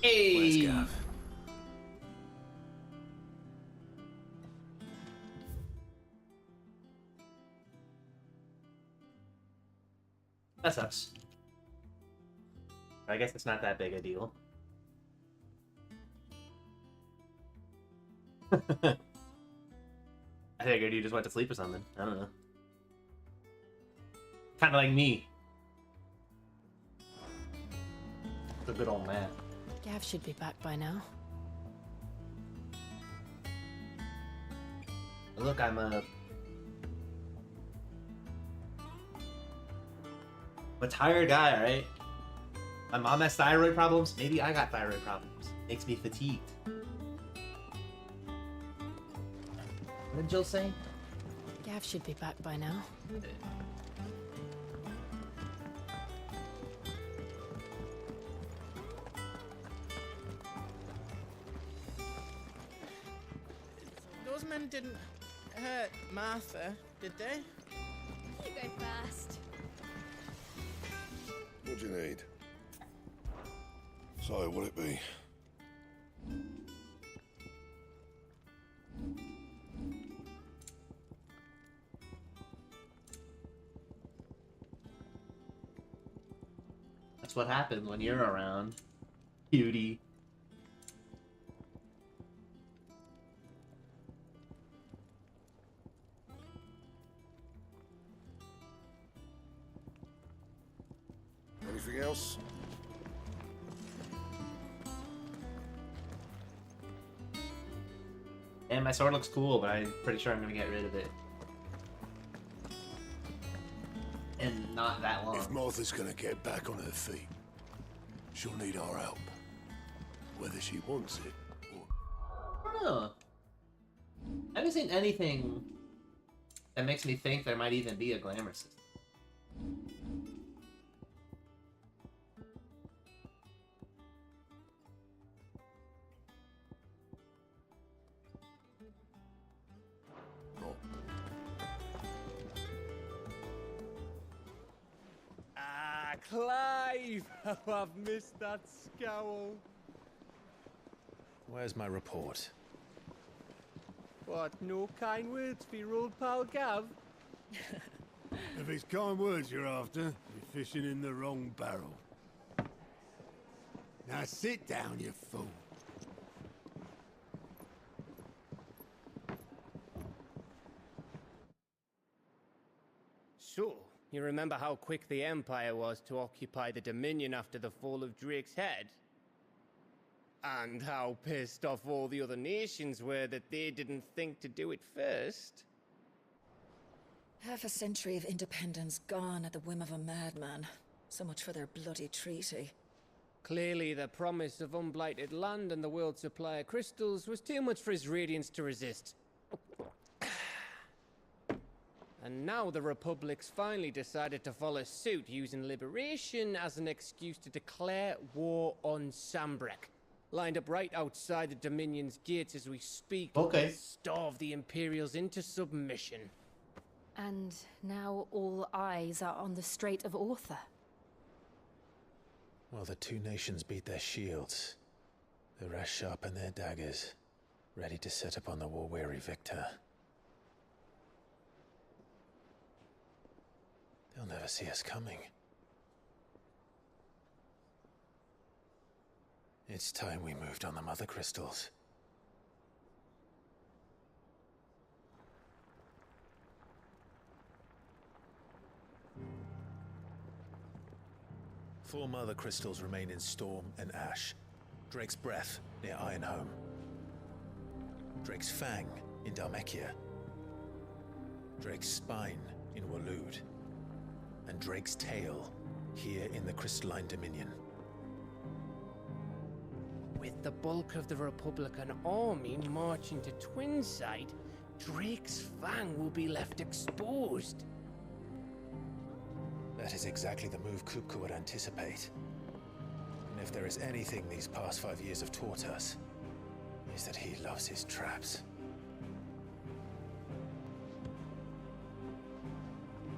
Where's Hey! Gav? That sucks. I guess it's not that big a deal. I figured you just went to sleep or something. I don't know. Kind of like me. The good old man. Gav should be back by now. Look, I'm a tired guy, right? My mom has thyroid problems. Maybe I got thyroid problems. Makes me fatigued. What did Jill say? Gav should be back by now. Those men didn't hurt Martha, did they? You go first. What do you need? So, what'll it be? That's what happens when you're around, cutie. Anything else? And my sword looks cool, but I'm pretty sure I'm gonna get rid of it. And not that long. If Martha's gonna get back on her feet, she'll need our help. Whether she wants it or... I don't know. I haven't seen anything that makes me think there might even be a glamour system. Clive! Oh, I've missed that scowl. Where's my report? What, no kind words for your old pal Gav? If it's kind words you're after, you're fishing in the wrong barrel. Now sit down, you fool. So, you remember how quick the Empire was to occupy the Dominion after the fall of Drake's head? And how pissed off all the other nations were that they didn't think to do it first? Half a century of independence gone at the whim of a madman. So much for their bloody treaty. Clearly, the promise of unblighted land and the world's supply of crystals was too much for his radiance to resist. And now the Republic's finally decided to follow suit, using liberation as an excuse to declare war on Sambrek. Lined up right outside the Dominion's gates as we speak, Okay. starve the Imperials into submission. And now all eyes are on the Strait of Author. Well, the two nations beat their shields. The rest sharpen their daggers, ready to set upon the war-weary victor. They'll never see us coming. It's time we moved on the mother crystals. Four mother crystals remain in Storm and Ash. Drake's Breath near Ironhome. Drake's Fang in Dhalmekia. Drake's Spine in Waloed. And Drake's Tail here in the Crystalline Dominion. With the bulk of the Republican army marching to Twinside, Drake's Fang will be left exposed. That is exactly the move Kupka would anticipate. And if there is anything these past 5 years have taught us, is that he loves his traps.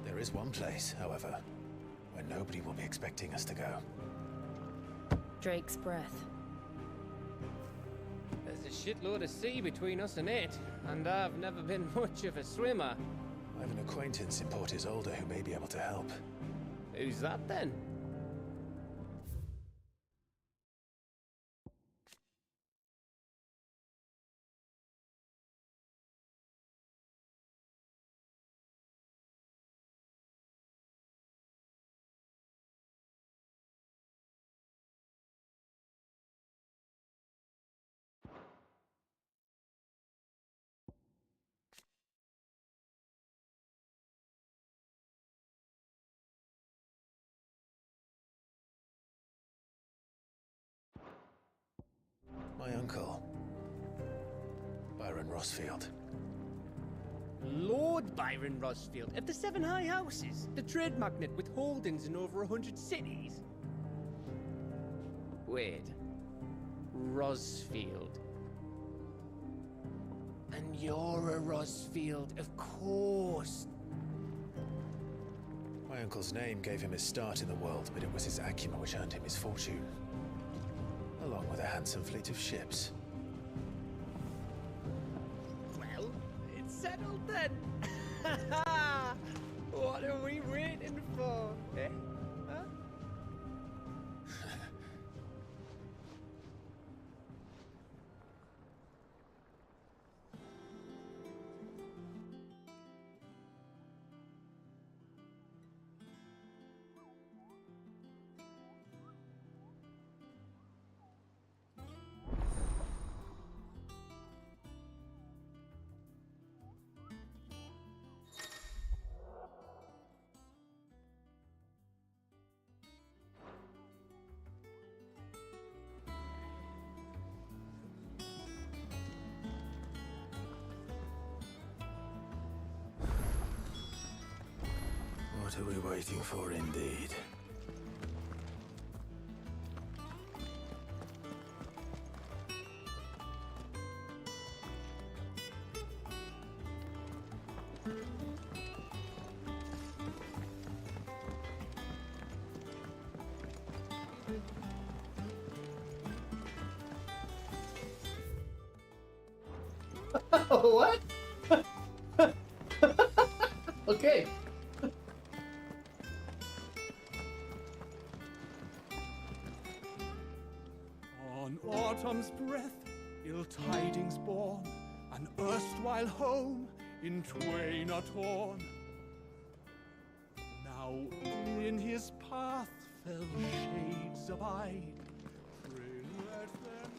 There is one place, however, where nobody will be expecting us to go. Drake's Breath. a shitload of sea between us and it, and I've never been much of a swimmer. I have an acquaintance in Port Isolde who may be able to help. Who's that then? My uncle, Byron Rosfield. Lord Byron Rosfield of the Seven High Houses, the trade magnate with holdings in over 100 cities. Wait, Rosfield. And you're a Rosfield, of course. My uncle's name gave him his start in the world, but it was his acumen which earned him his fortune, along with a handsome fleet of ships. Well, it's settled then. What are we waiting for, eh? Huh? What are we waiting for, indeed? What? Okay. On autumn's breath, ill tidings born, an erstwhile home in twain are torn. Now in his path fell shades abide. Pray let them.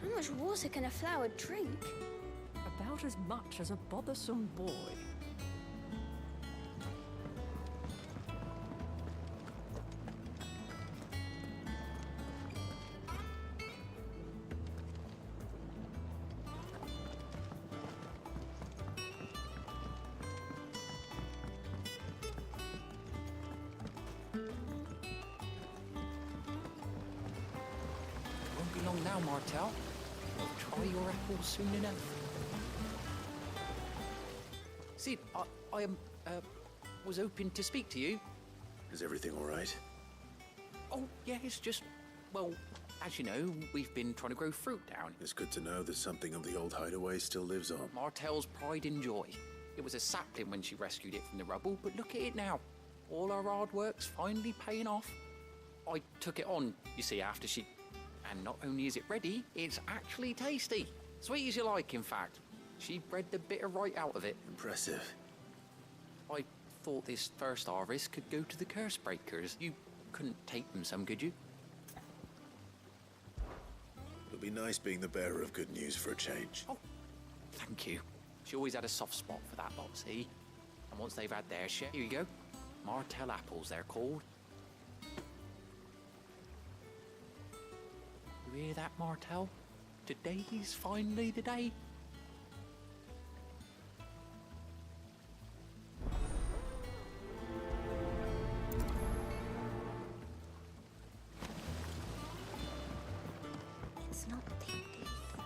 How much water can a flower drink? About as much as a bothersome boy. now, Martel. You'll try your apples soon enough. Sid, I was hoping to speak to you. Is everything all right? Oh, yeah, it's just, well, as you know, we've been trying to grow fruit down. It's good to know that something of the old hideaway still lives on. Martel's pride and joy. It was a sapling when she rescued it from the rubble, but look at it now. All our hard work's finally paying off. I took it on, you see, after she... And not only is it ready, it's actually tasty. Sweet as you like, in fact. She bred the bitter right out of it. Impressive. I thought this first harvest could go to the curse breakers. You couldn't take them some, could you? It'll be nice being the bearer of good news for a change. Oh, thank you. She always had a soft spot for that lot, see? And once they've had their share, here you go. Martel apples, they're called. You hear that, Martel? Today's finally the day. It's not the leaf.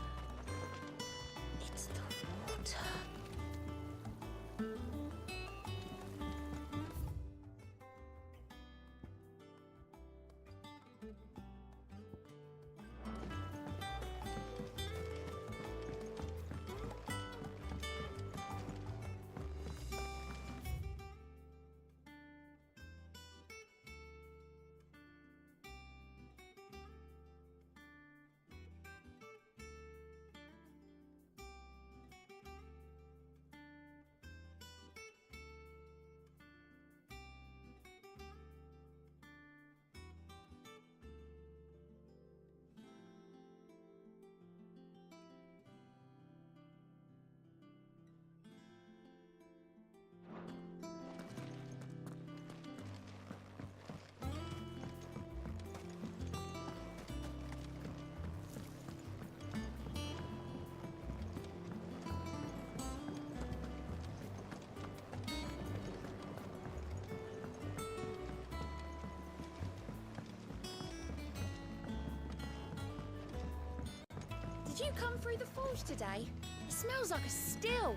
It's the water. Did you come through the forge today? It smells like a still.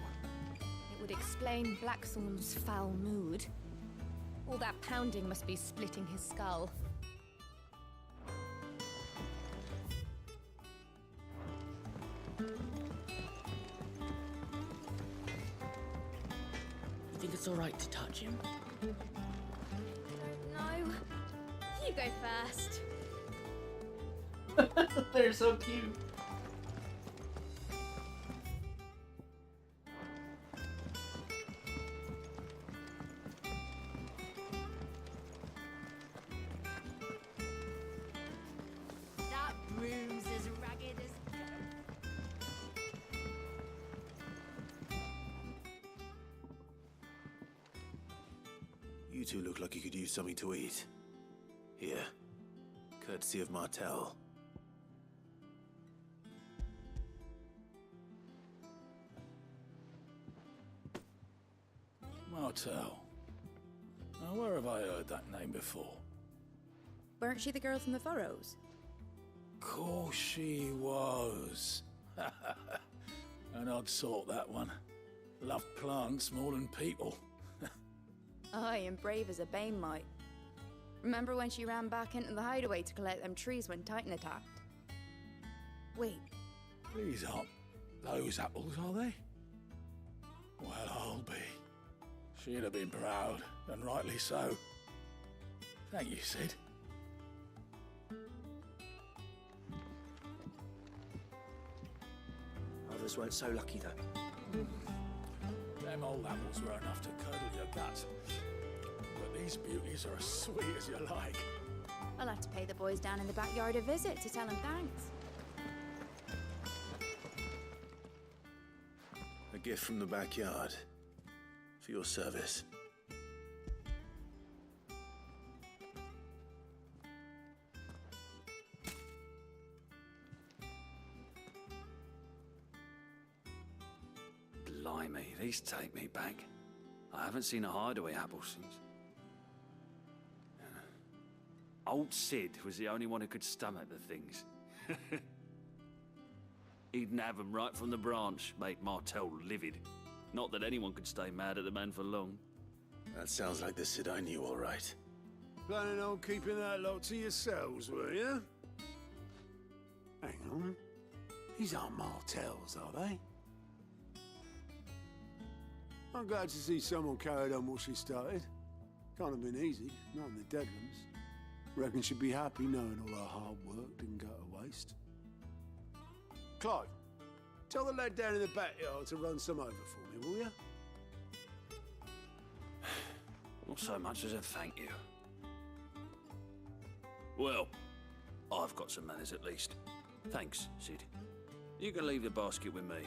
It would explain Blackthorn's foul mood. All that pounding must be splitting his skull. You think it's all right to touch him? No. You go first. They're so cute. That broom's as ragged as... You two look like you could use something to eat. Here. Courtesy of Martel. Martel. Now, where have I heard that name before? Weren't she the girl from the Furrows? Course she was. An odd sort, that one. Loved plants more than people. Aye, and brave as a bane might. Remember when she ran back into the hideaway to collect them trees when Titan attacked? Wait, These aren't those apples, are they? Well, I'll be. She'd have been proud, and rightly so. Thank you, Sid. Others weren't so lucky, though. Them old apples were enough to curdle your guts. But these beauties are as sweet as you like. I'll have to pay the boys down in the backyard a visit to tell them thanks. A gift from the backyard. For your service. Blimey, these take me back. I haven't seen a hideaway apple since. Old Sid was the only one who could stomach the things. He'd nab 'em right from the branch, make Martell livid. Not that anyone could stay mad at the man for long. That sounds like the Sid I knew, all right. Planning on keeping that lot to yourselves, were you? Hang on. These aren't Martells, are they? I'm glad to see someone carried on what she started. Can't have been easy, not in the Deadlands. Reckon she'd be happy knowing all her hard work didn't go to waste. Clive, tell the lad down in the backyard to run some over for me, will you? Not so much as a thank you. Well, I've got some manners at least. Thanks, Sid. You can leave the basket with me.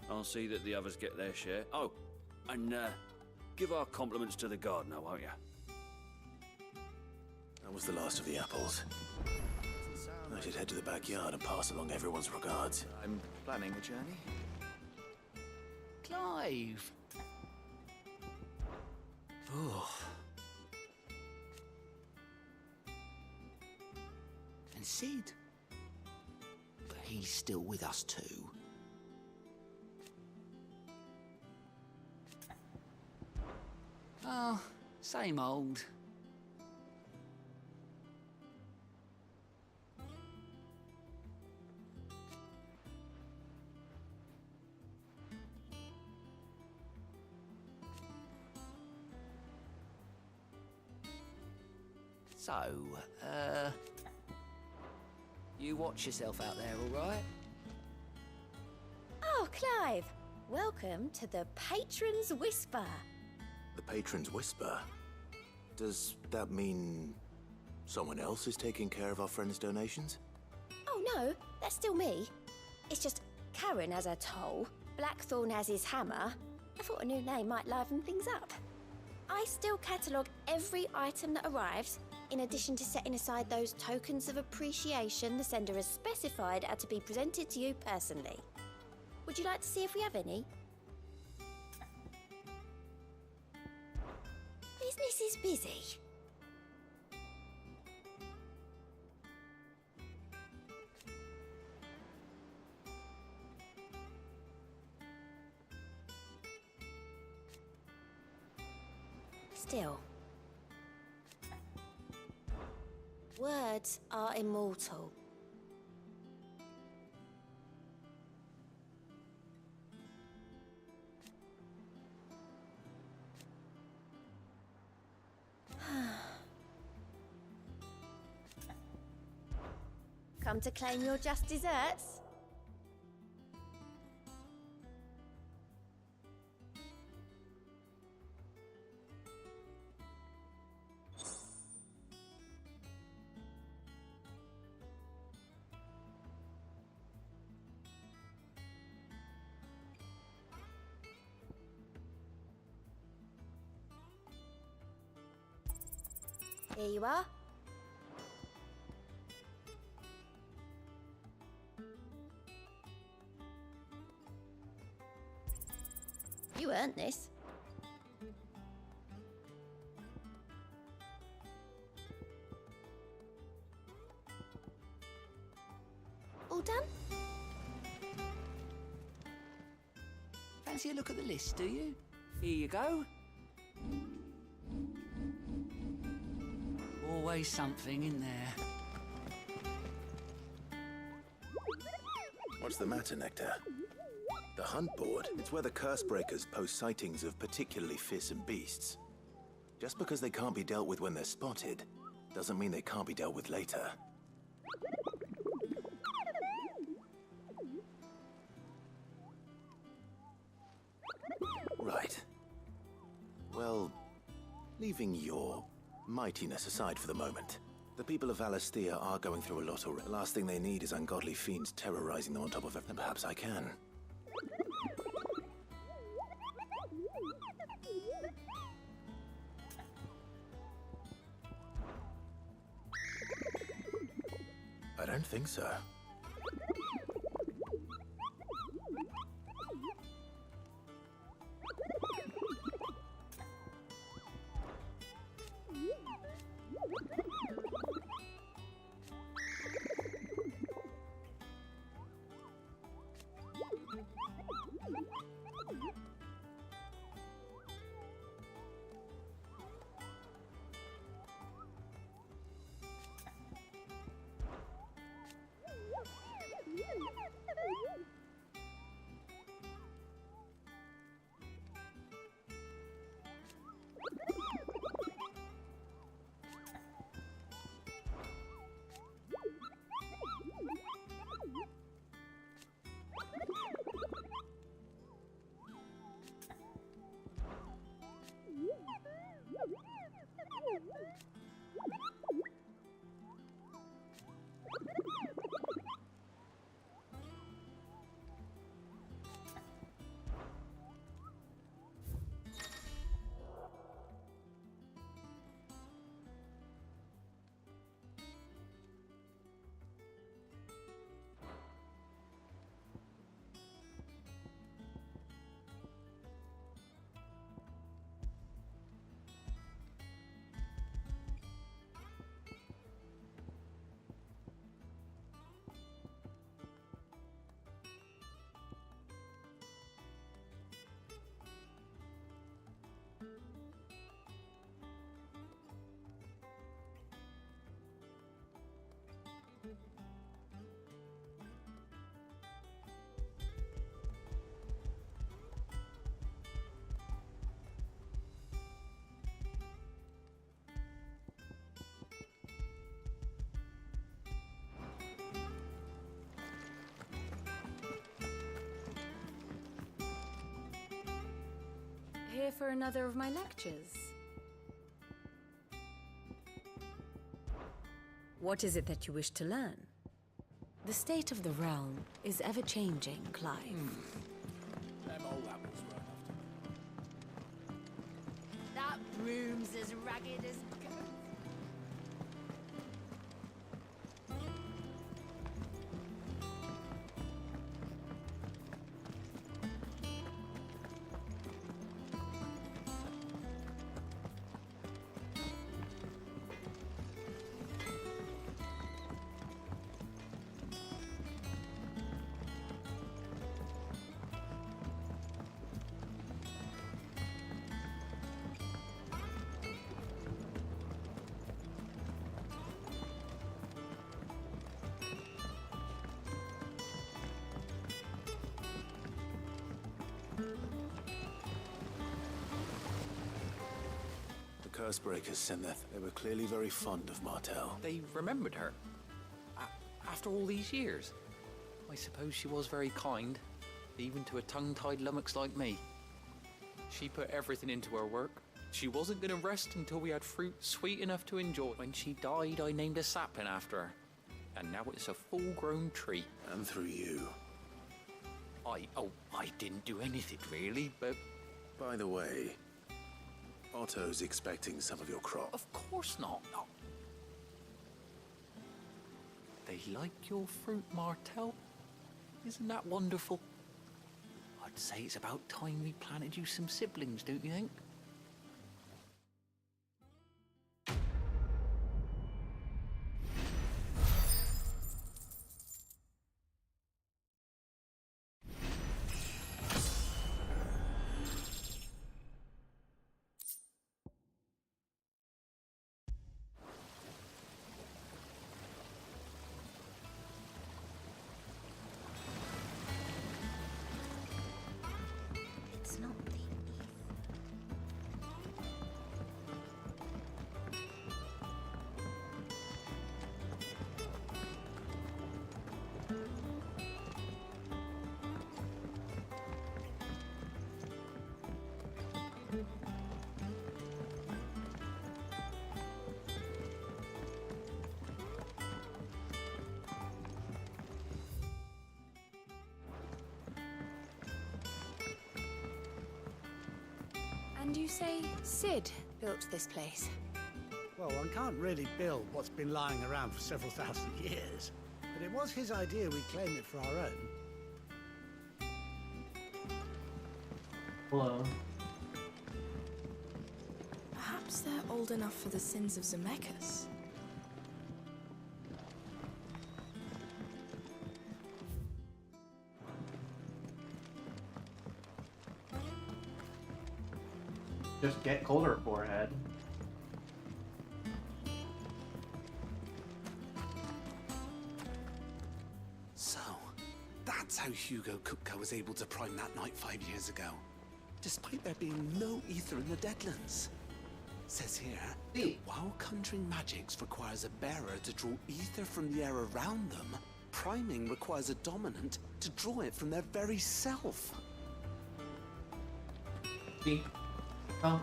I'll see that the others get their share. Oh, and give our compliments to the gardener, won't you? That was the last of the apples. I should head to the backyard and pass along everyone's regards. I'm planning a journey. Clive! Oh. And Sid. But he's still with us too. Oh, same old. So, you watch yourself out there, all right? Oh, Clive! Welcome to the Patron's Whisper. The Patron's Whisper? Does that mean someone else is taking care of our friends' donations? Oh no, that's still me. It's just Karen has her toll, Blackthorn has his hammer. I thought a new name might liven things up. I still catalogue every item that arrives, in addition to setting aside those tokens of appreciation the sender has specified are to be presented to you personally. Would you like to see if we have any? Business is busy. Still, words are immortal. Come to claim your just desserts? Here you are. You earned this. All done? Fancy a look at the list, do you? Here you go. Always something in there. What's the matter, Nectar? The hunt board? It's where the curse breakers post sightings of particularly fearsome beasts. Just because they can't be dealt with when they're spotted, doesn't mean they can't be dealt with later. Right. Well, leaving your mightiness aside for the moment, the people of Alastia are going through a lot already. The last thing they need is ungodly fiends terrorizing them on top of everything. Perhaps I can. I don't think so. Here for another of my lectures. What is it that you wish to learn? The state of the realm is ever-changing, Clive. Them old apples were enough That broom's as ragged as goats. Cursebreakers, Seneth. They were clearly very fond of Martell. They remembered her. After all these years. I suppose she was very kind, even to a tongue-tied lummox like me. She put everything into her work. She wasn't going to rest until we had fruit sweet enough to enjoy. When she died, I named a sapling after her. And now it's a full-grown tree. And through you. I didn't do anything really, but... By the way, Otto's expecting some of your crop. Of course not. No. They like your fruit, Martell. Isn't that wonderful? I'd say it's about time we planted you some siblings, don't you think? It's not the And you say Sid built this place? Well, one can't really build what's been lying around for several thousand years. But it was his idea we claim it for our own. Hello. Perhaps they're old enough for the sins of Zemeckis. Just get colder forehead. So, that's how Hugo Kupka was able to prime that night 5 years ago, despite there being no ether in the Deadlands. Says here, that while conjuring magics requires a bearer to draw ether from the air around them, priming requires a dominant to draw it from their very self. See? Oh.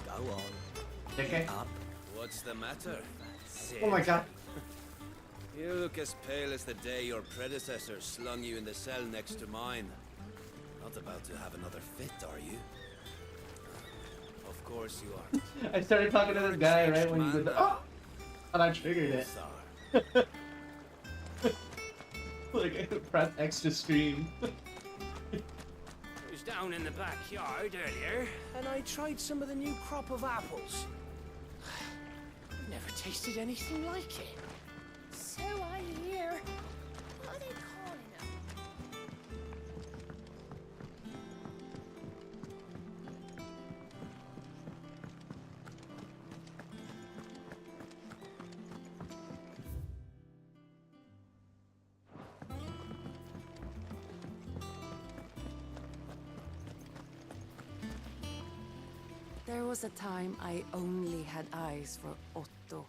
Go on. Okay. Get up. What's the matter? Oh my god. You look as pale as the day your predecessor slung you in the cell next to mine. Not about to have another fit, are you? Of course you are. I started talking to this guy right when you did the and I triggered it. Like I pressed X to stream. I was down in the backyard earlier, and I tried some of the new crop of apples. I've never tasted anything like it. So I hear. What are they calling them? There was a time I only had eyes for Otto.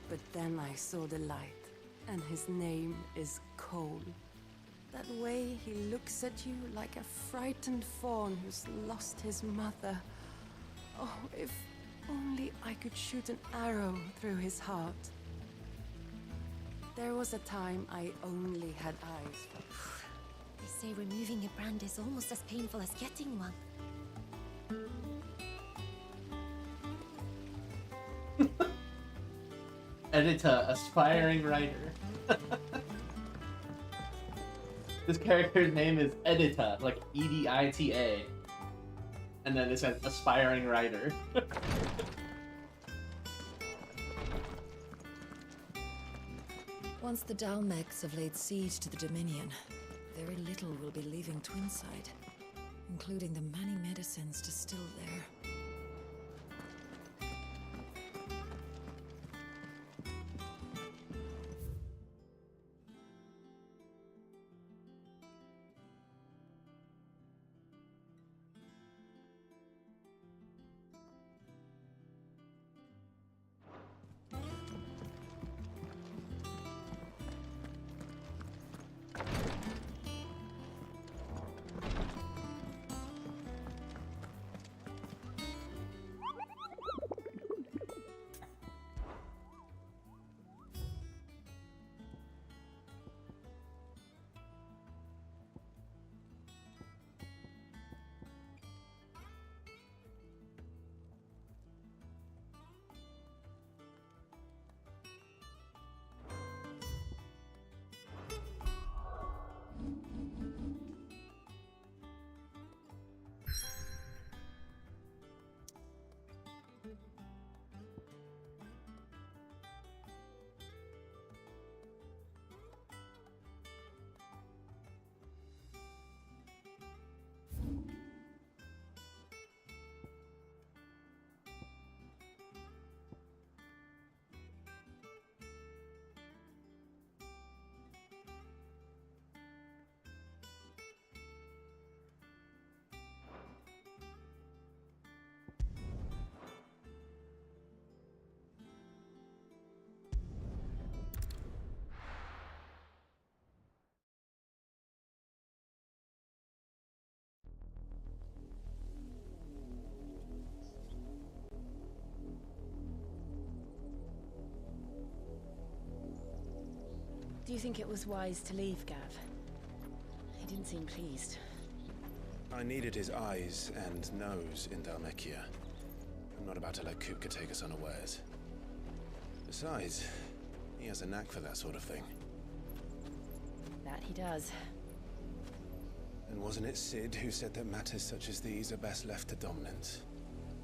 But then I saw the light, and his name is Cole. That way he looks at you like a frightened fawn who's lost his mother. Oh, if only I could shoot an arrow through his heart. There was a time I only had eyes for... They say removing a brand is almost as painful as getting one. Edita, aspiring writer. This character's name is Edita, like Edita. And then it says aspiring writer. Once the Dalmecs have laid siege to the Dominion, very little will be leaving Twinside, including the many medicines distilled there. Do you think it was wise to leave, Gav? He didn't seem pleased. I needed his eyes and nose in Dalmekia. I'm not about to let Kupka take us unawares. Besides, he has a knack for that sort of thing. That he does. And wasn't it Sid who said that matters such as these are best left to dominants?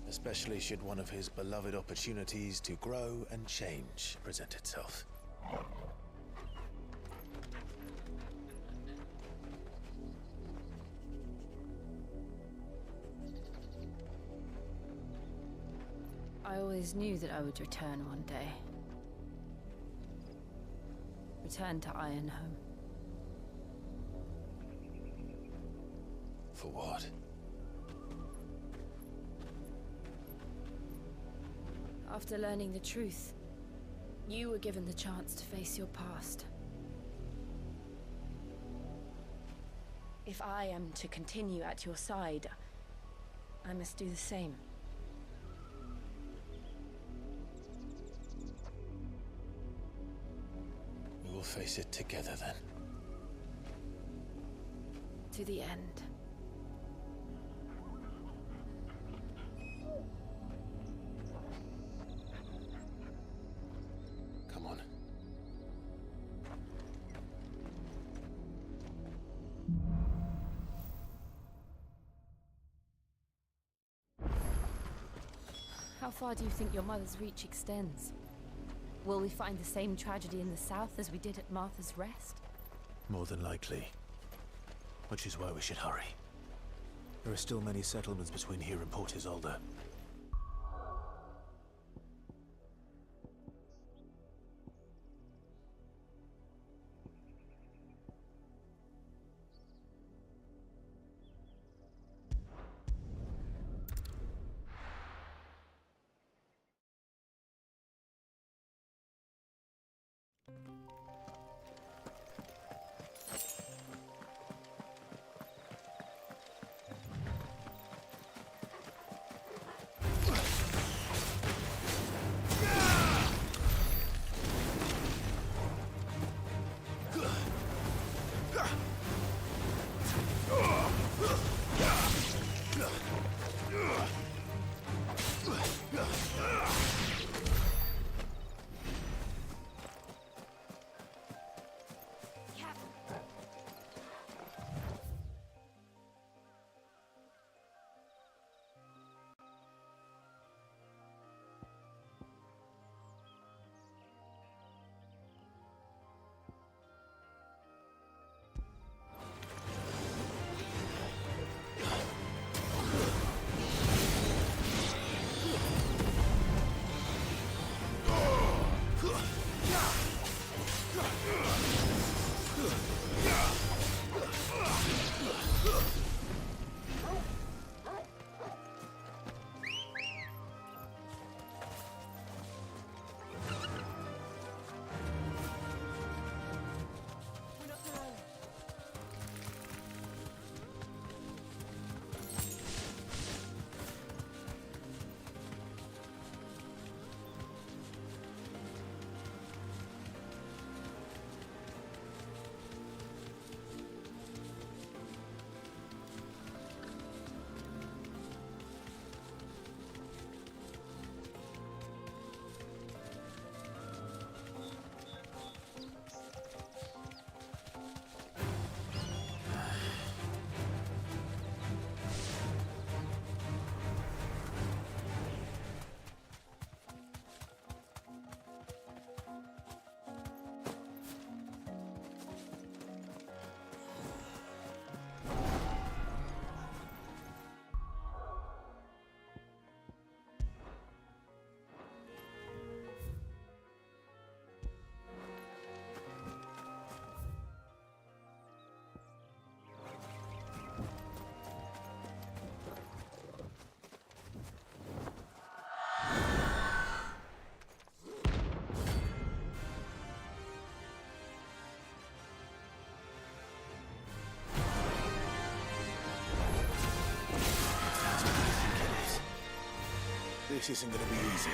Especially should one of his beloved opportunities to grow and change present itself. I always knew that I would return one day. Return to Ironhome. For what? After learning the truth, you were given the chance to face your past. If I am to continue at your side, I must do the same. We will face it together then. To the end. Come on. How far do you think your mother's reach extends? Will we find the same tragedy in the south as we did at Martha's Rest? More than likely. Which is why we should hurry. There are still many settlements between here and Port Isolde. This isn't gonna be easy.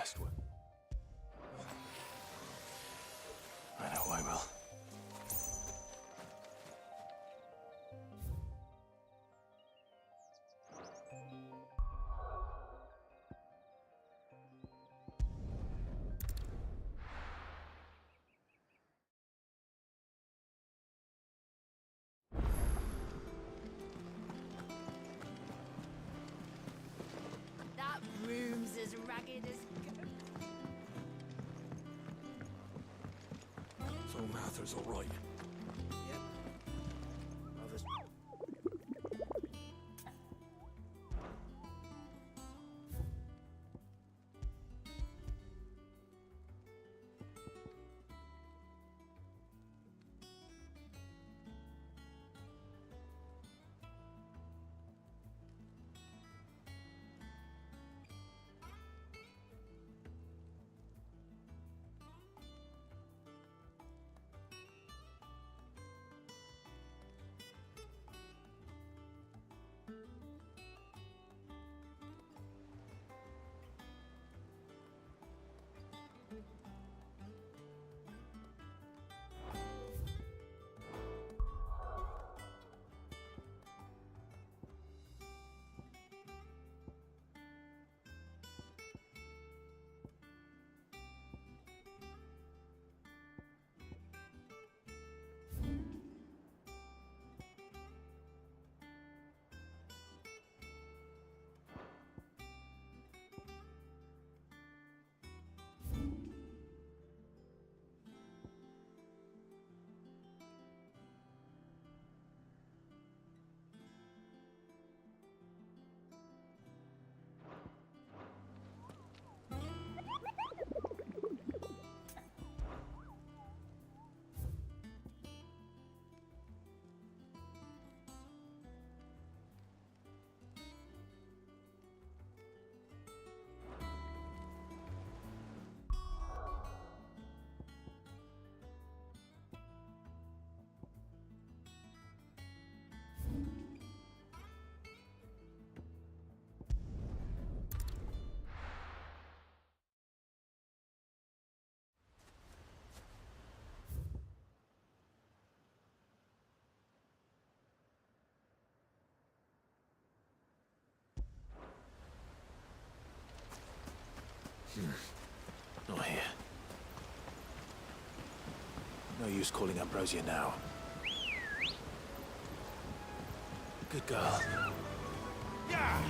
westward. I know I will. That room's as ragged as... So Martha's all right. Yep. Mother's... Not here. No use calling Ambrosia now. Good girl. Yeah!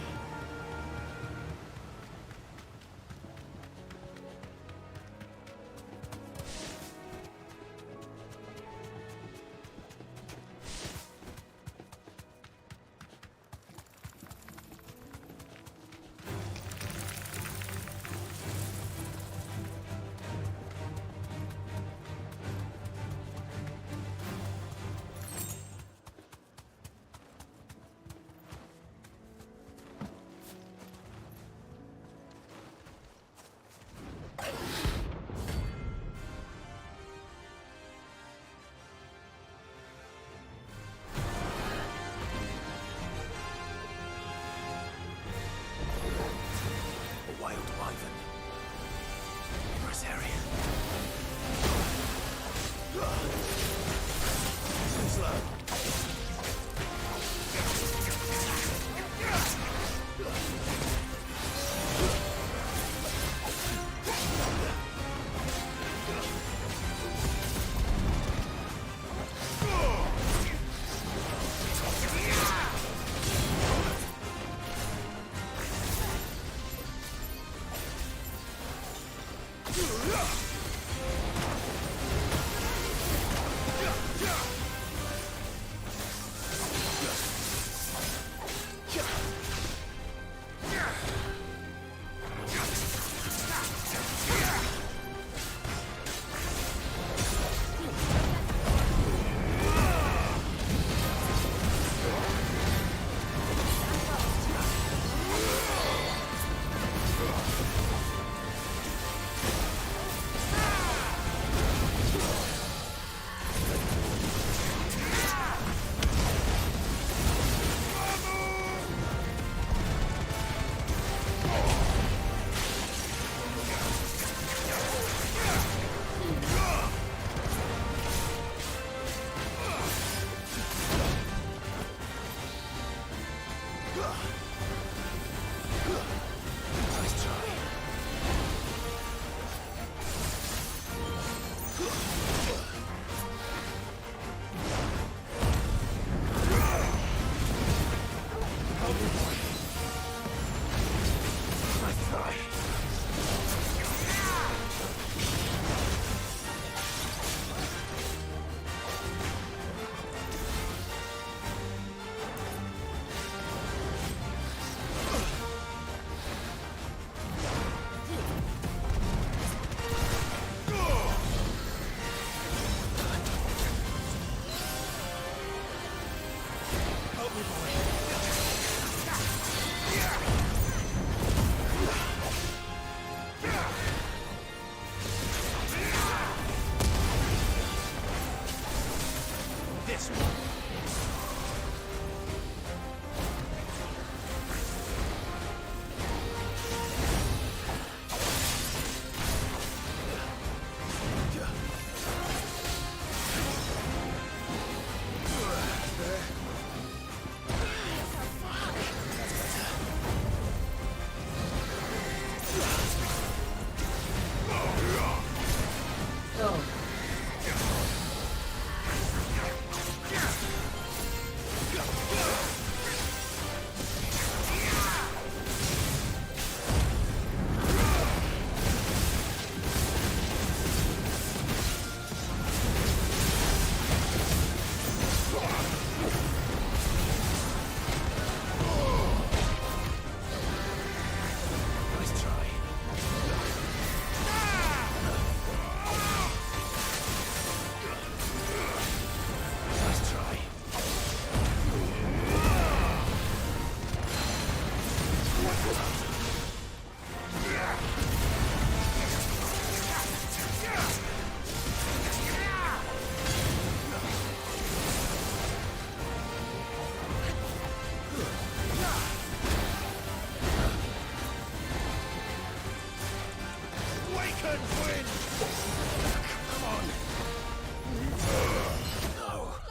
This one.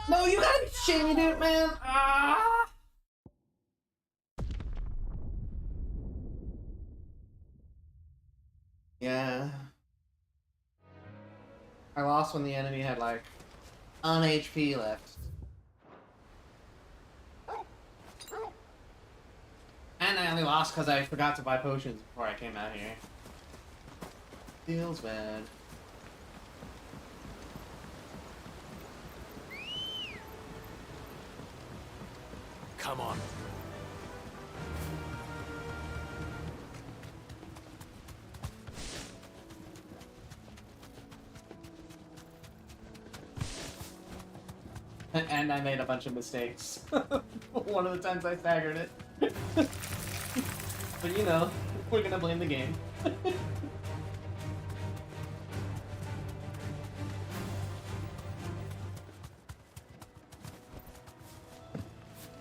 No, you gotta be shitting me, dude, man. Ah! Yeah. I lost when the enemy had like an HP left. And I only lost because I forgot to buy potions before I came out here. Feels bad. Come on. And I made a bunch of mistakes. One of the times I staggered it. But you know, we're gonna blame the game.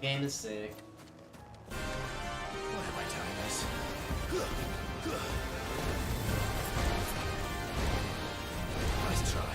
Game is sick. Why am I doing this? Nice try.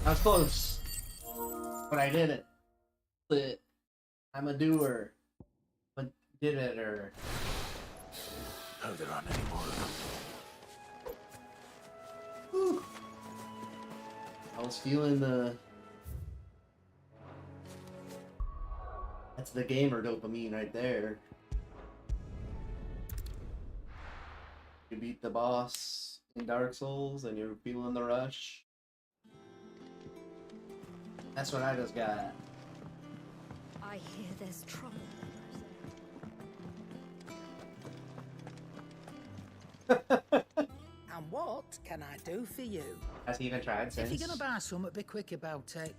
I was close, but I didn't. But I'm a doer. But did it or? Oh, there aren't any more of them. Whew. I was feeling the. That's the gamer dopamine right there. You beat the boss in Dark Souls and you're feeling the rush. That's what I just got. I hear there's trouble. And what can I do for you? Has he even tried since? If you're gonna buy something, be quick about it.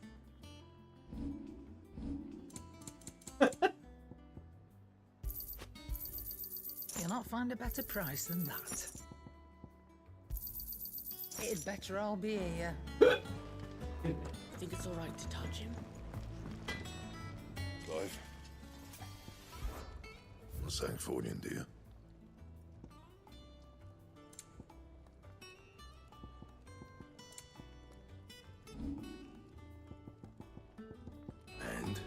You'll not find a better price than that. It'd better all be here. Think it's alright to touch him? Clive. Not saying Fornian, do you? And?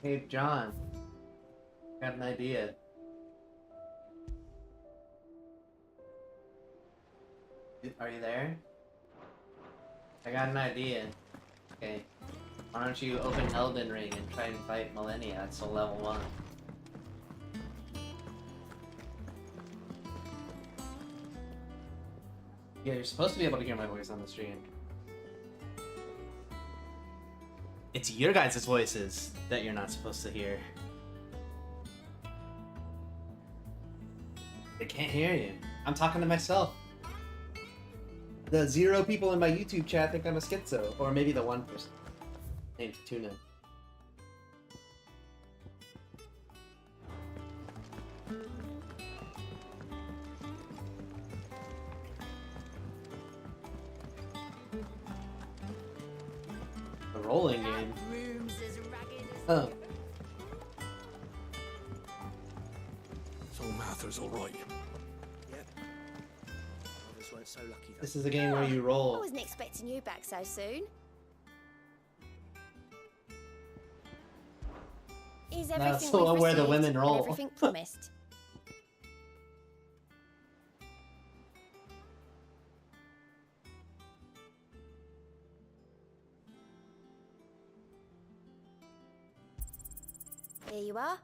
Hey, John. Got an idea. Are you there? I got an idea. Okay. Why don't you open Elden Ring and try and fight Millennia at soul level 1? Yeah, you're supposed to be able to hear my voice on the stream. It's your guys' voices that you're not supposed to hear. They can't hear you. I'm talking to myself. The 0 people in my YouTube chat think I'm a schizo, or maybe the 1 person named Tuna. The rolling game. Oh. So Mather's all right. Yep. Others weren't so lucky though. This is a game where you I roll. wasn't expecting you back so soon. Is everything That's the one we've where the received women and roll. everything promised? Here you are.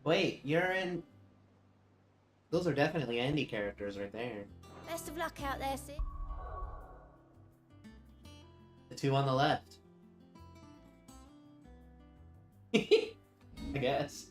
Wait, you're in... Those are definitely Andy characters right there. Best of luck out there, Sid. The 2 on the left. I guess.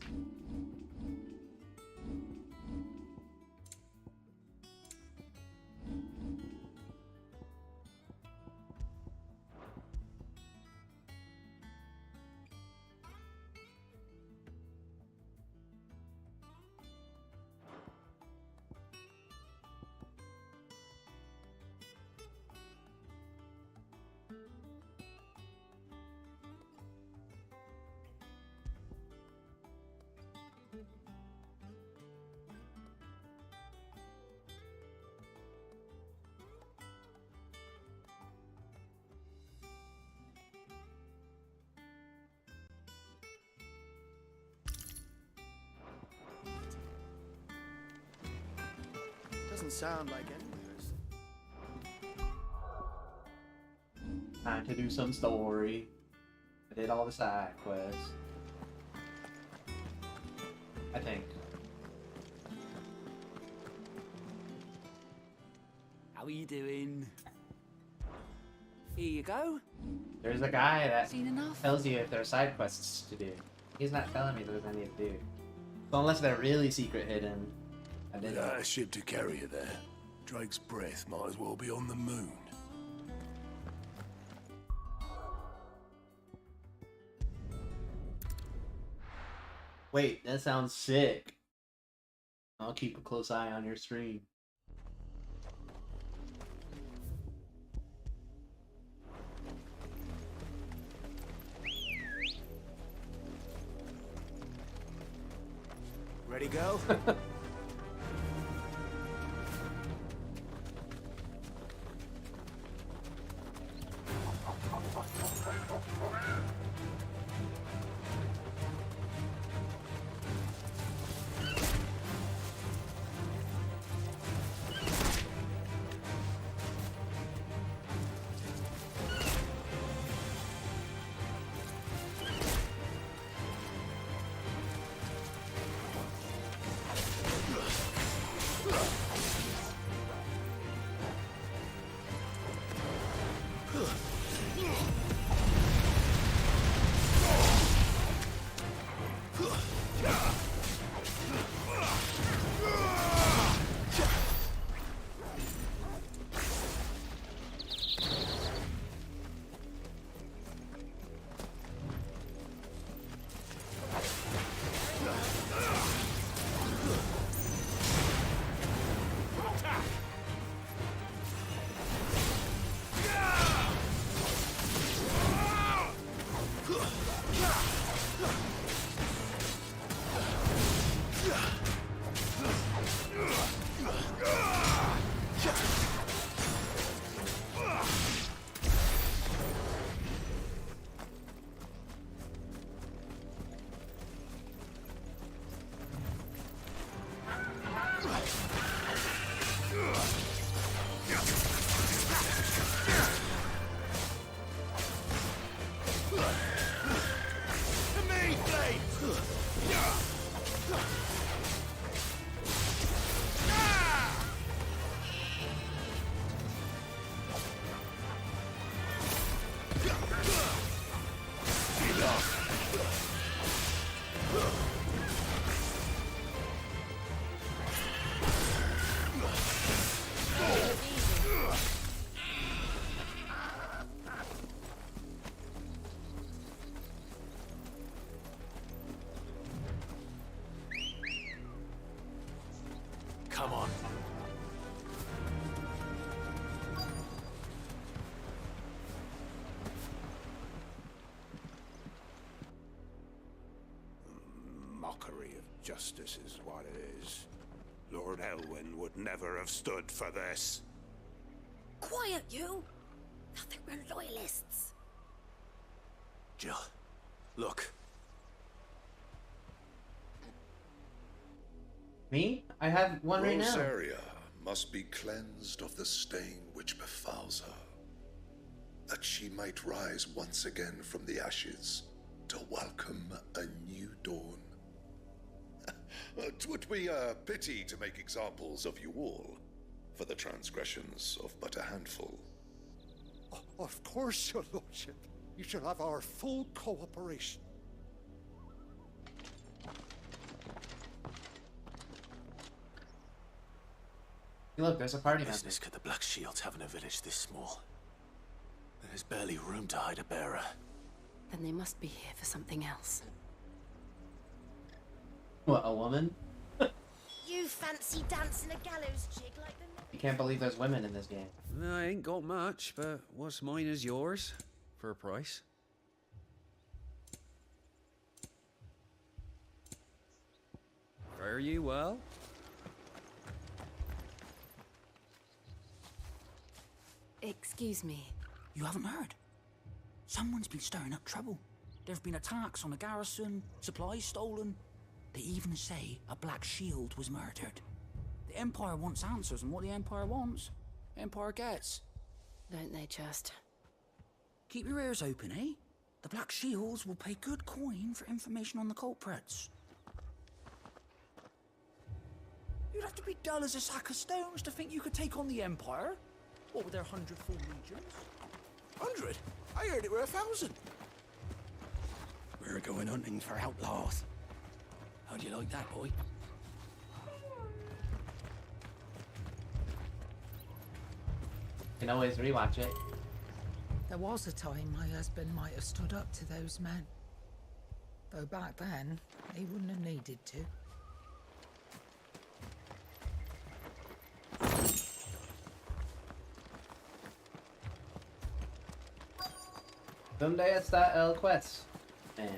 Doesn't sound like any of us. Time to do some story. I did all the side quests. I think. How are you doing? Here you go. There's a guy that Seen enough? tells you if there are side quests to do. He's not telling me there's any to do. So unless they're really secret hidden, I didn't. Without a ship to carry you there, Drake's breath might as well be on the moon. Wait, that sounds sick. I'll keep a close eye on your stream. Ready, go? Come on. Mockery of justice is what it is. Lord Elwyn would never have stood for this. Quiet, you! I think we're loyalists. Jill, look. Me? I have one right now. Rosaria must be cleansed of the stain which befouls her, that she might rise once again from the ashes to welcome a new dawn. 'Twould be a pity to make examples of you all, for the transgressions of but a handful. Of course, your lordship. You shall have our full cooperation. Look, there's a party. What business could the Black Shields have in a village this small? There's barely room to hide a bearer. Then they must be here for something else. What, a woman? You fancy dancing a gallows jig like the... You can't believe there's women in this game. I ain't got much, but what's mine is yours, for a price. Fare you well? Excuse me. You haven't heard? Someone's been stirring up trouble. There've been attacks on the garrison, supplies stolen. They even say a Black Shield was murdered. The Empire wants answers, and what the Empire wants, Empire gets. Don't they just? Keep your ears open, eh? The Black Shields will pay good coin for information on the culprits. You'd have to be dull as a sack of stones to think you could take on the Empire. What with their 100 full legions? 100? I heard it were 1,000. We're going hunting for outlaws. How'd you like that, boy? You can always rewatch it. There was a time my husband might have stood up to those men. Though back then, he wouldn't have needed to. ¿Dónde está el quest? Man.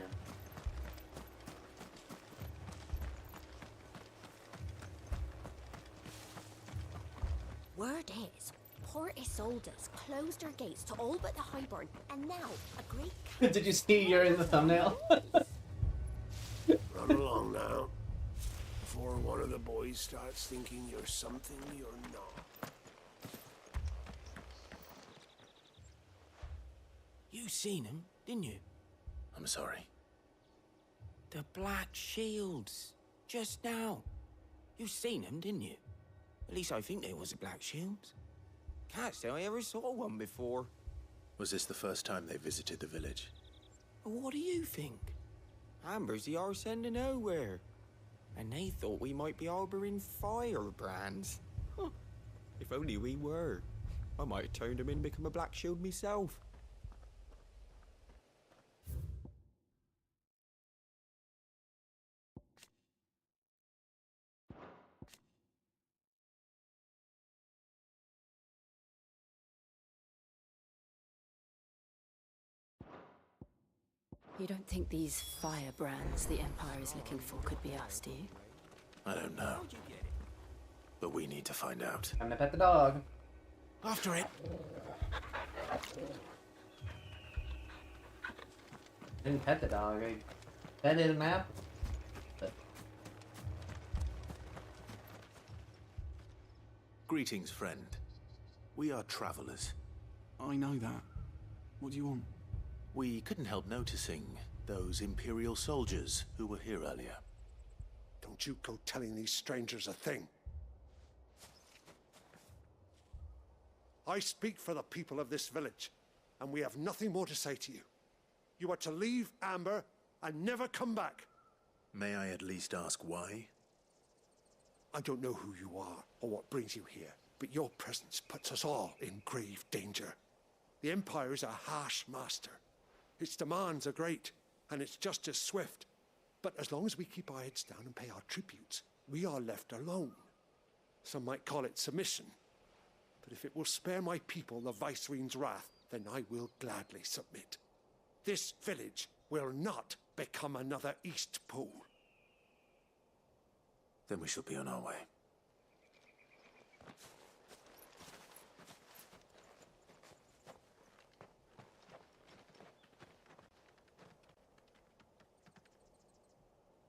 Word is, Port Isolde's closed her gates to all but the Highborn, and now a great... Did you see you're in the thumbnail? Run along now, before one of the boys starts thinking you're something you're not. You seen him, didn't you? I'm sorry. The Black Shields. Just now. You seen him, didn't you? At least I think there was a Black Shields. Can't say I ever saw one before. Was this the first time they visited the village? What do you think? Amber's the arse end of nowhere. And they thought we might be harboring firebrands. Huh. If only we were. I might have turned him in and become a Black Shield myself. You don't think these firebrands the Empire is looking for could be us, do you? I don't know. But we need to find out. I'm gonna pet the dog. After it. Didn't pet the dog. I petted him up. But... Greetings, friend. We are travelers. I know that. What do you want? We couldn't help noticing those Imperial soldiers who were here earlier. Don't you go telling these strangers a thing. I speak for the people of this village, and we have nothing more to say to you. You are to leave Amber and never come back. May I at least ask why? I don't know who you are or what brings you here, but your presence puts us all in grave danger. The Empire is a harsh master. Its demands are great, and its justice swift. But as long as we keep our heads down and pay our tributes, we are left alone. Some might call it submission. But if it will spare my people the Viceroy's wrath, then I will gladly submit. This village will not become another East Pool. Then we shall be on our way.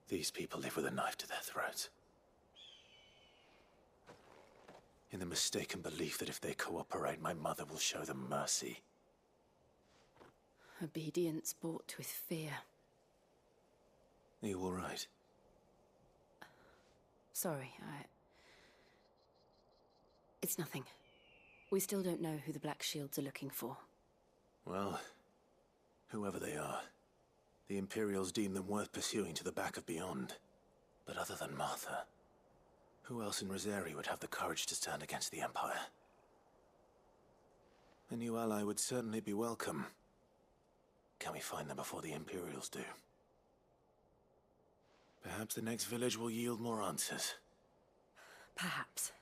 These people live with a knife to their throats. In the mistaken belief that if they cooperate, my mother will show them mercy. Obedience bought with fear. Are you all right? Sorry, It's nothing. We still don't know who the Black Shields are looking for. Well, whoever they are, the Imperials deem them worth pursuing to the back of beyond. But other than Martha, who else in Rosari would have the courage to stand against the Empire? A new ally would certainly be welcome. Can we find them before the Imperials do? Perhaps the next village will yield more answers. Perhaps.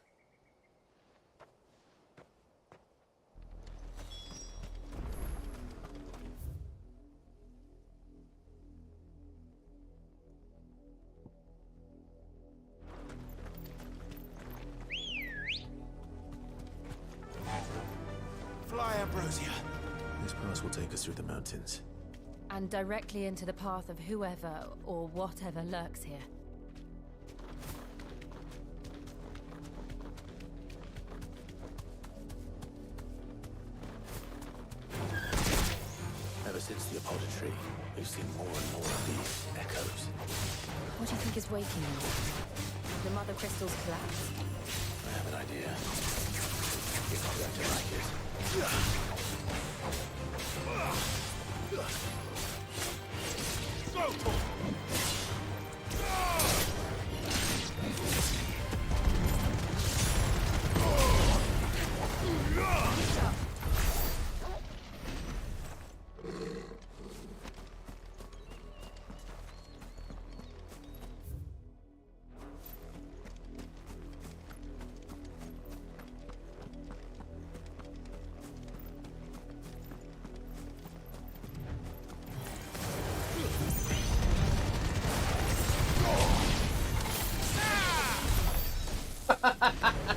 Fly, Ambrosia. This pass will take us through the mountains. And directly into the path of whoever or whatever lurks here. Ever since the apodatory, we've seen more and more of these echoes. What do you think is waking them? The mother crystals collapse? I have an idea. You're not going to like it.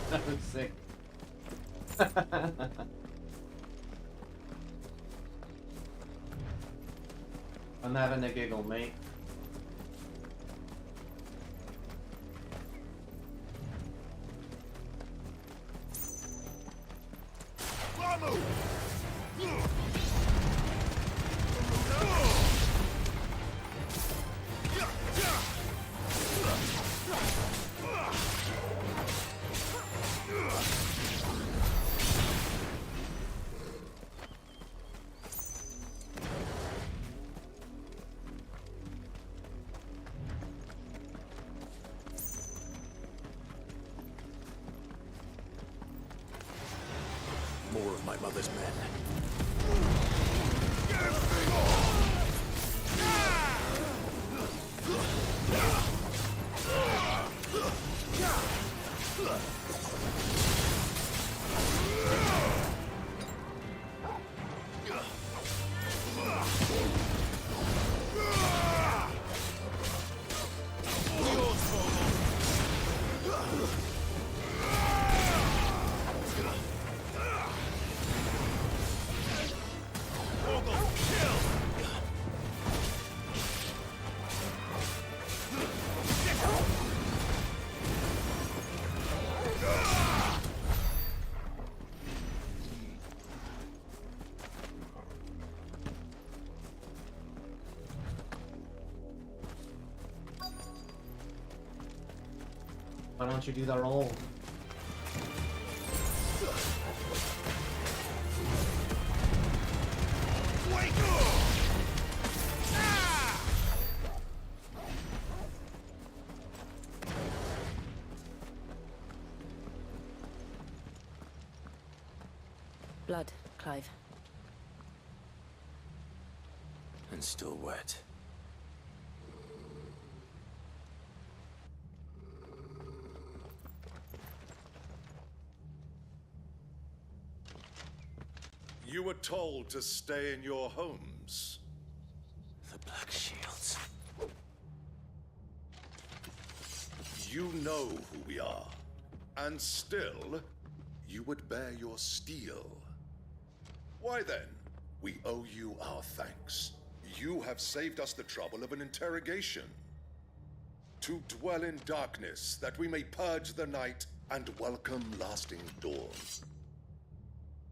That was sick. I'm having a giggle, mate. More of my mother's men. Why don't you do the roll? Blood, Clive. And still wet. You were told to stay in your homes. The Black Shields. You know who we are. And still, you would bear your steel. Why then? We owe you our thanks. You have saved us the trouble of an interrogation. To dwell in darkness, that we may purge the night and welcome lasting dawn.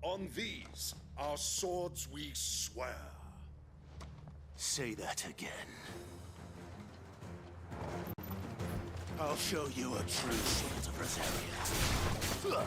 On these, our swords we swear. Say that again. I'll show you a true shield of Rosaria.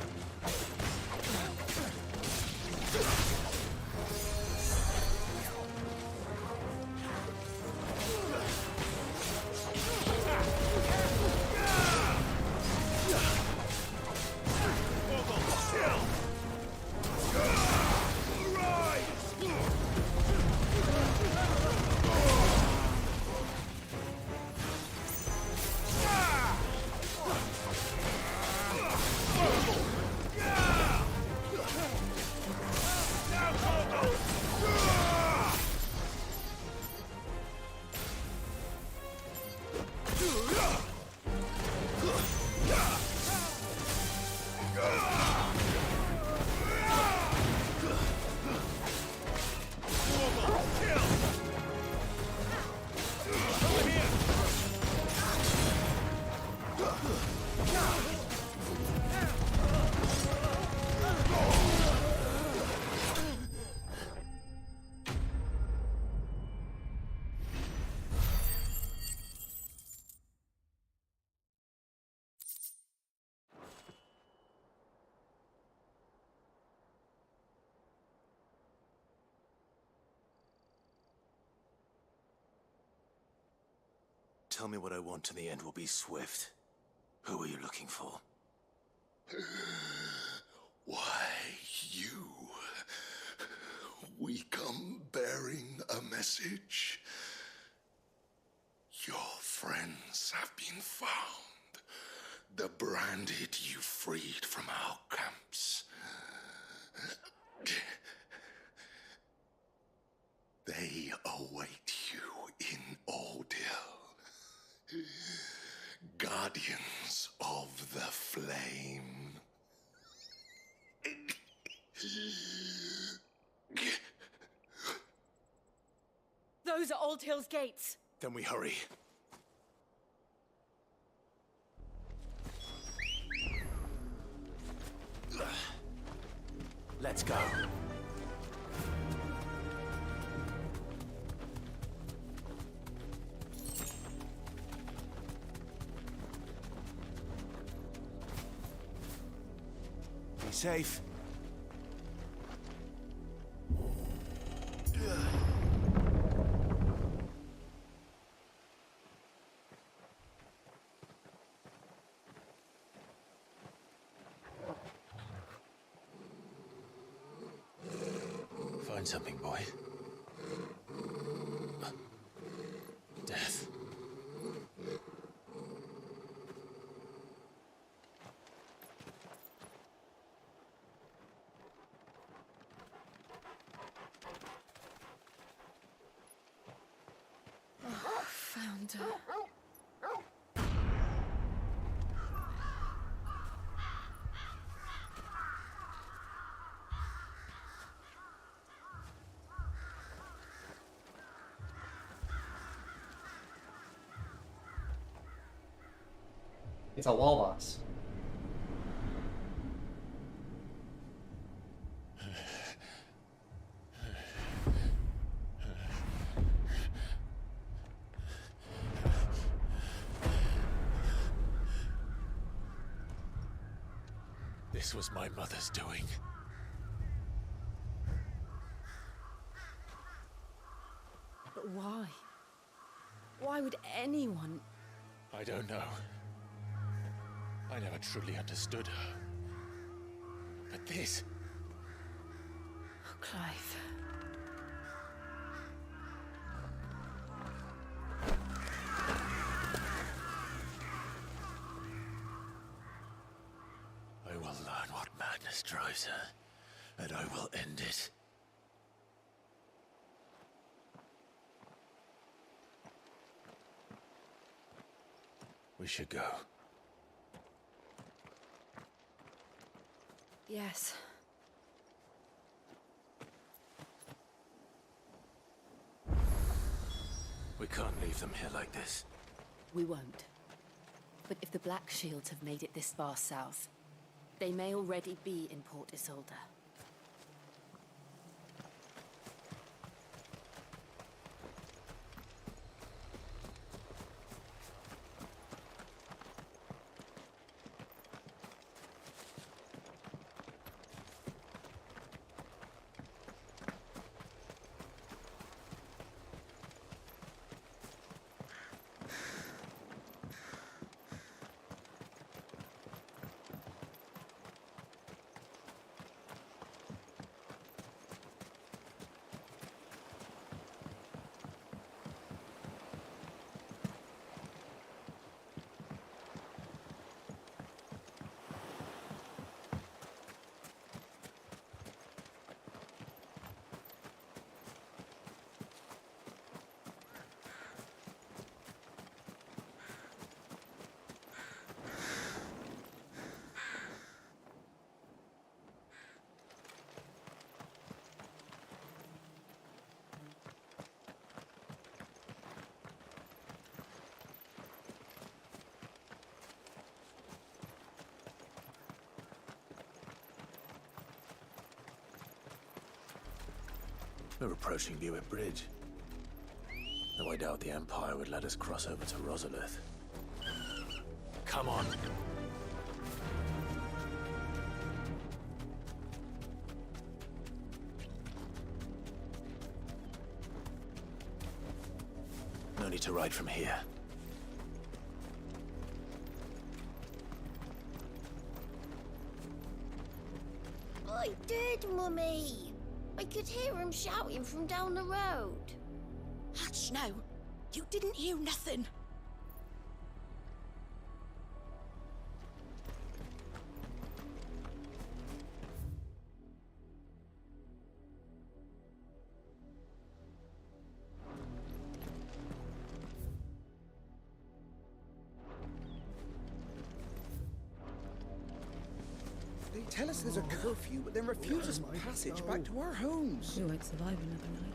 Tell me what I want and the end will be swift. Who are you looking for? Why, you. We come bearing a message. Your friends have been found. The branded you freed from our camps. They await you in Ordeal. Guardians of the Flame. Those are Old Hill's gates. Then we hurry. Let's go. Be safe. Find something, boy. Death. Oh, found her. It's a walrus. This was my mother's doing. But why? Why would anyone... I don't know. I never truly understood her. But this... Oh, Clive. I will learn what madness drives her, and I will end it. We should go. Yes. We can't leave them here like this. We won't. But if the Black Shields have made it this far south, they may already be in Port Isolde. We're approaching Buick Bridge. Though I doubt the Empire would let us cross over to Rosalith. Come on. No need to ride from here. I did, Mummy. I could hear him shouting from down the road. Hush now. You didn't hear nothing. They tell us there's a curfew, but then refuse us passage back to our homes. We won't survive another night.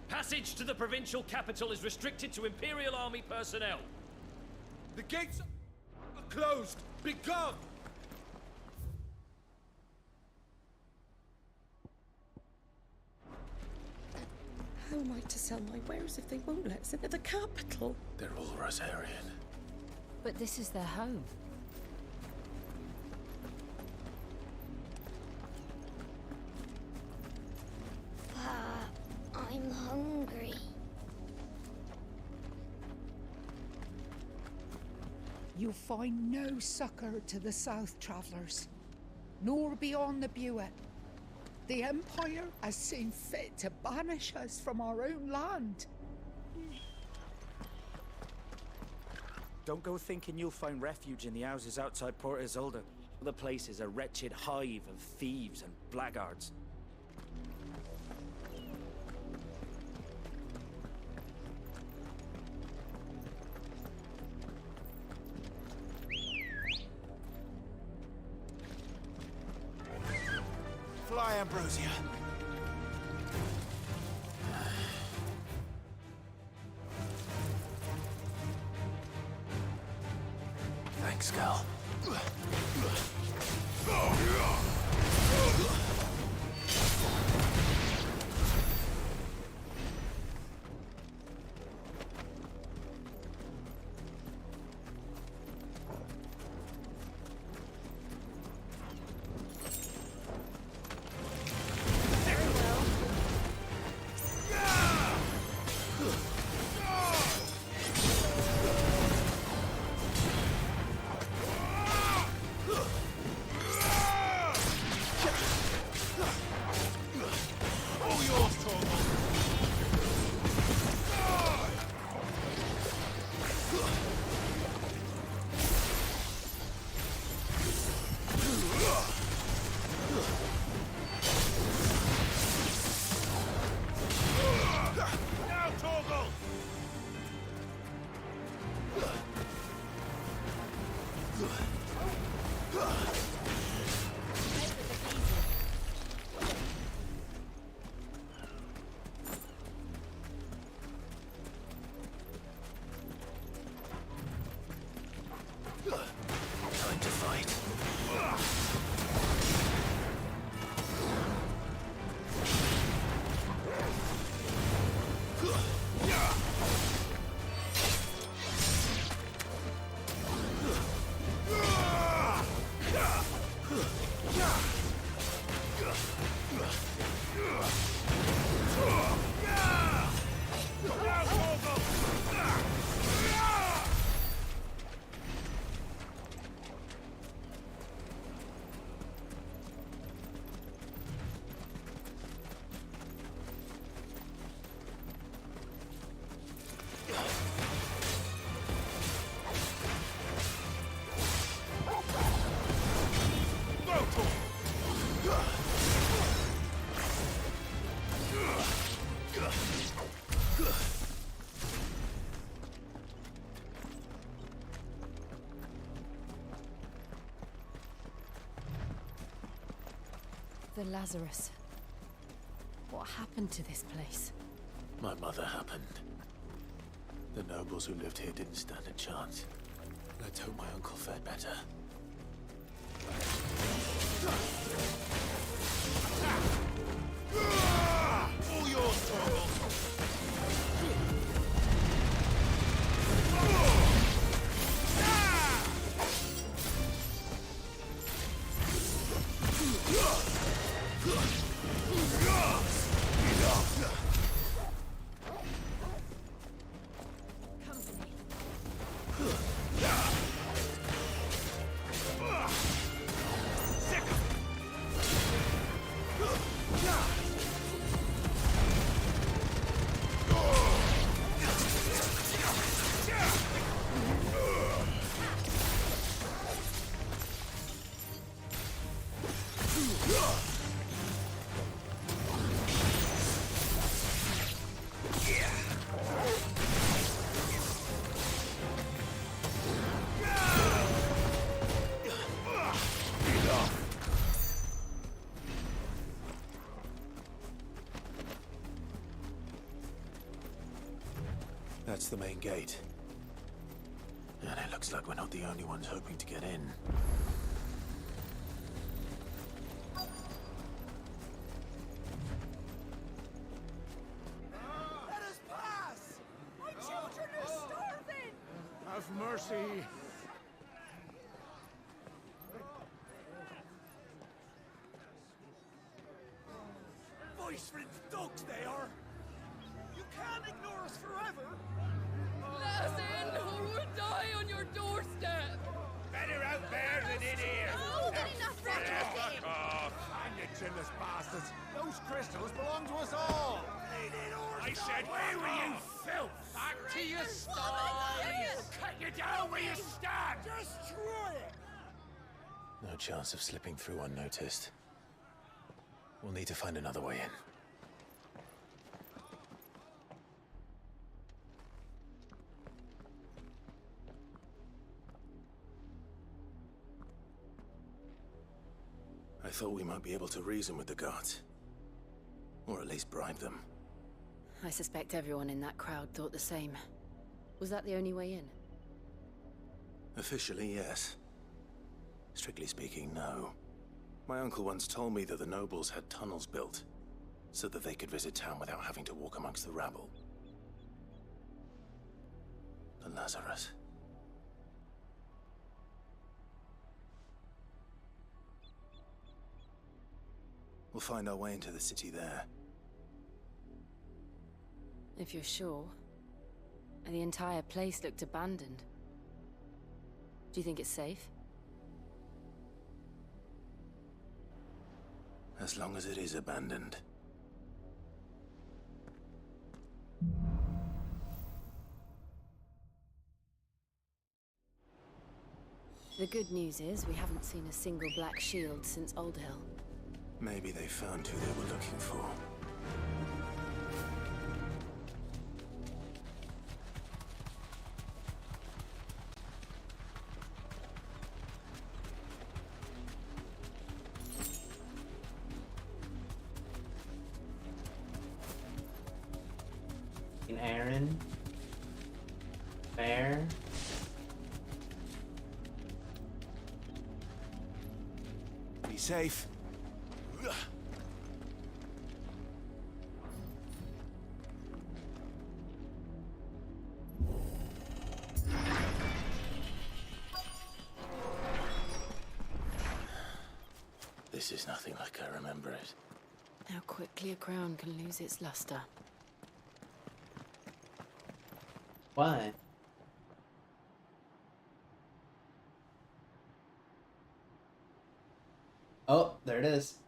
Passage to the provincial capital is restricted to Imperial Army personnel. The gates are closed. Be gone! How am I to sell my wares if they won't let us into the capital? They're all Rosarian. But this is their home. I'm hungry. You'll find no succor to the south travellers, nor beyond the Buet. The Empire has seen fit to banish us from our own land. Don't go thinking you'll find refuge in the houses outside Port Isolde. The place is a wretched hive of thieves and blackguards. Fly, Ambrosia. Thanks, Cal. Time to fight. The Lazarus. What happened to this place? My mother happened. The nobles who lived here didn't stand a chance. Let's hope my uncle fared better. All yours, Torgal. the main gate. And it looks like we're not the only ones hoping to get in. Let us pass! My children are starving! Have mercy! Voice-ripped dogs they are! You can't ignore us forever! Let us in, or we'll die on your doorstep! Better out there than in here! Oh, good enough, Fuck off! And you chinless bastards! Those crystals belong to us all! I said, where were you, filth? Back to your sties! Cut you down where you stand! Destroy it! No chance of slipping through unnoticed. We'll need to find another way in. I thought we might be able to reason with the guards. Or at least bribe them. I suspect everyone in that crowd thought the same. Was that the only way in? Officially, yes. Strictly speaking, no. My uncle once told me that the nobles had tunnels built, so that they could visit town without having to walk amongst the rabble. The Lazarus. We'll find our way into the city there. If you're sure. The entire place looked abandoned. Do you think it's safe? As long as it is abandoned. The good news is we haven't seen a single black shield since Old Hill. Maybe they found who they were looking for. Aaron. Bear. Be safe. This is nothing like I remember it. How quickly a crown can lose its luster. Why? Oh, there it is.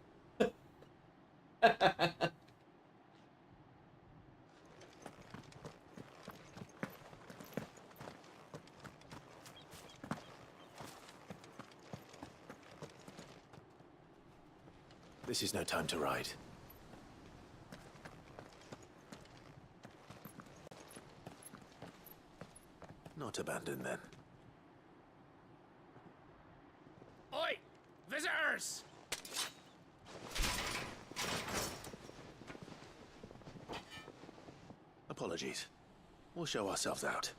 This is no time to ride. Not abandoned, then. Oi! Visitors! Apologies. We'll show ourselves out.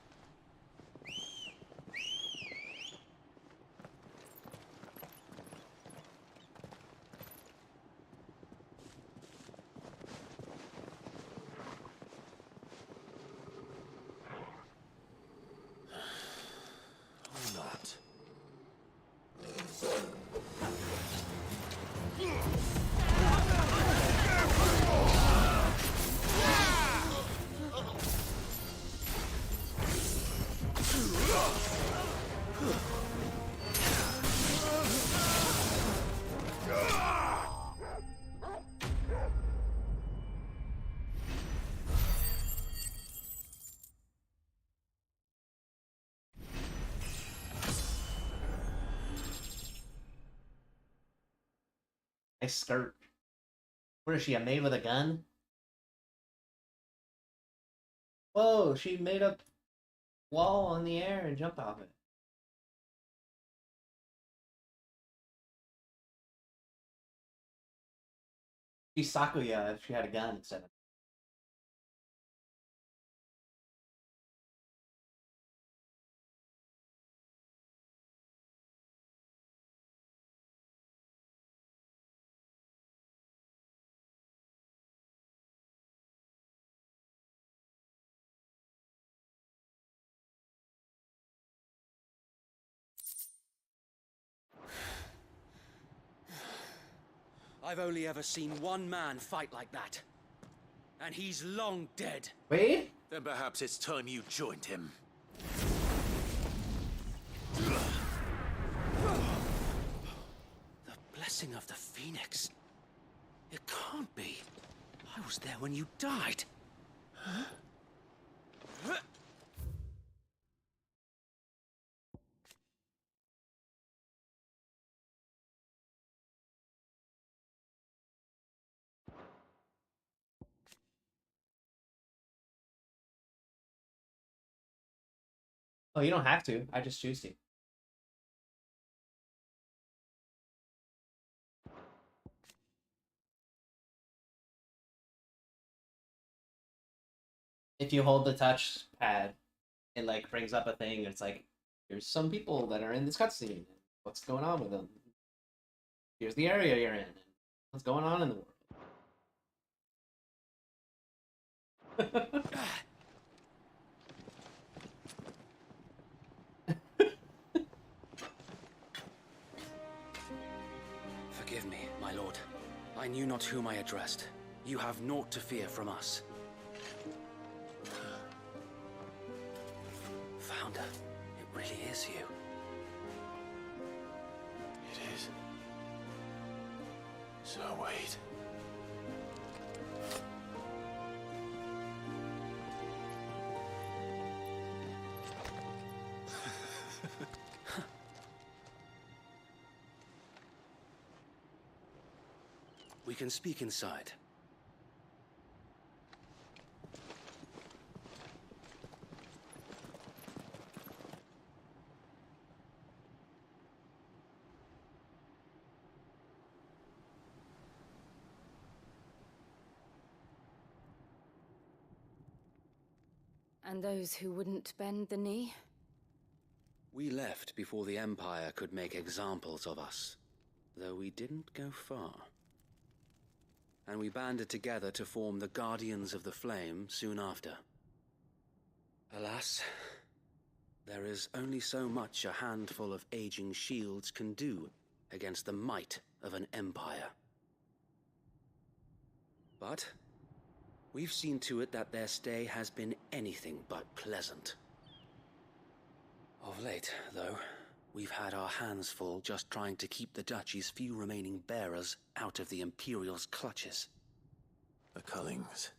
Or not. Nice skirt. What is she, a maid with a gun? Whoa, she made a wall in the air and jumped off it. She's Sakuya if she had a gun instead of I've only ever seen one man fight like that. And he's long dead. Wait? Then perhaps it's time you joined him. The blessing of the Phoenix. It can't be. I was there when you died. Huh? Oh, you don't have to. I just choose to. If you hold the touch pad, it like brings up a thing. It's like, here's some people that are in this cutscene. What's going on with them? Here's the area you're in. What's going on in the world? Forgive me, my lord. I knew not whom I addressed. You have naught to fear from us. Founder, it really is you. It is. So wait. We can speak inside. And those who wouldn't bend the knee? We left before the Empire could make examples of us, though we didn't go far. And we banded together to form the Guardians of the Flame soon after. Alas, there is only so much a handful of aging shields can do against the might of an empire. But we've seen to it that their stay has been anything but pleasant. Of late, though, we've had our hands full just trying to keep the Duchy's few remaining bearers out of the Imperial's clutches. The Cullings.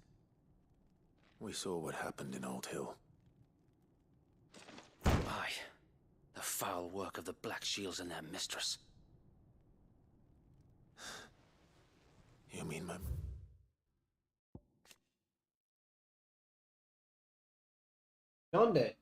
We saw what happened in Old Hill. Aye. The foul work of the Black Shields and their mistress. You mean my... ¿Dónde?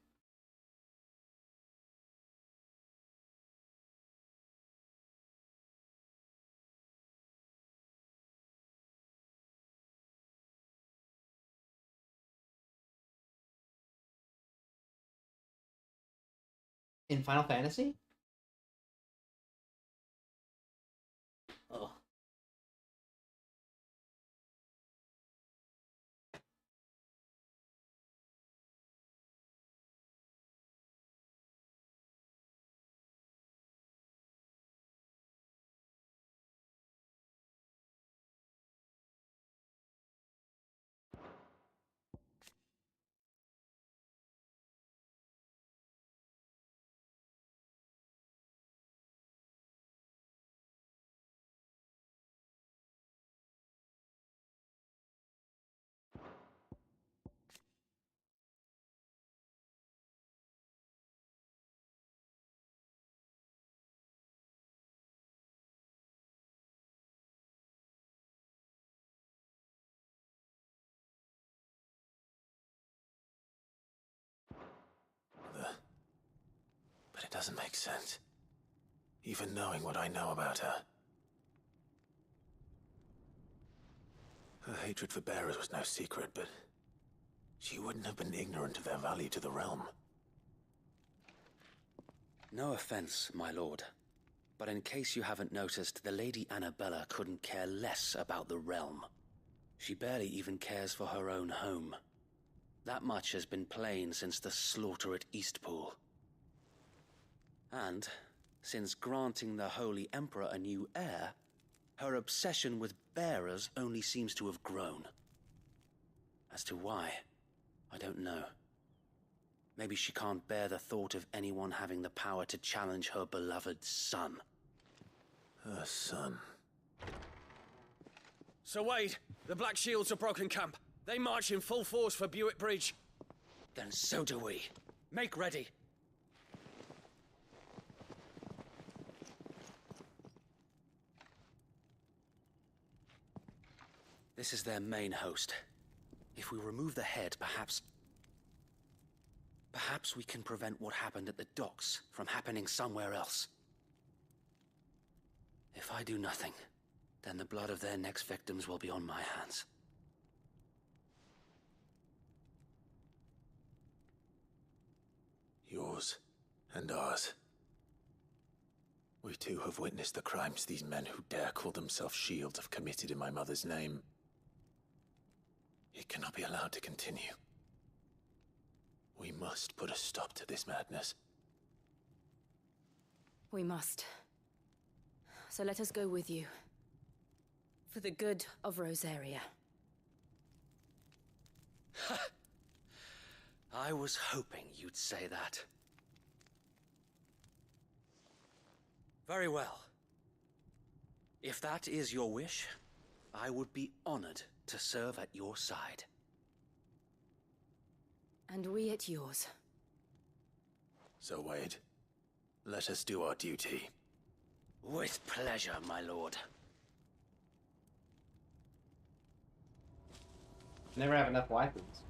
In Final Fantasy? Oh. But it doesn't make sense. Even knowing what I know about her. Her hatred for bearers was no secret, but she wouldn't have been ignorant of their value to the realm. No offense, my lord, but in case you haven't noticed, the Lady Annabella couldn't care less about the realm. She barely even cares for her own home. That much has been plain since the slaughter at Eastpool. And, since granting the Holy Emperor a new heir, Her obsession with bearers only seems to have grown. As to why, I don't know. Maybe she can't bear the thought of anyone having the power to challenge her beloved son. Her son. Sir Wade, the Black Shields have broken camp. They march in full force for Buick Bridge. Then so do we. Make ready. This is their main host. If we remove the head, perhaps we can prevent what happened at the docks from happening somewhere else. If I do nothing, then the blood of their next victims will be on my hands. Yours and ours. We too have witnessed the crimes these men who dare call themselves shields have committed in my mother's name. It cannot be allowed to continue. We must put a stop to this madness. We must. So let us go with you. For the good of Rosaria. I was hoping you'd say that. Very well. If that is your wish, I would be honored to serve at your side. And we at yours. So, Wade, let us do our duty. With pleasure, my lord. Never have enough weapons.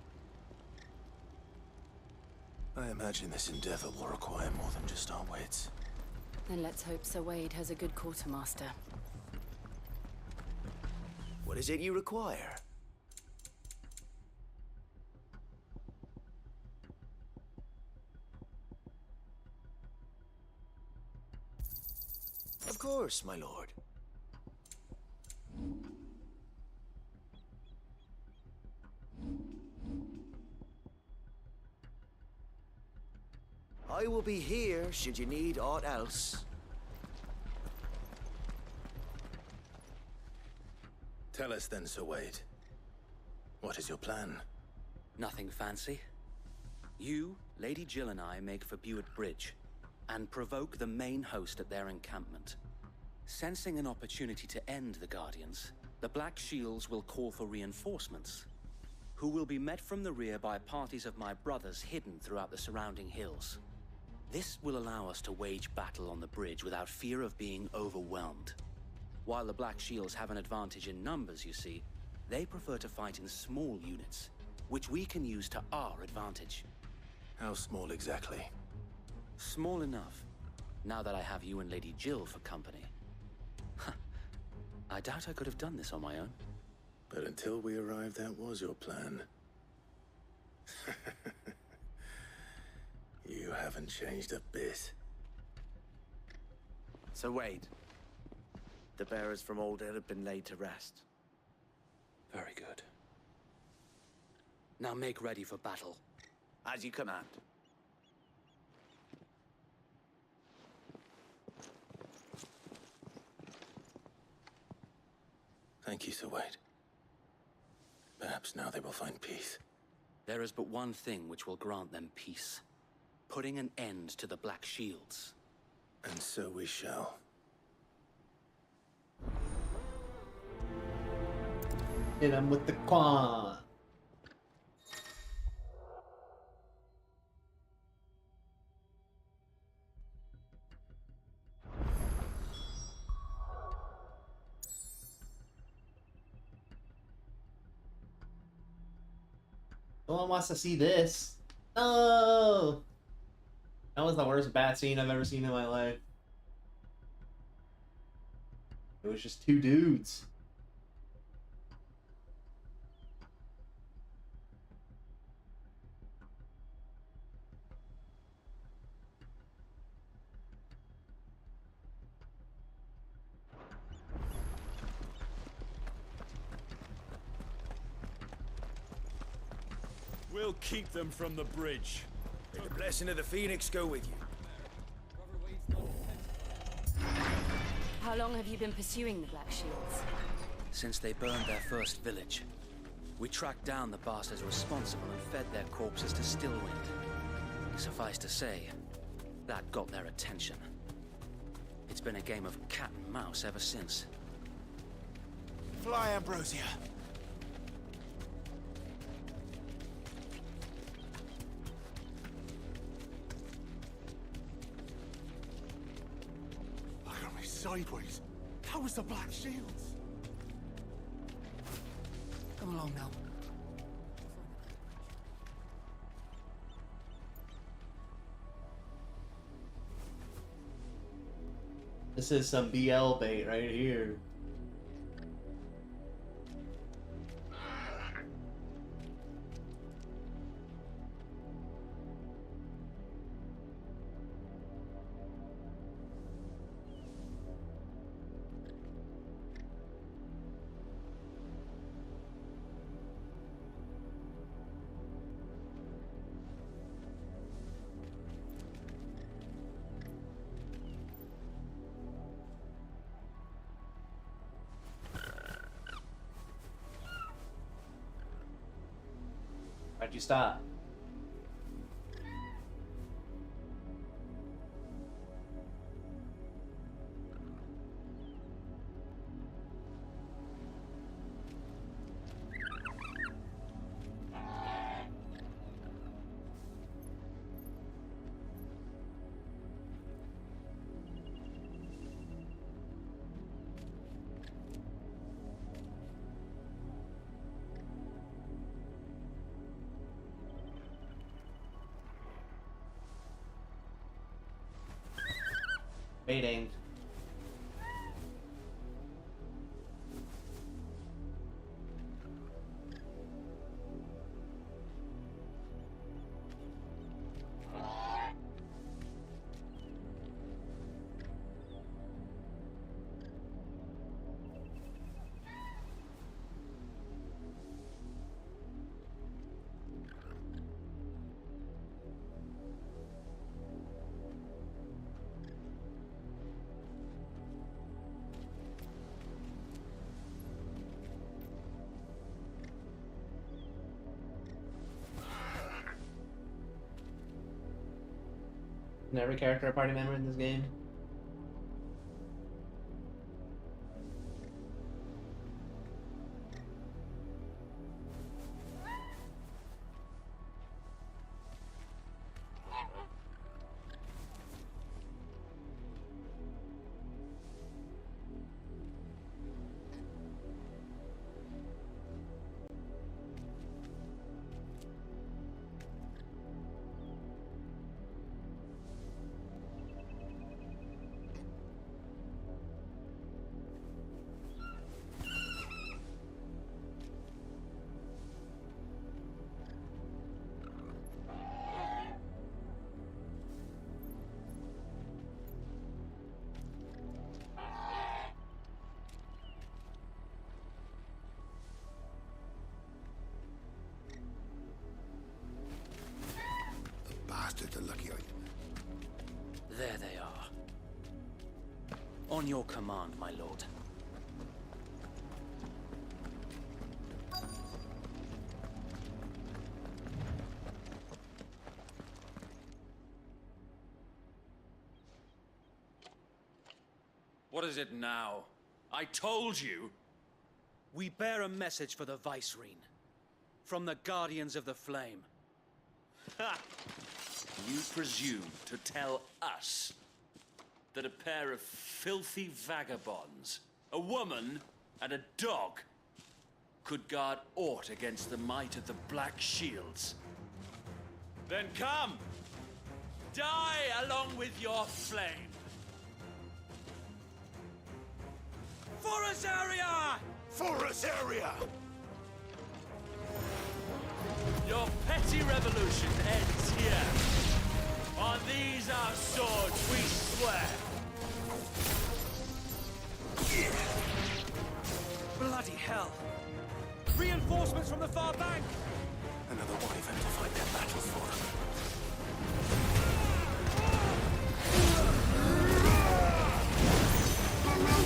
I imagine this endeavor will require more than just our wits. Then let's hope Sir Wade has a good quartermaster. What is it you require? Of course, my lord. I will be here should you need aught else. Tell us then, Sir Wade. What is your plan? Nothing fancy. You, Lady Jill and I make for Buick Bridge, and provoke the main host at their encampment. Sensing an opportunity to end the Guardians, the Black Shields will call for reinforcements, who will be met from the rear by parties of my brothers hidden throughout the surrounding hills. This will allow us to wage battle on the bridge without fear of being overwhelmed. While the Black Shields have an advantage in numbers, you see, they prefer to fight in small units, which we can use to our advantage. How small exactly? Small enough, now that I have you and Lady Jill for company. I doubt I could have done this on my own. But until we arrived, that was your plan. You haven't changed a bit. So Wade, the bearers from Oldale have been laid to rest. Very good. Now make ready for battle. As you command. Thank you, Sir Wade. Perhaps now they will find peace. There is but one thing which will grant them peace. Putting an end to the Black Shields. And so we shall. Hit him with the Quan. No one wants to see this. No! That was the worst bat scene I've ever seen in my life. It was just two dudes. We'll keep them from the bridge. May the blessing of the Phoenix go with you. How long have you been pursuing the Black Shields? Since they burned their first village. We tracked down the bastards responsible and fed their corpses to Stillwind. Suffice to say, that got their attention. It's been a game of cat and mouse ever since. Fly, Ambrosia. Look at me sideways. How was the Black Shields? Come along now. This is some BL bait right here. Why'd you stop? Baiting. Isn't every character a party member in this game? Bastards are lucky I... There they are. On your command, my lord. What is it now? I told you! We bear a message for the Vicereine. From the Guardians of the Flame. Ha! You presume to tell us that a pair of filthy vagabonds, a woman and a dog, could guard aught against the might of the Black Shields? Then come! Die along with your flame! For Azaria! For Azaria! Your petty revolution ends here. On these our swords we swear. Bloody hell! Reinforcements from the far bank! Another wyvern to fight their battle for them. The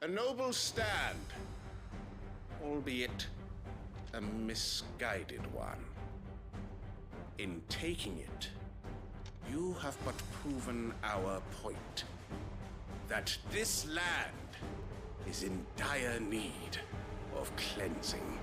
A noble stand, albeit a misguided one. In taking it, you have but proven our point, that this land is in dire need of cleansing.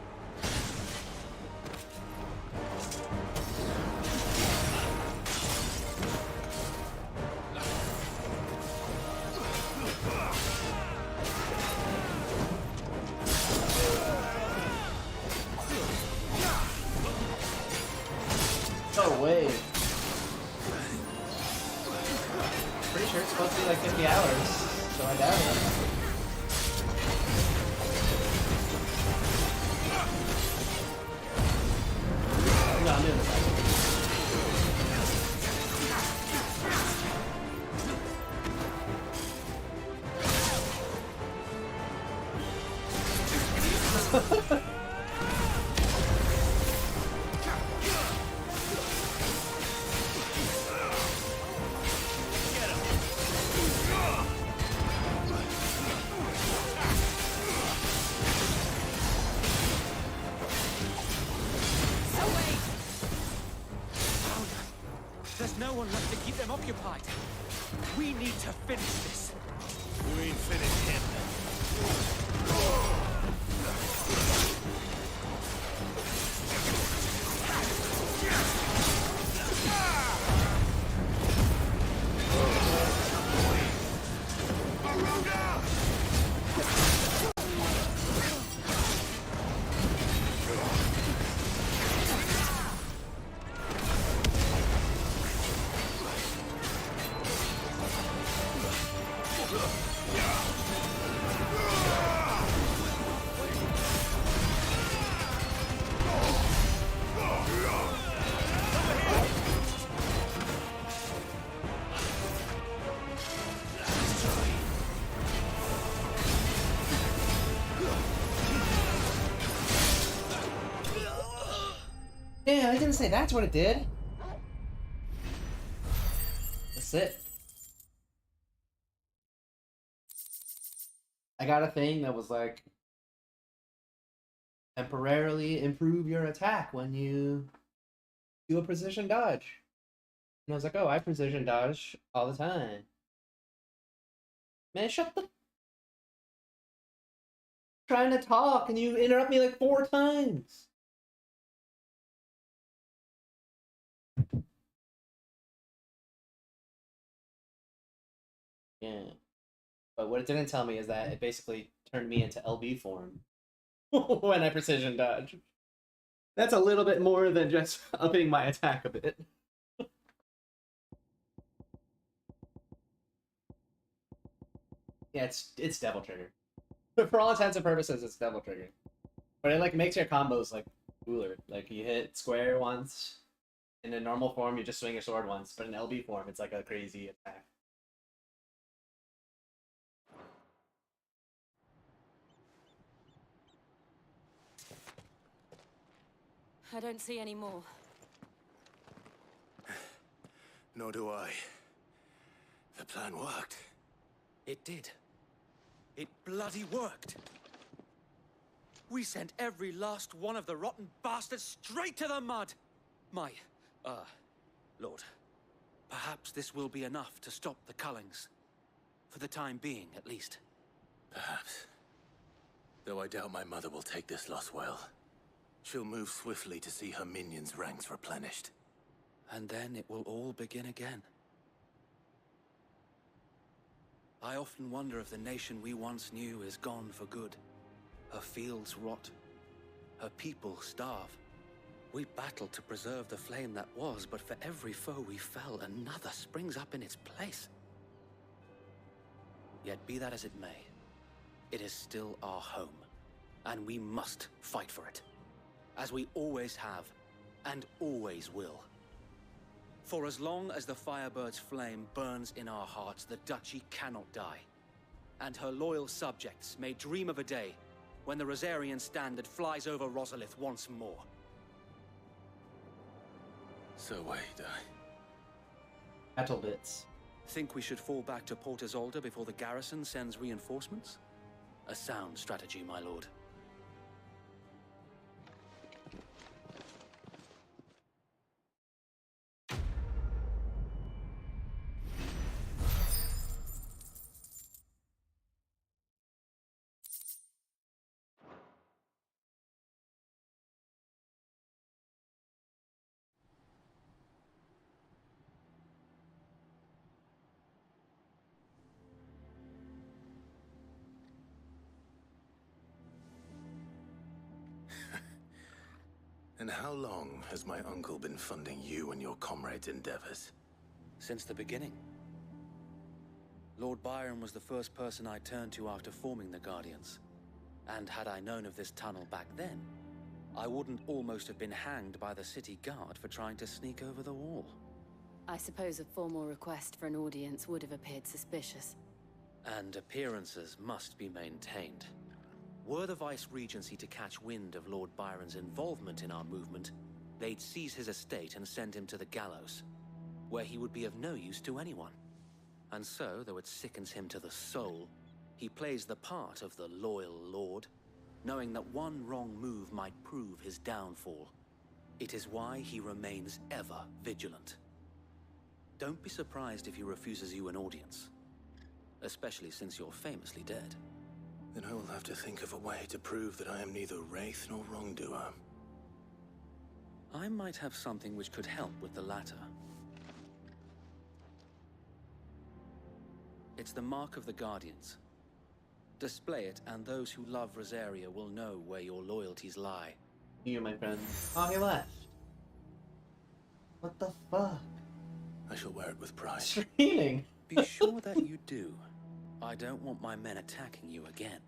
No way. Pretty sure it's supposed to be like 50 hours, so I doubt it. No, I'm doing this. There's no one left to keep them occupied. We need to finish this. We ain't finished him. Damn, I didn't say that's what it did. That's it. I got a thing that was like, temporarily improve your attack when you do a precision dodge. And I was like, oh, I precision dodge all the time. Man, shut the... trying to talk and you interrupt me like 4 times. Yeah. But what it didn't tell me is that it basically turned me into LB form when I precision dodge. That's a little bit more than just upping my attack a bit. Yeah, it's Devil Trigger. For all intents and purposes, it's Devil Trigger. But it like makes your combos like cooler. Like you hit square once. In a normal form, you just swing your sword once. But in LB form, it's like a crazy attack. I don't see any more. Nor do I. The plan worked. It did. It bloody worked. We sent every last one of the rotten bastards straight to the mud. Lord, perhaps this will be enough to stop the Cullings. For the time being, at least. Perhaps. Though I doubt my mother will take this loss well. She'll move swiftly to see her minions' ranks replenished. And then it will all begin again. I often wonder if the nation we once knew is gone for good. Her fields rot. Her people starve. We battled to preserve the flame that was, but for every foe we fell, another springs up in its place. Yet be that as it may, it is still our home, and we must fight for it. As we always have, and always will. For as long as the Firebird's flame burns in our hearts, the Duchy cannot die. And her loyal subjects may dream of a day when the Rosarian standard flies over Rosalith once more. So wait, Metal bits. Think we should fall back to Port Isolde before the garrison sends reinforcements? A sound strategy, my lord. And how long has my uncle been funding you and your comrades' endeavors? Since the beginning. Lord Byron was the first person I turned to after forming the Guardians. And had I known of this tunnel back then, I wouldn't almost have been hanged by the city guard for trying to sneak over the wall. I suppose a formal request for an audience would have appeared suspicious. And appearances must be maintained. Were the Vice-Regency to catch wind of Lord Byron's involvement in our movement, they'd seize his estate and send him to the gallows, where he would be of no use to anyone. And so, though it sickens him to the soul, he plays the part of the loyal lord, knowing that one wrong move might prove his downfall. It is why he remains ever vigilant. Don't be surprised if he refuses you an audience, especially since you're famously dead. Then I will have to think of a way to prove that I am neither wraith nor wrongdoer. I might have something which could help with the latter. It's the mark of the Guardians. Display it, and those who love Rosaria will know where your loyalties lie. You, my friend. Oh, he left. What the fuck? I shall wear it with pride. Screaming. Be sure that you do. I don't want my men attacking you again.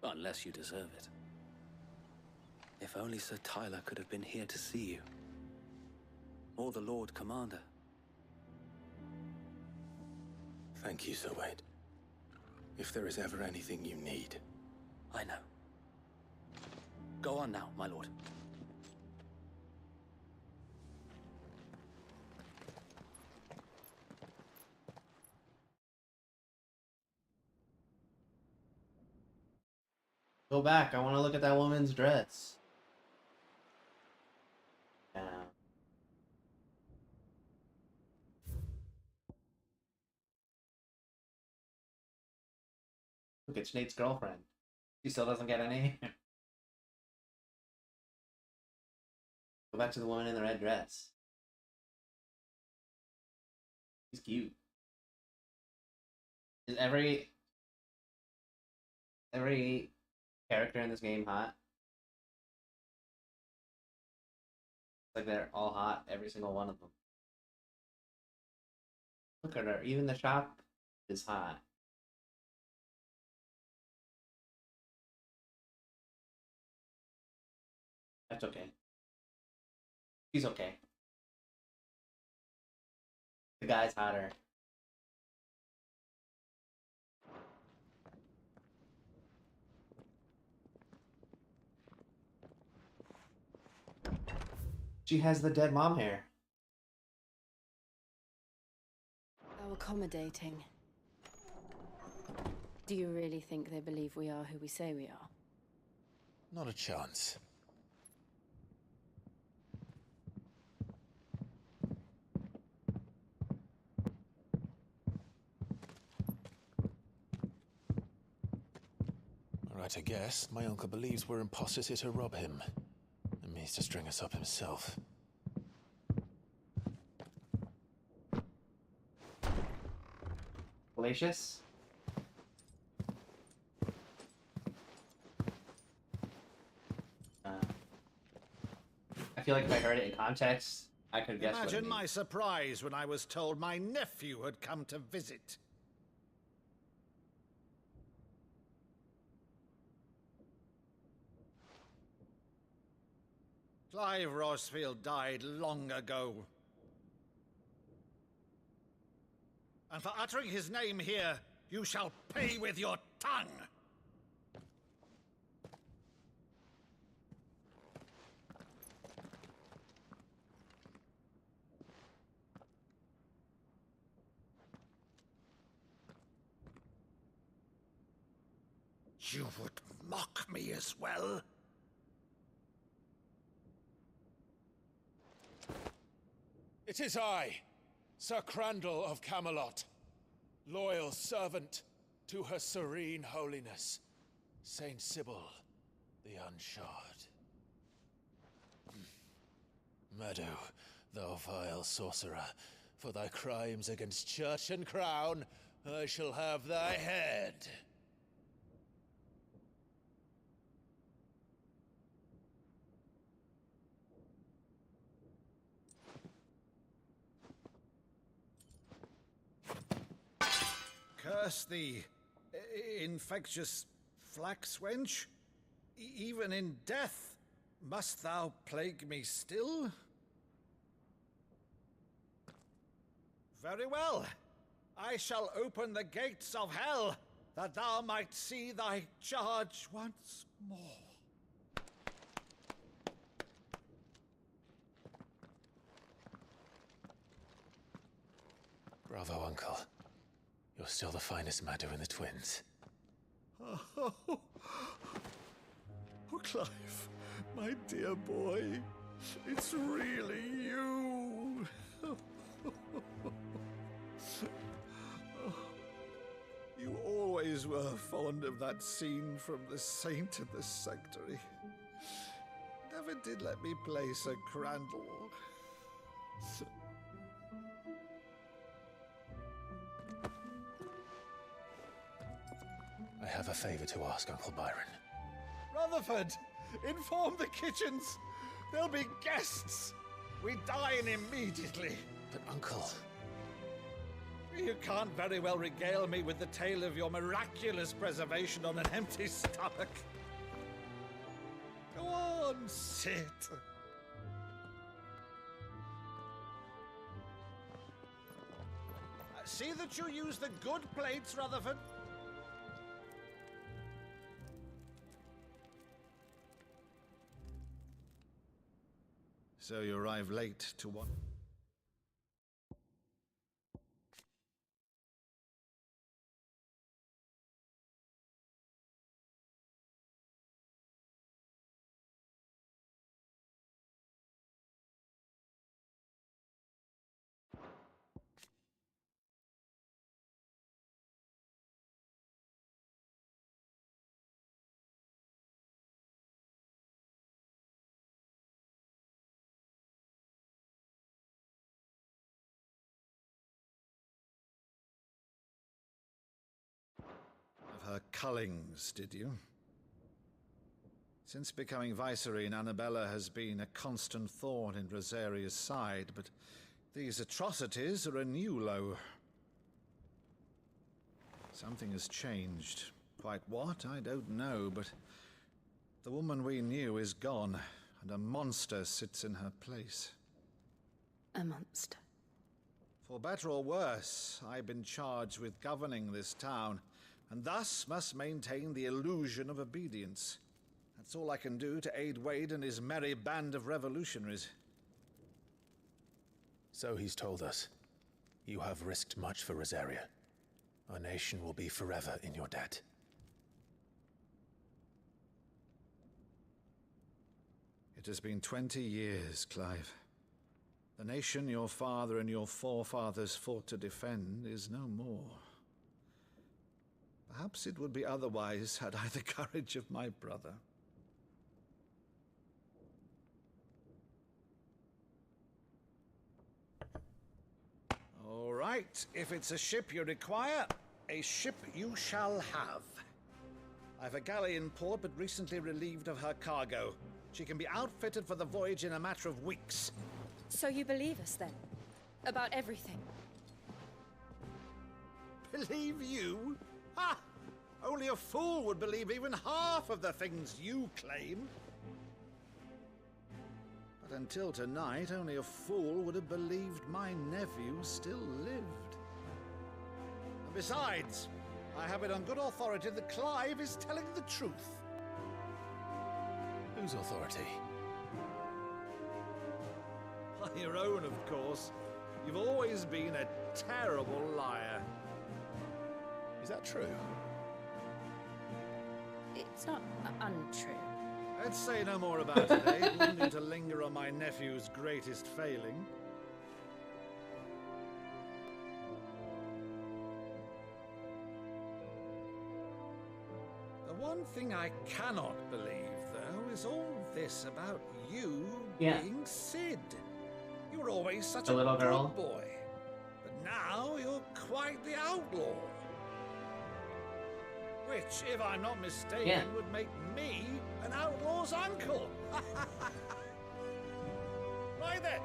Unless you deserve it. If only Sir Tyler could have been here to see you. Or the Lord Commander. Thank you, Sir Wade. If there is ever anything you need. I know. Go on now, my lord. Go back. I want to look at that woman's dress. Yeah. Look, it's Nate's girlfriend. She still doesn't get any. Go back to the woman in the red dress. She's cute. Is every character in this game hot? Like they're all hot, every single one of them. Look at her. Even the shop is hot. That's okay. She's okay. The guy's hotter. She has the dead mom hair. How accommodating. Do you really think they believe we are who we say we are? Not a chance. Right, I guess. My uncle believes we're imposters here to rob him. And means to string us up himself. Fallacious? I feel like if I heard it in context, I could guess what it Imagine means. my surprise when I was told my nephew had come to visit. Clive Rosfield died long ago. And for uttering his name here, you shall pay with your tongue! You would mock me as well? It is I, Sir Crandall of Camelot, loyal servant to Her Serene Holiness, Saint Sybil the Unshod. Meadow, thou vile sorcerer, for thy crimes against church and crown, I shall have thy head. Curse thee, infectious flax wench. Even in death, must thou plague me still? Very well. I shall open the gates of hell, that thou might see thy charge once more. Bravo, Uncle. You're still the finest Maddo in the twins. Oh, Clive, my dear boy, it's really you. You always were fond of that scene from The Saint and the Sanctuary. Never did let me play Sir Crandall. I have a favor to ask, Uncle Byron. Rutherford, inform the kitchens. There'll be guests. We dine immediately. But, Uncle... You can't very well regale me with the tale of your miraculous preservation on an empty stomach. Go on, sit. See that you use the good plates, Rutherford. So you arrive late to what? Her cullings, did you? Since becoming Vicereine, Annabella has been a constant thorn in Rosaria's side, but these atrocities are a new low. Something has changed. Quite what, I don't know, but the woman we knew is gone, and a monster sits in her place. A monster? For better or worse, I've been charged with governing this town, and thus must maintain the illusion of obedience. That's all I can do to aid Wade and his merry band of revolutionaries. So he's told us. You have risked much for Rosaria. Our nation will be forever in your debt. It has been 20 years, Clive. The nation your father and your forefathers fought to defend is no more. Perhaps it would be otherwise had I the courage of my brother. All right, if it's a ship you require, a ship you shall have. I've a galley in port, but recently relieved of her cargo. She can be outfitted for the voyage in a matter of weeks. So you believe us, then? About everything? Believe you? Ha! Only a fool would believe even half of the things you claim. But until tonight, only a fool would have believed my nephew still lived. And besides, I have it on good authority that Clive is telling the truth. Whose authority? By your own, of course. You've always been a terrible liar. Is that true? It's not untrue. Let's say no more about it, eh? It wouldn't do to linger on my nephew's greatest failing. The one thing I cannot believe, though, is all this about you being Sid. You were always such The a little good girl. boy. But now you're quite the outlaw. Which, if I'm not mistaken, would make me an outlaw's uncle. Right then,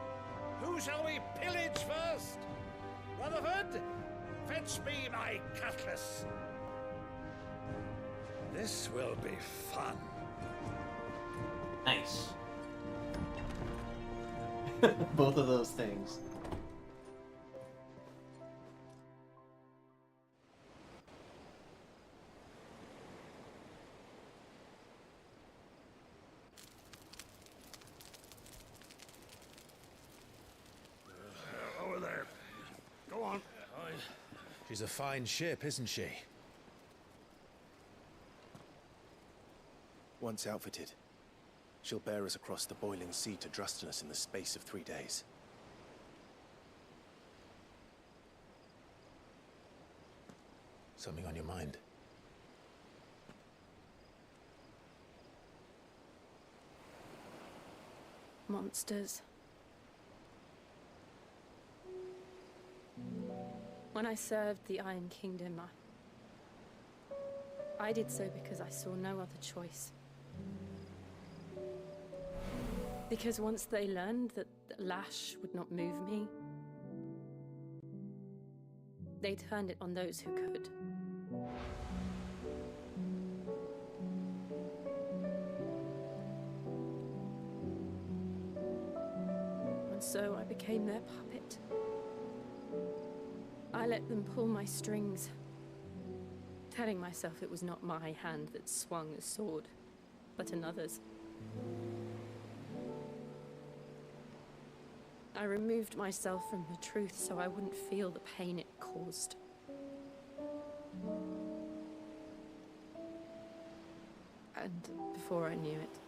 who shall we pillage first? Rutherford, fetch me my cutlass. This will be fun. Nice. Both of those things. Over there. Go on. She's a fine ship, isn't she? Once outfitted, she'll bear us across the boiling sea to Drustinus in the space of 3 days. Something on your mind? Monsters. When I served the Iron Kingdom, I did so because I saw no other choice. Because once they learned that the lash would not move me, they turned it on those who could. And so I became their puppet. I let them pull my strings, telling myself it was not my hand that swung the sword, but another's. I removed myself from the truth so I wouldn't feel the pain it caused. And before I knew it,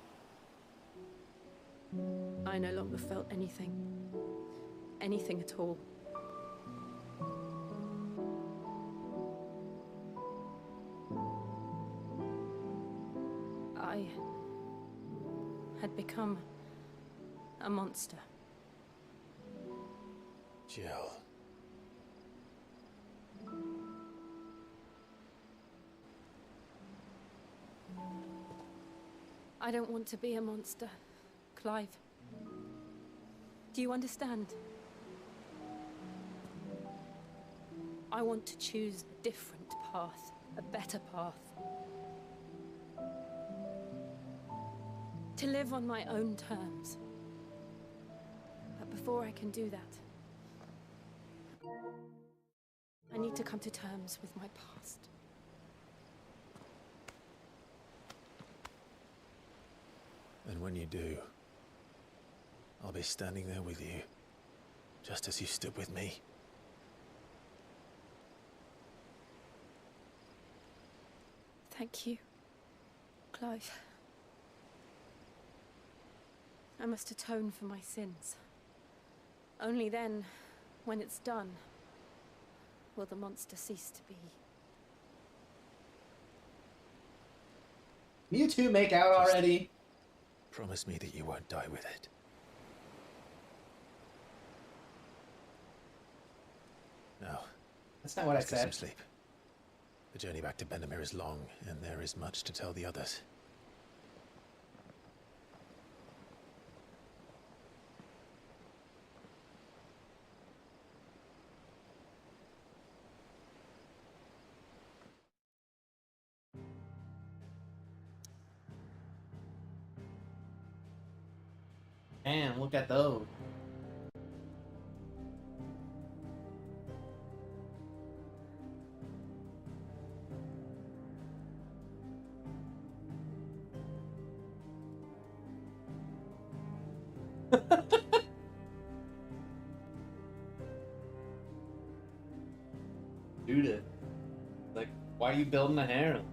I no longer felt anything. Anything at all. I had become a monster. Jill. I don't want to be a monster, Clive. Do you understand? I want to choose a different path, a better path. To live on my own terms. But before I can do that, I need to come to terms with my past. And when you do, I'll be standing there with you, just as you stood with me. Thank you, Clive. I must atone for my sins. Only then, when it's done, will the monster cease to be. You two make out already? Promise me that you won't die with it. Now, that's not what I let's get said. some sleep. The journey back to Benamir is long, and there is much to tell the others. Damn, look at those. Judith. Like, why are you building a harem?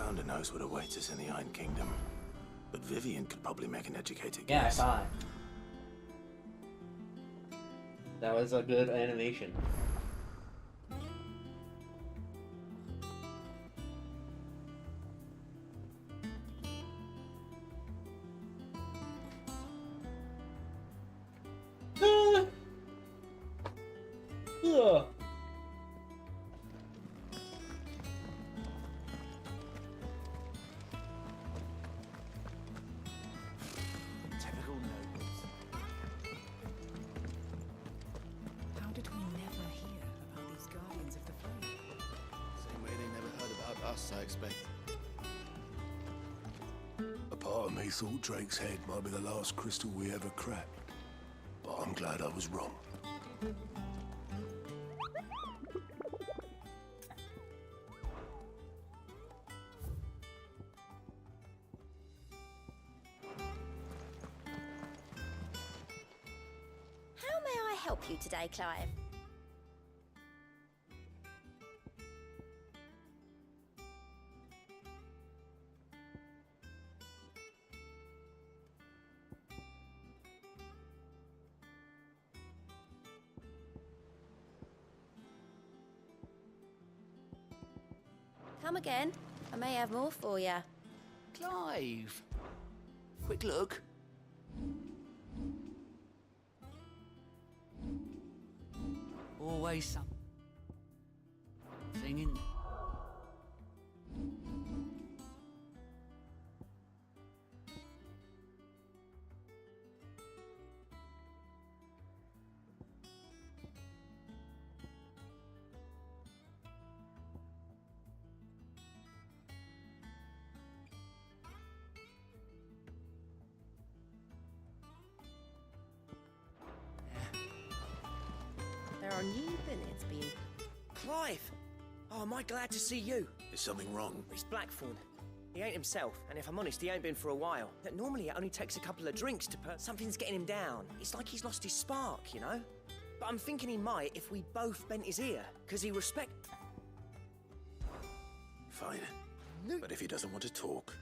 Founder knows what awaits us in the Iron Kingdom. But Vivian could probably make an educated Yeah, I guess. saw it. That was a good animation. Ugh. Typical nobles. How did we never hear about these Guardians of the Flame? Same way they never heard about us, I expect. A part of me thought Drake's head might be the last crystal we ever cracked. But I'm glad I was wrong. How may I help you today, Clive? Come again. I may have more for you. Clive! Quick look. Always some singing. There are new billets being... Clive! Oh, am I glad to see you? Is something wrong? It's Blackthorn. He ain't himself, and if I'm honest, he ain't been for a while. But normally it only takes a couple of drinks to put... Something's getting him down. It's like he's lost his spark, you know? But I'm thinking he might if we both bent his ear, because he respect... Fine. But if he doesn't want to talk,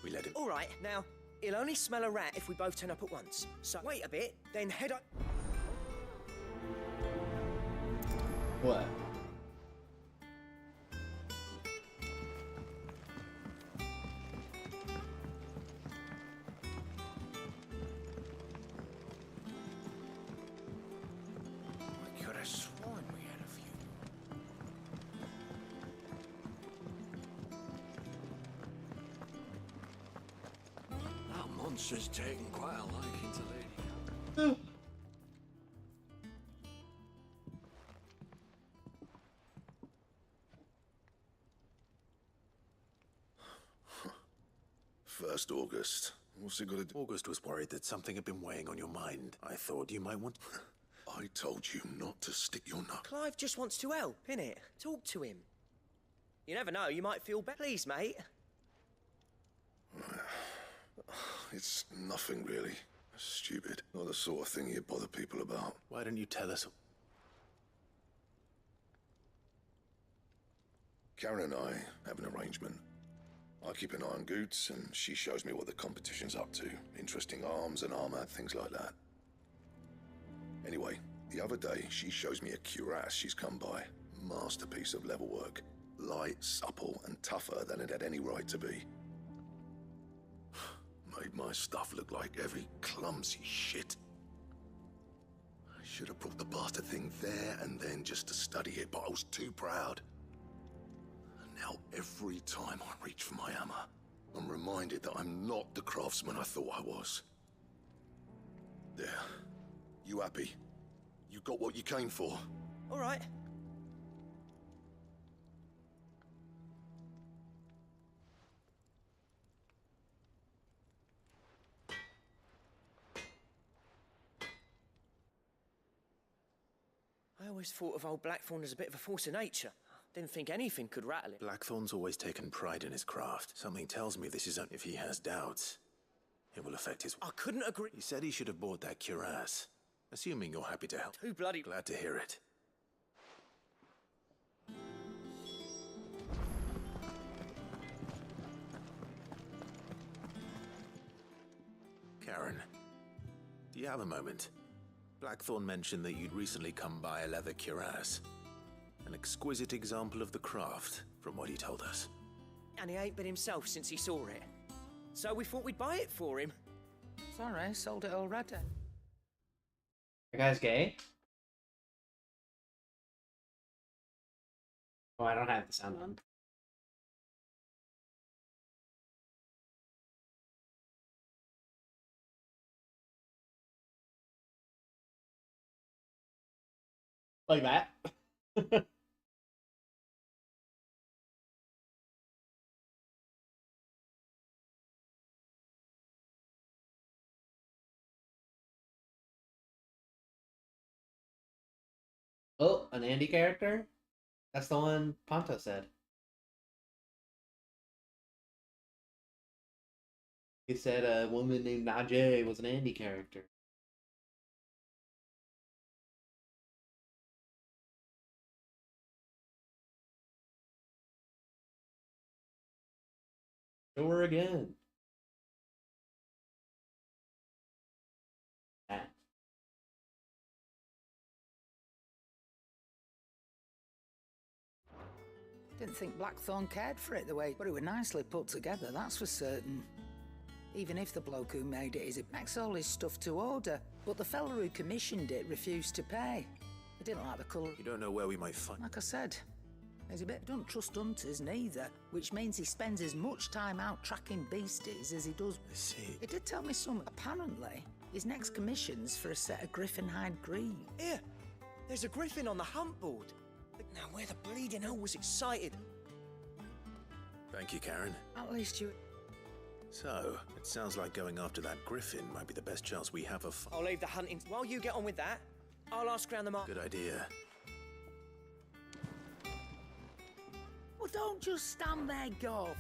we let him... All right, now, he'll only smell a rat if we both turn up at once. So wait a bit, then head up... What? I could have sworn we had a few. That monster's taken quite a liking to Lady. First August. What's it got to do? August was worried that something had been weighing on your mind. I thought you might want... I told you not to stick your nut. Clive just wants to help, innit? Talk to him. You never know, you might feel better. Please, mate. It's nothing really. Stupid. Not the sort of thing you bother people about. Why didn't you tell us? Karen and I have an arrangement. I keep an eye on Goots, and she shows me what the competition's up to. Interesting arms and armor, things like that. Anyway, the other day, she shows me a cuirass she's come by. Masterpiece of level work. Light, supple, and tougher than it had any right to be. Made my stuff look like heavy, clumsy shit. I should have brought the bastard thing there and then just to study it, but I was too proud. Now, every time I reach for my hammer, I'm reminded that I'm not the craftsman I thought I was. There. You happy? You got what you came for? All right. I always thought of old Blackthorn as a bit of a force of nature. Didn't think anything could rattle him. Blackthorn's always taken pride in his craft. Something tells me this isn't... If he has doubts, it will affect his... I couldn't agree. He said he should have bought that cuirass. Assuming you're happy to help. Too bloody... Glad to hear it. Karen, do you have a moment? Blackthorn mentioned that you'd recently come by a leather cuirass. An exquisite example of the craft, from what he told us. And he ain't been himself since he saw it. So we thought we'd buy it for him. Sorry, sold it already. That guy's gay? Oh, I don't have the sound on. Like that? Oh, an Andy character? That's the one Ponto said. He said a woman named Najee was an Andy character. Show her again. Ah. Didn't think Blackthorn cared for it the way, but it was nicely put together, that's for certain. Even if the bloke who made it is, it makes all his stuff to order, but the fella who commissioned it refused to pay. He didn't like the colour. You don't know where we might find... Like I said, he's a bit don't trust hunters neither, which means he spends as much time out tracking beasties as he does. I see. He did tell me some. Apparently, his next commission's for a set of griffin hide greaves. Here, there's a griffin on the hunt board. Now, where the bleeding hell was excited? Thank you, Karen. At least you... So, it sounds like going after that griffin might be the best chance we have of... I'll leave the hunting. While you get on with that, I'll ask around the market. Good idea. Well, don't just stand there gawping.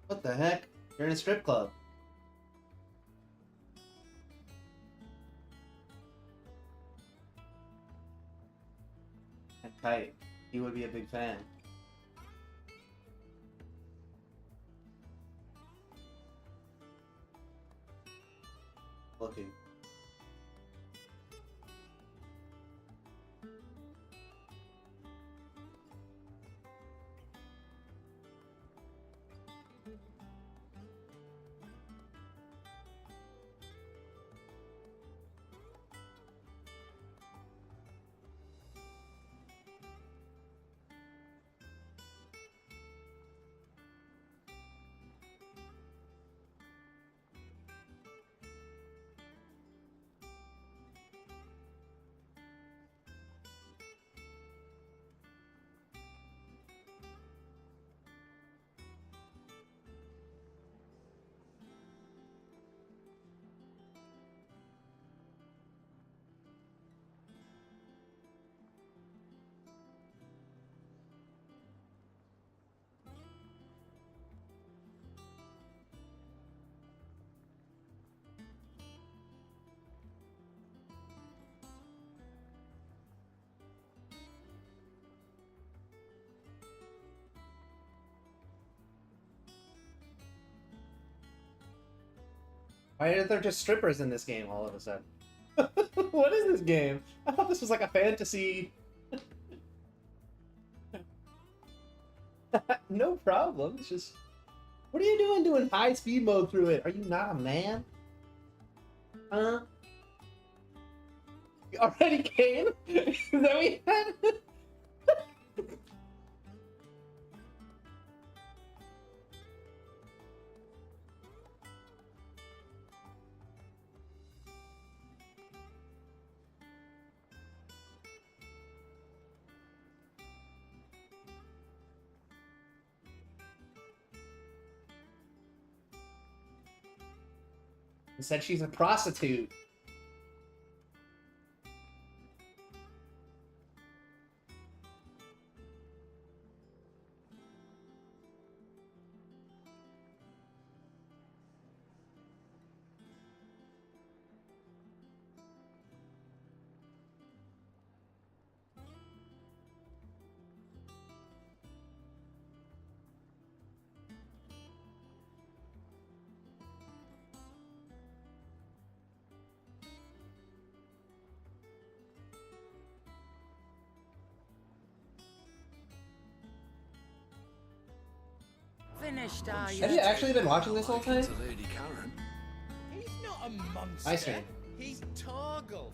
What the heck? You're in a strip club. That's tight. He would be a big fan. Looking. Why are there just strippers in this game all of a sudden? What is this game? I thought this was like a fantasy. No problem. It's just, what are you doing high speed mode through it? Are you not a man? Huh? You already came? Is that what you had? He said she's a prostitute. Finished, are you? Have you actually been watching this whole time? Lady Karen. He's not a monster. I see. He's Torgal.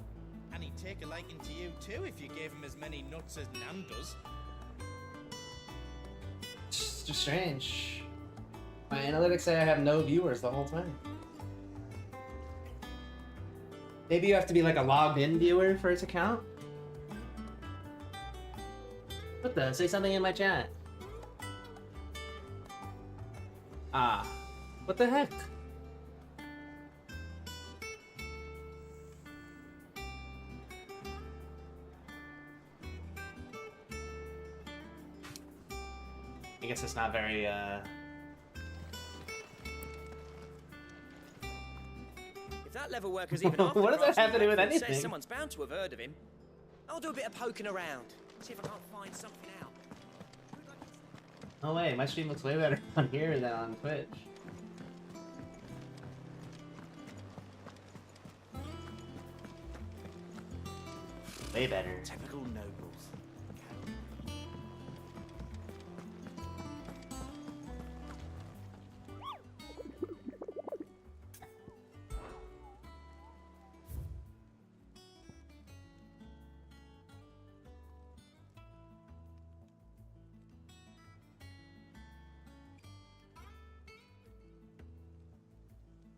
And he'd take a liking to you too if you gave him as many nuts as Nan does. It's just strange. My analytics say I have no viewers the whole time. Maybe you have to be like a logged in viewer for his account? What the? Say something in my chat. Ah. What the heck? I guess it's not very, If that level worker's even half What does that have to do with says anything? someone's bound to have heard of him. I'll do a bit of poking around. See if I can't find something out. Oh wait, my stream looks way better on here than on Twitch. Way better. Typical nobles.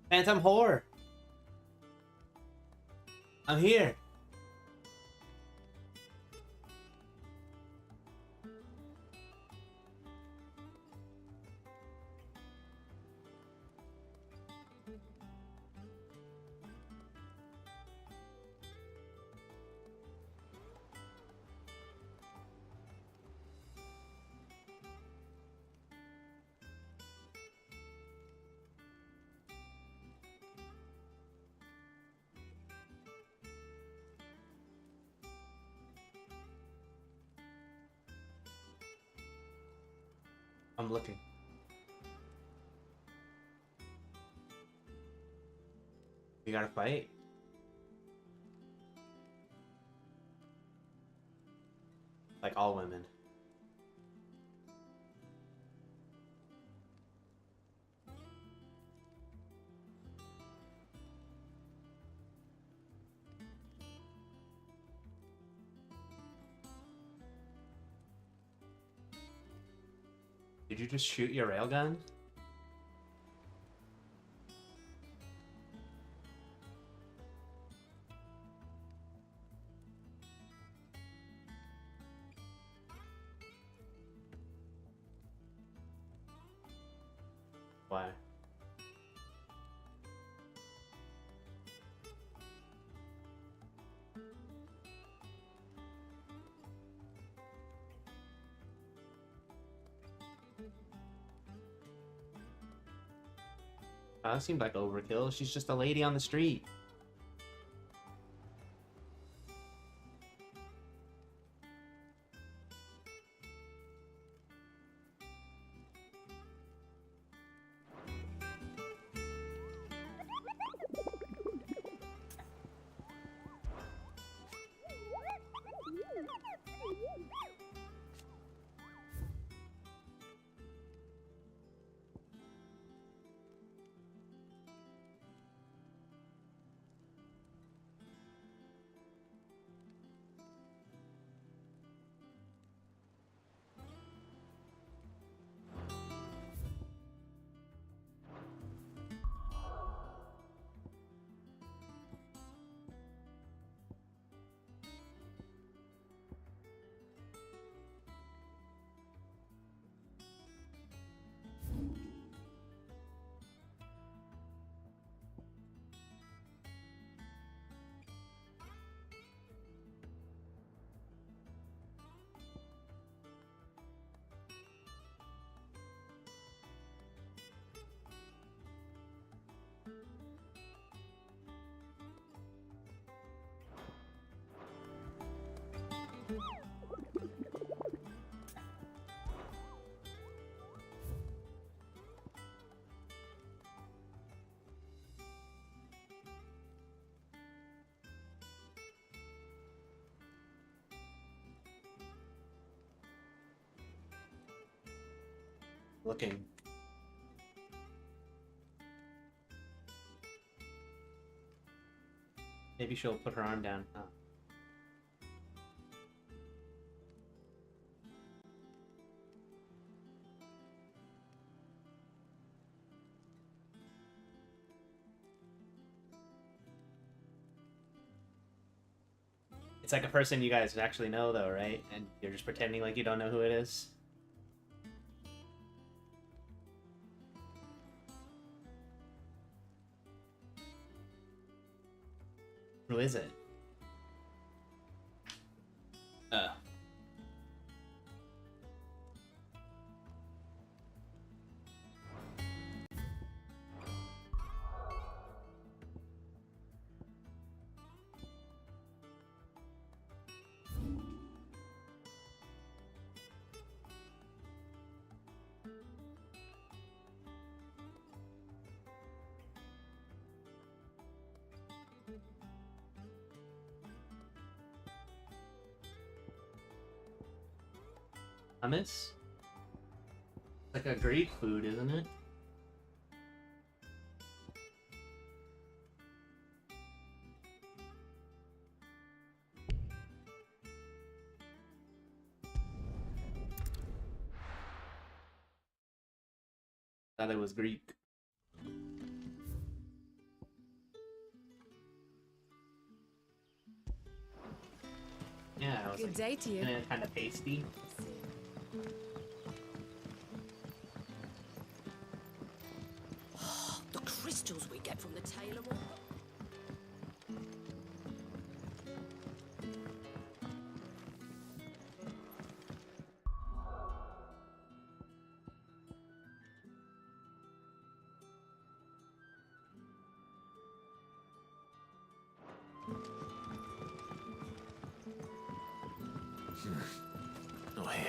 Phantom Whore! I'm here! I'm looking. We gotta fight. Like all women. Did you just shoot your railgun? Why? That seemed like overkill. She's just a lady on the street. Looking. Maybe she'll put her arm down. Oh. It's like a person you guys actually know, though, right? And you're just pretending like you don't know who it is. Who is it? Hummus? Like a Greek food, isn't it? Thought it was Greek. Yeah, I was Good like, day to you. isn't it kind of pasty? The crystals we get from the tailor wall. Not here.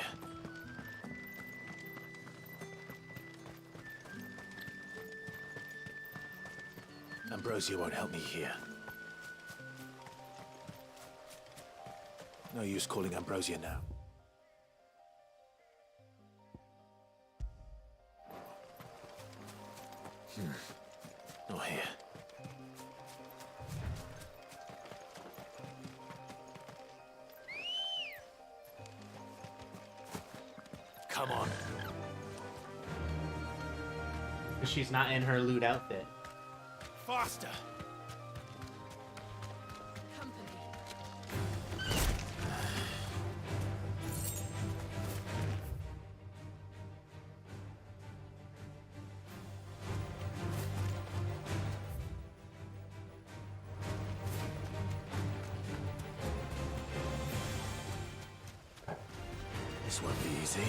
Ambrosia won't help me here. No use calling Ambrosia now. Not here. Come on. She's not in her lewd outfit. Faster! This won't be easy.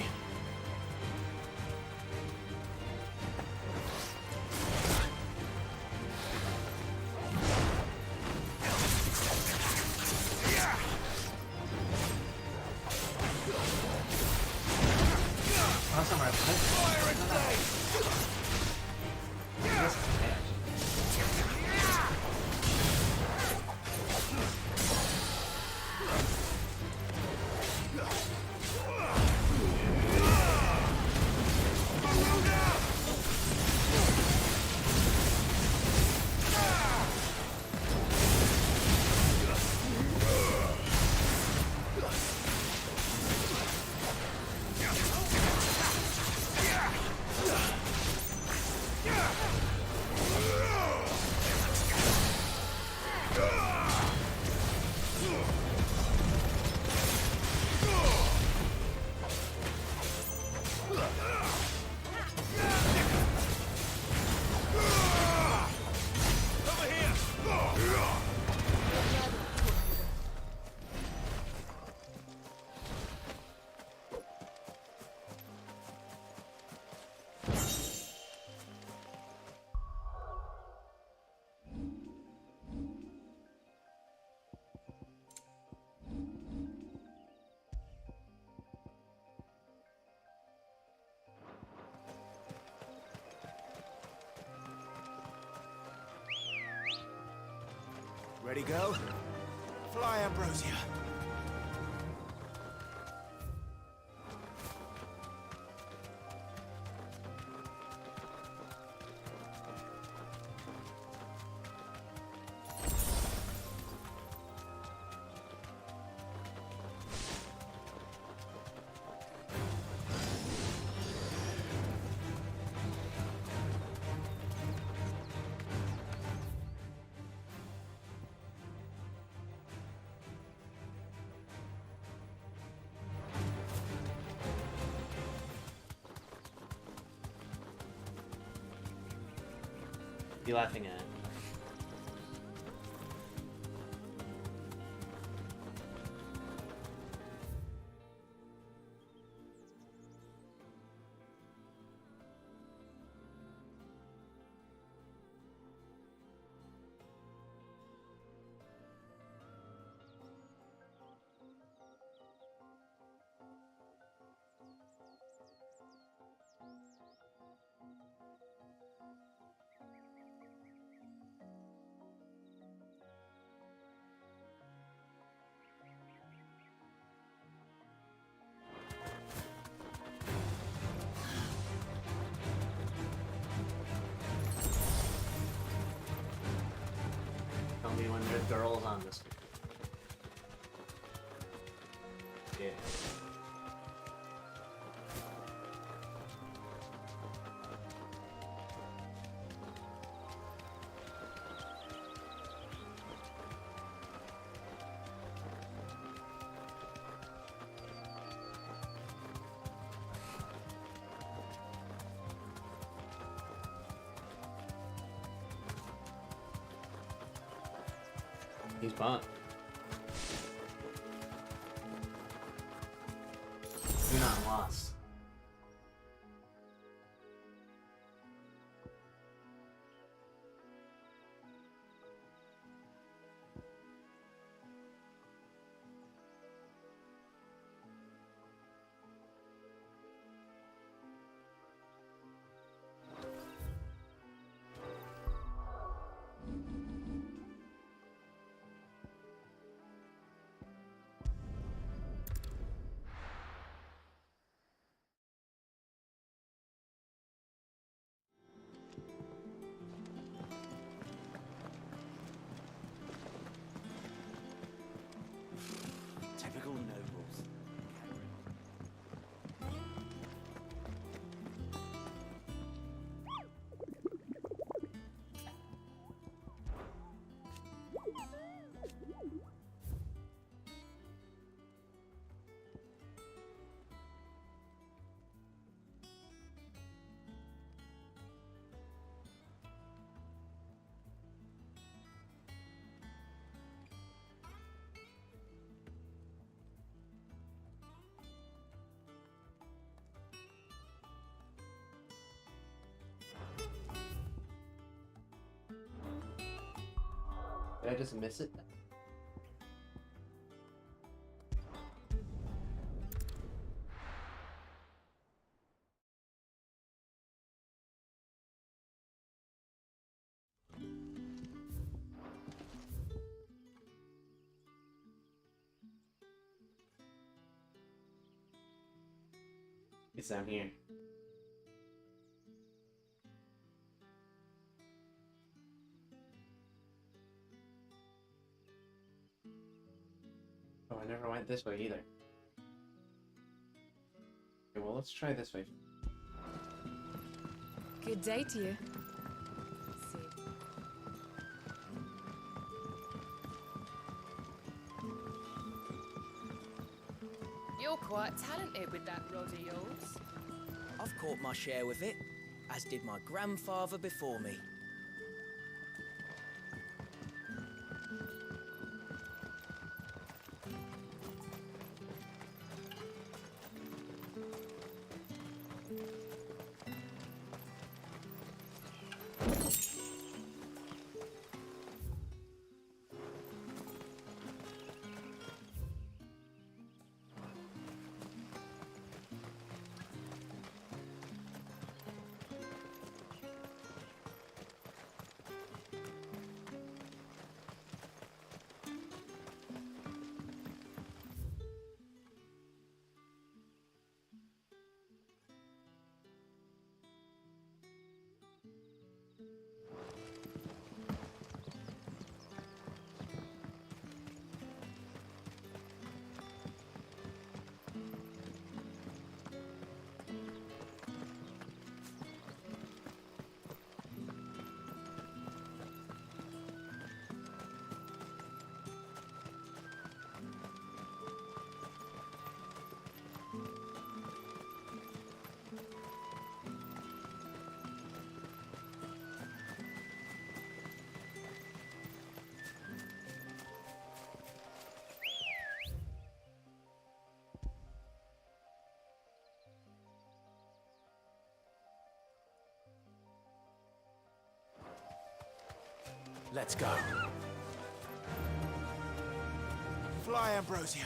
Ready, go? Fly, Ambrosia. You laughing at? Tell me when there's girls on this. Yeah. He's bumped. You're not lost. Typical nobles. Did I just miss it? It's down here. Oh, I never went this way either. Okay, well, let's try this way. Good day to you. You're quite talented with that rod of yours. I've caught my share with it, as did my grandfather before me. Let's go. Fly, Ambrosia.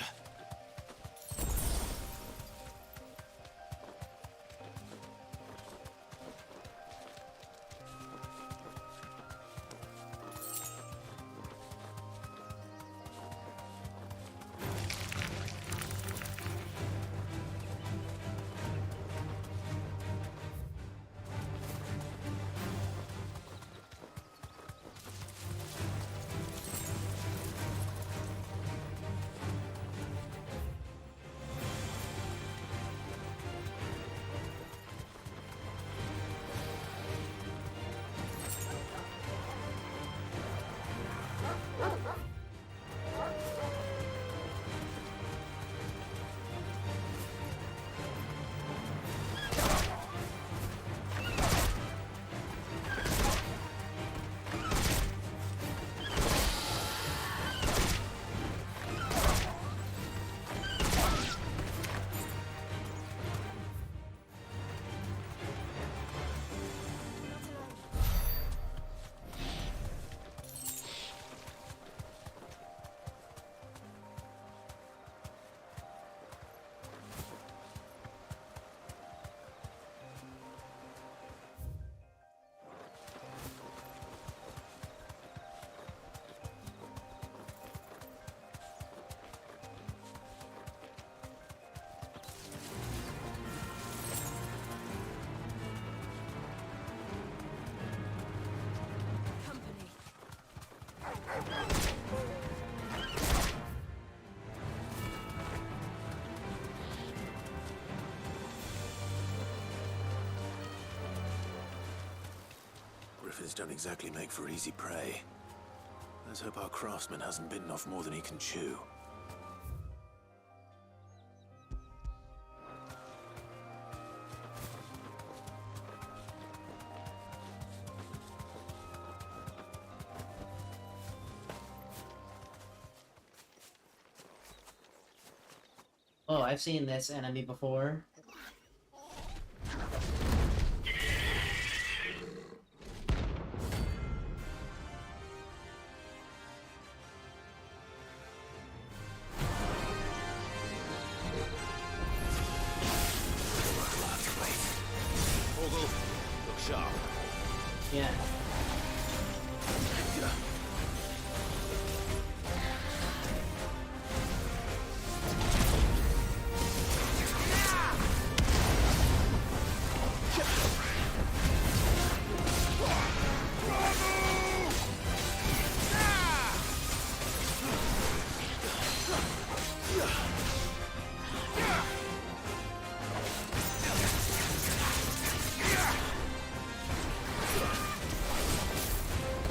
Griffins don't exactly make for easy prey. Let's hope our craftsman hasn't bitten off more than he can chew. Oh, I've seen this enemy before. Look sharp. Yeah.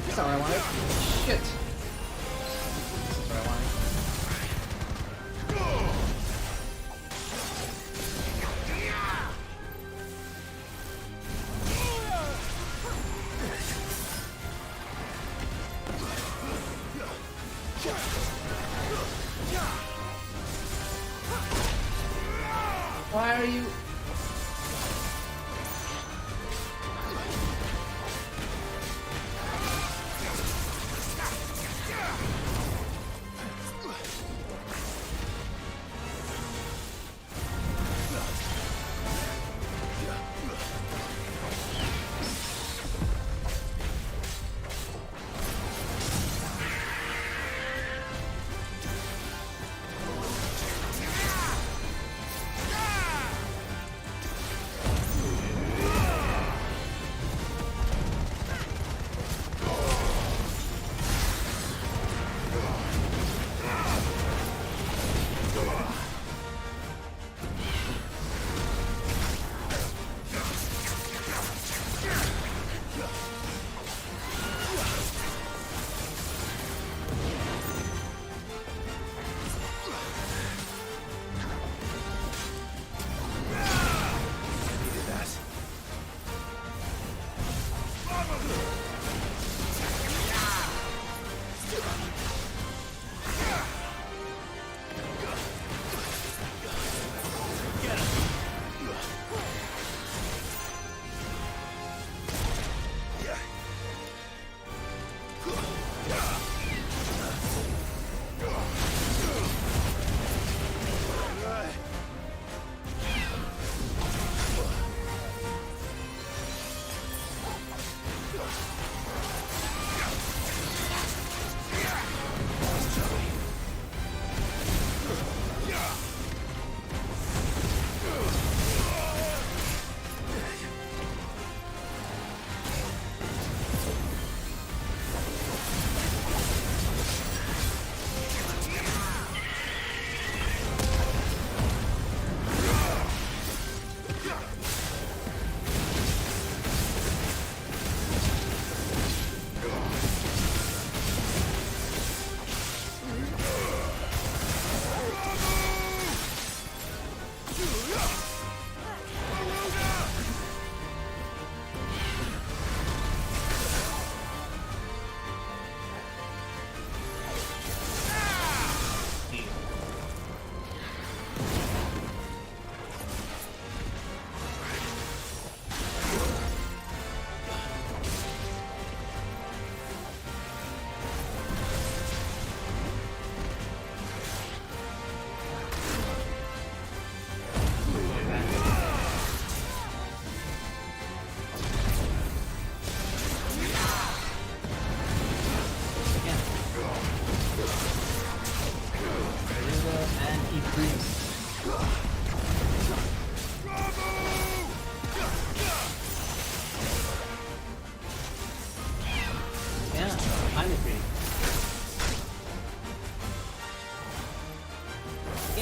That's not what I wanted. Shit. That's what I wanted. Why are you...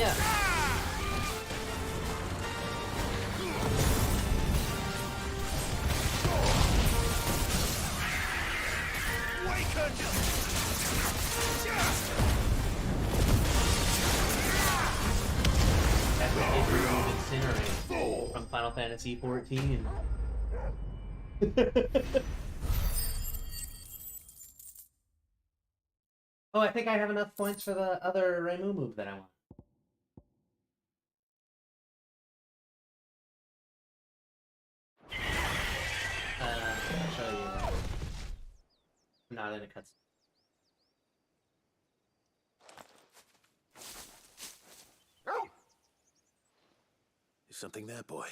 Yeah. That's what it removed Incinerate from Final Fantasy XIV. Oh, I think I have enough points for the other Reimu move that I want. I'll show you. I'm not in a cutscene. Is something there, boy?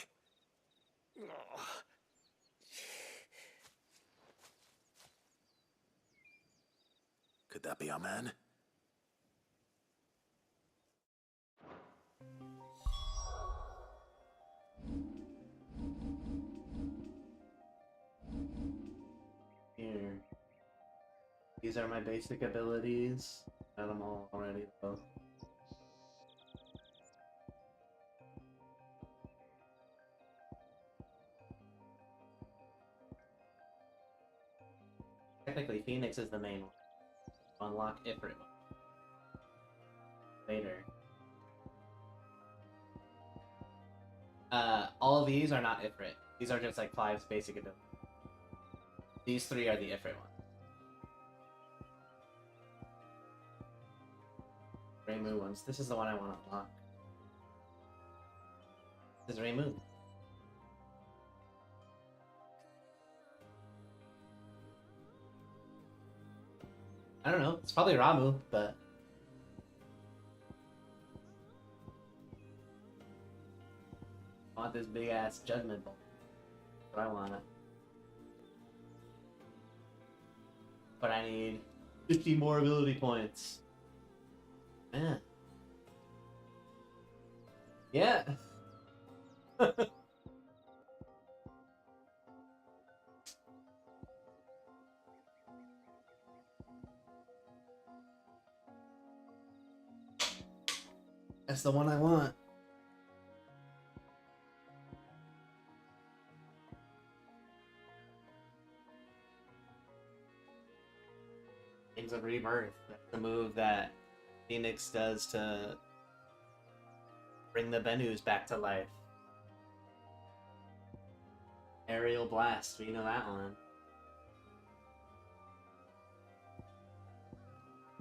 Could that be our man? Here. These are my basic abilities. Got them all already, though. Technically, Phoenix is the main one. Unlock Ifrit later. All of these are not Ifrit. These are just like Clive's basic abilities. These three are the Ifrit ones. Reimu ones. This is the one I want to unlock. This is Reimu. I don't know. It's probably Ramu, but I want this big ass judgment bolt. That's what I want. But I need 50 more ability points. Man. Yeah. That's the one I want. Wings of Rebirth. That's the move that Phoenix does to bring the Benus back to life. Aerial Blast, we know that one.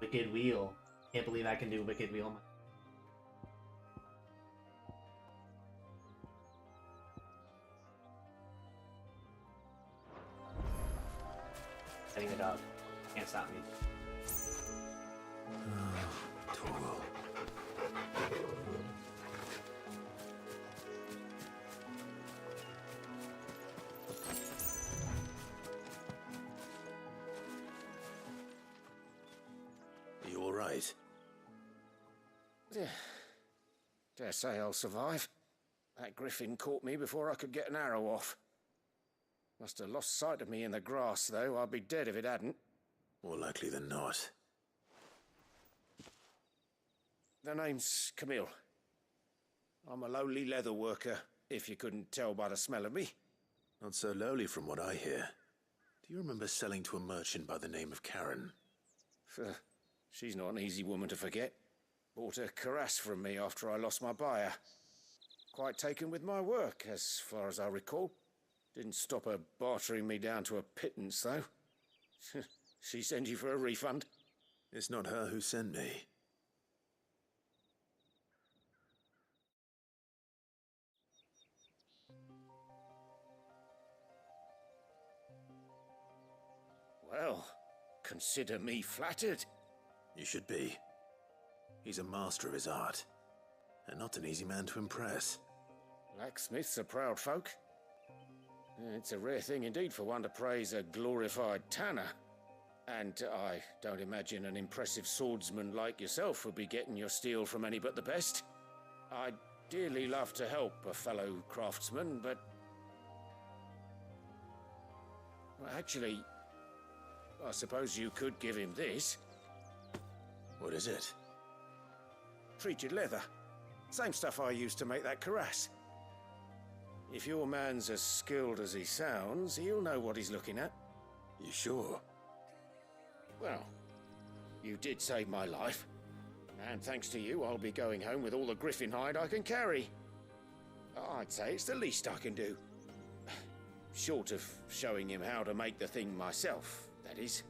Wicked Wheel. Can't believe I can do Wicked Wheel. Setting it up. Can't stop me. Torgal. You all right? Dare say I'll survive. That griffin caught me before I could get an arrow off. Must have lost sight of me in the grass, though. I'd be dead if it hadn't. More likely than not. The name's Camille. I'm a lowly leather worker, if you couldn't tell by the smell of me. Not so lowly from what I hear. Do you remember selling to a merchant by the name of Karen? She's not an easy woman to forget. Bought a cuirass from me after I lost my buyer. Quite taken with my work, as far as I recall. Didn't stop her bartering me down to a pittance, though. She sent you for a refund? It's not her who sent me. Well, consider me flattered. You should be. He's a master of his art, and not an easy man to impress. Blacksmiths are proud folk. It's a rare thing indeed for one to praise a glorified tanner. And I don't imagine an impressive swordsman like yourself would be getting your steel from any but the best. I'd dearly love to help a fellow craftsman, but... well, actually, I suppose you could give him this. What is it? Treated leather. Same stuff I used to make that cuirass. If your man's as skilled as he sounds, he'll know what he's looking at. You sure? Well, you did save my life. And thanks to you, I'll be going home with all the griffin hide I can carry. I'd say it's the least I can do. Short of showing him how to make the thing myself, that is.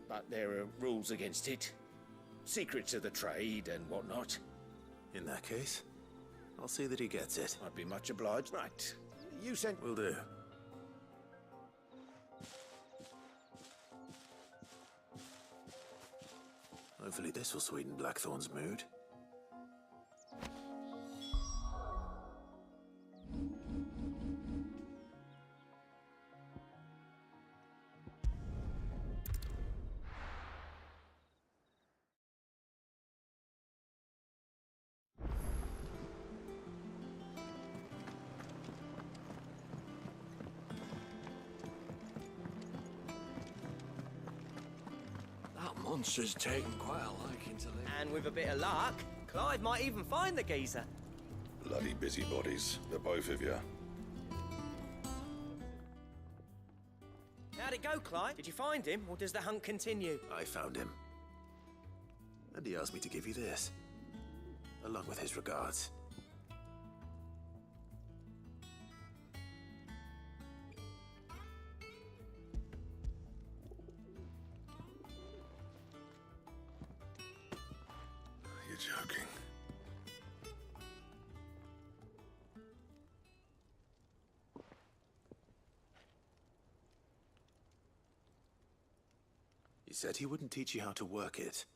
But there are rules against it. Secrets of the trade and whatnot. In that case, I'll see that he gets it. I'd be much obliged. Right. You sent... Will do. Hopefully this will sweeten Blackthorn's mood. Monster's taken quite a liking to live. And with a bit of luck, Clive might even find the geezer. Bloody busybodies, the both of you. How'd it go, Clive? Did you find him, or does the hunt continue? I found him. And he asked me to give you this, along with his regards. Joking. He said he wouldn't teach you how to work it,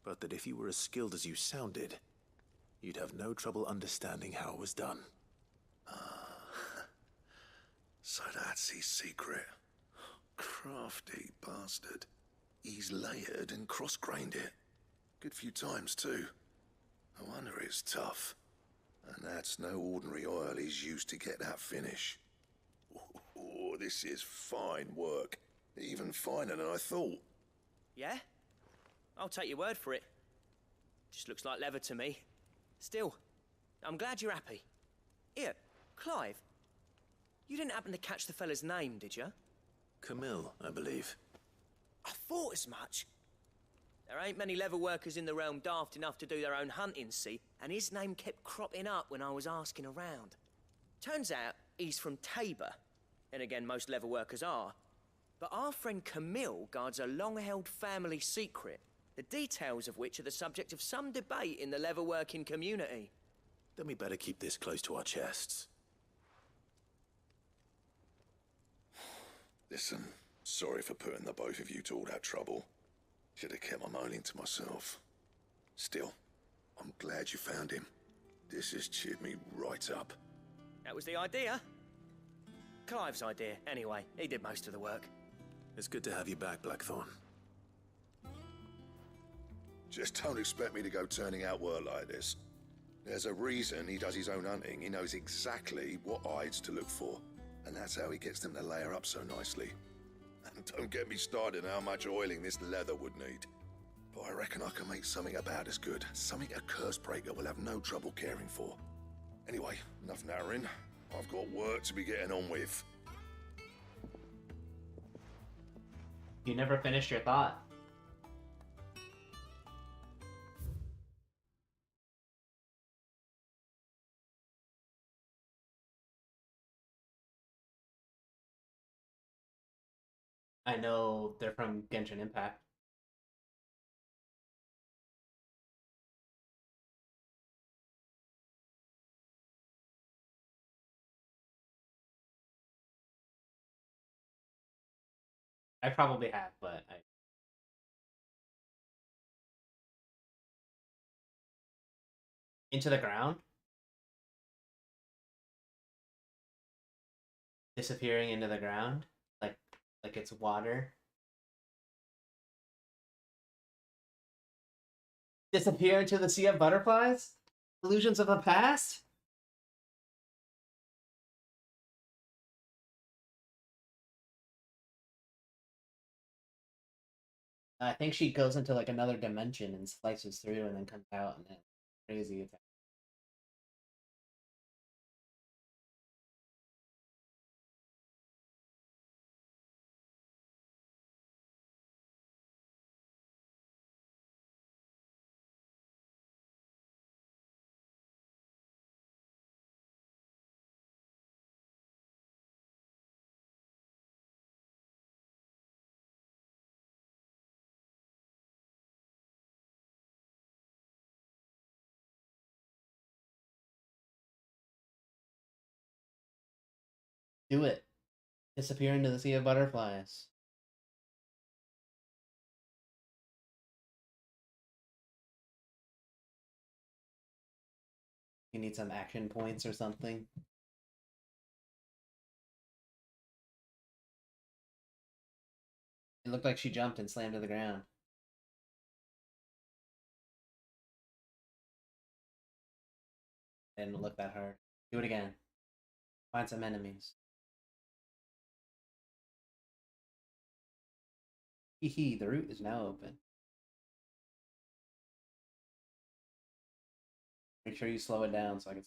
but that if you were as skilled as you sounded, you'd have no trouble understanding how it was done. So that's his secret. Crafty bastard. He's layered and cross-grained it. Good few times, too. No wonder it's tough. And that's no ordinary oil he's used to get that finish. Oh, this is fine work. Even finer than I thought. Yeah? I'll take your word for it. Just looks like leather to me. Still, I'm glad you're happy. Here, Clive. You didn't happen to catch the fella's name, did you? Camille, I believe. I thought as much. There ain't many leather workers in the realm daft enough to do their own hunting, see? And his name kept cropping up when I was asking around. Turns out he's from Tabor. And again, most leather workers are. But our friend Camille guards a long-held family secret, the details of which are the subject of some debate in the leather-working community. Then we better keep this close to our chests. Listen, sorry for putting the both of you to all that trouble. Should have kept my moaning to myself. Still, I'm glad you found him. This has cheered me right up. That was the idea. Clive's idea, anyway. He did most of the work. It's good to have you back, Blackthorn. Just don't expect me to go turning out work like this. There's a reason he does his own hunting. He knows exactly what hides to look for. And that's how he gets them to layer up so nicely. And don't get me started on how much oiling this leather would need. But I reckon I can make something about as good. Something a Cursebreaker will have no trouble caring for. Anyway, enough narrowing. I've got work to be getting on with. You never finished your thought. I know they're from Genshin Impact. I probably have, but I... Into the ground? Disappearing into the ground? Like it's water? Disappear into the sea of butterflies? Illusions of the past? I think she goes into like another dimension and slices through and then comes out and then crazy attack. Do it. Disappear into the sea of butterflies. You need some action points or something. It looked like she jumped and slammed to the ground. Didn't look that hard. Do it again. Find some enemies. Hee, the route is now open. Make sure you slow it down so I can.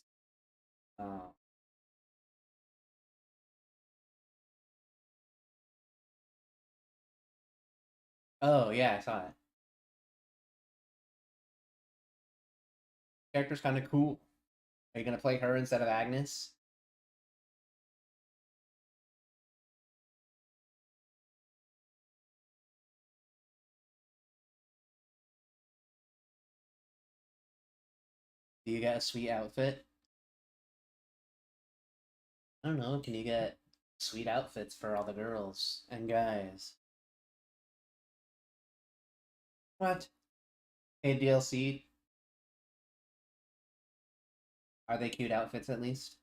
Oh yeah, I saw it. Character's kind of cool. Are you gonna play her instead of Agnes? Do you get a sweet outfit? I don't know. Can you get sweet outfits for all the girls and guys? What? Paid DLC? Are they cute outfits at least?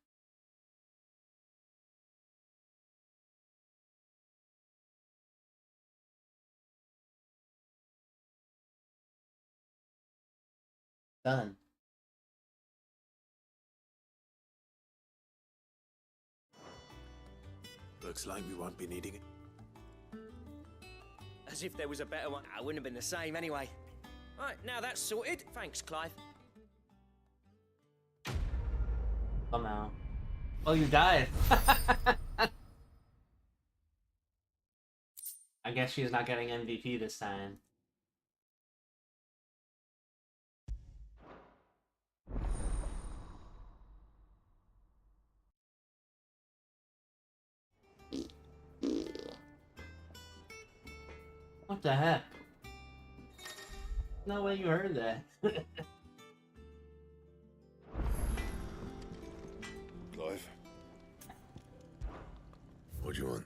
Done. Looks like we won't be needing it. As if there was a better one. I wouldn't have been the same anyway. Right, now that's sorted. Thanks, Clive. Somehow. Oh, you died. I guess she's not getting MVP this time. What the heck? No way you heard that. Clive? What do you want?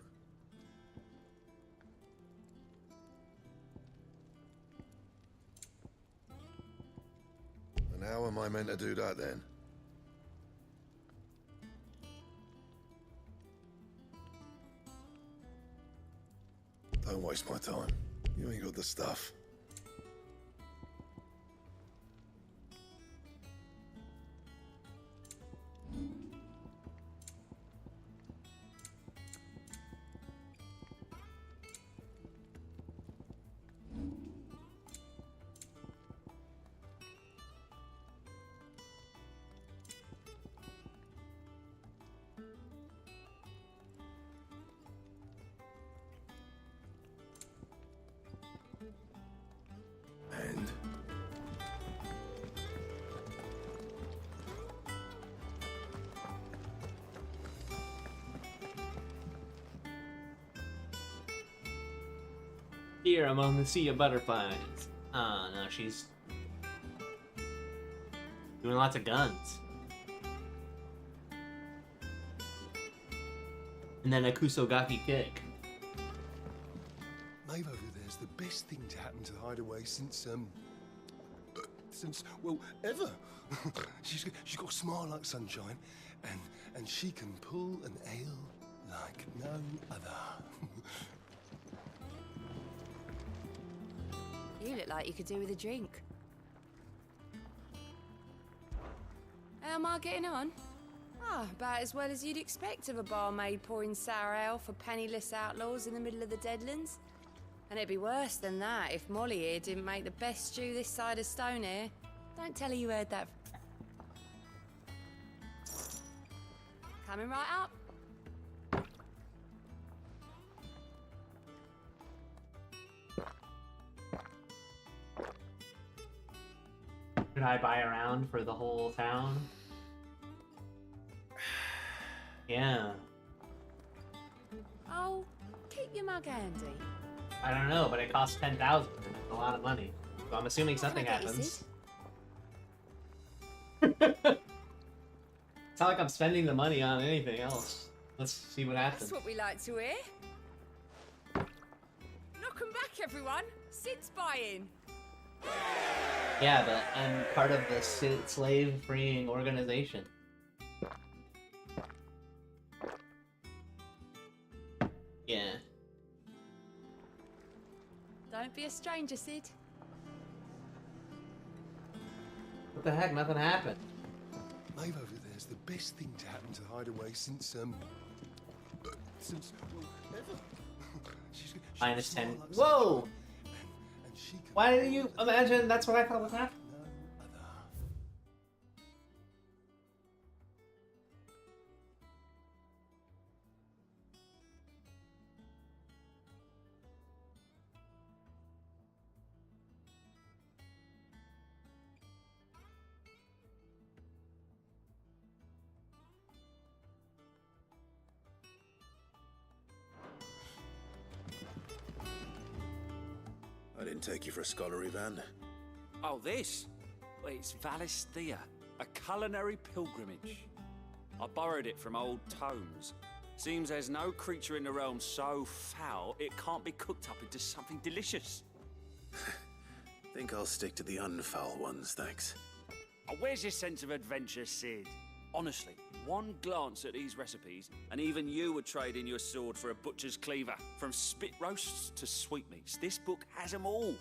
And how am I meant to do that then? Don't waste my time. You ain't got the stuff. Here among the sea of butterflies. Oh no, she's doing lots of guns. And then a Kusogaki kick. Maeve over there's the best thing to happen to the Hideaway since well, ever. she's got a smile like sunshine, and she can pull an ale like no other. You look like you could do with a drink. How am I getting on? Ah, about as well as you'd expect of a barmaid pouring sour ale for penniless outlaws in the middle of the Deadlands. And it'd be worse than that if Molly here didn't make the best stew this side of Stonehere. Don't tell her you heard that. Coming right up. Should I buy around for the whole town? Yeah. Oh, keep your mug handy. I don't know, but it costs 10,000. That's a lot of money. So I'm assuming something Can I get you, happens. It's not like I'm spending the money on anything else. Let's see what happens. That's what we like to hear. Knock 'em back, everyone. Sid's buying. Yeah, but I'm part of the slave freeing organization. Yeah. Don't be a stranger, Sid. What the heck? Nothing happened. Maeve over there's the best thing to happen to the Hideaway since well, ever. -10. Whoa! Why did you imagine that's what I thought was happening? I didn't take you for a scholarly van. Oh, this? Well, it's Valisthea, a culinary pilgrimage. I borrowed it from old tomes. Seems there's no creature in the realm so foul it can't be cooked up into something delicious. Think I'll stick to the unfoul ones, thanks. Oh, where's your sense of adventure, Sid? Honestly, one glance at these recipes, and even you would trade in your sword for a butcher's cleaver. From spit roasts to sweetmeats, this book has them all.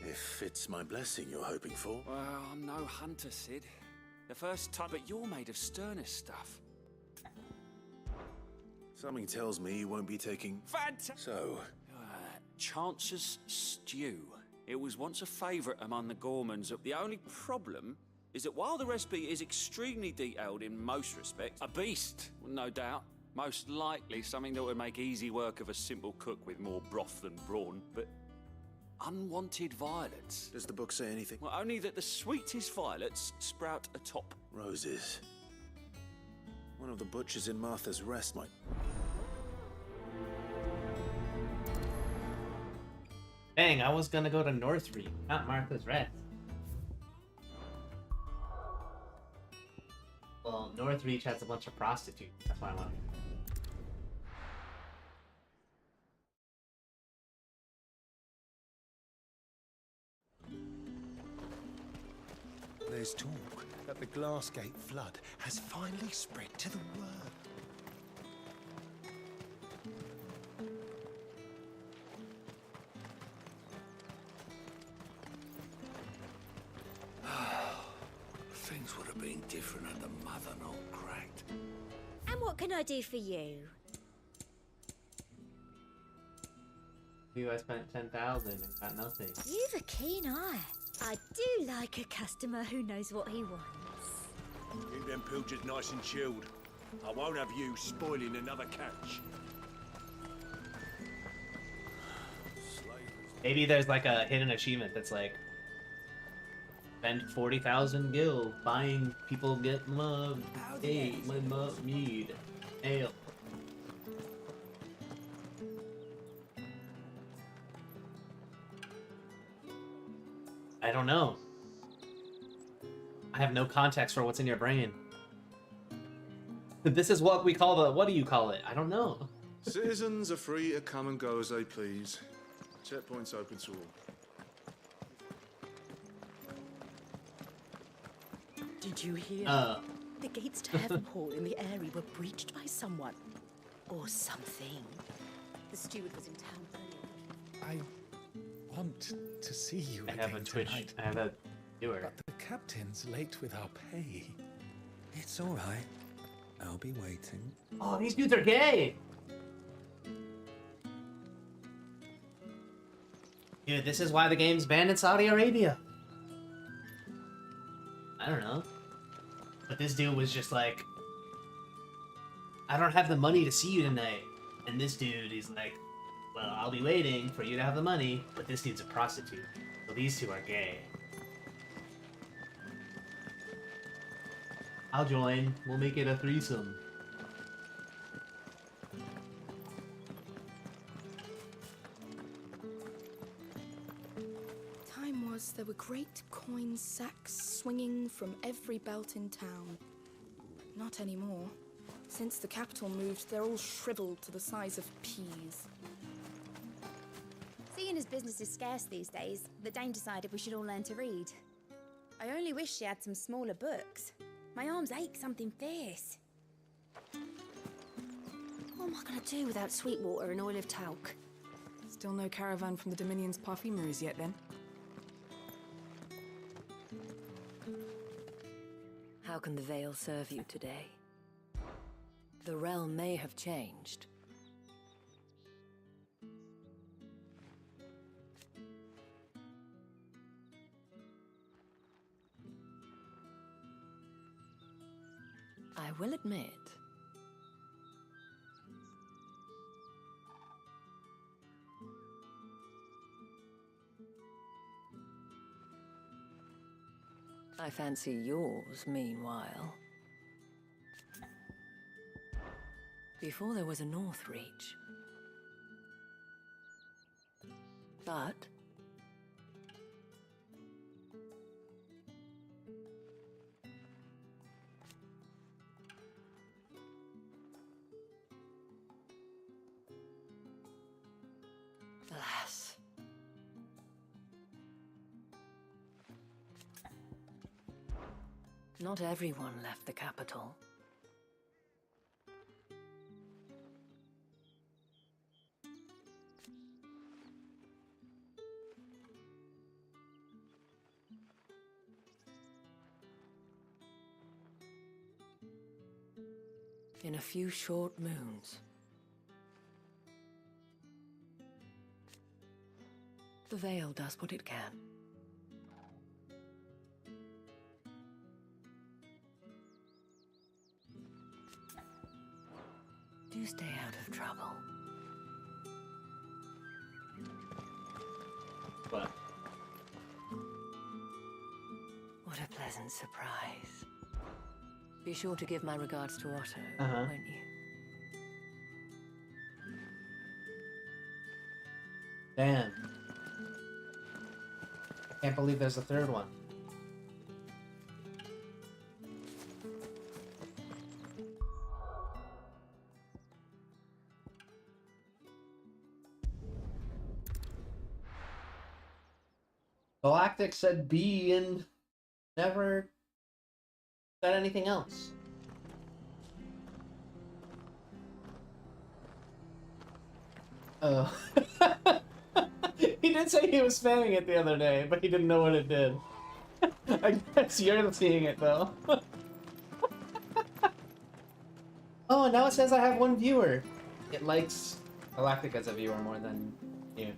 If it's my blessing you're hoping for. Well, I'm no hunter, Sid. The first time, but you're made of sterner stuff. Something tells me you won't be taking... So... Chance's stew. It was once a favourite among the gourmands. The only problem is that while the recipe is extremely detailed in most respects, a beast, no doubt. Most likely something that would make easy work of a simple cook with more broth than brawn, but unwanted violets. Does the book say anything? Well, only that the sweetest violets sprout atop. Roses. One of the butchers in Martha's Rest might... Dang, I was gonna go to Northreach, not Martha's Rest. Well, Northreach has a bunch of prostitutes. That's why I want to. There's talk that the Glassgate flood has finally spread to the world. Things would have been different had the mother not cracked. And what can I do for you? I spent 10,000 and got nothing. You've a keen eye. I do like a customer who knows what he wants. Keep them pilchards nice and chilled. I won't have you spoiling another catch. Maybe there's like a hidden achievement that's like spend 40,000 gil buying people get love. Hey, my mead ale. I don't know. I have no context for what's in your brain. This is what we call the, what do you call it? I don't know. Citizens are free to come and go as they please. Checkpoints open to all. Did you hear? The gates to Heaven Hall in the area were breached by someone. Or something. The steward was in town earlier. I want to see you I have a Twitch. tonight. I have a viewer. But the captain's late with our pay. It's all right. I'll be waiting. Oh, these dudes are gay! Dude, this is why the game's banned in Saudi Arabia. I don't know. But this dude was just like, I don't have the money to see you tonight. And this dude is like, well, I'll be waiting for you to have the money, but this dude's a prostitute. So these two are gay. I'll join. We'll make it a threesome. Time was there were great coin sacks swinging from every belt in town. Not anymore. Since the capital moved, they're all shriveled to the size of peas. Seeing as business is scarce these days, the Dame decided we should all learn to read. I only wish she had some smaller books. My arms ache something fierce. What am I gonna do without Sweetwater and Olive Talc? Still no caravan from the Dominion's parfumeries yet, then? How can the Veil serve you today? The realm may have changed. I will admit, I fancy yours, meanwhile. Before there was a North Reach. But alas. Not everyone left the capital. In a few short moons, the Veil does what it can. Do stay out of trouble. What? What a pleasant surprise. Be sure to give my regards to Otto, Uh-huh. won't you? Damn. I can't believe there's a third one. Galactic said B and never said anything else. Oh. He did say he was spamming it the other day, but he didn't know what it did. I guess you're seeing it though. Oh, and now it says I have one viewer. It likes Galactic as a viewer more than you.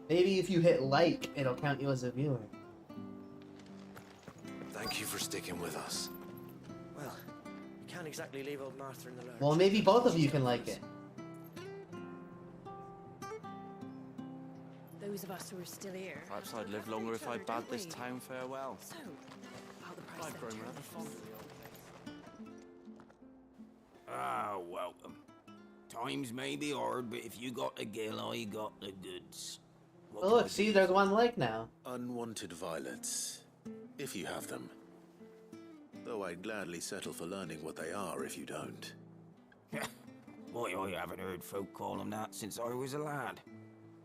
Maybe if you hit like, it'll count you as a viewer. Thank you for sticking with us. Well, you can't exactly leave old Martha in the lurch. Well, maybe both of you can like it. Those of us who are still here. Perhaps I'd live longer if I bade this town farewell. So, how the price I've grown center rather fond of the old place. Ah, welcome. Times may be hard, but if you got the gill, I got the goods. What Oh, can look, I see, do? there's one like now. Unwanted violets, if you have them. Though I'd gladly settle for learning what they are if you don't. Why, I haven't heard folk call them that since I was a lad.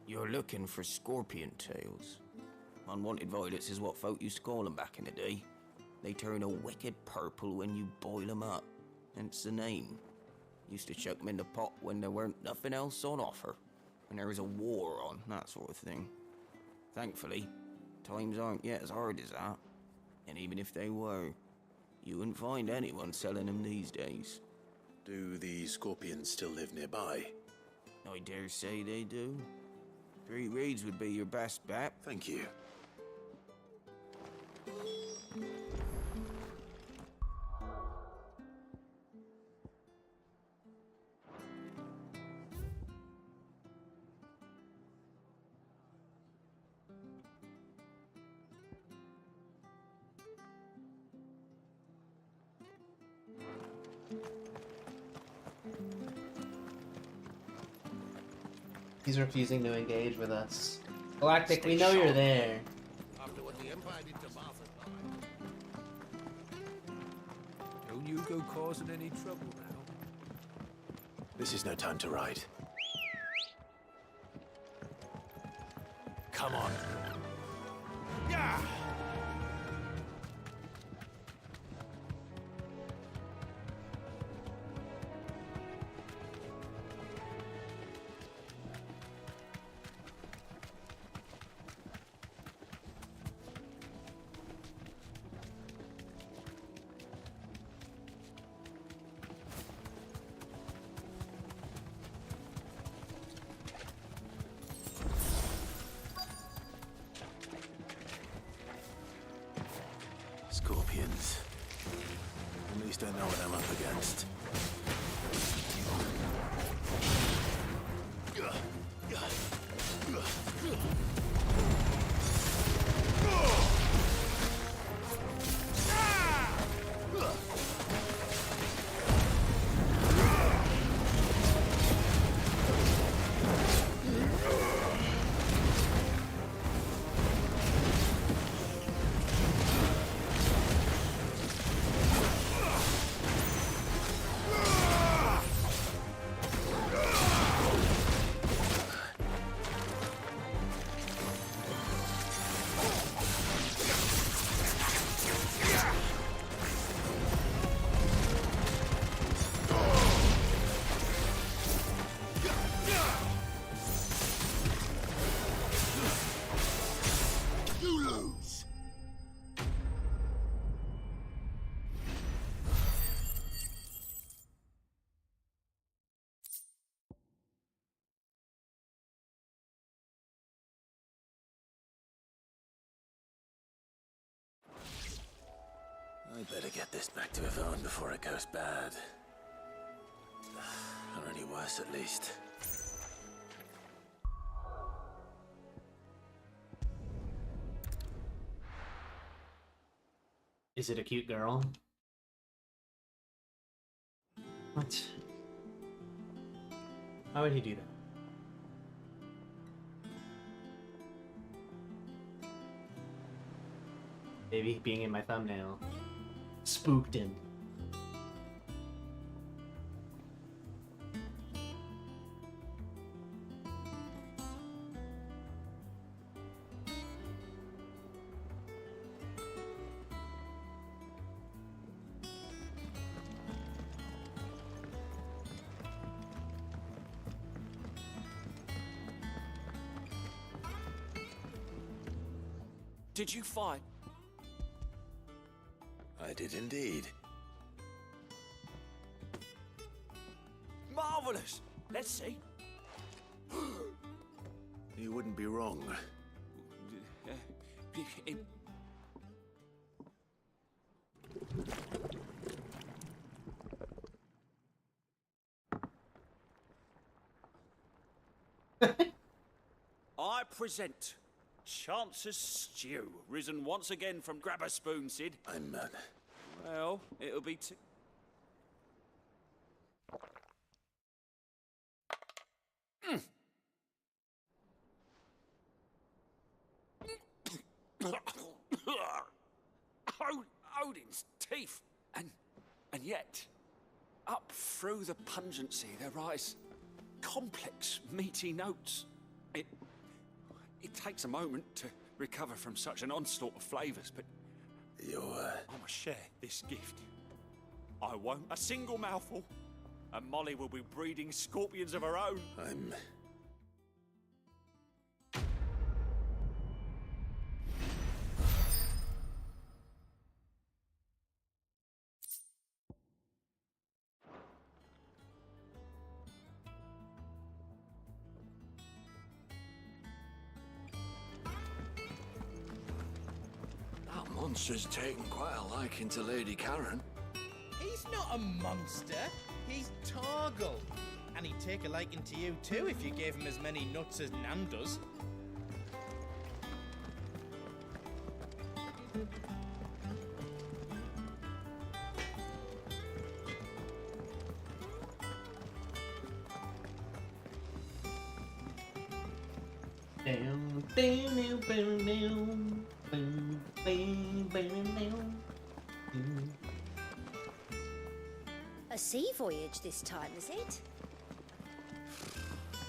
You're looking for scorpion tails. Unwanted violets is what folk used to call them back in the day. They turn a wicked purple when you boil them up. Hence the name. Used to chuck them in the pot when there weren't nothing else on offer. When there was a war on, that sort of thing. Thankfully, times aren't yet as hard as that. And even if they were, you wouldn't find anyone selling them these days. Do the scorpions still live nearby? I dare say they do. 3 reeds would be your best bet. Thank you. He's refusing to engage with us. Galactic, we know you're there. After what the Empire did to Martha's Hugo causing any trouble now? This is no time to ride. Come on. Yeah! Scorpions. At least I know what I'm up against. I'd better get this back to Yvonne before it goes bad. Or any worse, at least. Is it a cute girl? What? Why would he do that? Maybe being in my thumbnail spooked him. Did you fight? I did indeed. Marvelous! Let's see. You wouldn't be wrong. I present Chance's Stew, risen once again from grab a spoon, Sid. I'm mad. Well, it'll be Odin's teeth, and yet, up through the pungency there rise complex, meaty notes. It takes a moment to recover from such an onslaught of flavours, but I must share this gift. I won't. A single mouthful, and Molly will be breeding scorpions of her own. I'm... Monster's taken quite a liking to Lady Karen. He's not a monster. He's Torgal. And he'd take a liking to you too if you gave him as many nuts as Nan does. Down, down, down, down, down. Boom, boom, boom, boom. A sea voyage this time, is it?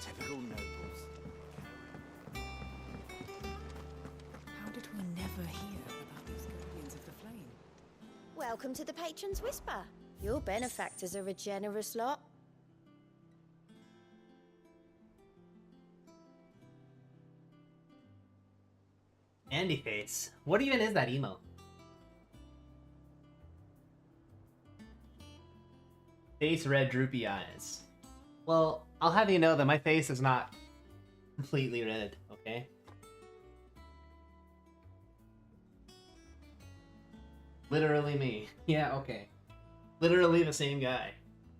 Typical nobles. How did we never hear about these guardians of the flame? Welcome to the Patron's Whisper. Your benefactors are a generous lot. Andy face. What even is that emo? Face red droopy eyes. Well, I'll have you know that my face is not completely red, okay? Literally me. Yeah, okay. Literally the same guy.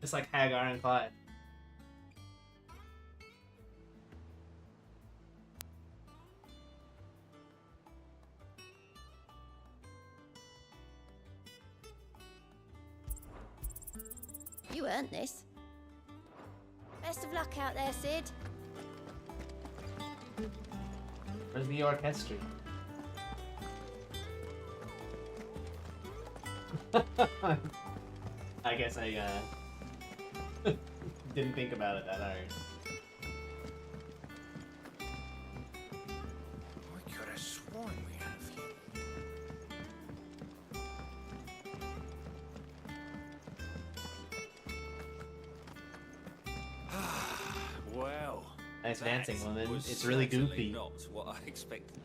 Just like Hagar and Clyde. You earned this. Best of luck out there, Sid. Where's the orchestra? I guess I didn't think about it that hard. I could have sworn we had a few. Well, Nice dancing, that woman. was It's really certainly goofy. Not what I expected.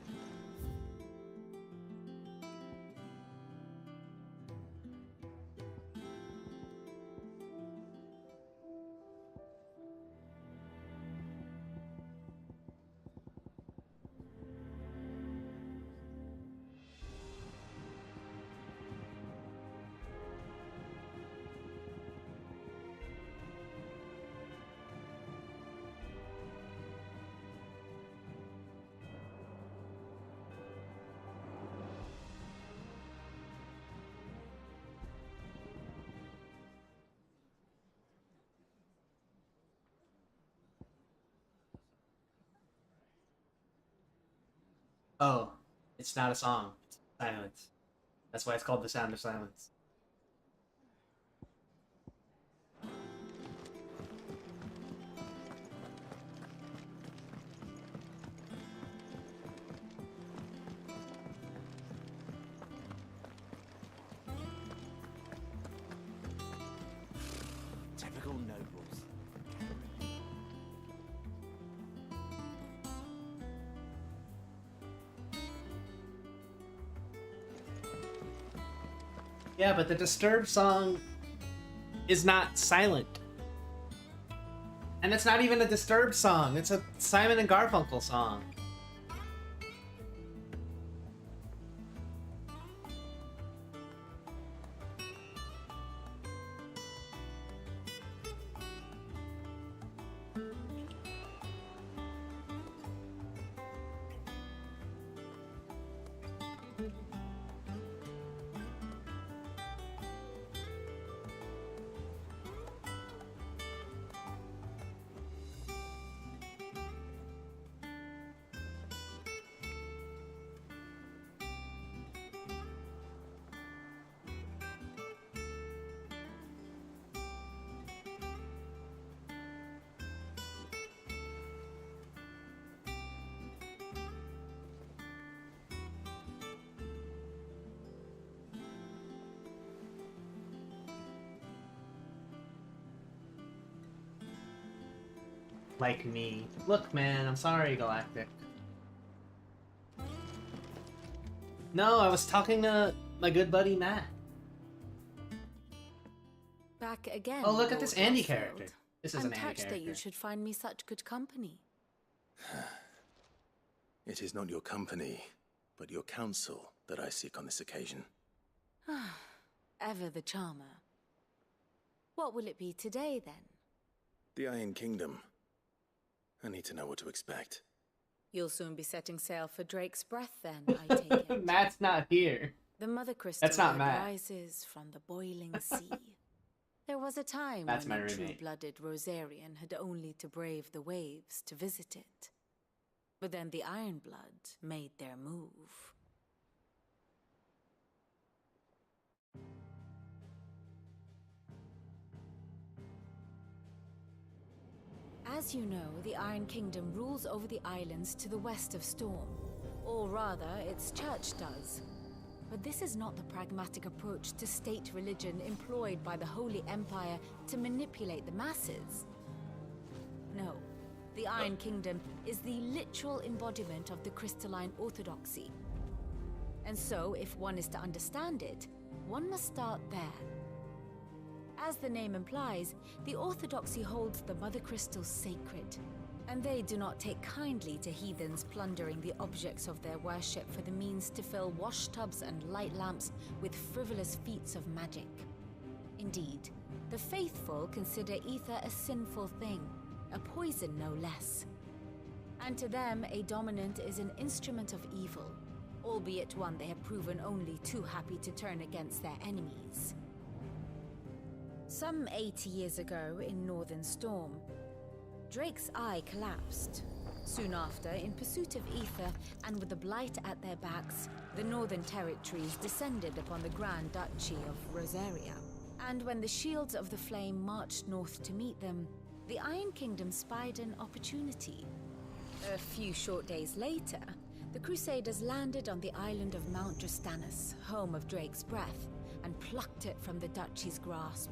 Oh, it's not a song. It's silence. That's why it's called The Sound of Silence. Typical nobles. Yeah, but the Disturbed song is not silent. And it's not even a Disturbed song. It's a Simon and Garfunkel song. Like me. Look, man, I'm sorry, Galactic. No, I was talking to my good buddy Matt. Back again. Oh, look at this Lord Andy Rothfield. character. This is I'm an Andy touched that you character. should find me such good company. It is not your company, but your counsel that I seek on this occasion. Ever the charmer. What will it be today, then? The Iron Kingdom. I need to know what to expect. You'll soon be setting sail for Drake's Breath, then, I take it. Matt's not here. The Mother Crystal That's not that Matt. rises from the boiling sea. There was a time That's when my a roommate. true-blooded Rosarian had only to brave the waves to visit it. But then the Ironblood made their move. As you know, the Iron Kingdom rules over the islands to the west of Storm. Or rather, its church does. But this is not the pragmatic approach to state religion employed by the Holy Empire to manipulate the masses. No, the Iron Kingdom is the literal embodiment of the crystalline orthodoxy. And so, if one is to understand it, one must start there. As the name implies, the orthodoxy holds the Mother Crystals sacred, and they do not take kindly to heathens plundering the objects of their worship for the means to fill washtubs and light lamps with frivolous feats of magic. Indeed, the faithful consider ether a sinful thing, a poison no less. And to them, a dominant is an instrument of evil, albeit one they have proven only too happy to turn against their enemies. Some 80 years ago in Northern Storm, Drake's eye collapsed. Soon after, in pursuit of ether and with the blight at their backs, the Northern Territories descended upon the Grand Duchy of Rosaria. And when the Shields of the Flame marched north to meet them, the Iron Kingdom spied an opportunity. A few short days later, the Crusaders landed on the island of Mount Drastanus, home of Drake's breath, and plucked it from the Duchy's grasp.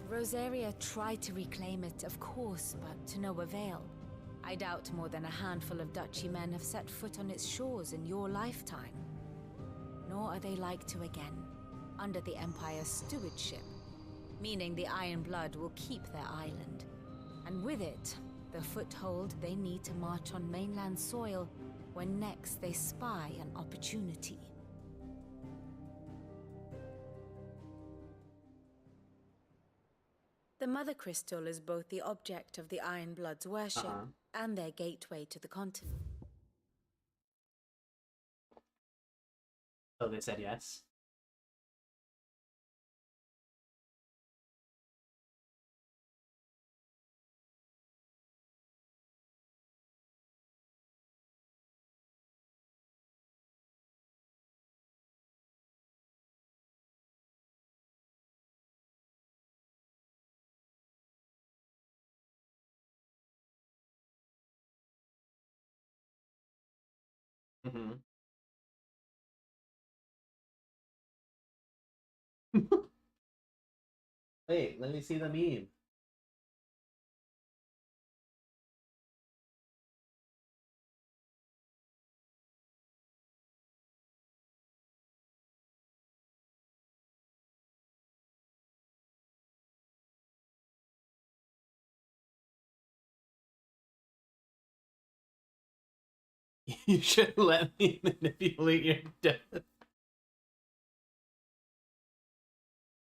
Rosaria tried to reclaim it, of course, but to no avail. I doubt more than a handful of Duchy men have set foot on its shores in your lifetime. Nor are they like to again, under the Empire's stewardship, meaning the Iron Blood will keep their island, and with it, the foothold they need to march on mainland soil when next they spy an opportunity. The Mother Crystal is both the object of the Iron Blood's worship and their gateway to the continent. So they said yes. Mm-hmm. Wait, let me see the meme. You should let me manipulate your death.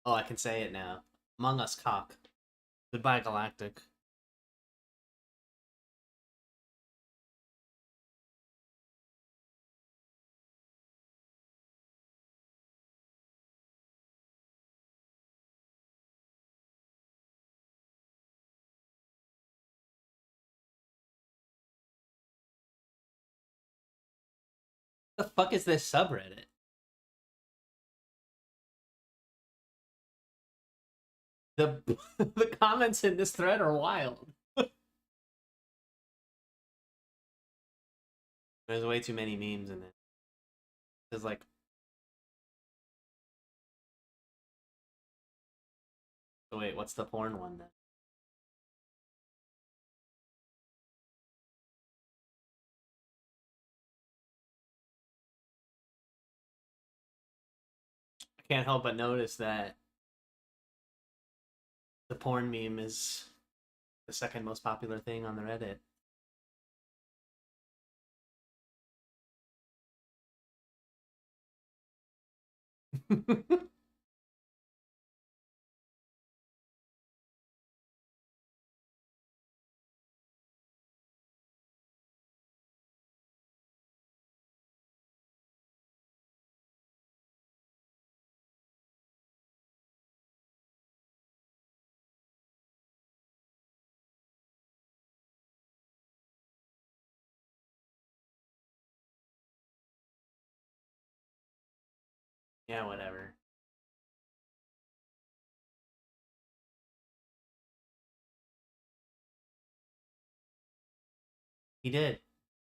Oh, I can say it now. Among Us cock. Goodbye, Galactic. The fuck is this subreddit? The the comments in this thread are wild. There's way too many memes in it. There's like oh, wait, what's the porn one then? I can't help but notice that the porn meme is the second most popular thing on the Reddit. Yeah, whatever. He did.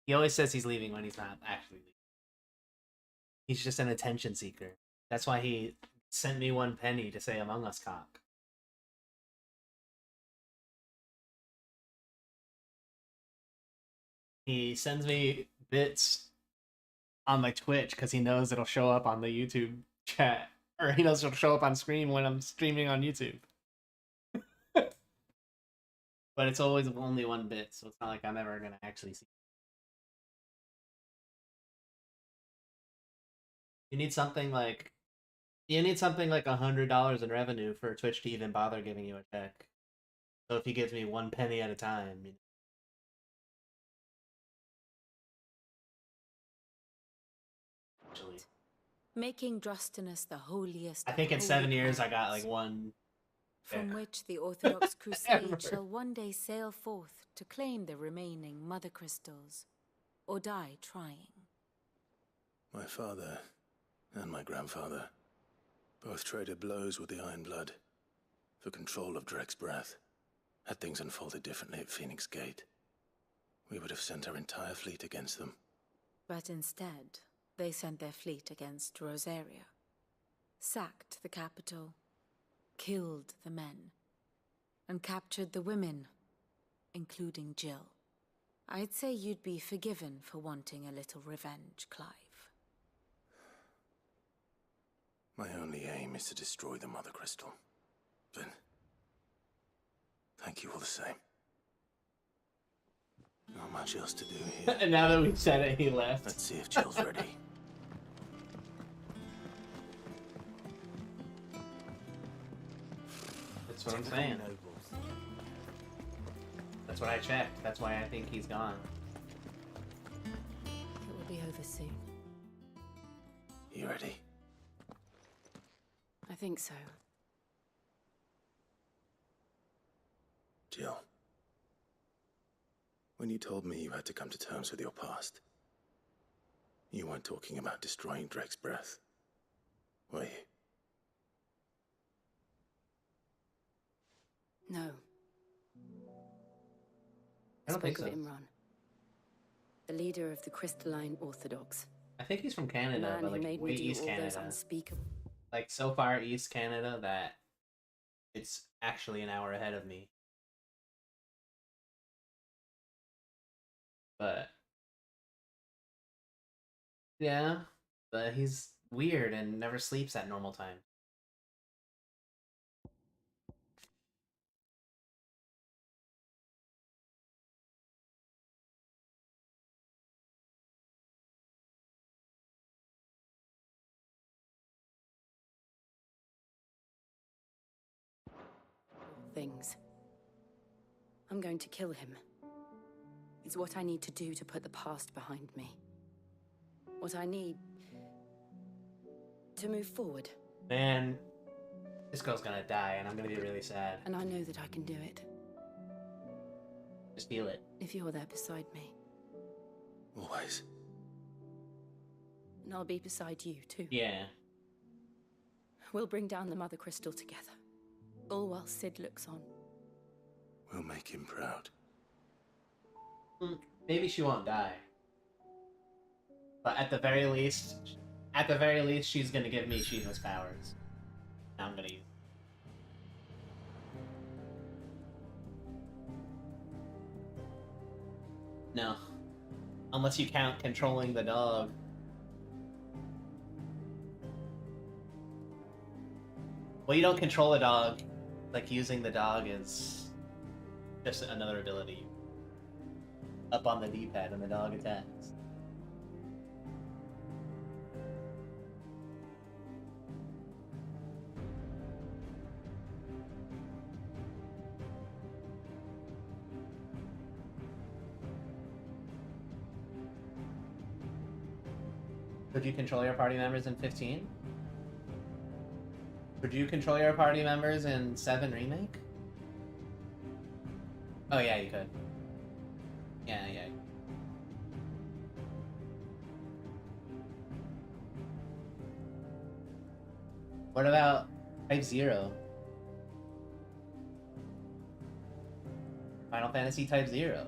He always says he's leaving when he's not actually leaving. He's just an attention seeker. That's why he sent me 1 penny to say Among Us cock. He sends me bits on my Twitch because he knows it'll show up on the YouTube chat. Or he knows it'll show up on screen when I'm streaming on YouTube. But it's always only 1 bit, so it's not like I'm ever gonna actually see. You need something like $100 in revenue for Twitch to even bother giving you a check. So if he gives me 1 penny at a time, you know. Actually, Making Drustinus the holiest. I think in 7 years I got like 1. From which the Orthodox Crusade shall one day sail forth to claim the remaining Mother Crystals, or die trying. My father and my grandfather both traded blows with the Iron Blood for control of Drek's breath. Had things unfolded differently at Phoenix Gate, we would have sent our entire fleet against them. But instead, they sent their fleet against Rosaria, sacked the capital, killed the men, and captured the women, including Jill. I'd say you'd be forgiven for wanting a little revenge, Clive. My only aim is to destroy the Mother Crystal. But thank you all the same. Not much else to do here. And now that we said it, he left. Let's see if Jill's ready. That's what I'm saying. That's what I checked. That's why I think he's gone. It will be over soon. You ready? I think so. Jill, when you told me you had to come to terms with your past, you weren't talking about destroying Drek's breath, were you? No. I don't think spoke so. of Imran, the leader of the Crystalline Orthodox. I think he's from Canada, Man but who like made way me do East all those Canada. unspeakable. Like so far East Canada that it's actually an hour ahead of me. But yeah, but he's weird and never sleeps at normal time. Things. I'm going to kill him. It's what I need to do to put the past behind me. What I need to move forward. Man, this girl's gonna die and I'm gonna be really sad. And I know that I can do it. Just feel it. If you're there beside me. Always. And I'll be beside you, too. Yeah. We'll bring down the Mother Crystal together. All while Sid looks on. We'll make him proud. Maybe she won't die. But at the very least, she's gonna give me Shiva's powers. I'm gonna use. No. Unless you count controlling the dog. Well, you don't control a dog. Like, using the dog is just another ability. Up on the D-pad and the dog attacks. Could you control your party members in 15? Could you control your party members in 7 Remake? Oh yeah, you could. Yeah. What about Type 0? Final Fantasy Type 0.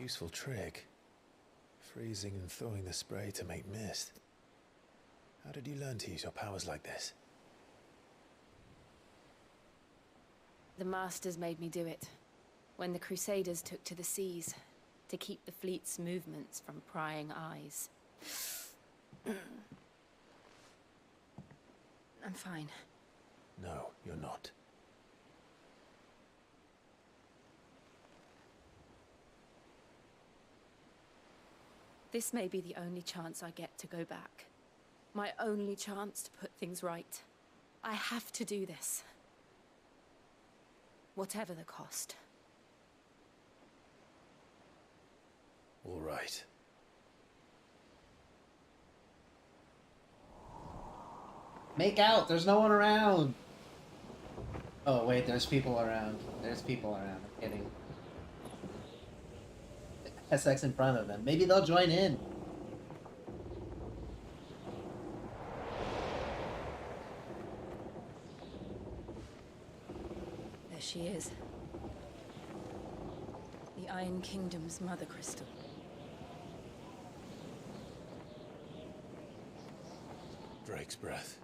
Useful trick. Freezing and thawing the spray to make mist. How did you learn to use your powers like this? The Masters made me do it. When the Crusaders took to the seas, to keep the fleet's movements from prying eyes. I'm fine. No, you're not. This may be the only chance I get to go back. My only chance to put things right. I have to do this. Whatever the cost. All right. Make out! There's no one around! Oh, wait, there's people around. There's people around. I'm kidding. SX in front of them. Maybe they'll join in. There she is. The Iron Kingdom's Mother Crystal. Drake's breath.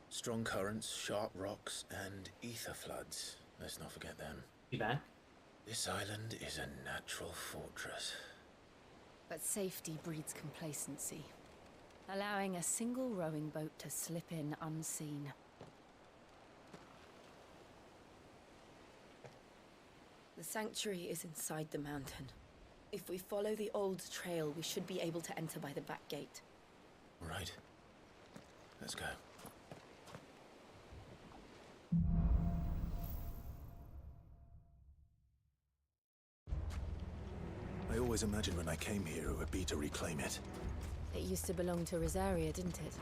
Strong currents, sharp rocks, and ether floods. Let's not forget them. You back? This island is a natural fortress. But safety breeds complacency, allowing a single rowing boat to slip in unseen. The sanctuary is inside the mountain. If we follow the old trail, we should be able to enter by the back gate. All right. Let's go. I always imagined when I came here it would be to reclaim it. It used to belong to Rosaria, didn't it?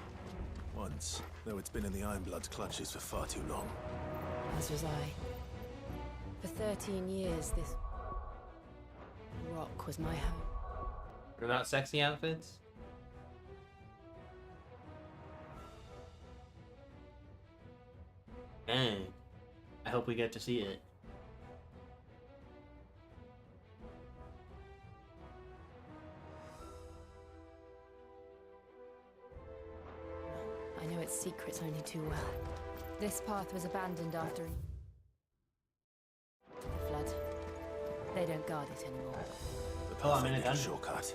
Once, though it's been in the Ironblood's clutches for far too long. As was I. For 13 years, this rock was my home. They're not sexy outfits? Dang. I hope we get to see it. I know its secrets only too well. This path was abandoned after the flood. They don't guard it anymore. The path is a shortcut.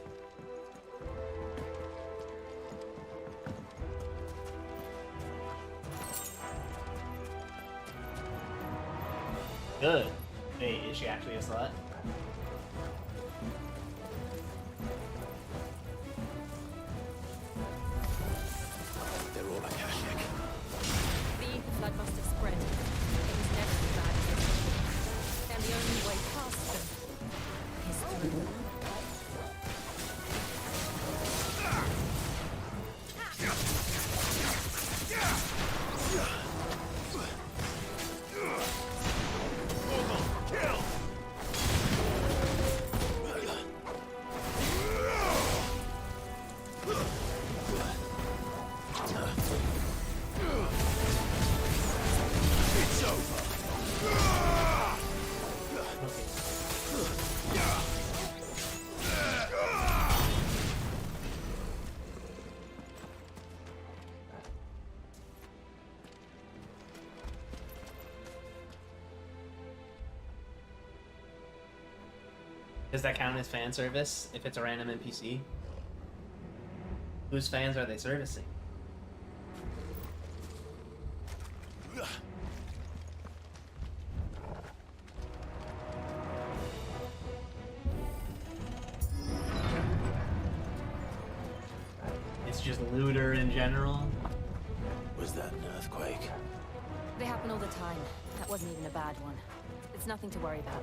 Good. Wait, is she actually a slut? They're all Akashic. The ether flood must have spread. It was never as bad as this. And the only way past them is through them. Does that count as fan service if it's a random NPC? Whose fans are they servicing? It's just looter in general? Was that an earthquake? They happen all the time. That wasn't even a bad one. It's nothing to worry about.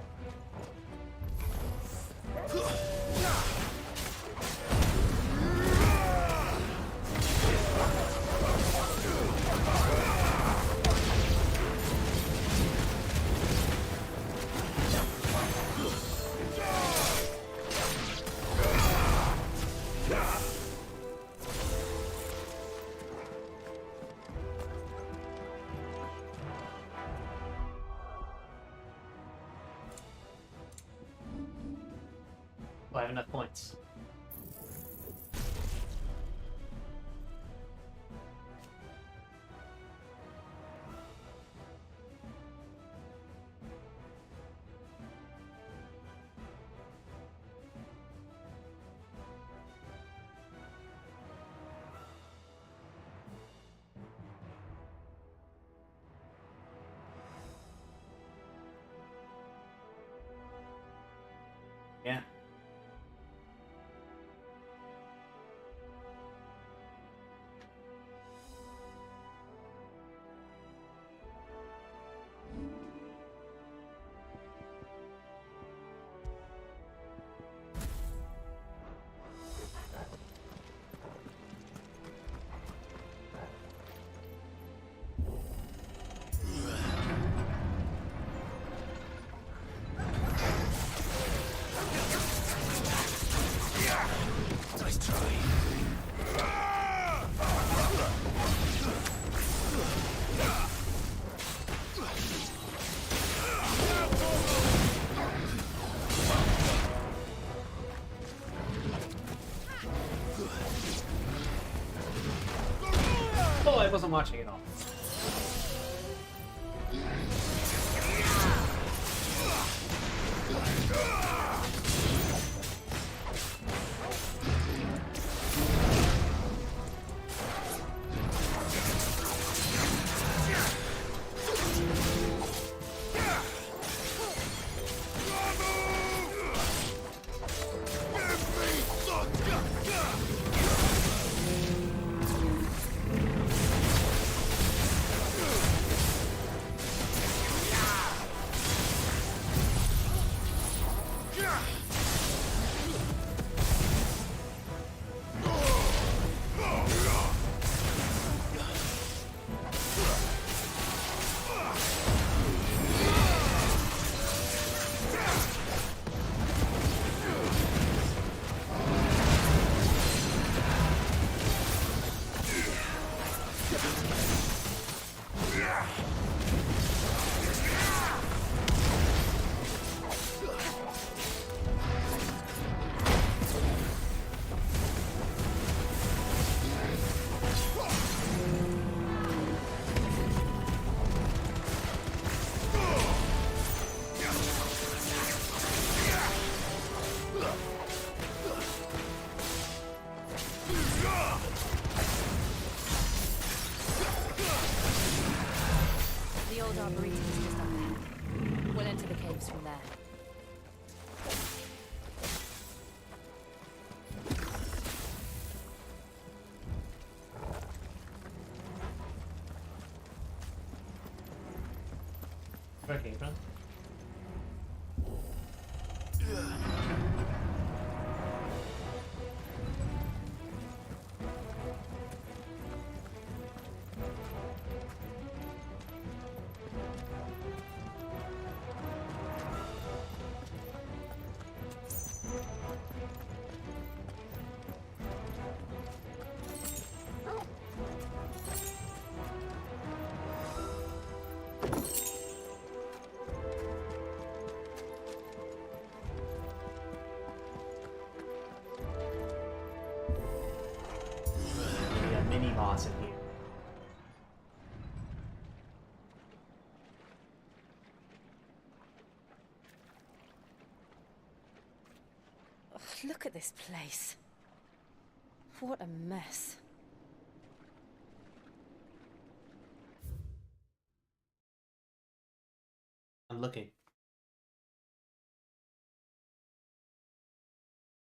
Oh, I have enough points. Yeah. Nice try. Oh, I wasn't watching it all. The old arboretum is just up ahead. We'll enter the caves from there. Where it came from? Maybe a mini boss in here. Ugh, look at this place. What a mess. I'm looking.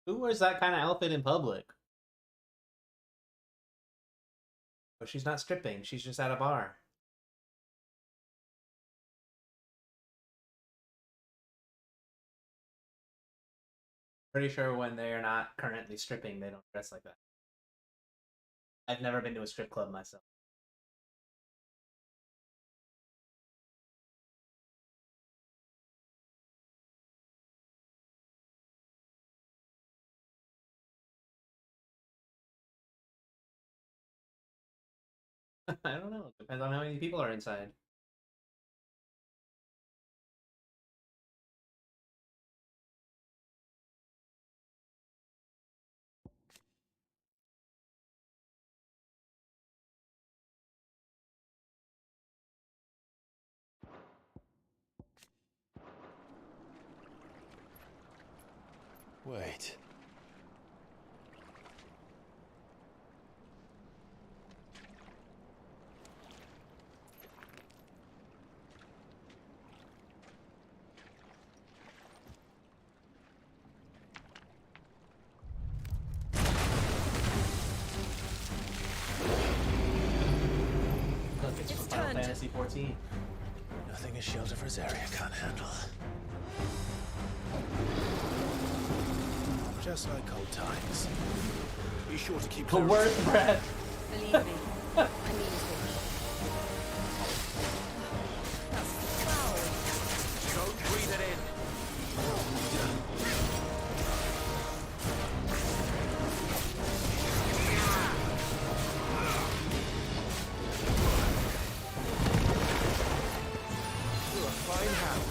Who wears that kind of outfit in public? Oh, she's not stripping. She's just at a bar. Pretty sure when they are not currently stripping, they don't dress like that. I've never been to a strip club myself. I don't know. Depends on how many people are inside. Wait. It's from Final Fantasy 14. Nothing a shelter for Zarya can't handle. Just like old times. Be sure to keep The worst breath. Believe me, I mean it. Don't breathe it in. You're a fine hound.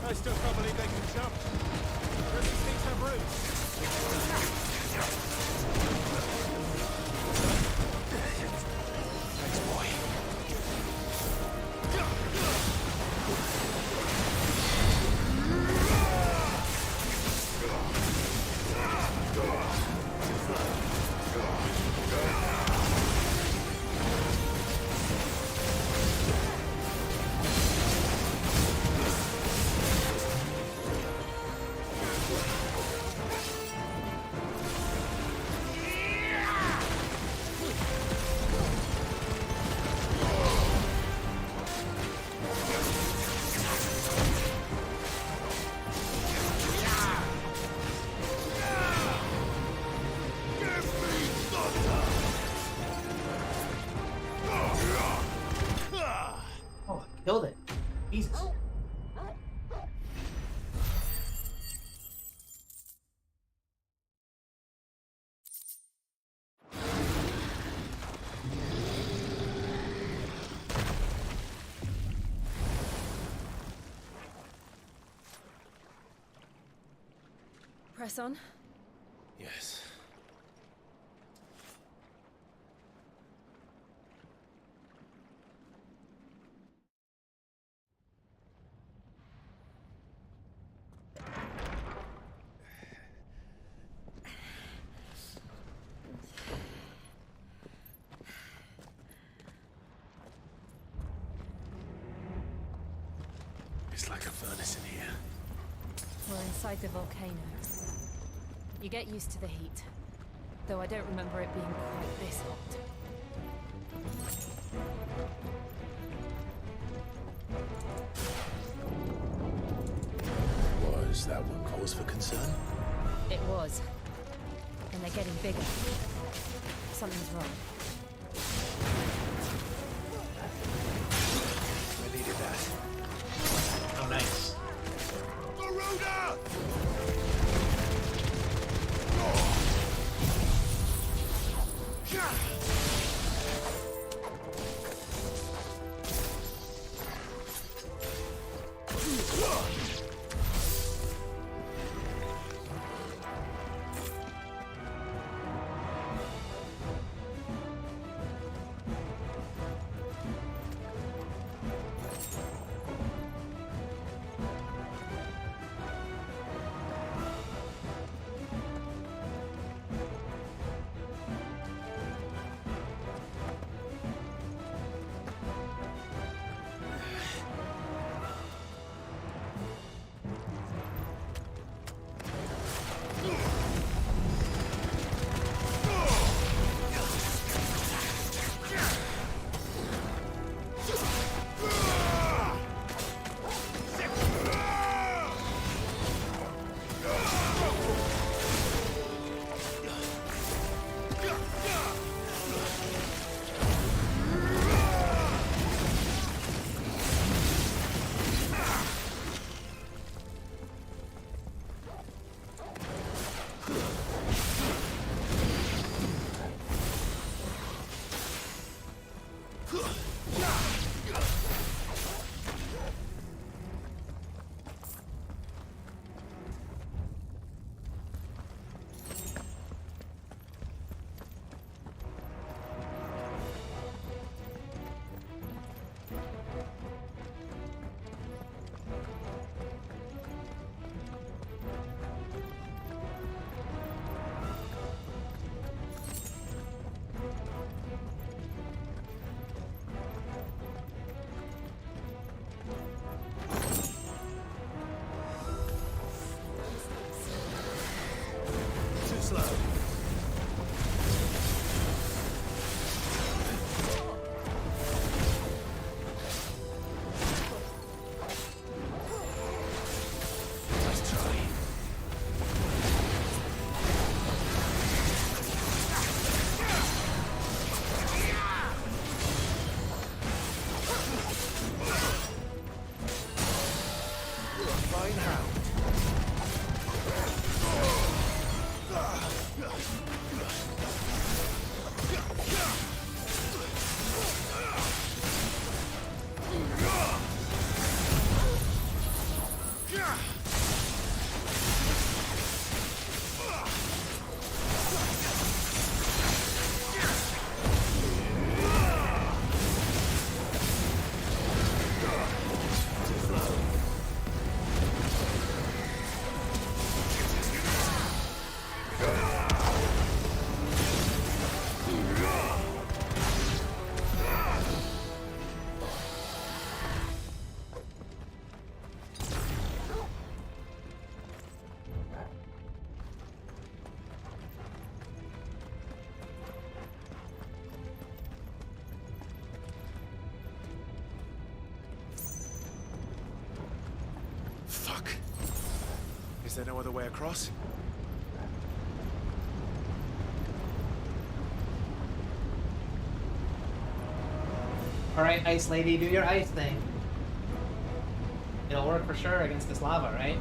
I still can't believe they can jump. Does these things have roots? Thanks, boy. Oh, killed it. Jesus. Press on. Yes. It's like a furnace in here. We're inside the volcano. You get used to the heat, though I don't remember it being quite this hot. Was that one cause for concern? It was. And they're getting bigger. Something's wrong. I needed that. Oh, nice. Garuda! Fuck. Is there no other way across? Alright, Ice Lady, do your ice thing. It'll work for sure against this lava, right?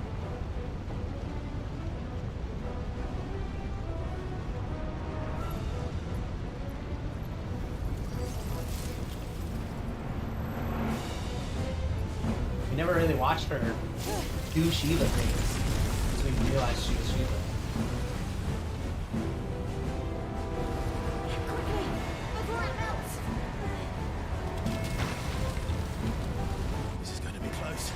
We never really watched her do Shiva things, because we realized she was Shiva. This is going to be close.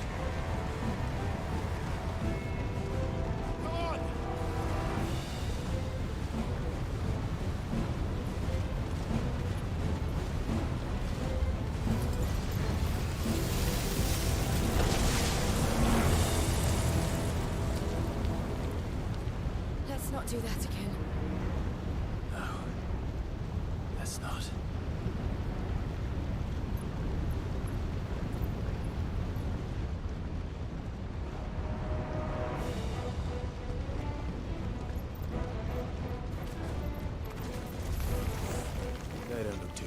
Let's not do that again. No. Let's not.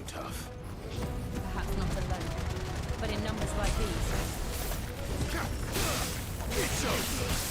too tough. Perhaps not alone, but in numbers like these. It's over!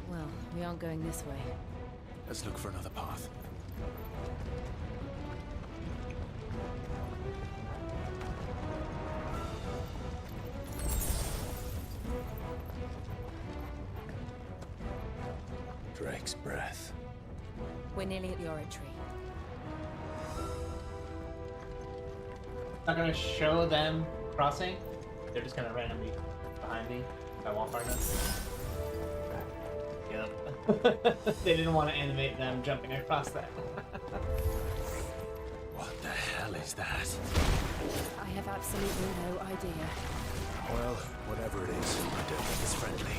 Well, we aren't going this way. Let's look for another path. Drake's breath. We're nearly at the oratory. Not gonna show them crossing. They're just gonna randomly behind me if I walk far enough. Yep. They didn't want to animate them jumping across that. What the hell is that? I have absolutely no idea. Well, whatever it is, I don't think it's friendly.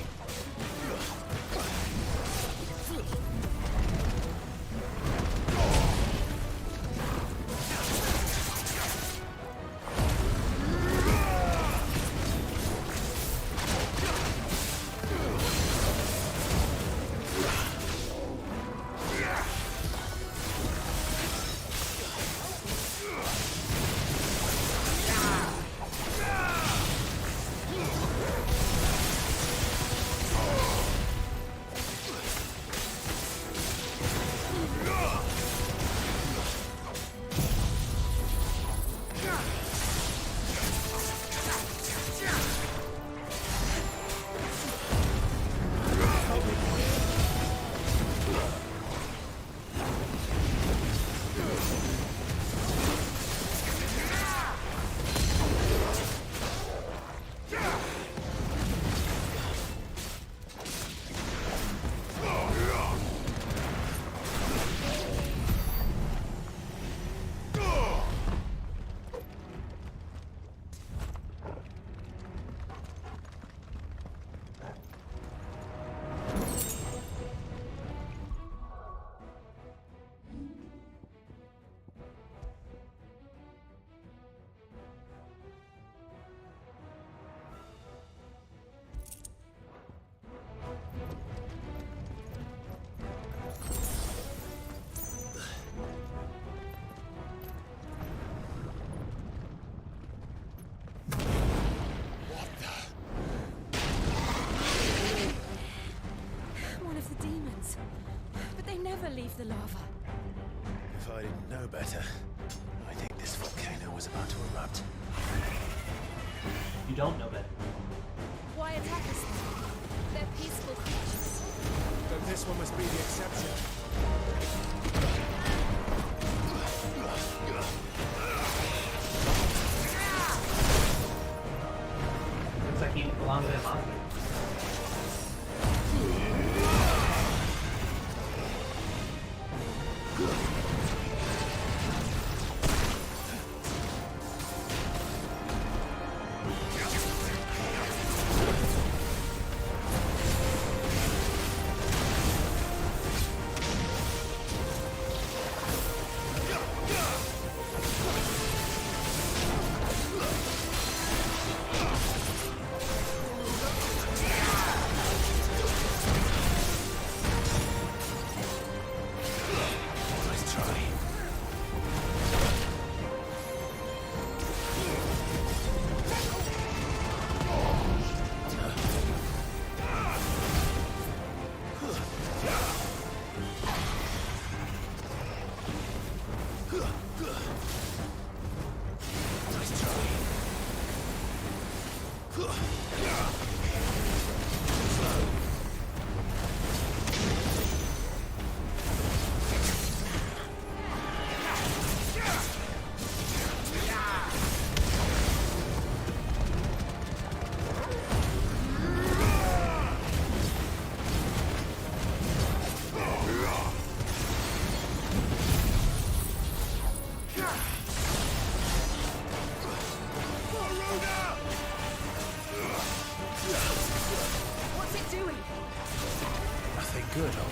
Leave the lava. If I didn't know better, I think this volcano was about to erupt. You don't know better. Why attack us then? They're peaceful creatures. Then this one must be the exception. Looks like he belongs in a monster.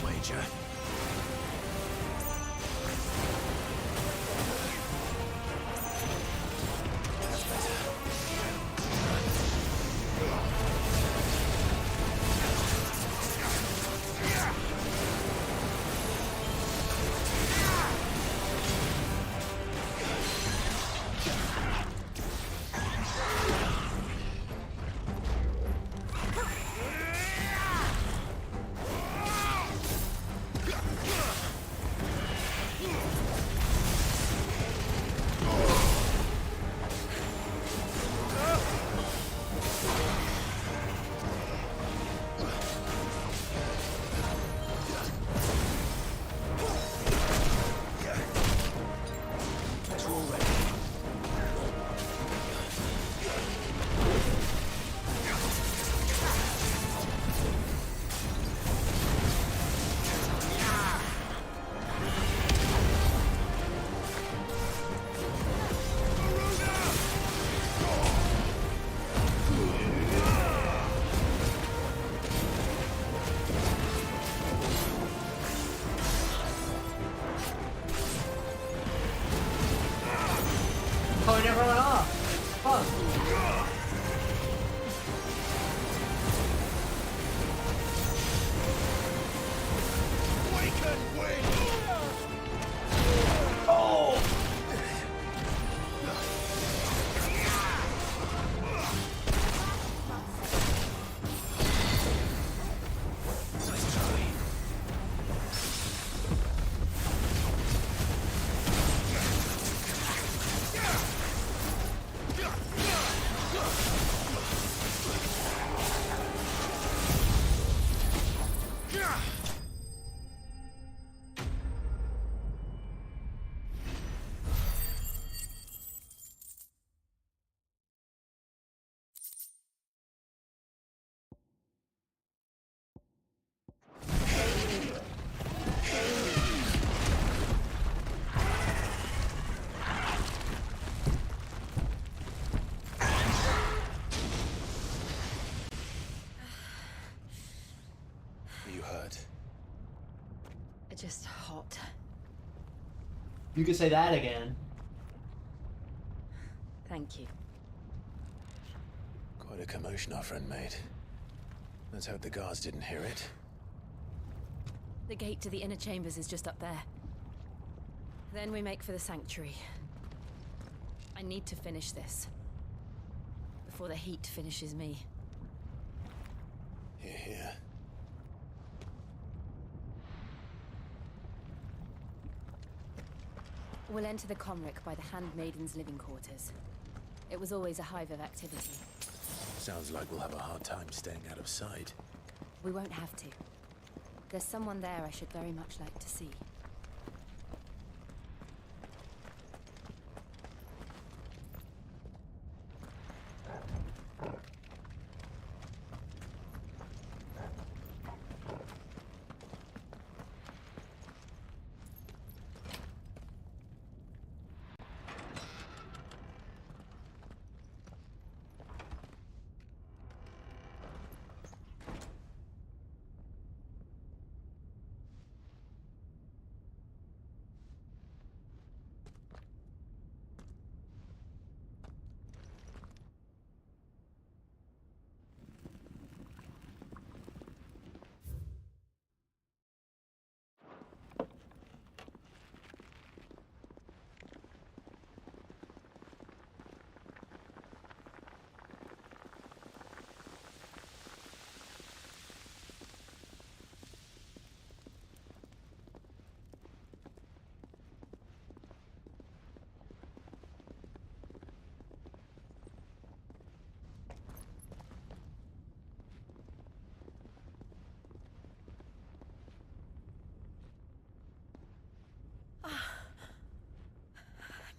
I'll wager. That's better. Pulling everyone off. Fuck. You hurt? Just hot. You could say that again. Thank you. Quite a commotion our friend made. Let's hope the guards didn't hear it. The gate to the inner chambers is just up there. Then we make for the sanctuary. I need to finish this. Before the heat finishes me. Hear, hear. We'll enter the Comric by the Handmaiden's living quarters. It was always a hive of activity. Sounds like we'll have a hard time staying out of sight. We won't have to. There's someone there I should very much like to see.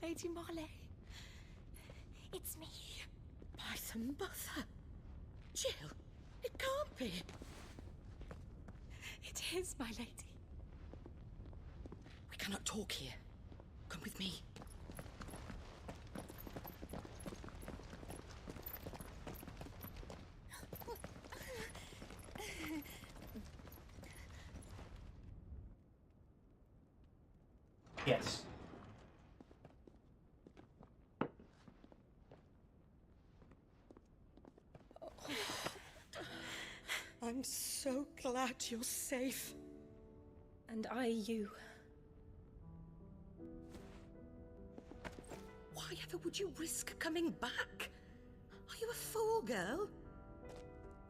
Lady Marley. It's me. By some mother. Jill, it can't be. It is, my lady. We cannot talk here. Come with me. Yes. I'm so glad you're safe. And I you. Why ever would you risk coming back? Are you a fool, girl?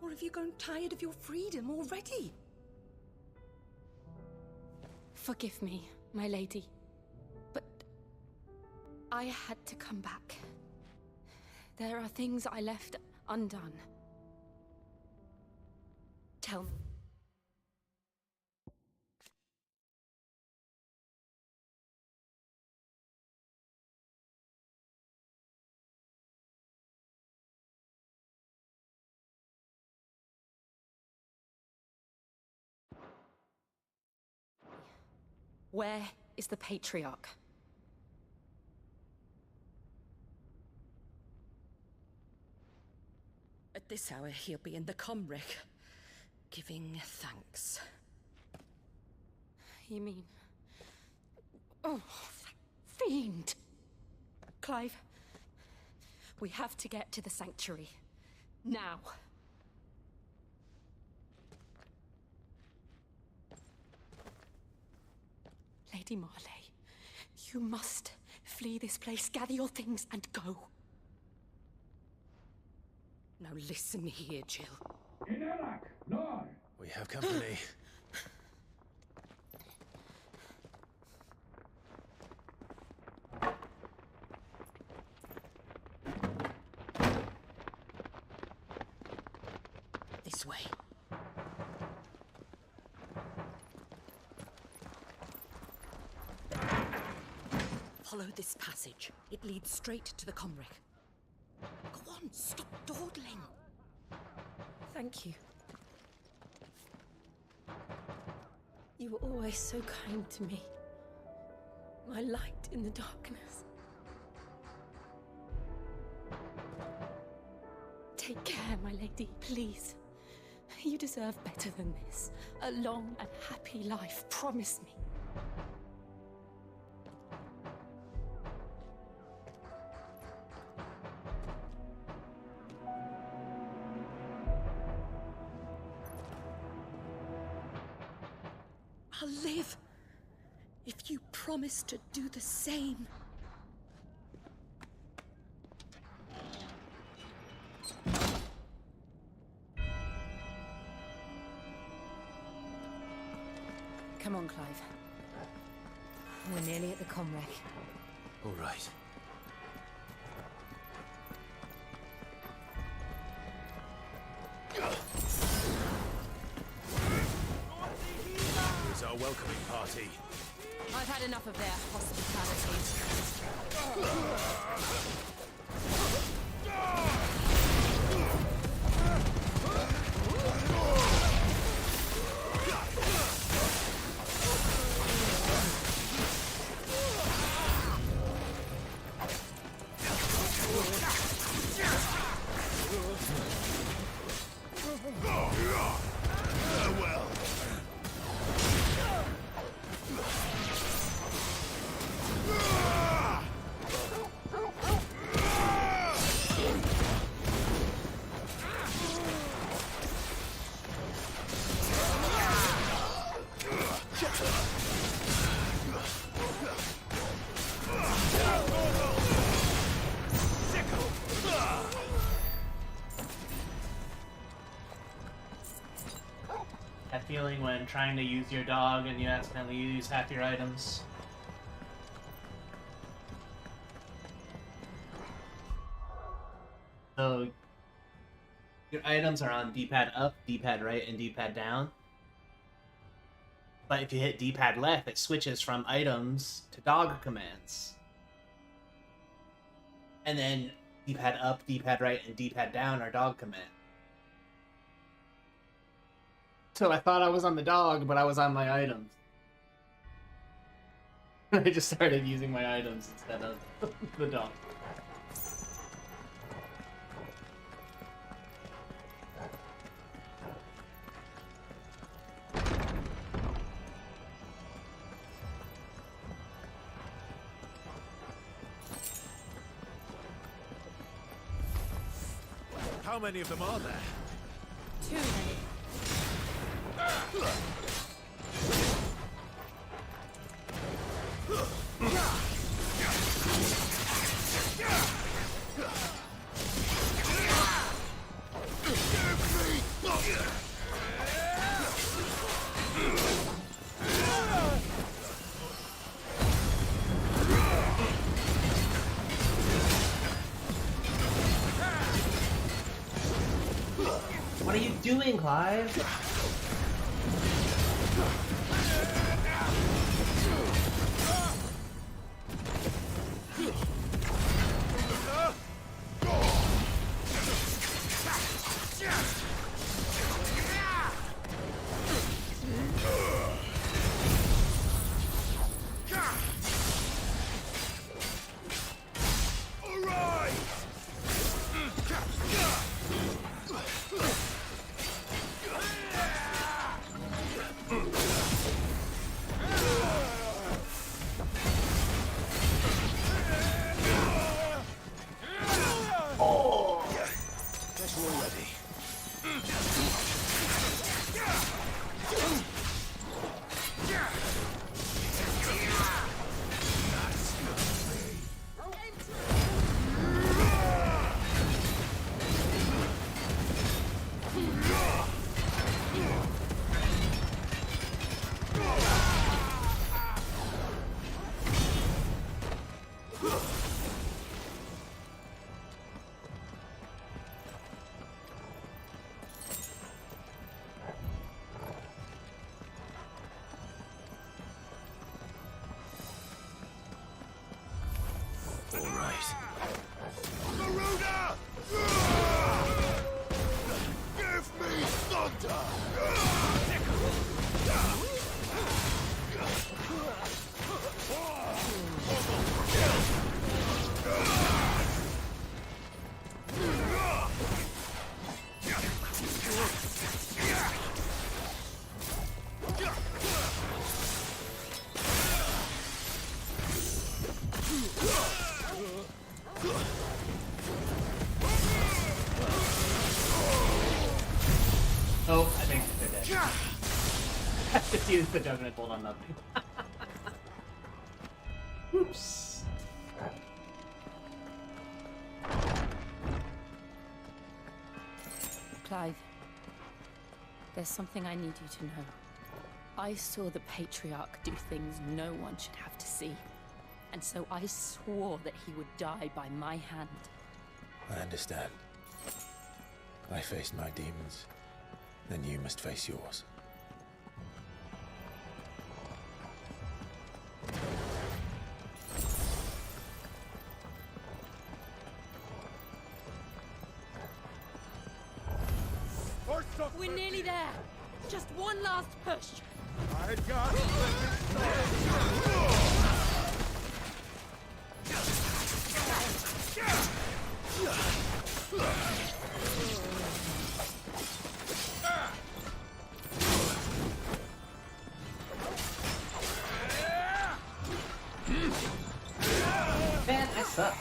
Or have you grown tired of your freedom already? Forgive me, my lady. But I had to come back. There are things I left undone. Tell me. Where is the Patriarch? At this hour, he'll be in the Comric, giving thanks. You mean... Oh, fiend! Clive, we have to get to the sanctuary. Now. Lady Marley, you must flee this place, gather your things, and go. Now listen here, Jill. We have company. This way. Follow this passage. It leads straight to the Comric. Go on, stop dawdling. Thank you. You were always so kind to me. My light in the darkness. Take care, my lady, please. You deserve better than this. A long and happy life, promise me. I'll live if you promise to do the same. Come on, Clive. We're nearly at the Comrec. All right. Here's our welcoming party. I've had enough of their hospitality. That feeling when trying to use your dog and you accidentally use half your items. So your items are on D-pad up, D-pad right, and D-pad down. But if you hit D-pad left, it switches from items to dog commands. And then D-pad up, D-pad right, and D-pad down are dog commands. So I thought I was on the dog, but I was on my items. I just started using my items instead of the dog. How many of them are there? Too many. What are you doing, Clive? Oh, I think they're dead. I just used the judgment bolt on nothing. Oops. Clive, there's something I need you to know. I saw the Patriarch do things no one should have to see. And so I swore that he would die by my hand. I understand. I faced my demons. Then you must face yours. We're nearly there. Just one last push. I got it. Man, I suck.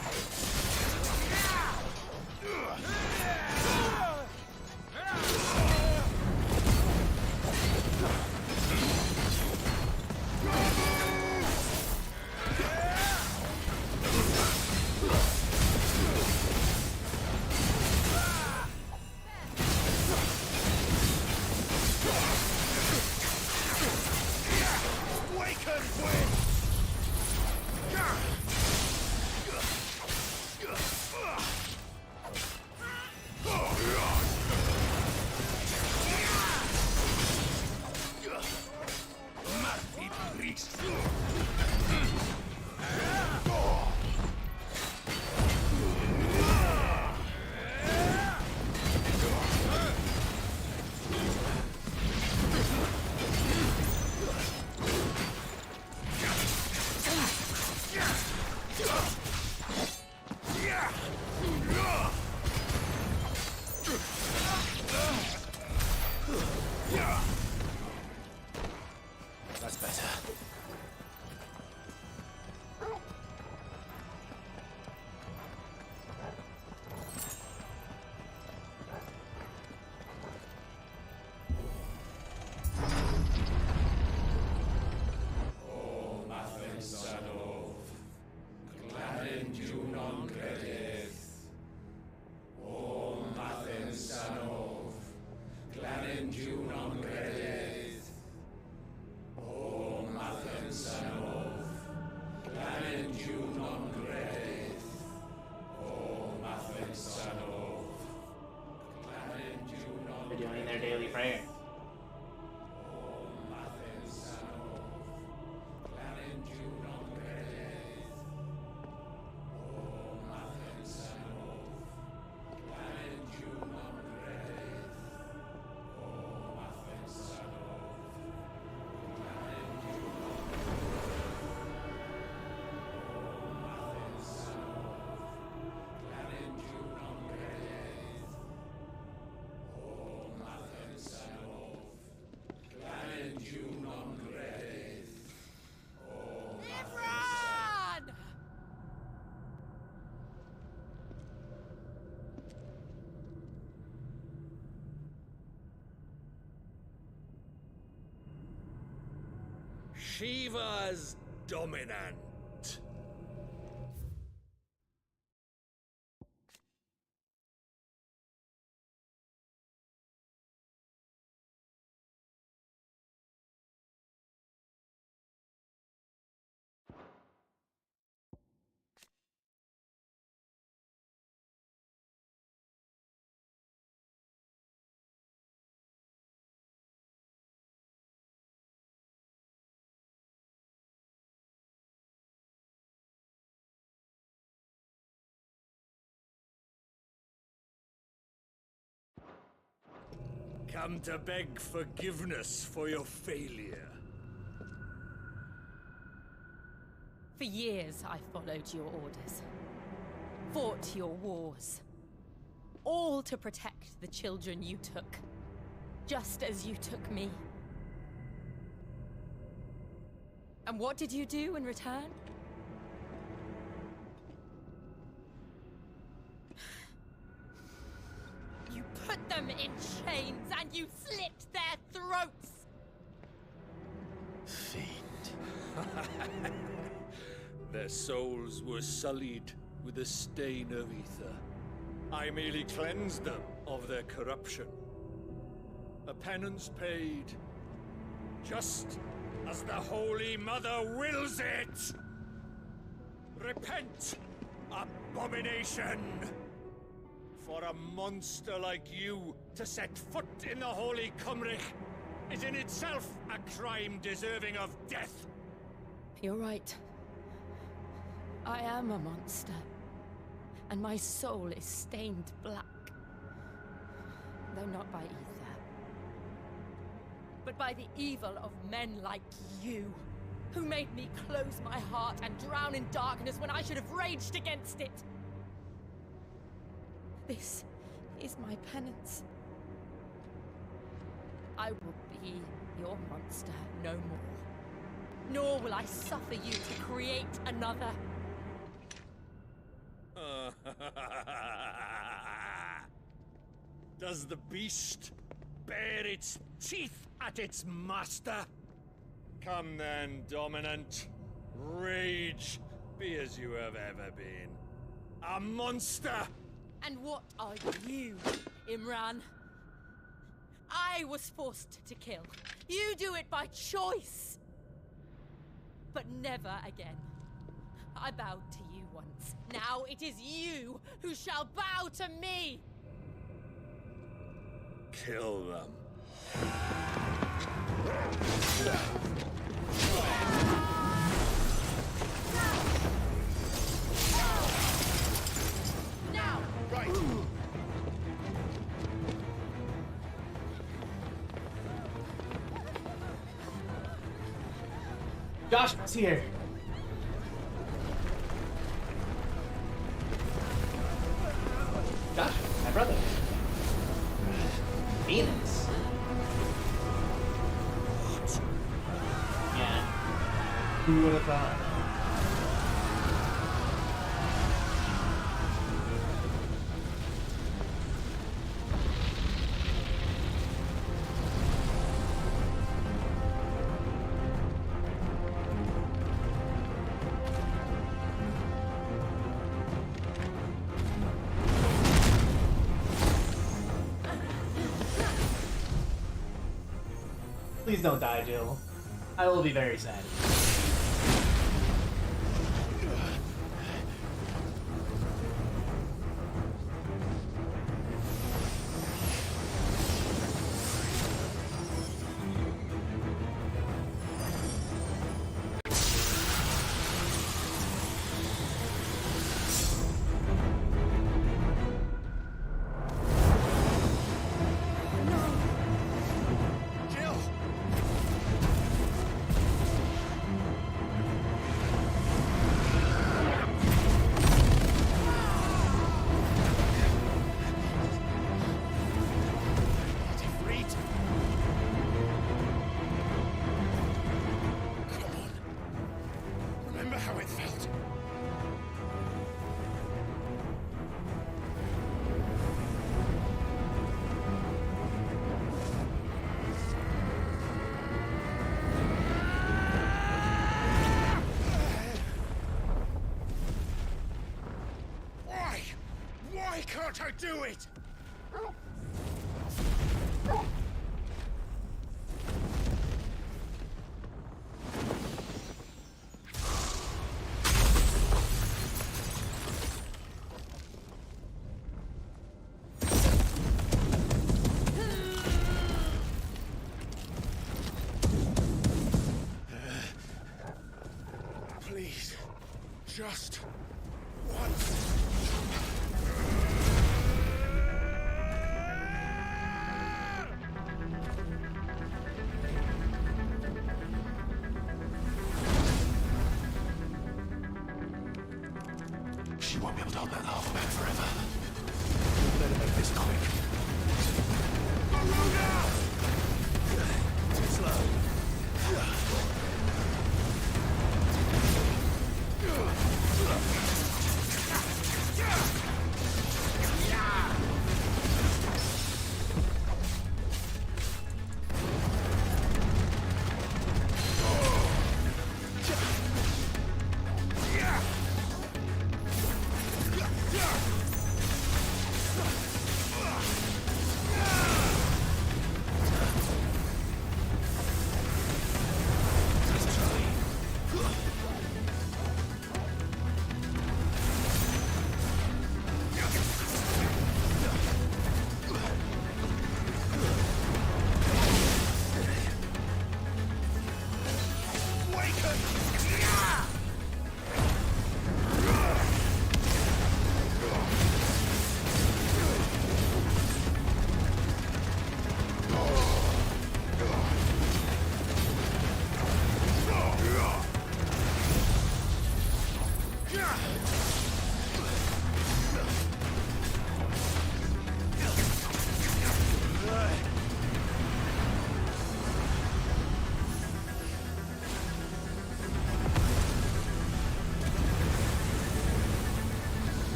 That's better. great prayer. Shiva's dominant. Come to beg forgiveness for your failure. For years, I followed your orders, fought your wars, all to protect the children you took, just as you took me. And what did you do in return? You put them in chains and you slit their throats! Fiend. Their souls were sullied with the stain of ether. I merely cleansed them of their corruption. A penance paid, just as the Holy Mother wills it! Repent, abomination! For a monster like you to set foot in the Holy Cymric is in itself a crime deserving of death. You're right. I am a monster. And my soul is stained black. Though not by ether. But by the evil of men like you, who made me close my heart and drown in darkness when I should have raged against it. This is my penance. I will be your monster no more. Nor will I suffer you to create another. Does the beast bare its teeth at its master? Come then, dominant. Rage, be as you have ever been. A monster! And what are you, Imran? I was forced to kill. You do it by choice. But never again. I bowed to you once. Now it is you who shall bow to me! Kill them. Now! Right! Josh was here. Josh, my brother. Phoenix. Yeah. Who would have thought? Please don't die, Jill. I will be very sad. it felt. Why can't I do it? Please, just once. She won't be able to hold that lava back forever. Better make this quick. Too slow.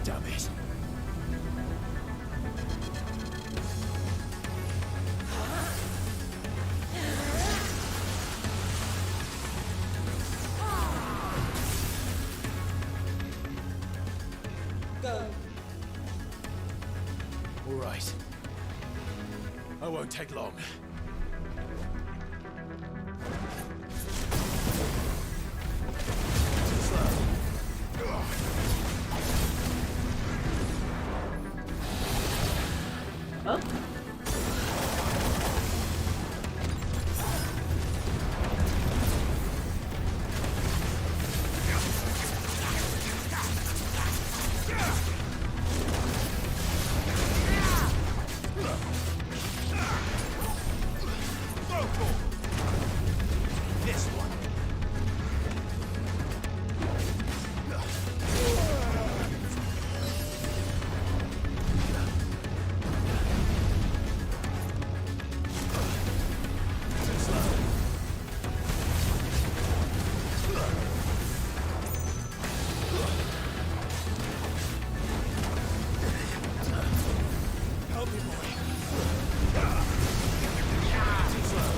Damn it. Go. All right. I won't take long. Too slow. Huh? This one. Help me, boy. Too slow.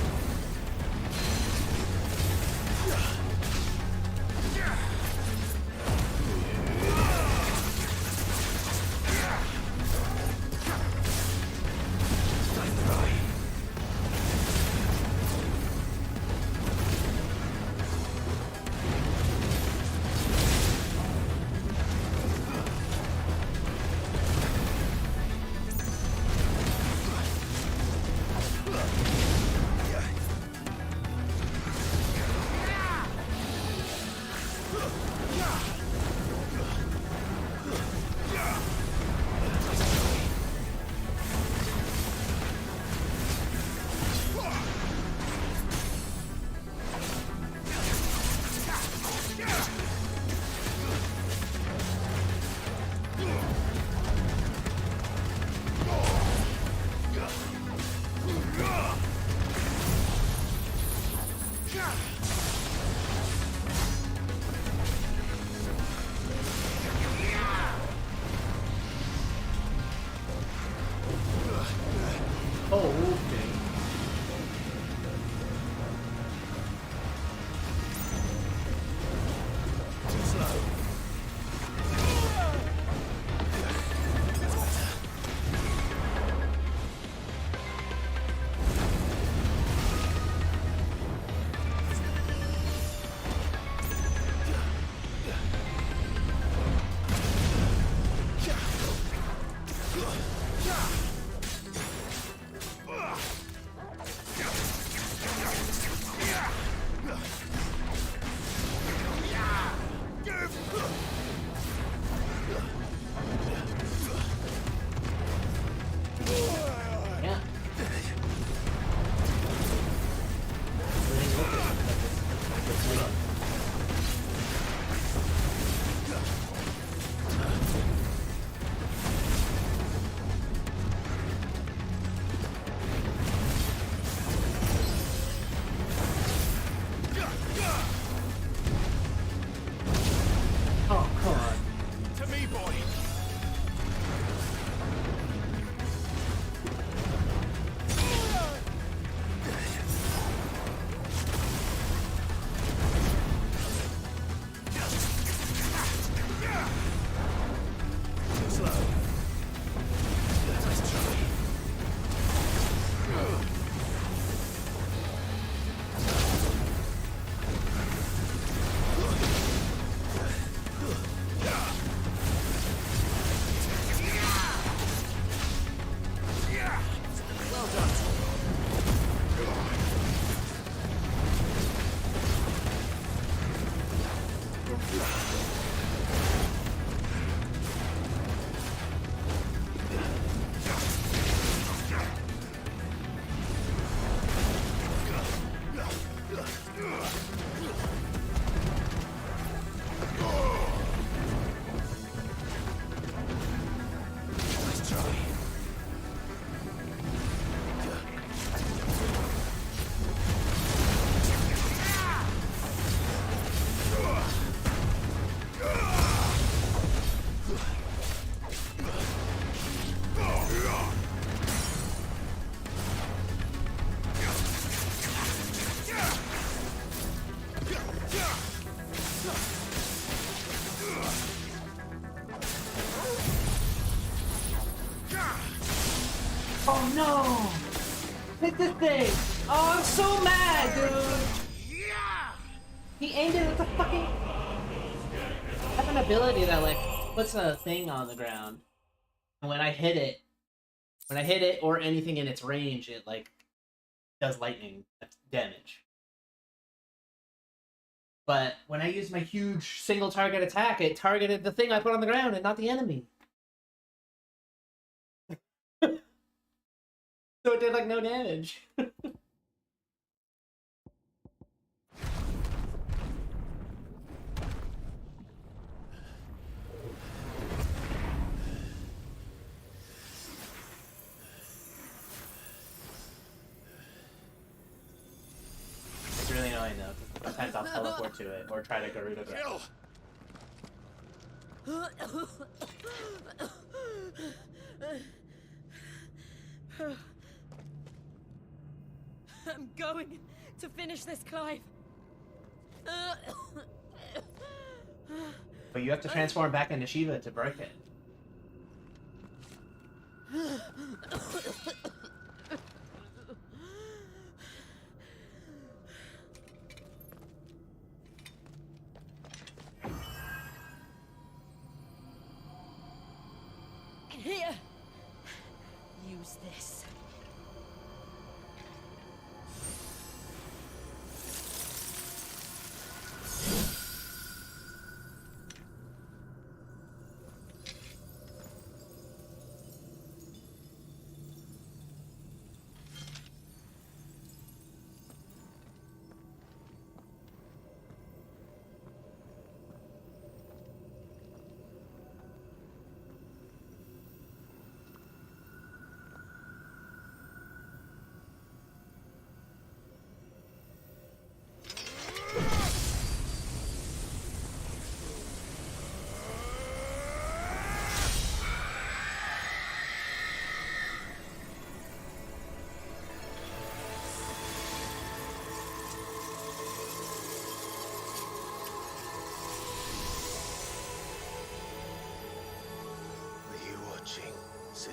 Oh, I'm so mad, dude! He aimed it with the fucking... I have an ability that, like, puts a thing on the ground. And when I hit it, or anything in its range, it, like, does lightning damage. But when I used my huge single target attack, it targeted the thing I put on the ground and not the enemy. So it did, like, no damage. It's really annoying though, because sometimes I'll teleport to it or try to Garuda grab. I'm going to finish this, Clive. But you have to transform back into Shiva to break it. Here. Use this. Were you watching, Sid?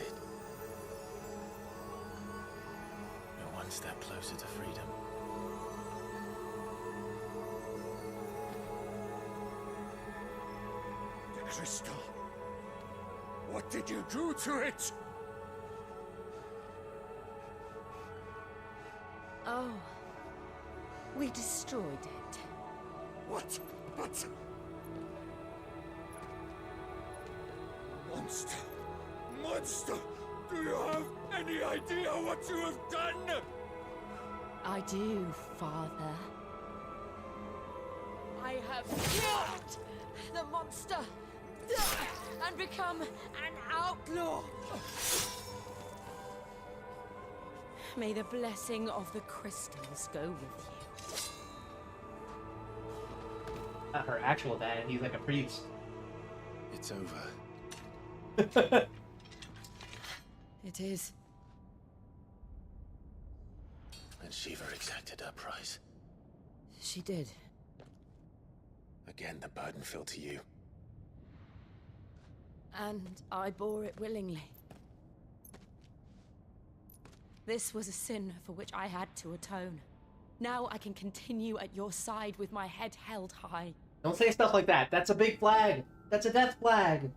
You're one step closer to freedom. The crystal. What did you do to it? Oh. We destroyed it. What? But... Monster! Monster! Do you have any idea what you have done? I do, Father. I have killed the monster and become an outlaw. May the blessing of the crystals go with you. Not her actual dad, he's like a priest. It's over. It is. And Shiva exacted her price. She did. Again, the burden fell to you. And I bore it willingly. This was a sin for which I had to atone. Now I can continue at your side with my head held high. Don't say stuff like that. That's a big flag. That's a death flag.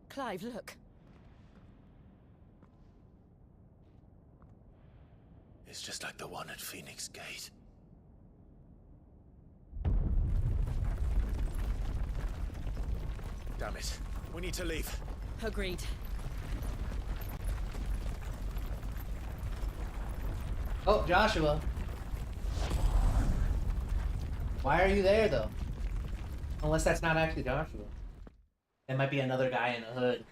Clive, look. It's just like the one at Phoenix Gate. Damn it. We need to leave. Agreed. Oh, Joshua. Why are you there, though? Unless that's not actually Joshua. It might be another guy in a hood.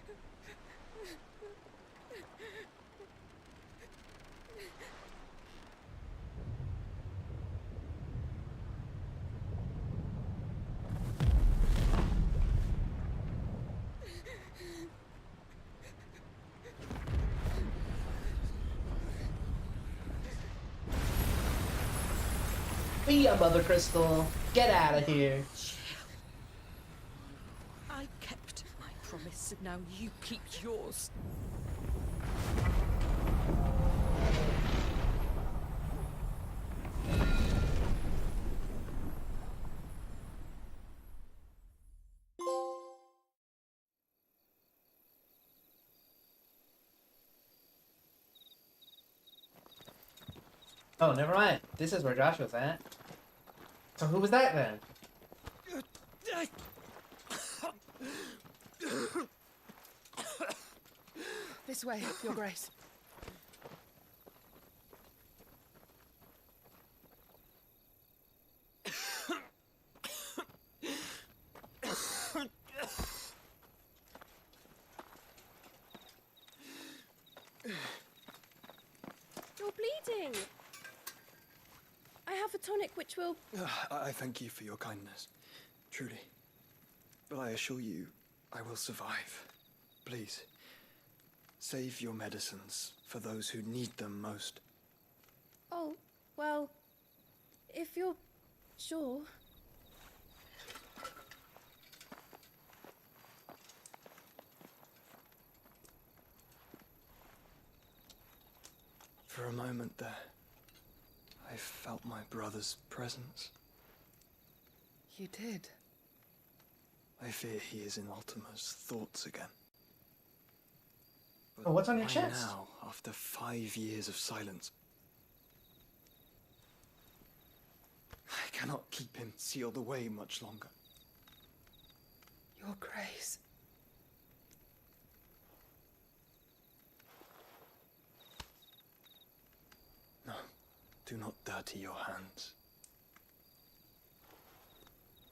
See ya, Mother Crystal. Get out of here. I kept my promise, and now you keep yours. Oh, never mind. This is where Joshua's at. So who was that then? This way, Your Grace. You're bleeding. I have a tonic which will... I thank you for your kindness, truly. But I assure you, I will survive. Please, save your medicines for those who need them most. Oh, well, if you're sure. For a moment there, I felt my brother's presence. You did? I fear he is in Ultima's thoughts again. Oh, what's on your why chest? now, after 5 years of silence? I cannot keep him sealed away much longer. Your Grace. No, do not dirty your hands.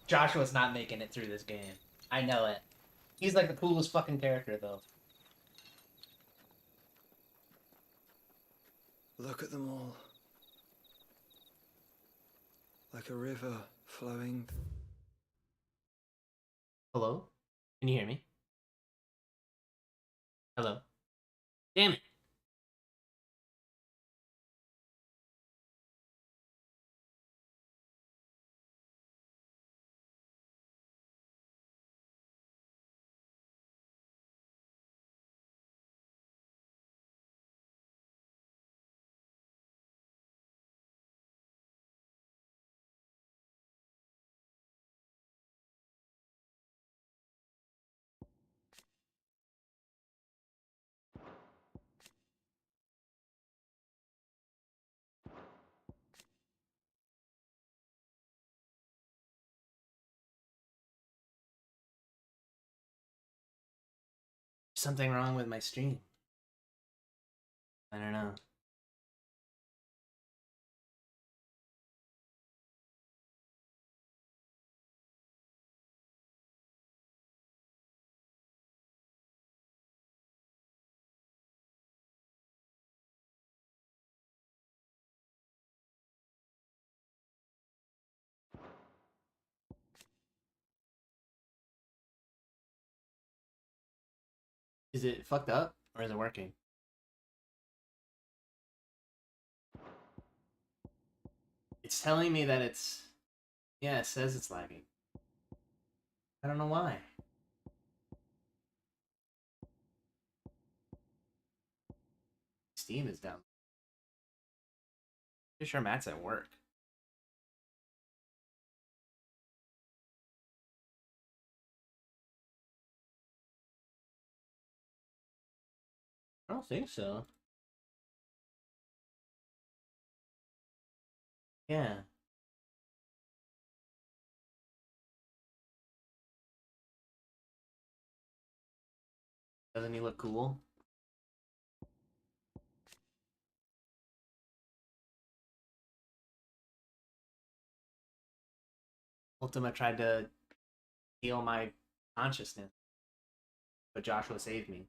Joshua's not making it through this game. I know it. He's like the coolest fucking character, though. Look at them all. Like a river flowing. Hello? Can you hear me? Hello? Damn it! Something wrong with my stream. I don't know. Is it fucked up or is it working? It's telling me that it's... Yeah, it says it's lagging. I don't know why. Steam is down. Pretty sure Matt's at work. I don't think so. Yeah. Doesn't he look cool? Ultima tried to steal my consciousness, but Joshua saved me.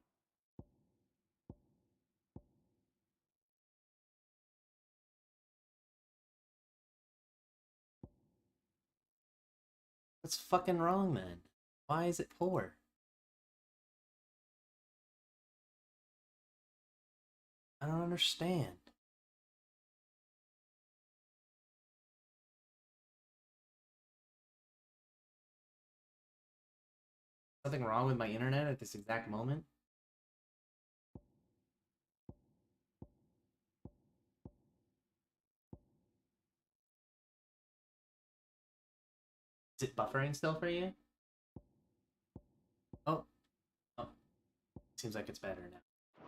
What's fucking wrong, man? Why is it poor? I don't understand. Something wrong with my internet at this exact moment? Is it buffering still for you? Oh. Oh. Seems like it's better now.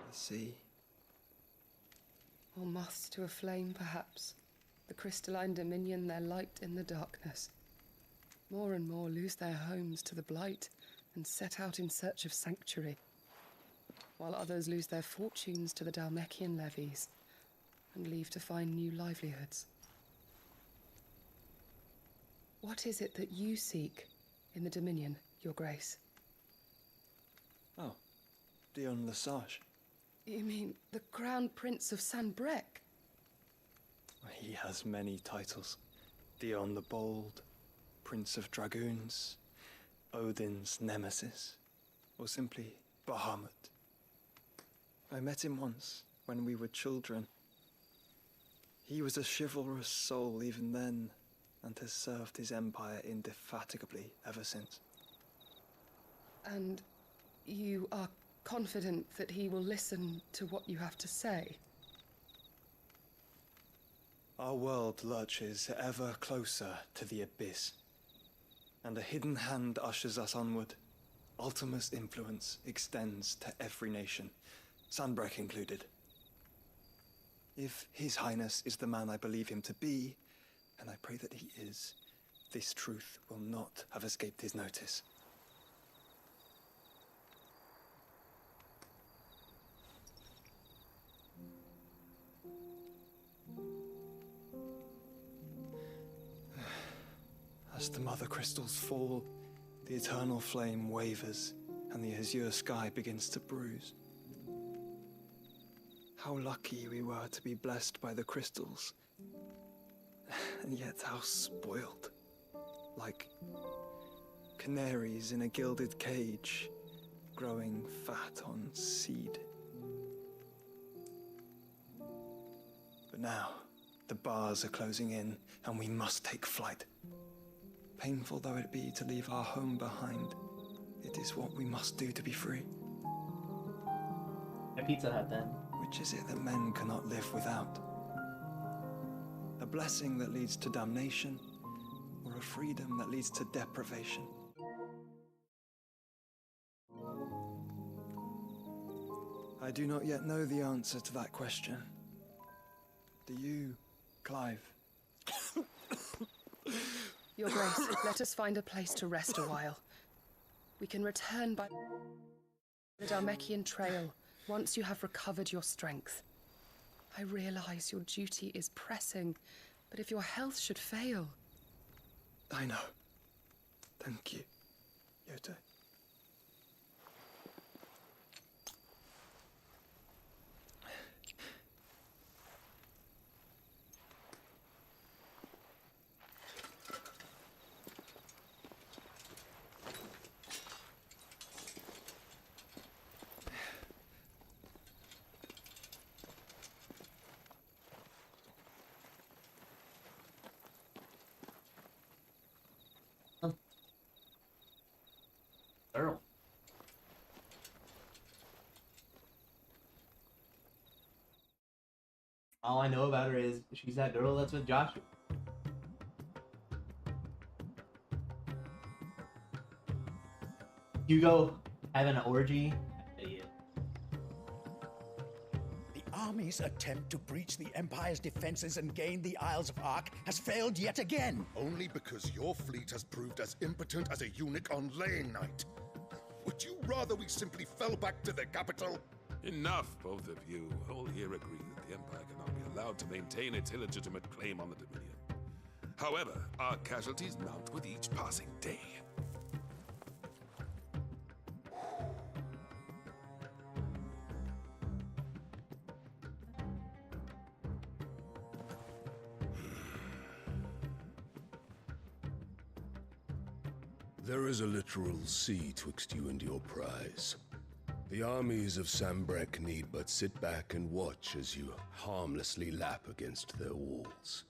The sea. Or moths to a flame, perhaps. The crystalline dominion their light in the darkness. More and more lose their homes to the blight and set out in search of sanctuary, while others lose their fortunes to the Dalmekian levies and leave to find new livelihoods. What is it that you seek in the Dominion, Your Grace? Oh, Dion Lesage. You mean the Crown Prince of Sanbrec? He has many titles. Dion the Bold, Prince of Dragoons, Odin's Nemesis, or simply Bahamut. I met him once, when we were children. He was a chivalrous soul even then, and has served his empire indefatigably ever since. And you are confident that he will listen to what you have to say? Our world lurches ever closer to the abyss, and a hidden hand ushers us onward. Ultima's influence extends to every nation, Sanbrec included. If His Highness is the man I believe him to be, and I pray that he is, this truth will not have escaped his notice. As the mother crystals fall, the eternal flame wavers, and the azure sky begins to bruise. How lucky we were to be blessed by the crystals, and yet how spoiled. Like canaries in a gilded cage, growing fat on seed. But now, the bars are closing in, and we must take flight. Painful though it be to leave our home behind, it is what we must do to be free. A Pizza Hut, then. Which is it that men cannot live without? A blessing that leads to damnation, or a freedom that leads to deprivation? I do not yet know the answer to that question. Do you, Clive? Your Grace, let us find a place to rest a while. We can return by the Dalmekian Trail once you have recovered your strength. I realize your duty is pressing, but if your health should fail... I know. Thank you, Yoto. Earl. All I know about her is she's that girl that's with Joshua. Hugo having an orgy? Idiot. The army's attempt to breach the Empire's defenses and gain the Isles of Ark has failed yet again. Only because your fleet has proved as impotent as a eunuch on laying night. Would you rather we simply fell back to the capital? Enough, both of you. All here agree that the Empire cannot be allowed to maintain its illegitimate claim on the Dominion. However, our casualties mount with each passing day. There is a literal sea twixt you and your prize. The armies of Sanbrec need but sit back and watch as you harmlessly lap against their walls.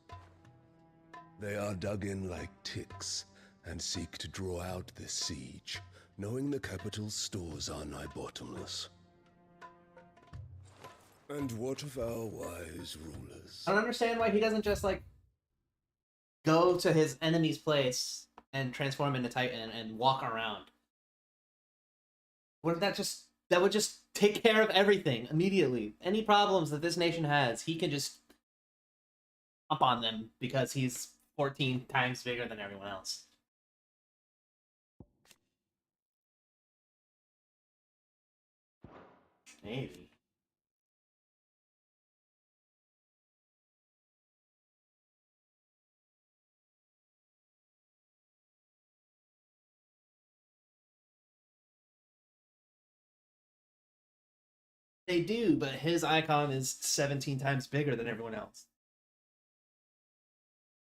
They are dug in like ticks, and seek to draw out this siege, knowing the capital's stores are nigh bottomless. And what of our wise rulers? I don't understand why he doesn't just, like, go to his enemy's place and transform into Titan and walk around. Wouldn't that would just take care of everything immediately. Any problems that this nation has, he can just up on them because he's 14 times bigger than everyone else. Maybe. They do, but his icon is 17 times bigger than everyone else.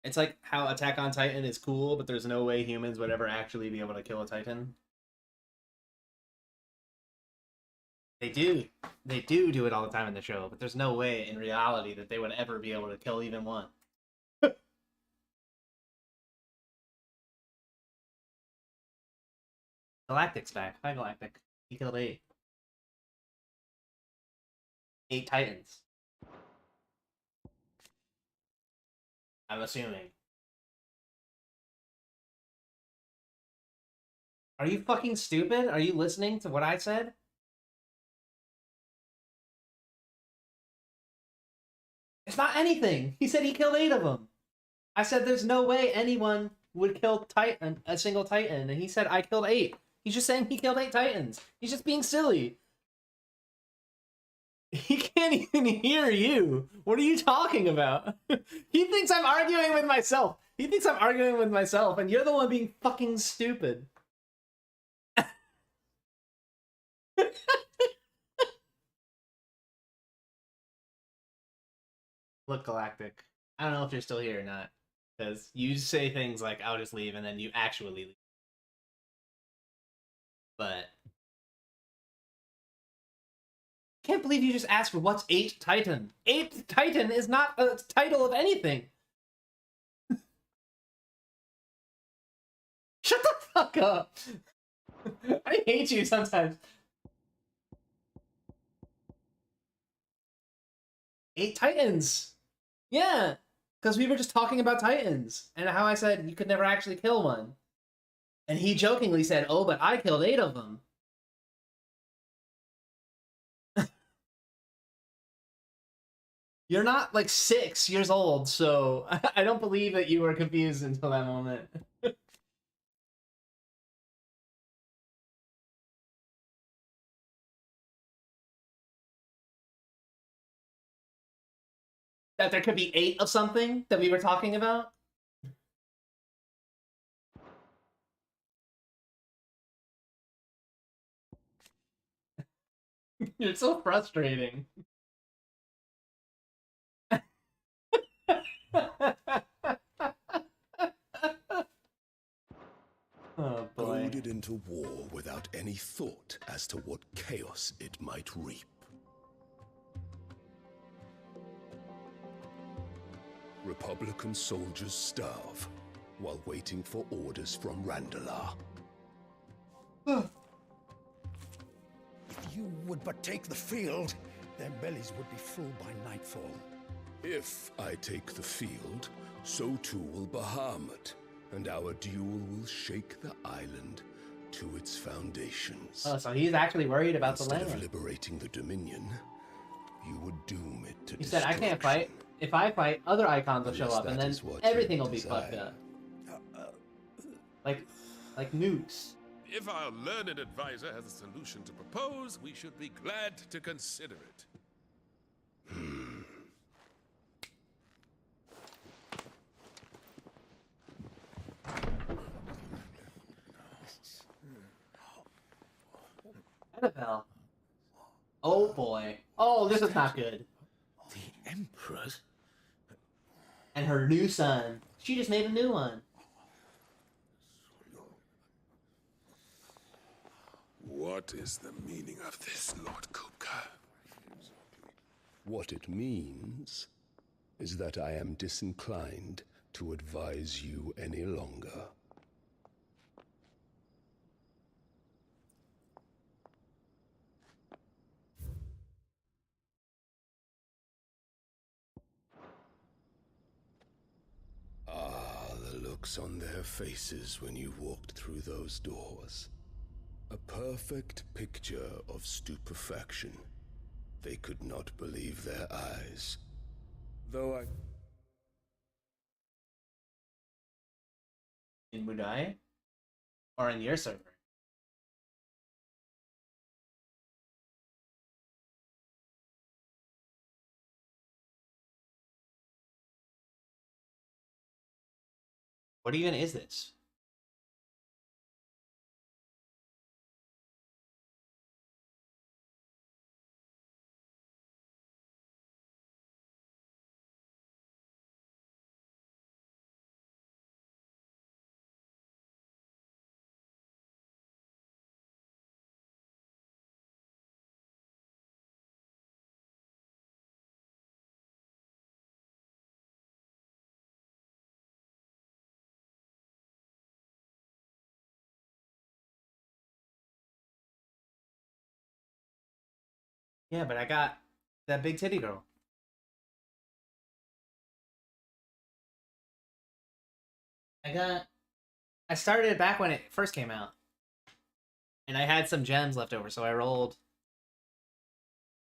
It's like how Attack on Titan is cool, but there's no way humans would ever actually be able to kill a Titan. They do. They do it all the time in the show, but there's no way in reality that they would ever be able to kill even one. Galactic's back. Hi, Galactic. He killed 8. 8 Titans. I'm assuming. Are you fucking stupid? Are you listening to what I said? It's not anything. He said he killed 8 of them. I said there's no way anyone would kill Titan, a single Titan, and he said I killed 8. He's just saying he killed 8 Titans. He's just being silly. He can't even hear you. What are you talking about? He thinks I'm arguing with myself. He thinks I'm arguing with myself, and you're the one being fucking stupid. Look, Galactic, I don't know if you're still here or not, because you say things like, I'll just leave, and then you actually leave. But can't believe you just asked for what's 8 Titan. 8 Titan is not a title of anything. Shut the fuck up. I hate you sometimes. 8 Titans. Yeah, because we were just talking about Titans and how I said you could never actually kill one. And he jokingly said, oh, but I killed 8 of them. You're not like 6 years old, so I don't believe that you were confused until that moment. That there could be 8 of something that we were talking about? You're so frustrating. Oh boy. Goaded into war without any thought as to what chaos it might reap. Republican soldiers starve while waiting for orders from Randalar. If you would but take the field, their bellies would be full by nightfall. If I take the field, so too will Bahamut, and our duel will shake the island to its foundations. Oh, so he's actually worried about the land. Instead of liberating the Dominion, you would doom it to He said, I can't fight. If I fight, other icons will show up, and then everything will be fucked up. Like nukes. If our learned advisor has a solution to propose, we should be glad to consider it. Annabelle. Oh boy. Oh, this is not good. The Emperor's? And her new son. She just made a new one. What is the meaning of this, Lord Kupka? What it means is that I am disinclined to advise you any longer. looks on their faces when you walked through those doors. A perfect picture of stupefaction. They could not believe their eyes. Though I... In Mudai? Or in your server? What even is this? Yeah, but I got that big titty girl. I started it back when it first came out. And I had some gems left over, so I rolled.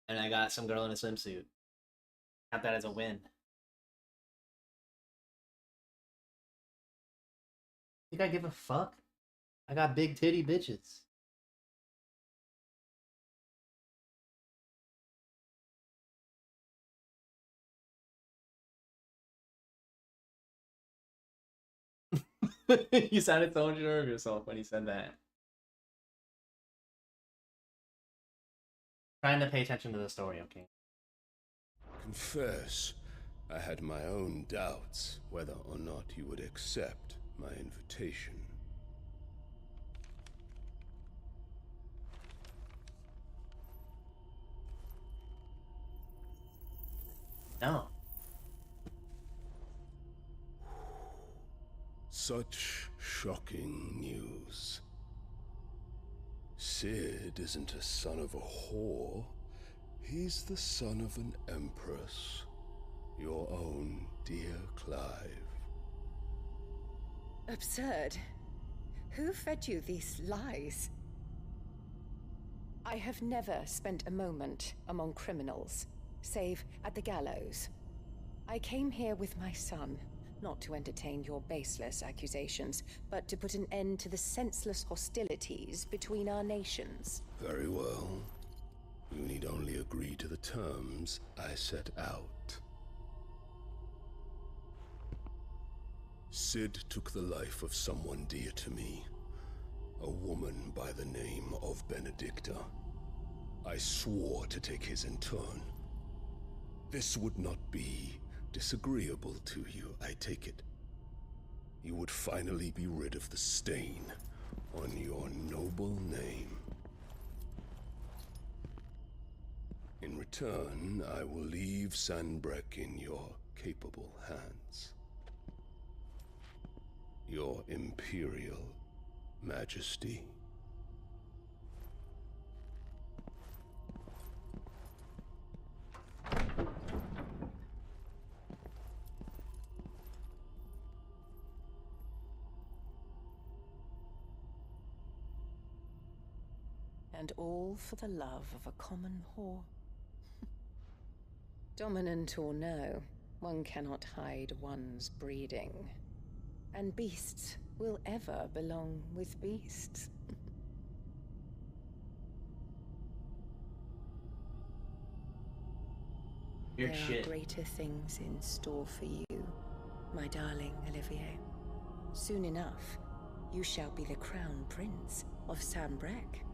And I got some girl in a swimsuit. Count that as a win. Think I give a fuck? I got big titty bitches. You sounded so unsure of yourself when you said that. Trying to pay attention to the story, okay? Confess, I had my own doubts whether or not you would accept my invitation. No. Such shocking news. Sid isn't a son of a whore. He's the son of an empress. Your own dear Clive. Absurd. Who fed you these lies? I have never spent a moment among criminals, save at the gallows. I came here with my son, not to entertain your baseless accusations, but to put an end to the senseless hostilities between our nations. Very well. You need only agree to the terms I set out. Sid took the life of someone dear to me, a woman by the name of Benedicta. I swore to take his in turn. This would not be disagreeable to you, I take it. You would finally be rid of the stain on your noble name. In return, I will leave Sanbreque in your capable hands. Your Imperial Majesty. And all for the love of a common whore. Dominant or no, one cannot hide one's breeding. And beasts will ever belong with beasts. Weird There shit. are greater things in store for you, my darling Olivier. Soon enough, you shall be the crown prince of Sanbreque.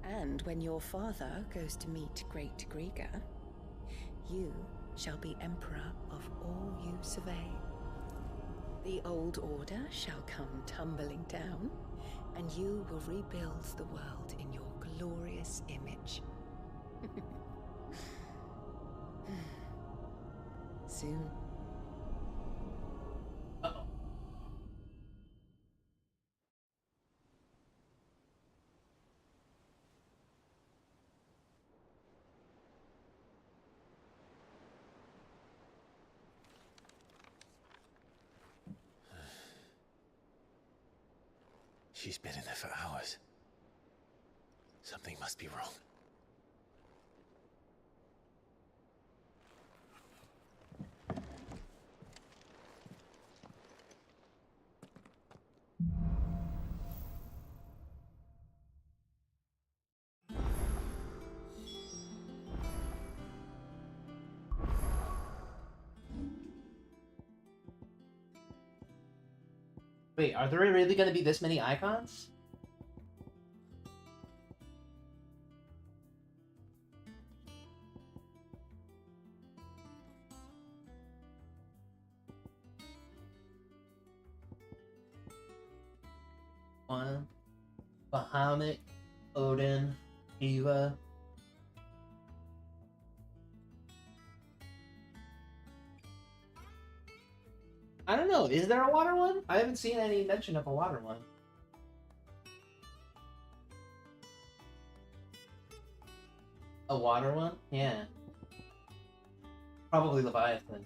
And when your father goes to meet Great Griga, you shall be emperor of all you survey. The old order shall come tumbling down, and you will rebuild the world in your glorious image. Soon. Uh-oh. She's been in there for hours. Something must be wrong. Wait, are there really going to be this many icons? One, Bahamut, Odin, Shiva. I don't know. Is there a water one? I haven't seen any mention of a water one. A water one? Yeah. Probably Leviathan.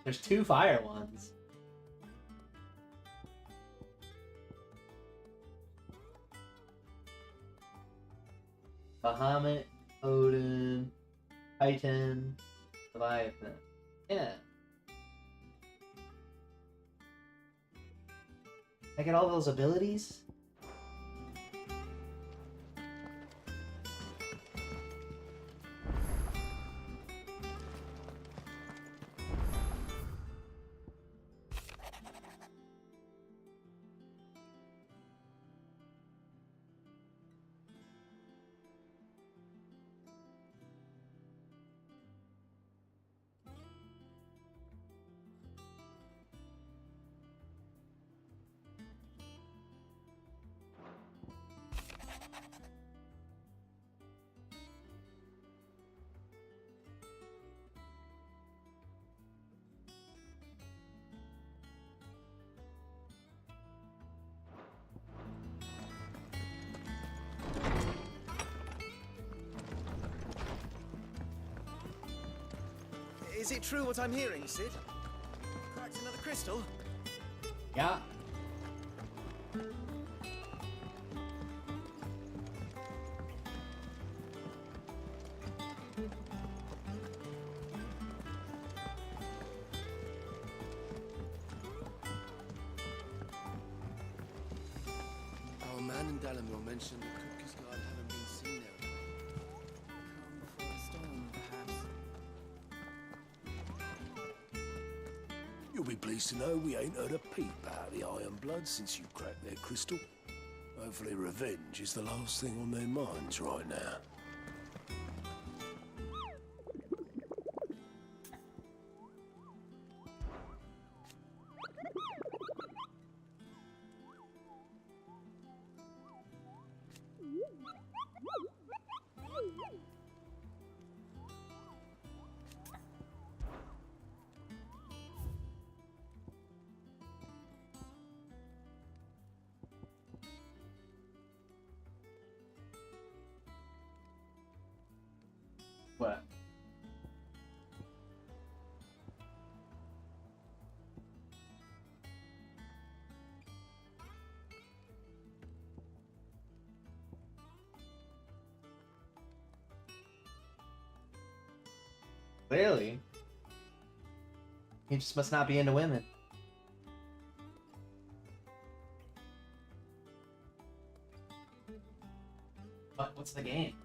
There's 2 fire ones. Bahamut, Odin, Titan, Leviathan. Yeah. I get all those abilities? Is it true what I'm hearing, Sid? Cracked another crystal? Yeah. Our man in Dalamil mentioned the Cookies God haven't been seen there. Calm before a storm, perhaps. You'll be pleased to know we ain't heard a peep about the Iron Blood since you cracked their crystal. Hopefully revenge is the last thing on their minds right now. What? Clearly. He just must not be into women. What's the game?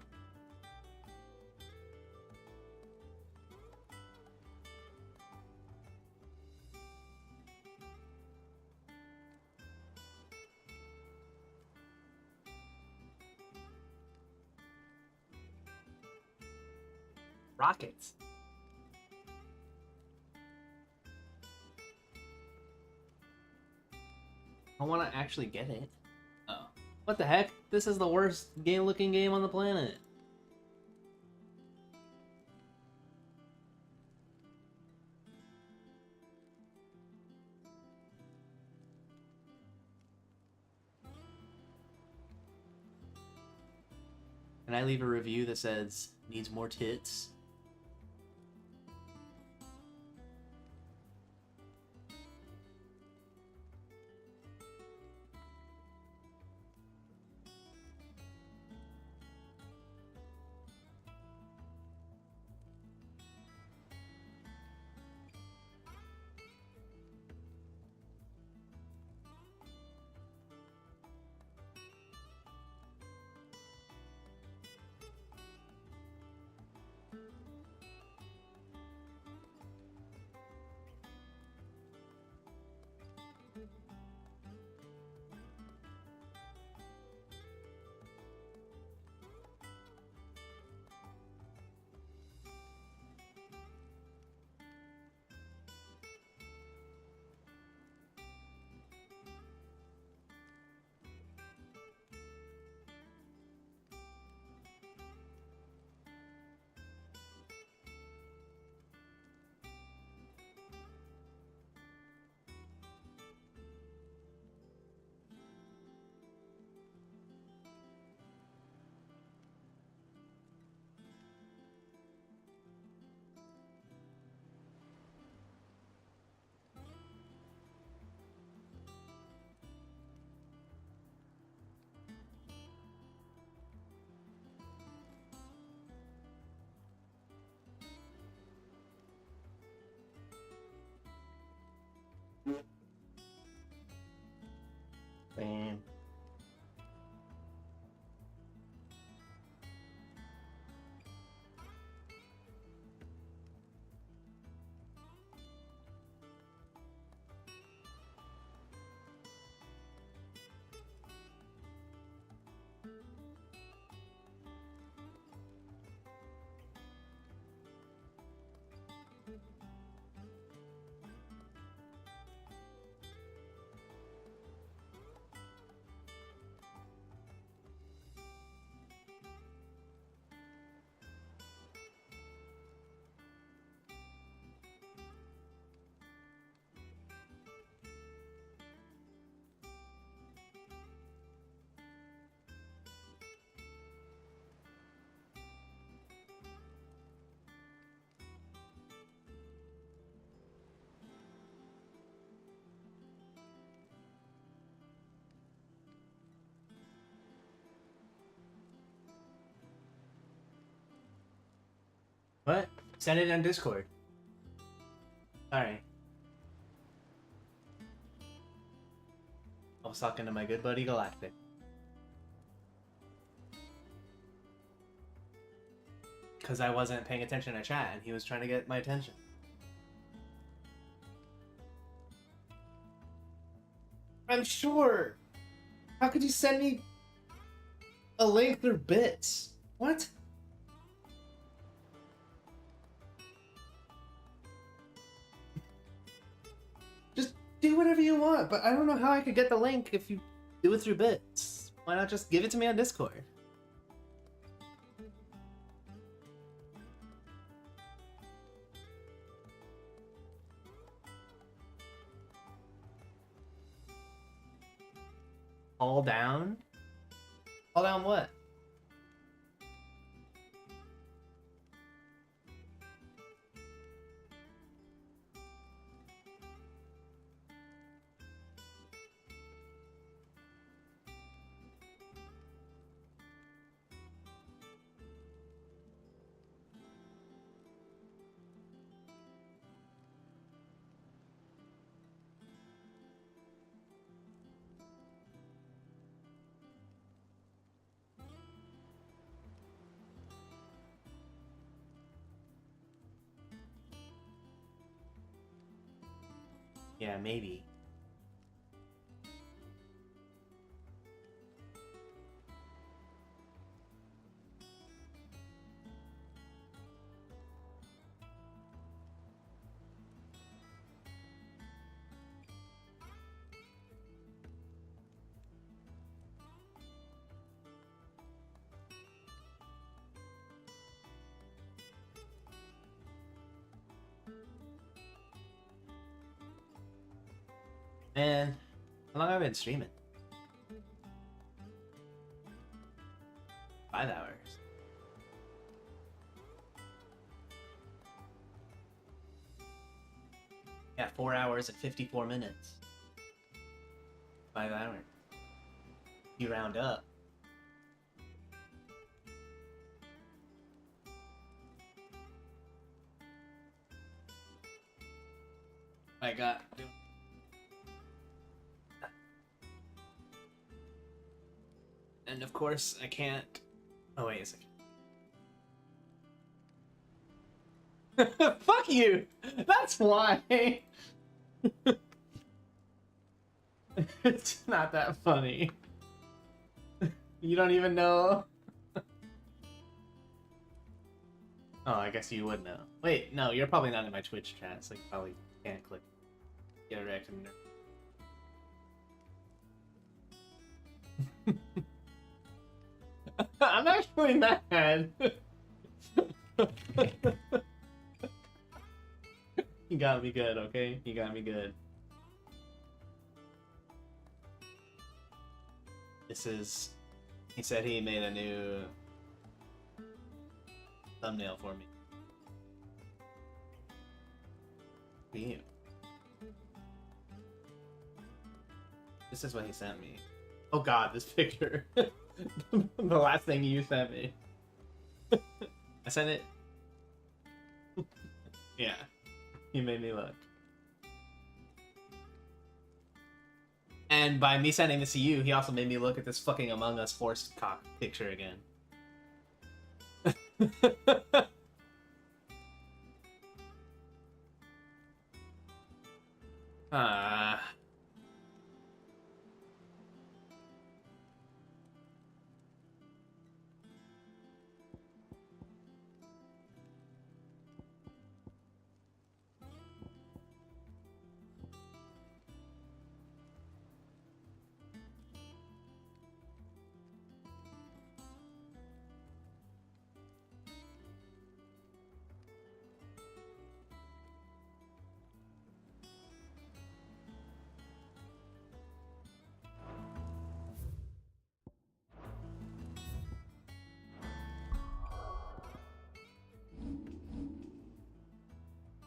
Rockets. I want to actually get it. Oh. What the heck? This is the worst looking game on the planet. Can I leave a review that says, needs more tits? What? Send it on Discord. Sorry. I was talking to my good buddy Galactic. Because I wasn't paying attention to chat and he was trying to get my attention. I'm sure. How could you send me a link through bits? What? Just do whatever you want, but I don't know how I could get the link if you do it through bits. Why not just give it to me on Discord? All down? All down what? Yeah, maybe. Man, how long have I been streaming? 5 hours. Yeah, 4 hours and 54 minutes. 5 hours. You round up. I got... And of course, I can't... Oh, wait a second. Fuck you! That's why! It's not that funny. You don't even know? Oh, I guess you would know. Wait, no, you're probably not in my Twitch chat, so you probably can't click get a reaction. I'm actually mad. You got me good, okay? You got me good. This is... He said he made a new thumbnail for me. For you. This is what he sent me. Oh god, this picture. The last thing you sent me. I sent it. Yeah. He made me look. And by me sending this to you, he also made me look at this fucking Among Us forced cock picture again. Ah.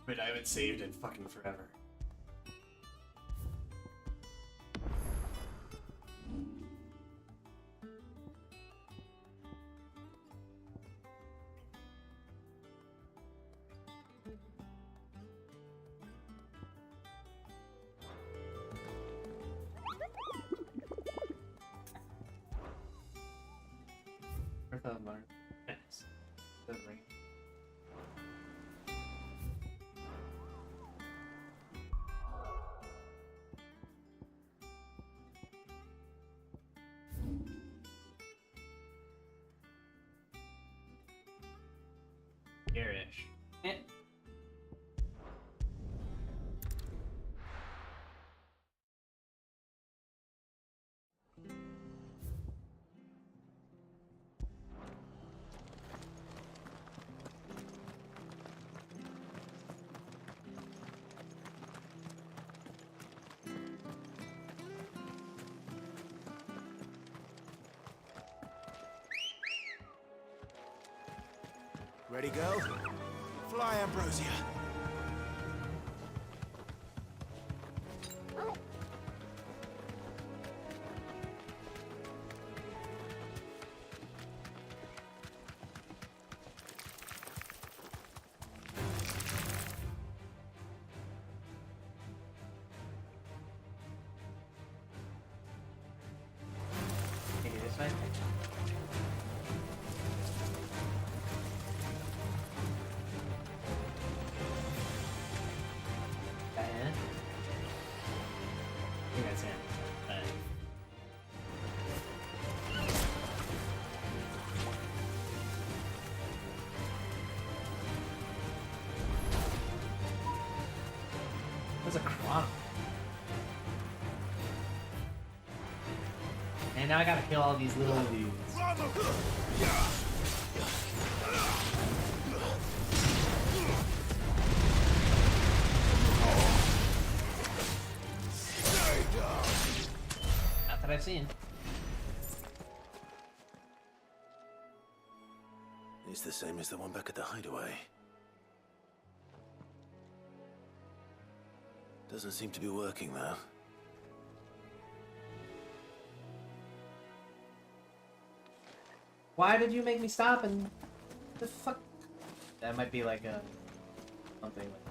But I haven't saved in fucking forever. Mark. Yes. The ring. Garish. Eh. Ready, go? Fly, Ambrosia. Maybe this way? There's a chronicle. And now I gotta kill all these little dudes. Not that I've seen. It's the same as the one back at the hideaway. Doesn't seem to be working, though. Why did you make me stop and... the fuck? That might be like a... something like...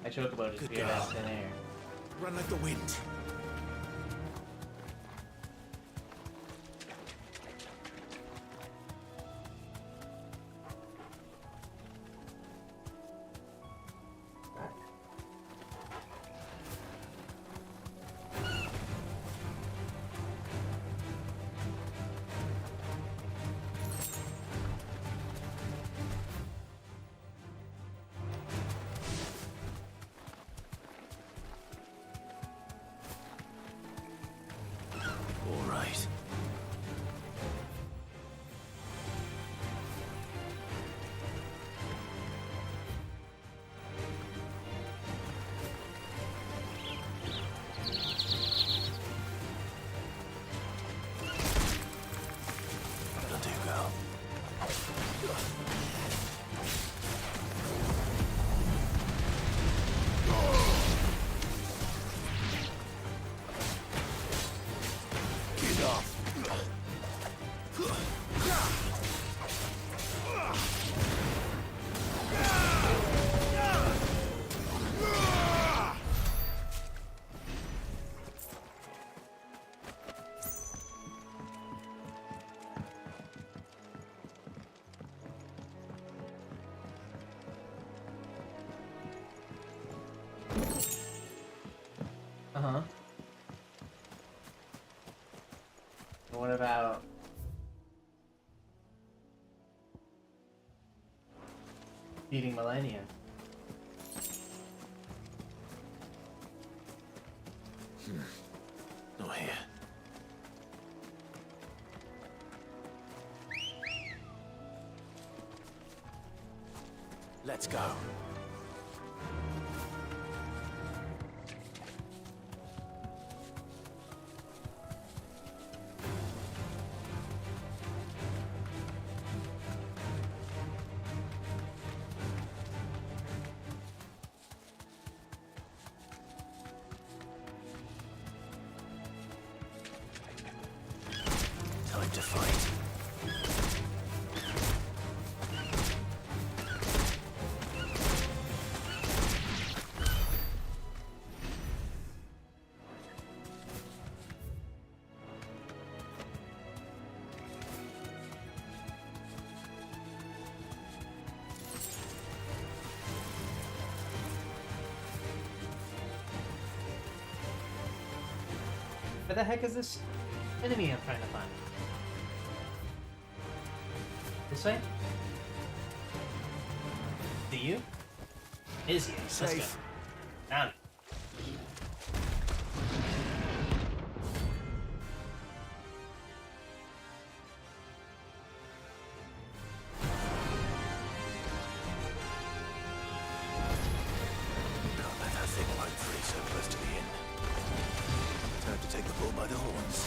My chocobo just appeared out of thin air. Run like the wind. Uh-huh. What about... feeding Millennia? Not here. Let's go. Time to fight. Where the heck is this enemy I'm trying to find? This way? Do you? Is you? Let's go. Safe. Down. Can't let that thing run free so close to the inn. Time to take the bull by the horns.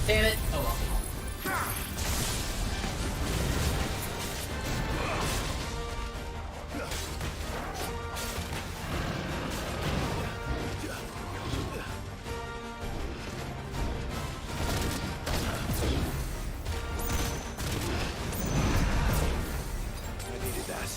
Damn it! Oh well. I needed that.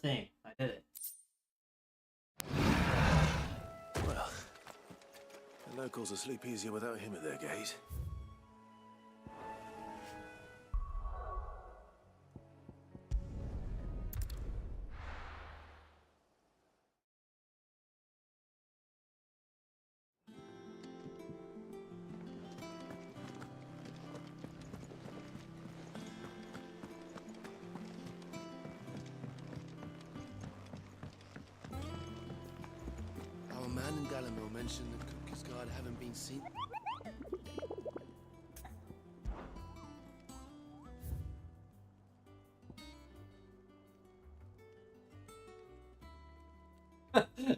thing. I did it. Well, the locals will sleep easier without him at their gate. Our man in Dalamil mentioned the Cookies Guard haven't been seen.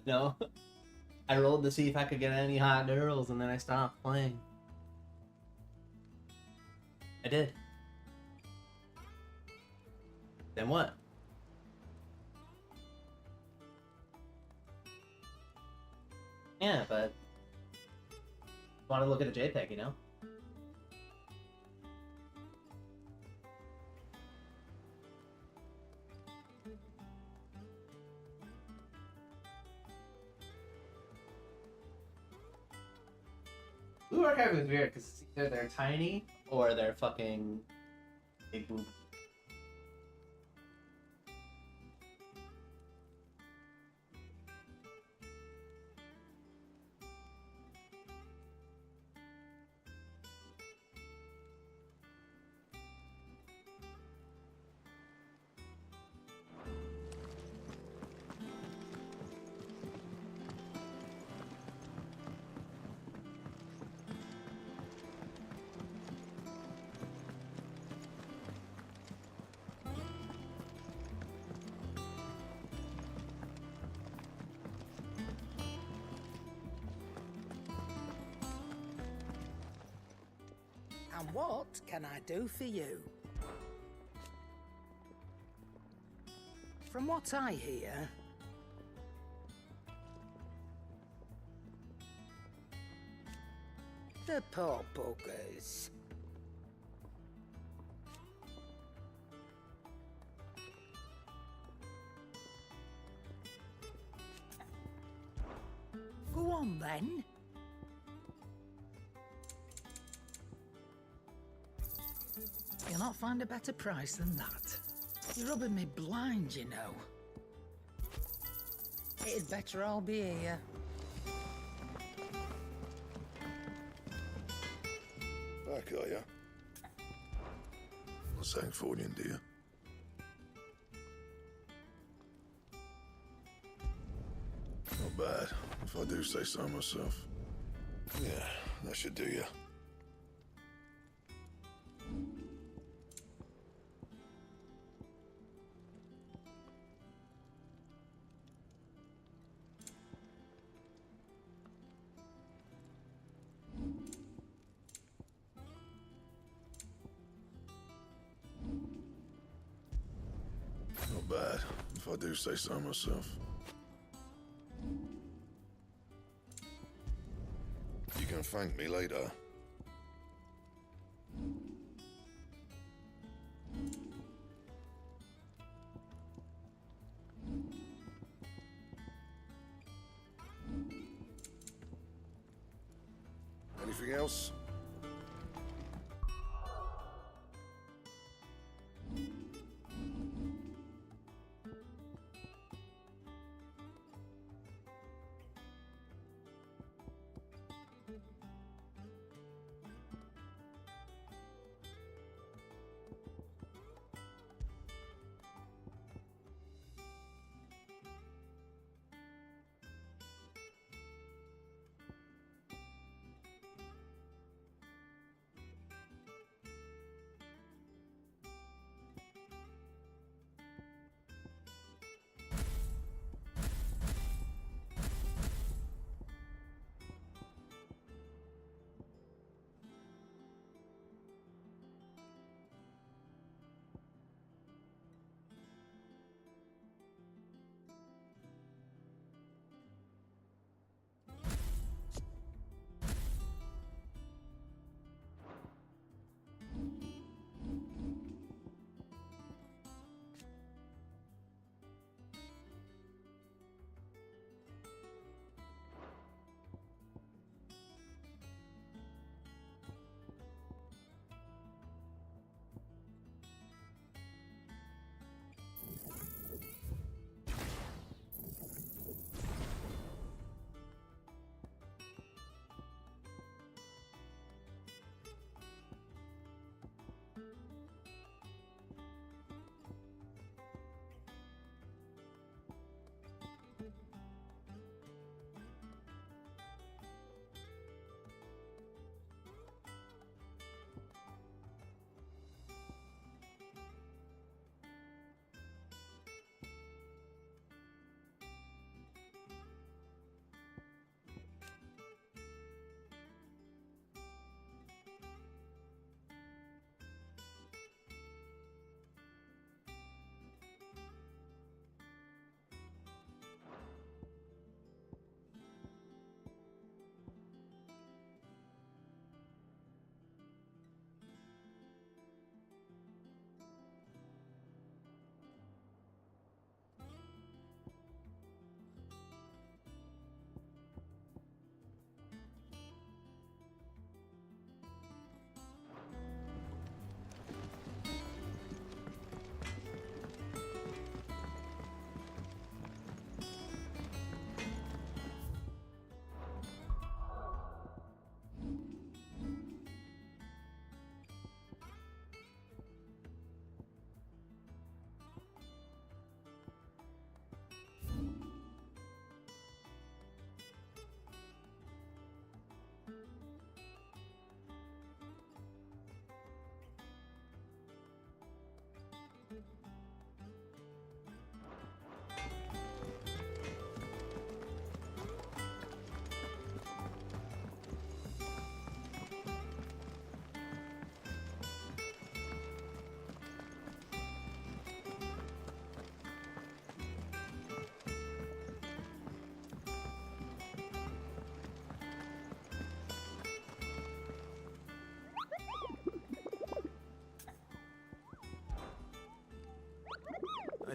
No. I rolled to see if I could get any hot girls, and then I stopped playing. I did. Then what? Yeah, but I want to look at a JPEG, you know? Blue Archive is weird because it's either they're tiny or they're fucking big boob. And what can I do for you? From what I hear, the poor buggers. Go on then. You'll not find a better price than that. You're rubbing me blind, you know. It'd better all be here. Back, are ya? Not Sancfordian, do you? Not bad, if I do say so myself. Yeah, that should do ya. Not bad, if I do say so myself. You can thank me later. Anything else?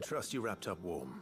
trust you wrapped up warm.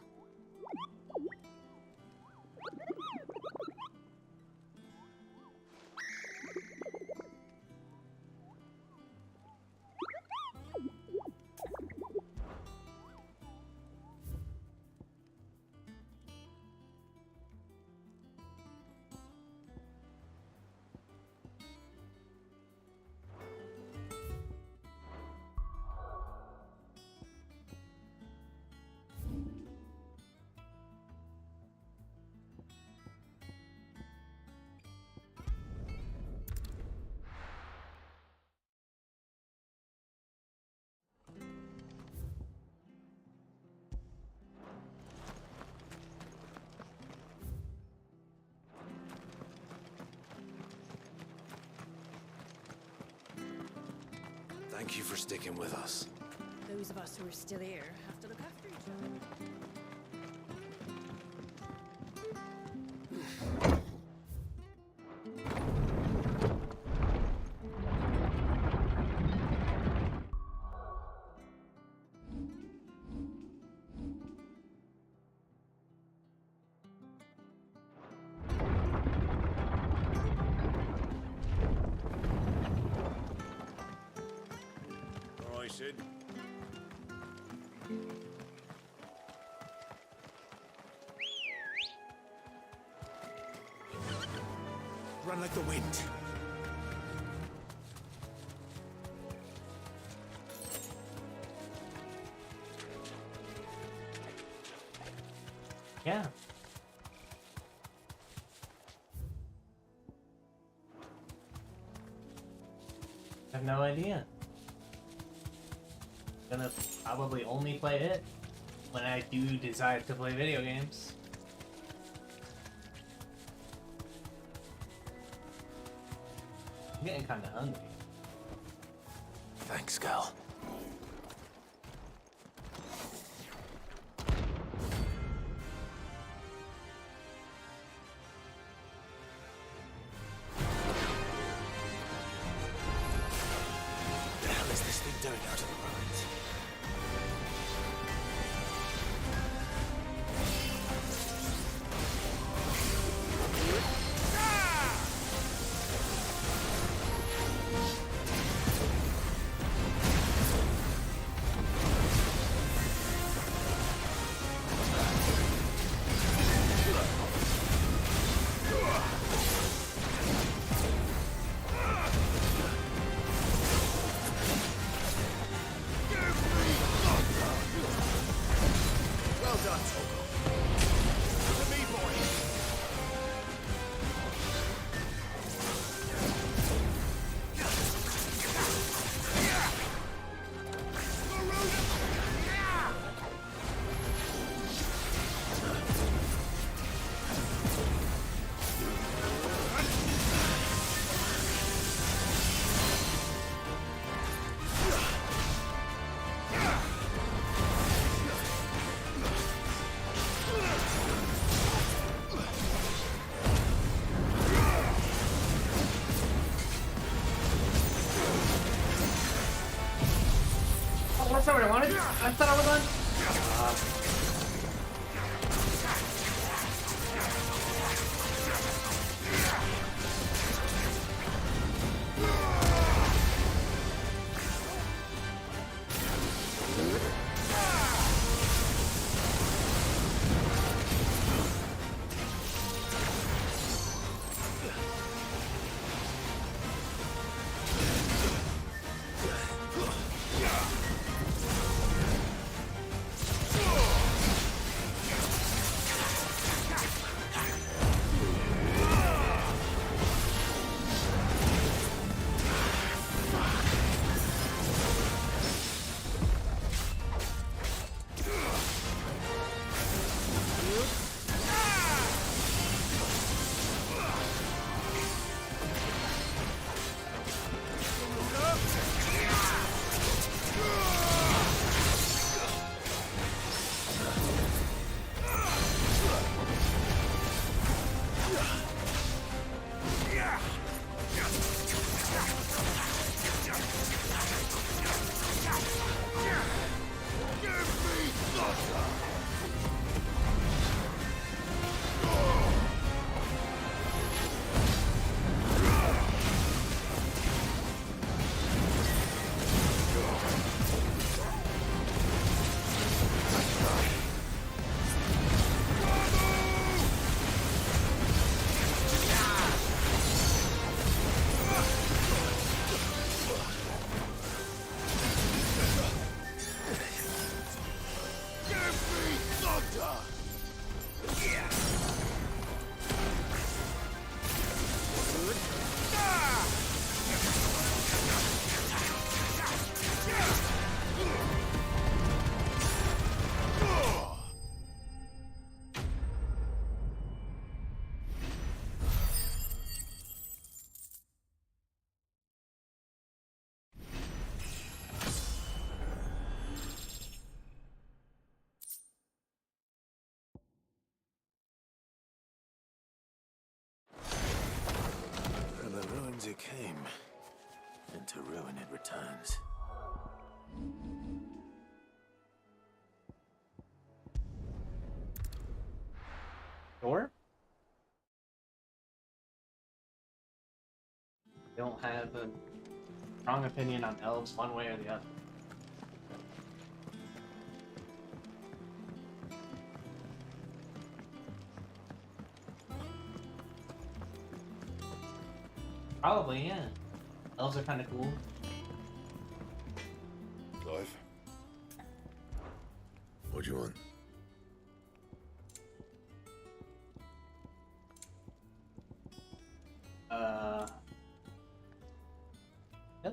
Thank you for sticking with us. Those of us who are still here have to look after each other. All right, Sid. Run like the wind. Yeah. I have no idea. I'm gonna probably only play it when I do decide to play video games. I'm getting kind of hungry. Thanks, Gal. What the hell is this thing doing out of the ruins? Well done, Togo. To me, boy. Oh, that's not what I wanted. I thought I was on. as it came, and to ruin it returns. Sure. Don't have a strong opinion on elves one way or the other. Probably, yeah. Elves are kind of cool. Clive? What do you want? Yeah.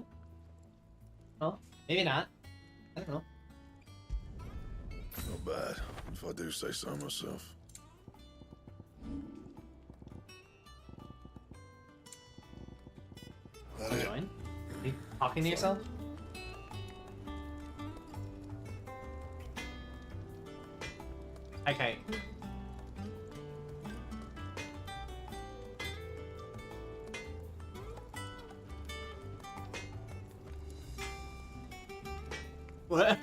Well, maybe not. I don't know. Not bad, if I do say so myself. Wanna join? Are you talking to yourself? Okay. What?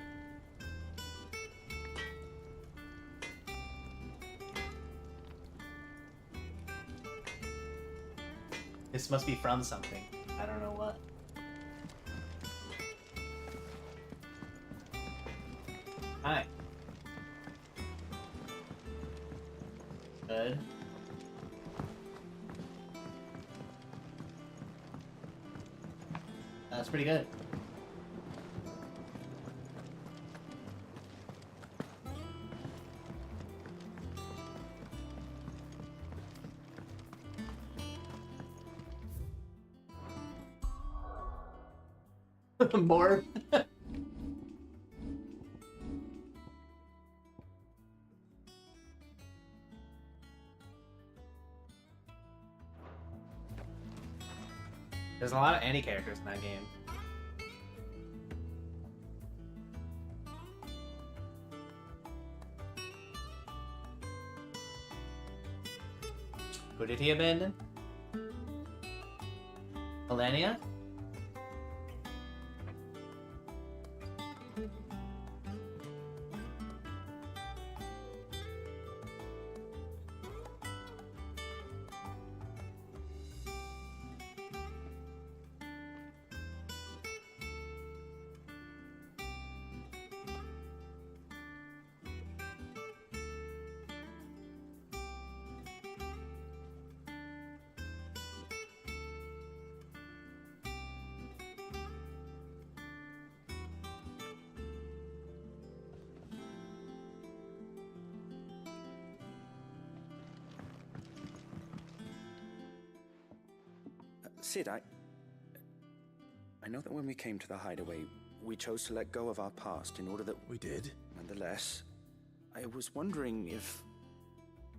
This must be from something. I don't know what. Hi. Good. That's pretty good. More. There's a lot of anti-characters in that game. Who did he abandon? Melania? Sid, I know that when we came to the hideaway, we chose to let go of our past in order that... We did? Nonetheless, I was wondering if...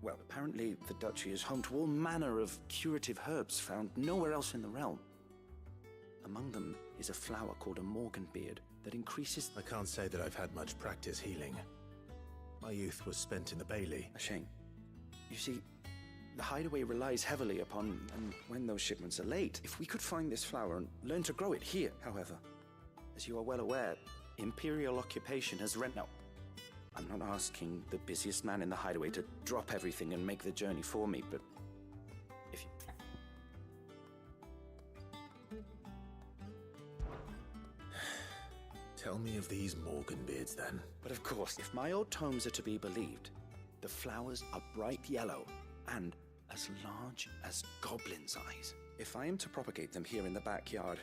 Well, apparently the Duchy is home to all manner of curative herbs found nowhere else in the realm. Among them is a flower called a Morganbeard that increases... I can't say that I've had much practice healing. My youth was spent in the Bailey. A shame. You see, the hideaway relies heavily upon, and when those shipments are late, if we could find this flower and learn to grow it here, however. As you are well aware, Imperial occupation has rent... Now, I'm not asking the busiest man in the hideaway to drop everything and make the journey for me, but if you... Tell me of these Morganbeards, then. But of course, if my old tomes are to be believed, the flowers are bright yellow and as large as goblins' eyes. If I am to propagate them here in the backyard,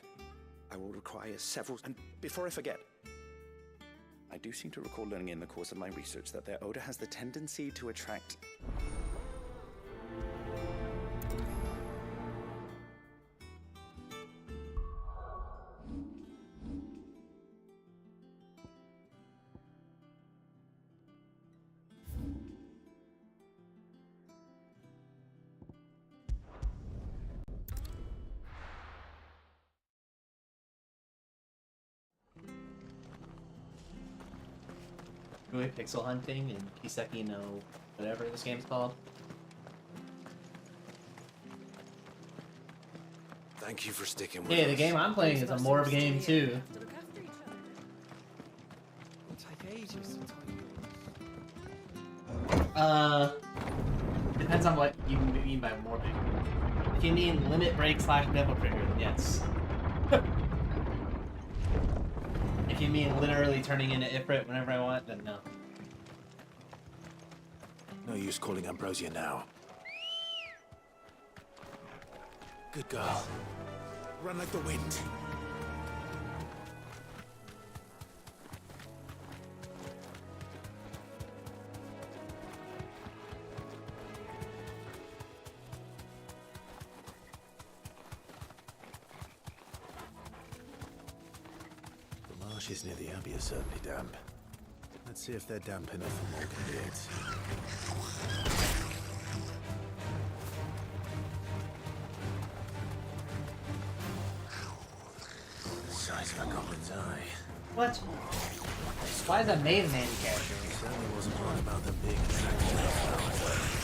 I will require several... And before I forget, I do seem to recall learning in the course of my research that their odor has the tendency to attract... Really pixel hunting and Kiseki no whatever this game's called. Thank you for sticking with Hey, us. the game I'm playing is a Morb game too. It'll take ages to Depends on what you mean by morbing. If you mean limit break / devil trigger, then yes. If you mean literally turning into Ifrit whenever I want, then no. No use calling Ambrosia now. Good girl. Run like the wind. The marshes near the Abbey are certainly damp. Let's see if they're damp enough for Morgan beards. The size of a goblin's eye. What? Why is that made an anti-character? Certainly wasn't wrong about them being attracted to the flowers.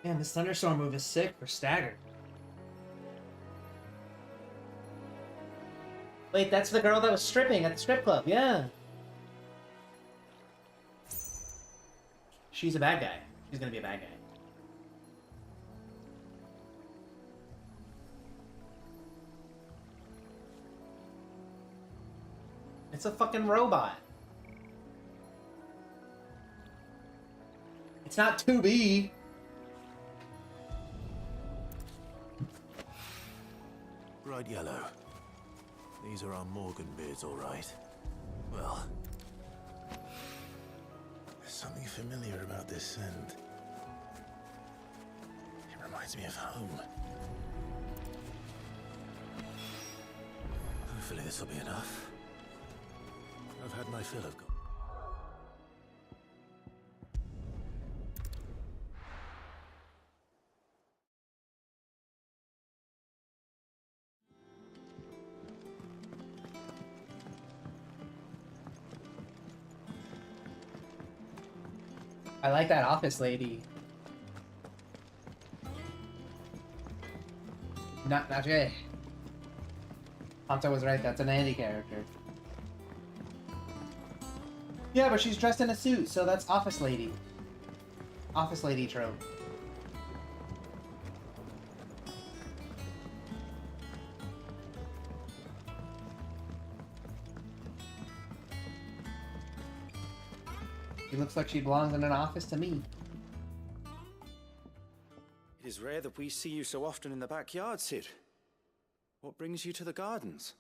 Man, this thunderstorm move is sick for stagger. Wait, that's the girl that was stripping at the strip club, yeah. She's a bad guy. She's gonna be a bad guy. It's a fucking robot. It's not 2B. Bright yellow. These are our Morgan beards, all right. Well, there's something familiar about this scent. It reminds me of home. Hopefully this will be enough. I've had my fill of gold. I like that office lady. Not Jay. Hunter was right, that's an Andy character. Yeah, but she's dressed in a suit, so that's office lady. Office lady trope. She looks like she belongs in an office to me. It is rare that we see you so often in the backyard, Sid. What brings you to the gardens?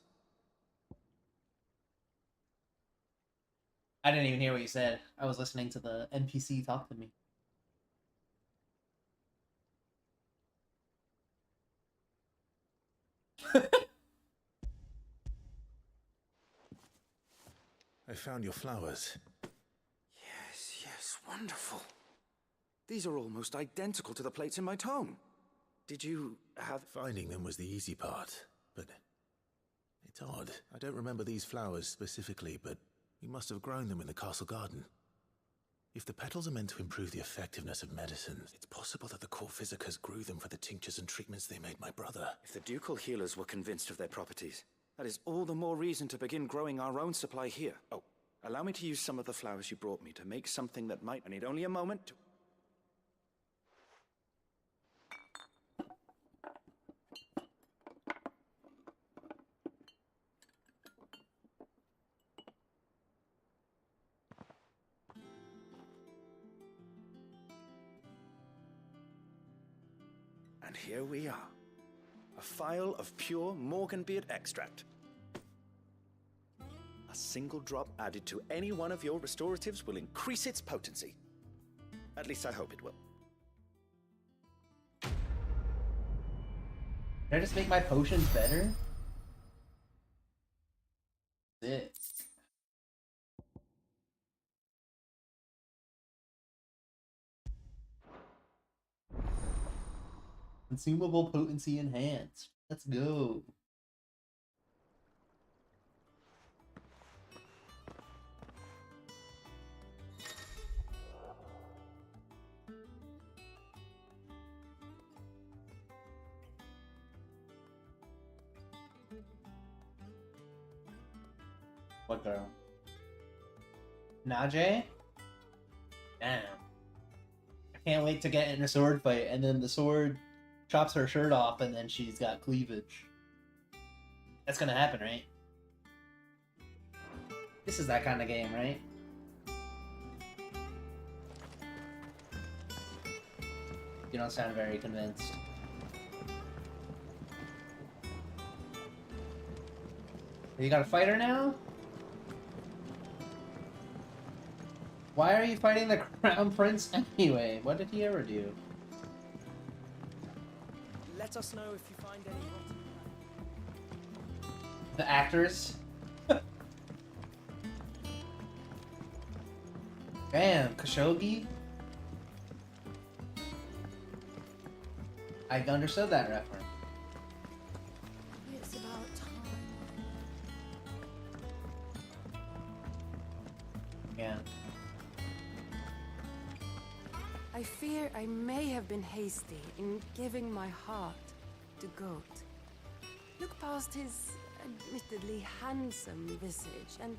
I didn't even hear what you said. I was listening to the NPC talk to me. I found your flowers. Yes, wonderful. These are almost identical to the plates in my tome. did you have... Finding them was the easy part, but it's odd. I don't remember these flowers specifically, but we must have grown them in the castle garden. If the petals are meant to improve the effectiveness of medicines, it's possible that the court physicers grew them for the tinctures and treatments they made my brother. If the ducal healers were convinced of their properties, that is all the more reason to begin growing our own supply here. Oh, allow me to use some of the flowers you brought me to make something that might... I need only a moment to... And here we are. A phial of pure Morganbeard extract. A single drop added to any one of your restoratives will increase its potency. At least I hope it will. Can I just make my potions better? That's it. Consumable potency enhanced. Let's go. What girl? Najee? Damn. I can't wait to get in a sword fight, and then the sword chops her shirt off, and then she's got cleavage. That's gonna happen, right? This is that kind of game, right? You don't sound very convinced. You got a fighter now? Why are you fighting the Crown Prince anyway? What did he ever do? Let us know if you find any rotten. The actors? Damn, Khashoggi? I understood that reference. It's about time. Yeah. I fear I may have been hasty in giving my heart to Goat. Look past his admittedly handsome visage, and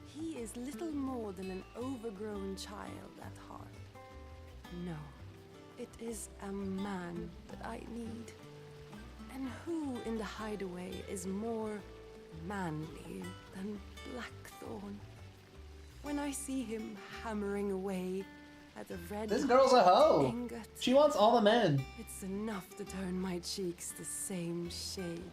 he is little more than an overgrown child at heart. No, it is a man that I need. And who in the hideaway is more manly than Blackthorn? When I see him hammering away at a red... This girl's a hoe! ingot, She wants all the men! it's enough to turn my cheeks the same shade.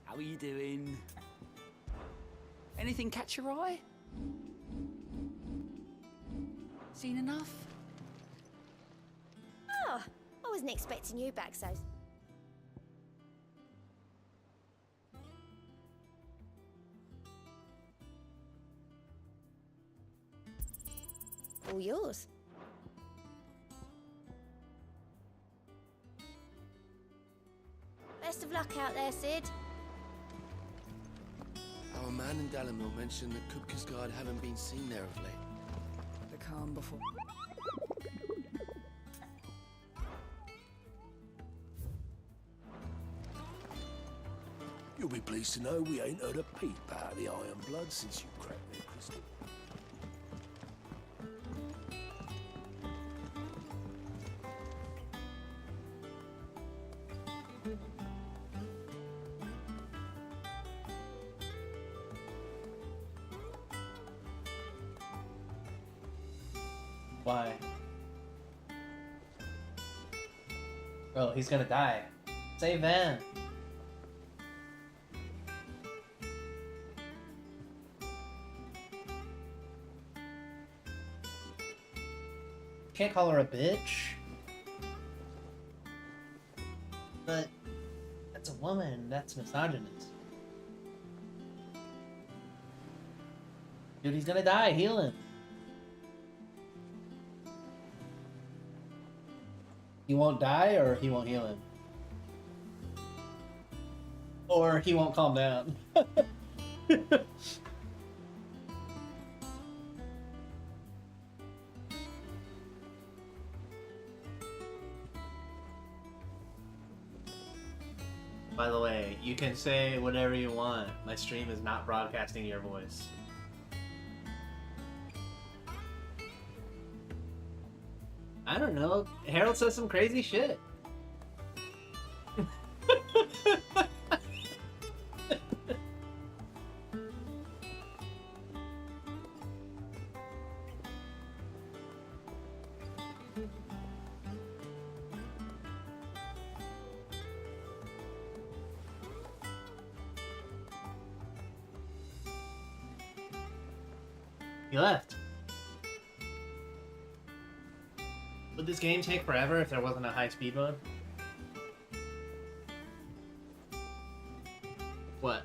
How are you doing? Anything catch your eye? Seen enough? Oh, I wasn't expecting you back, so... All yours. Best of luck out there, Sid. Our man in Dalamil mentioned that Kupka's guard haven't been seen there of late. The calm before. You'll be pleased to know we ain't heard a peep out of the Iron Blood since you cracked their crystal. Why? Bro, he's gonna die. Save Van. Can't call her a bitch. But that's a woman. That's misogynist. Dude, he's gonna die. Heal him. He won't die, or he won't heal him. Or he won't calm down. By the way, you can say whatever you want. My stream is not broadcasting your voice. I don't know. Harold says some crazy shit. He left. Would this game take forever if there wasn't a high speed mode? What?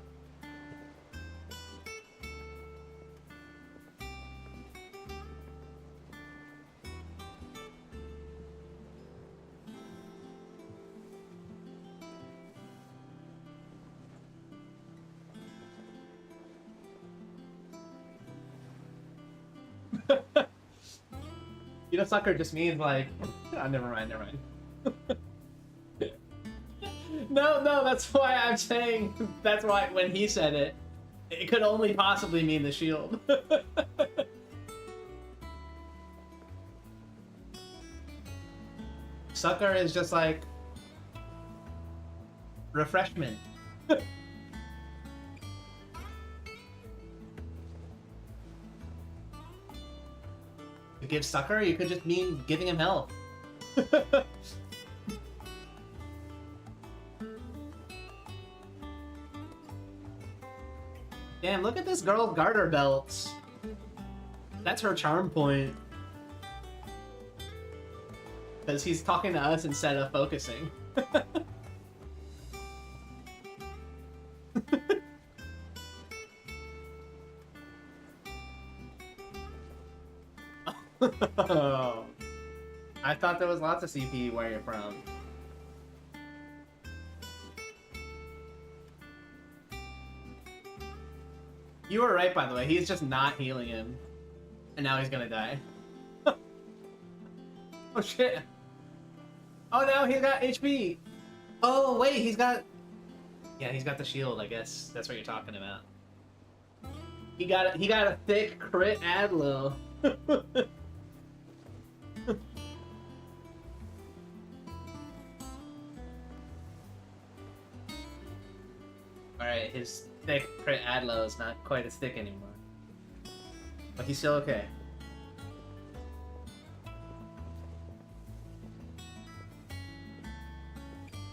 You know, sucker just means like, oh, never mind. No, that's why I'm saying, that's why when he said it, it could only possibly mean the shield. Sucker is just like, refreshment. To give sucker, you could just mean giving him health. Damn, look at this girl's garter belts. That's her charm point. Because he's talking to us instead of focusing. Oh. I thought there was lots of CP where you're from. You were right, by the way. He's just not healing him. And now he's gonna die. Oh, shit. Oh, now he's got HP. Oh, wait, he's got... Yeah, he's got the shield, I guess. That's what you're talking about. He got a thick crit Adlo. Alright, his thick crit Adlo is not quite as thick anymore. But he's still okay.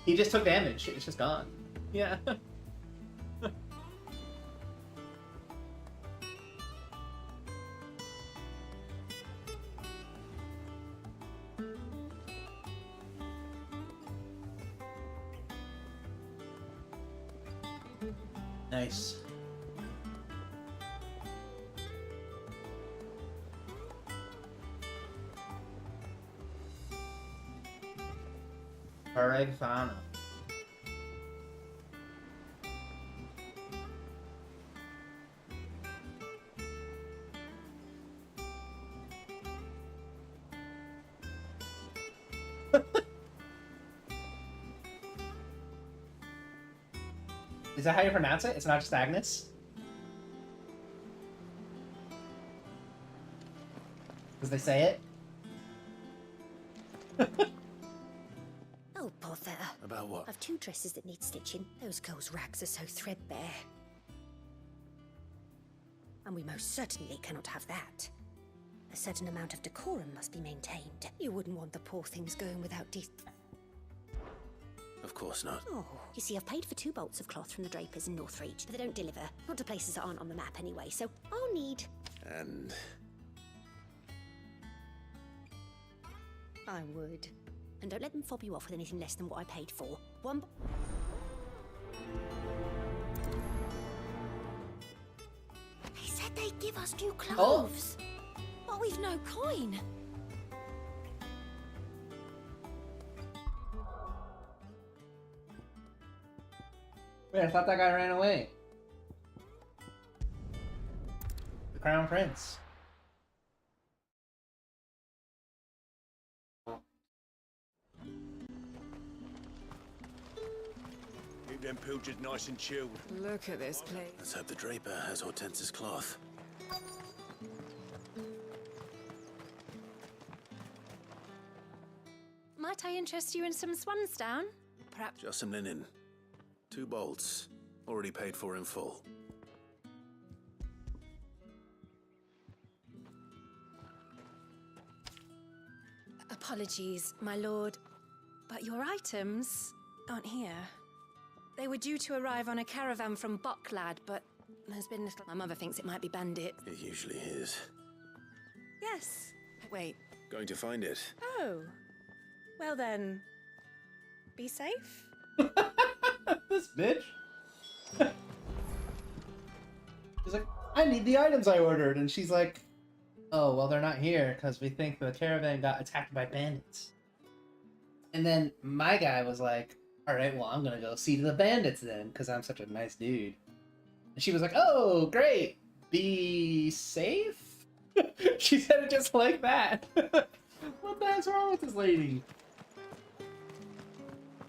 He just took damage. It's just gone. Yeah. Nice. Oregano. Is that how you pronounce it? It's not just Agnes? Does they say it? Oh, bother. About what? I've 2 dresses that need stitching. Those girls' rags are so threadbare. And we most certainly cannot have that. A certain amount of decorum must be maintained. You wouldn't want the poor things going without Of course not. Oh, you see, I've paid for 2 bolts of cloth from the drapers in Northreach, but they don't deliver. Not to places that aren't on the map anyway, so I'll need... And... I would. And don't let them fob you off with anything less than what I paid for. 1... Hey, say, said they'd give us new clothes. But we've no coin. Wait, I thought that guy ran away. The Crown Prince. Keep them pilchers nice and chilled. Look at this place. Let's hope the Draper has Hortense's cloth. Might I interest you in some swansdown? Perhaps. Just some linen. 2 bolts. Already paid for in full. Apologies, my lord, but your items aren't here. They were due to arrive on a caravan from Boklad, but there's been little... My mother thinks it might be bandits. It usually is. Yes. Wait. Going to find it. Oh. Well then, be safe. This bitch. She's like, I need the items I ordered. And she's like, oh, well, they're not here because we think the caravan got attacked by bandits. And then my guy was like, all right, well, I'm going to go see to the bandits then because I'm such a nice dude. And she was like, oh, great. Be safe? She said it just like that. What the heck's wrong with this lady?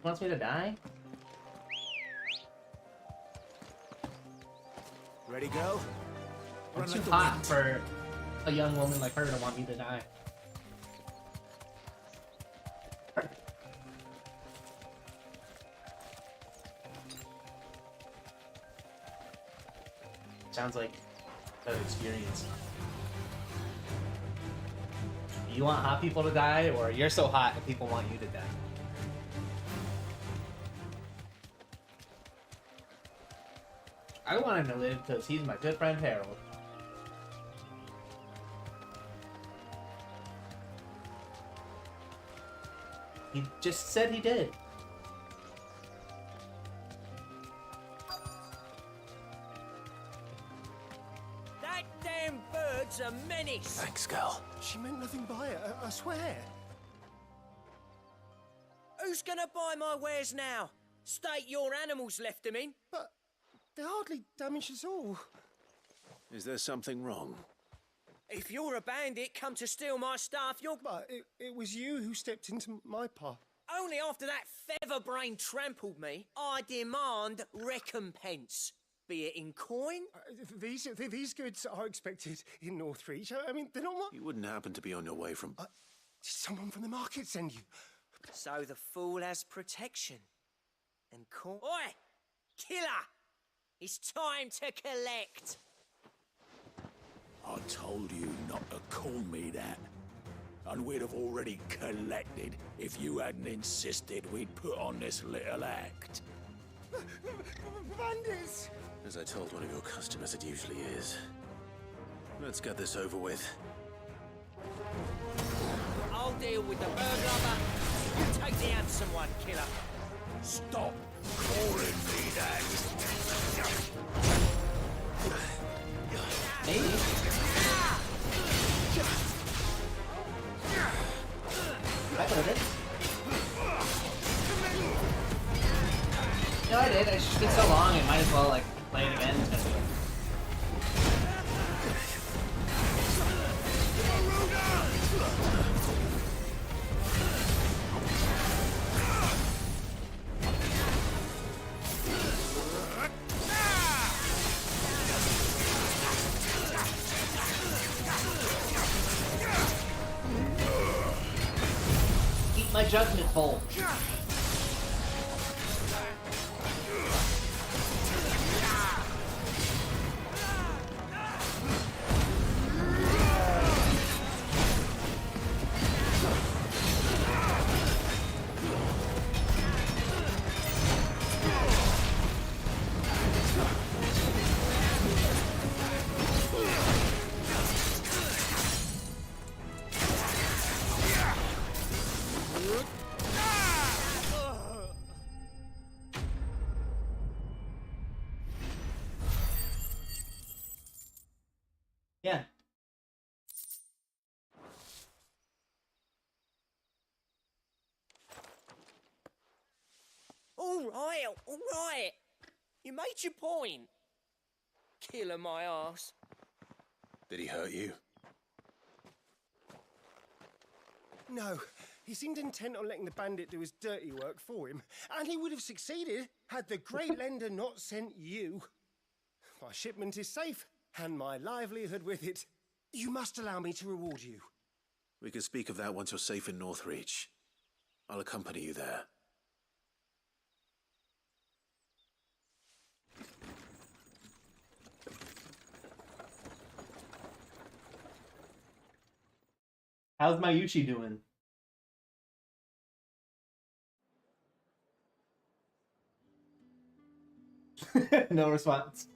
Wants me to die? Ready, go? I'm Run too like the hot wind. for a young woman like her to want me to die. Sounds like an experience. You want hot people to die, or you're so hot that people want you to die? I want him to live because he's my good friend Harold. He just said he did. That damn bird's a menace. Thanks, Gal. She meant nothing by it, I swear. Who's gonna buy my wares now? State your animals left them in. But they hardly damaged us all. Is there something wrong? If you're a bandit come to steal my stuff, you're... But it was you who stepped into my path. Only after that featherbrain trampled me, I demand recompense. Be it in coin? These goods are expected in Northreach. I mean, they're not what... You wouldn't happen to be on your way from... Did someone from the market send you? So the fool has protection. And coin... Oi! Killer! It's time to collect! I told you not to call me that. And we'd have already collected if you hadn't insisted we'd put on this little act. Bandits! As I told one of your customers, it usually is. Let's get this over with. I'll deal with the burglar, but you take the handsome one, killer. Stop calling me that. Maybe. I heard it. No, I did. It's been so long, I might as well like play it again. Keep my judgment full. Yeah. All right, all right. You made your point. Killer my ass. Did he hurt you? No, he seemed intent on letting the bandit do his dirty work for him, and he would have succeeded had the great lender not sent you. My shipment is safe, and my livelihood with it. You must allow me to reward you. We can speak of that once you're safe in Northreach. I'll accompany you there. How's Mayushi doing? No response.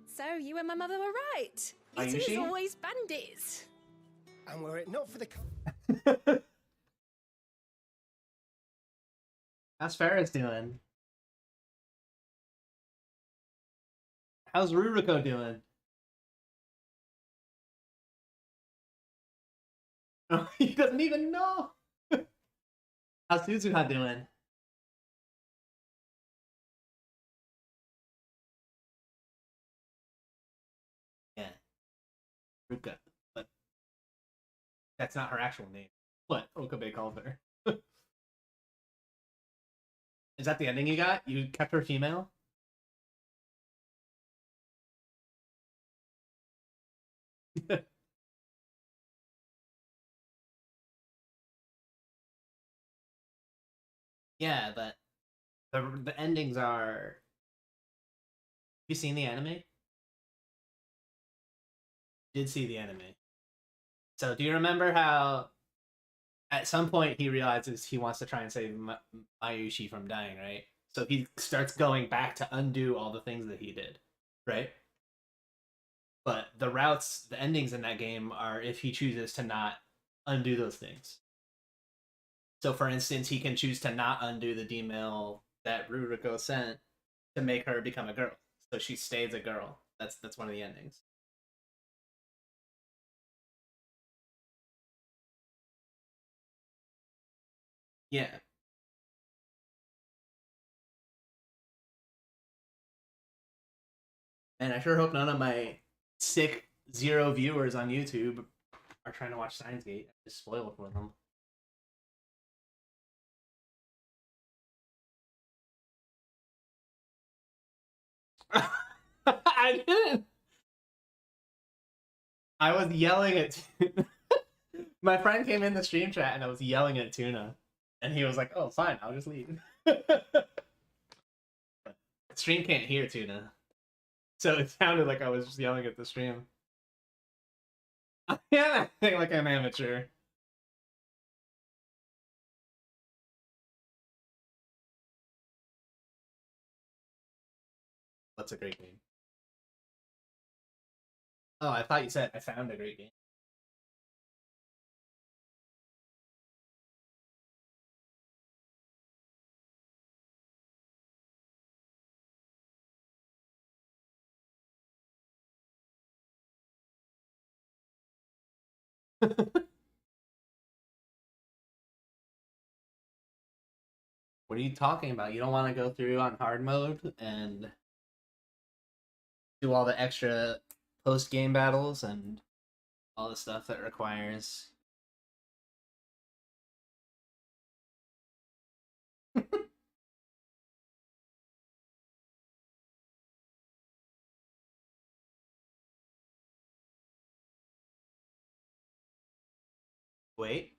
So you and my mother were right. Are It you is she? always bandits. And were it not for the... How's Ferris doing? How's Ruriko doing? Oh, he doesn't even know. How's Suzuha doing? Yeah. Ruka. But that's not her actual name. What Okabe called her. Is that the ending you got? You kept her female? Yeah, but the endings are... You seen the anime? Did see the anime. So do you remember how at some point he realizes he wants to try and save Mayushi from dying, right? So he starts going back to undo all the things that he did, right? But the routes, the endings in that game are if he chooses to not undo those things. So for instance, he can choose to not undo the D-mail that Ruriko sent to make her become a girl. So she stays a girl. That's one of the endings. Yeah. And I sure hope none of my sick 0 viewers on YouTube are trying to watch Steins Gate. I just spoiled for them. I didn't. I was yelling at my friend came in the stream chat and I was yelling at Tuna. And he was like, oh, fine, I'll just leave. Stream can't hear Tuna. So it sounded like I was just yelling at the stream. Yeah, I think like an amateur. What's a great game? Oh, I thought you said I found a great game. What are you talking about? You don't want to go through on hard mode and do all the extra post-game battles and all the stuff that requires... Wait.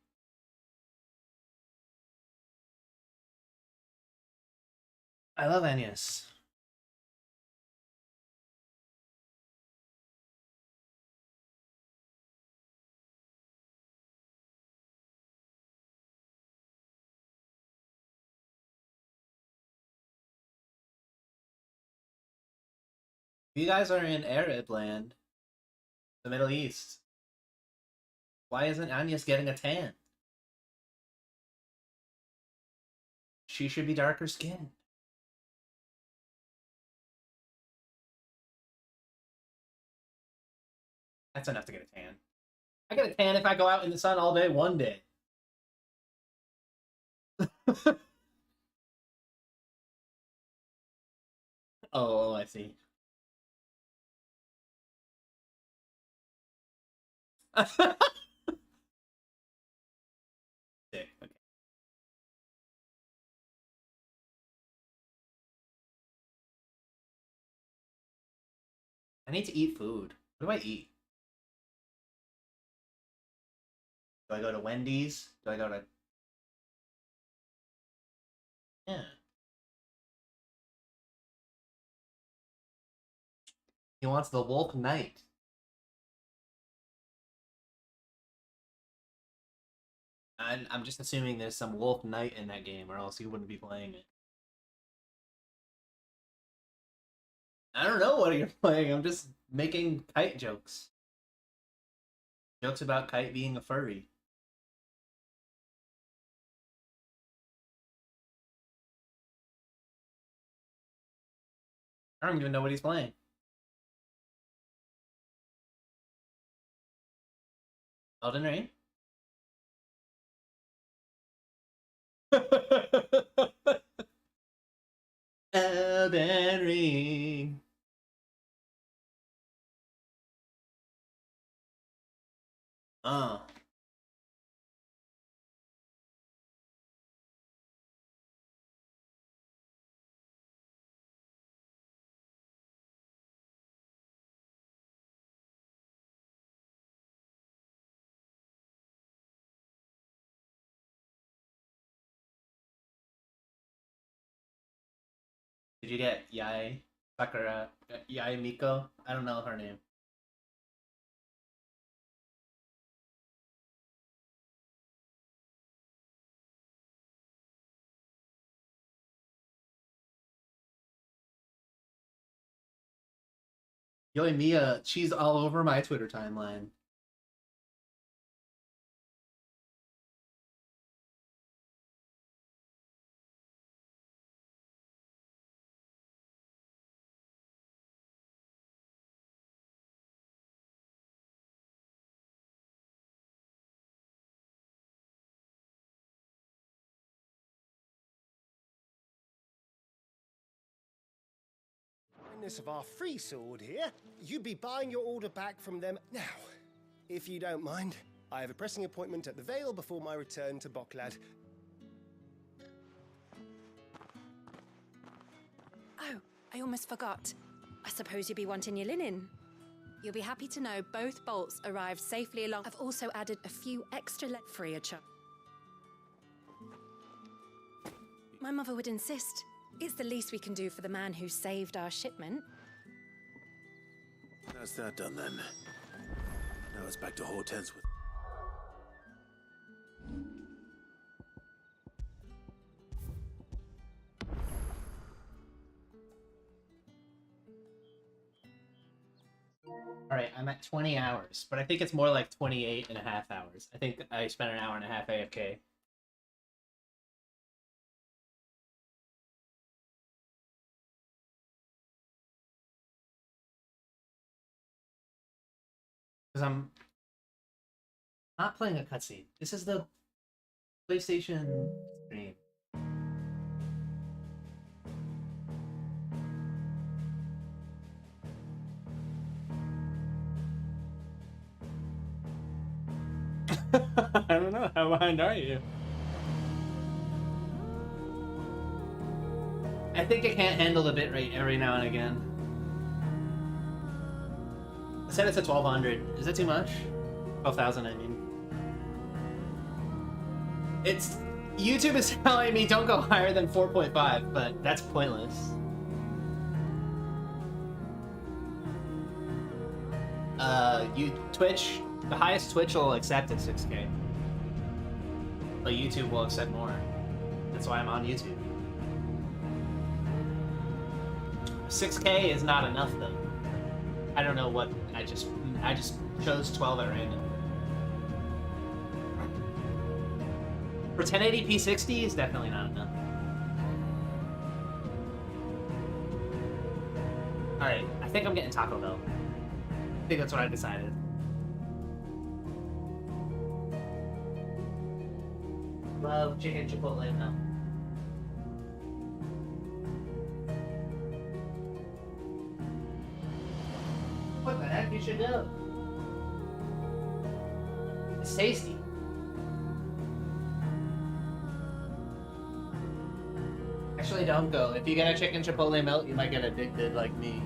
I love Ennius. You guys are in Arab land, the Middle East. Why isn't Agnes getting a tan? She should be darker skinned. That's enough to get a tan. I get a tan if I go out in the sun all day, one day. Oh, I see. Sick, okay. I need to eat food. What do I eat? Do I go to Wendy's? Do I go to... Yeah. He wants the Wolf Knight. I'm just assuming there's some Wolf Knight in that game, or else he wouldn't be playing it. I don't know what you're playing. I'm just making Kite jokes. Jokes about Kite being a furry. I don't even know what he's playing. Elden Ring? Elden Ring. Did you get Yae Sakura, Yae Miko? I don't know her name. Yoimiya, she's all over my Twitter timeline. Of our free sword here, you'd be buying your order back from them now. If you don't mind, I have a pressing appointment at the Vale before my return to Boklad. Oh, I almost forgot. I suppose you'll be wanting your linen. You'll be happy to know both bolts arrived safely along. I've also added a few extra free of charge. My mother would insist. It's the least we can do for the man who saved our shipment. That's that done then. Now it's back to Hortense with... Alright, I'm at 20 hours, but I think it's more like 28 and a half hours. I think I spent an hour and a half AFK. Because I'm not playing a cutscene. This is the PlayStation stream. I don't know. How behind are you? I think it can't handle the bitrate every now and again. I said it's at 1200. Is that too much? 12,000, I mean. It's... YouTube is telling me don't go higher than 4.5, but that's pointless. Twitch, the highest Twitch will accept is 6K. But YouTube will accept more. That's why I'm on YouTube. 6K is not enough though. I don't know what, I just chose 12 at random. For 1080p 60 is definitely not enough. Alright, I think I'm getting Taco Bell. I think that's what I decided. Love chicken chipotle melt. What the heck? You should know. It's tasty. Actually, don't go. If you get a chicken chipotle melt, you might get addicted like me.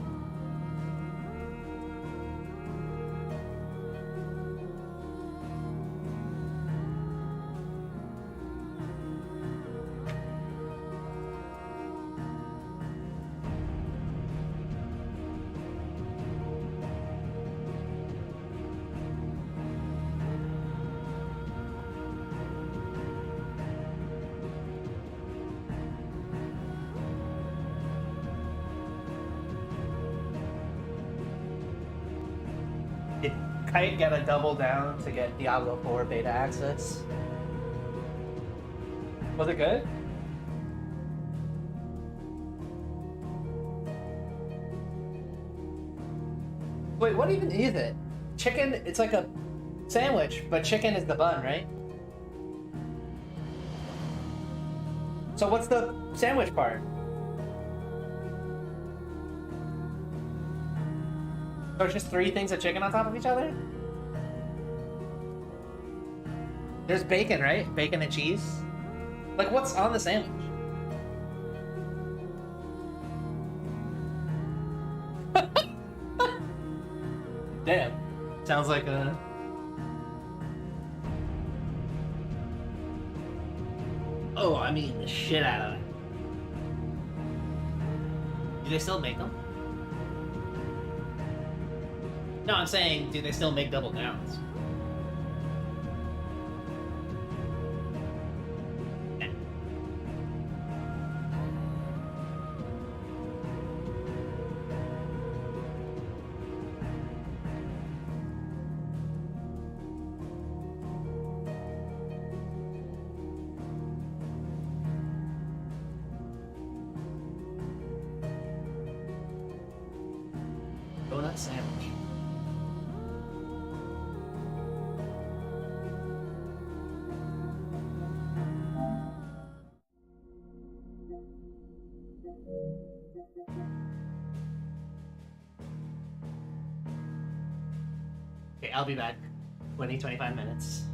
Did Kite get a double down to get Diablo 4 beta access? Was it good? Wait, what even is it? Chicken, it's like a sandwich, but chicken is the bun, right? So what's the sandwich part? So it's just 3 things of chicken on top of each other? There's bacon, right? Bacon and cheese? Like, what's on the sandwich? Damn. Sounds like a... Oh, I'm eating the shit out of it. Do they still make them? No, I'm saying, do they still make double downs? Yeah. Donut sandwich. Okay, I'll be back. 25 minutes.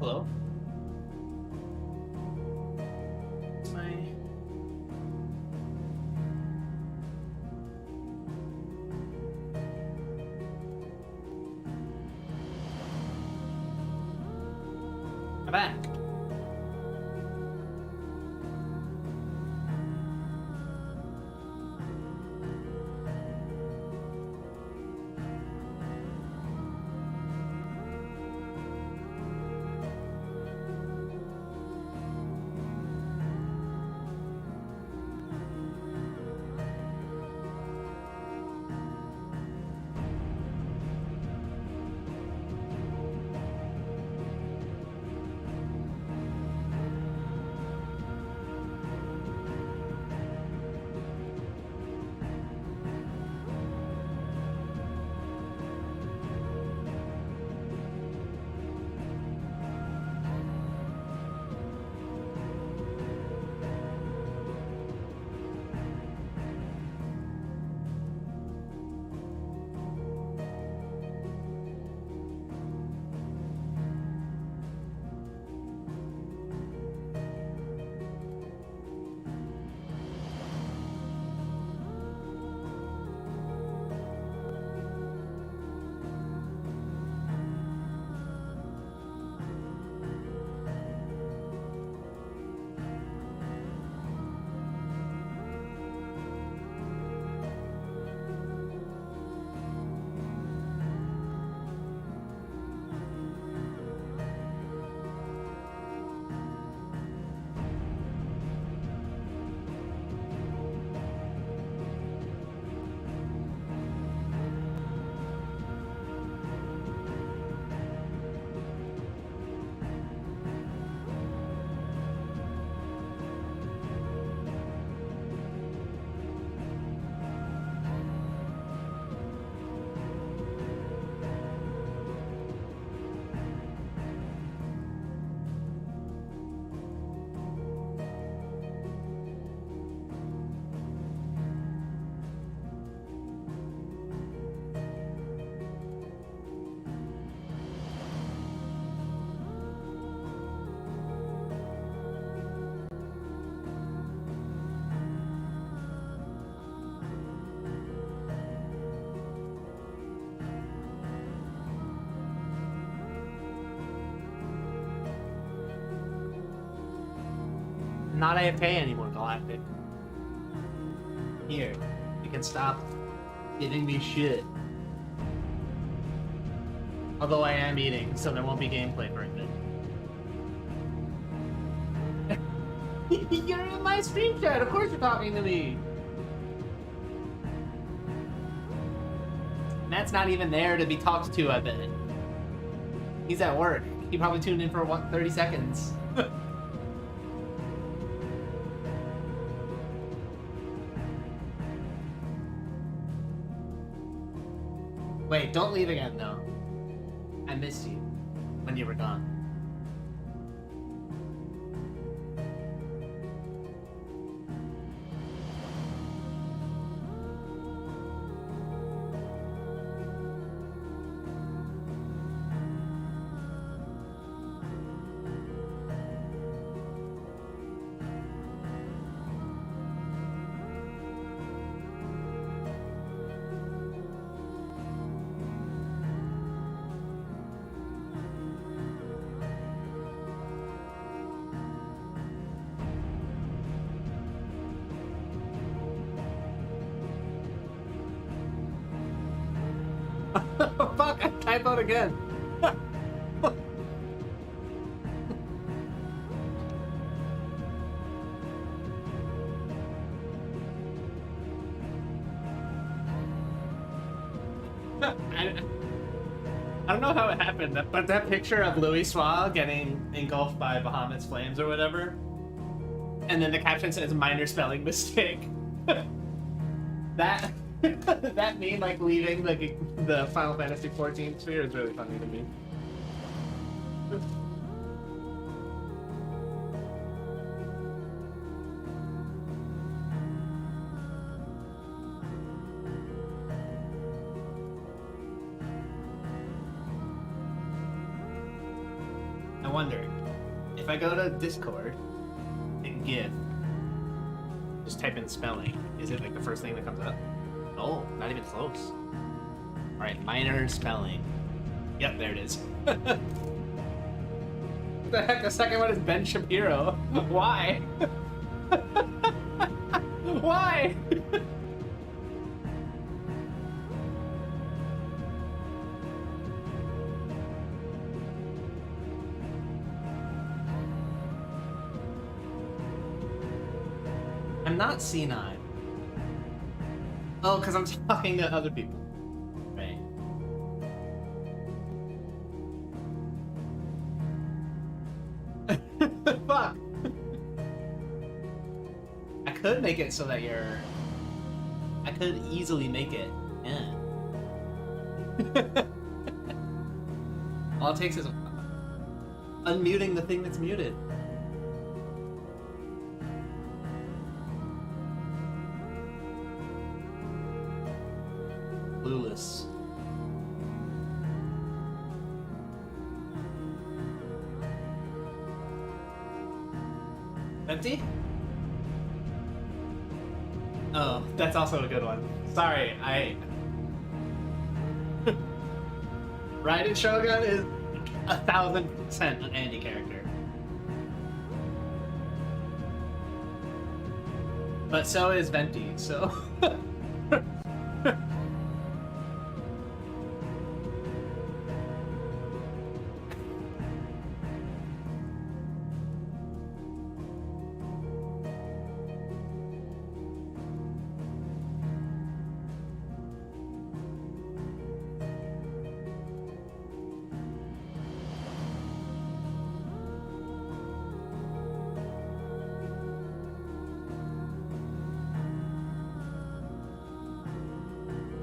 Hello. My... I'm back. Not AFK anymore, Galactic. Here, you can stop giving me shit. Although I am eating, so there won't be gameplay for a bit. You're in my stream chat, of course you're talking to me! Matt's not even there to be talked to, I bet. He's at work. He probably tuned in for, what, 30 seconds? Wait, don't leave again, though. I missed you when you were gone. Fuck, I typoed again. I don't know how it happened, but that picture of Louis Soir getting engulfed by Bahamut's flames or whatever, and then the caption says minor spelling mistake. That that meme, like leaving the Final Fantasy XIV sphere, is really funny to me. I wonder, if I go to Discord and GIF, just type in spelling, is it like the first thing that comes up? Oh, not even close. Alright, minor spelling. Yep, there it is. What the heck? The second one is Ben Shapiro. Why? Why? I'm not C9. Oh, because I'm talking to other people. Right. Fuck. I could make it so that you're... I could easily make it. Yeah. All it takes is unmuting the thing that's muted. Clueless. Empty? Oh, that's also a good one. Sorry, Raiden Shogun is 1000% an Andy character. But so is Venti, so...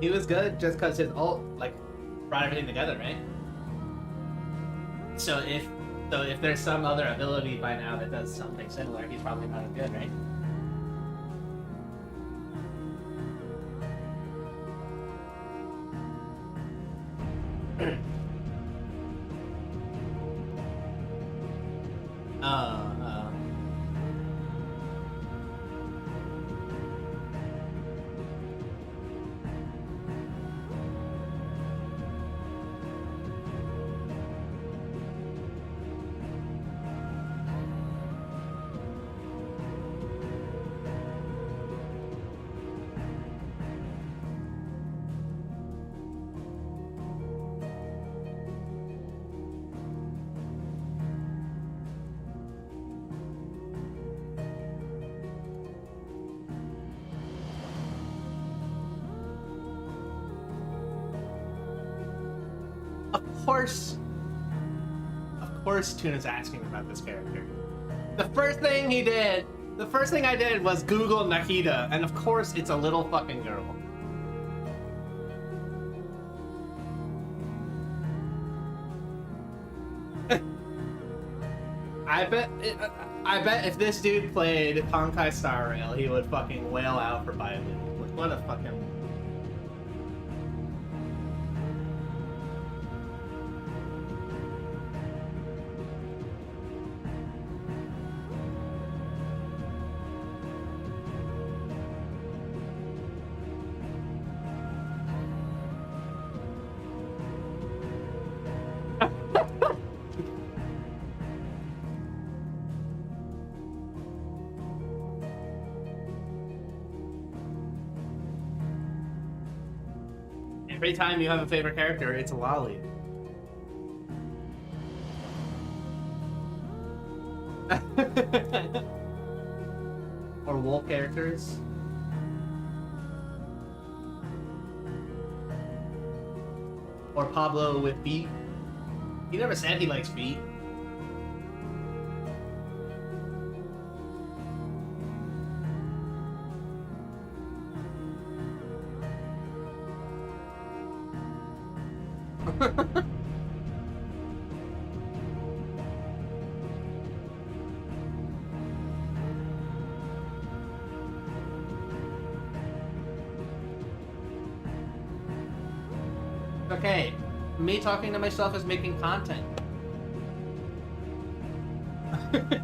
He was good just because his ult, like, brought everything together, right? So if there's some other ability by now that does something similar, he's probably not as good, right? Of course Tuna's asking about this character. The first thing I did was Google Nahida, and of course it's a little fucking girl. I bet if this dude played Honkai Star Rail, he would fucking wail out for Bailu. What a fucking... Every time you have a favorite character, it's a lolly. Or wolf characters. Or Pablo with feet. He never said he likes feet. Okay, me talking to myself is making content. I'm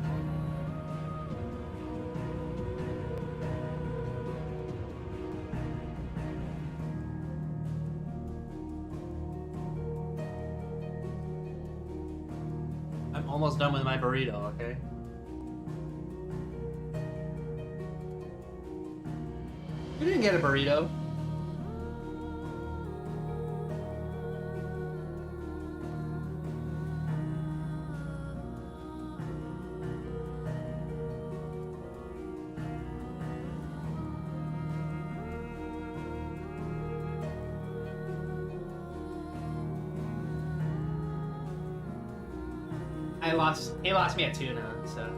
almost done with my burrito, okay? You didn't get a burrito. He lost me at tuna, so.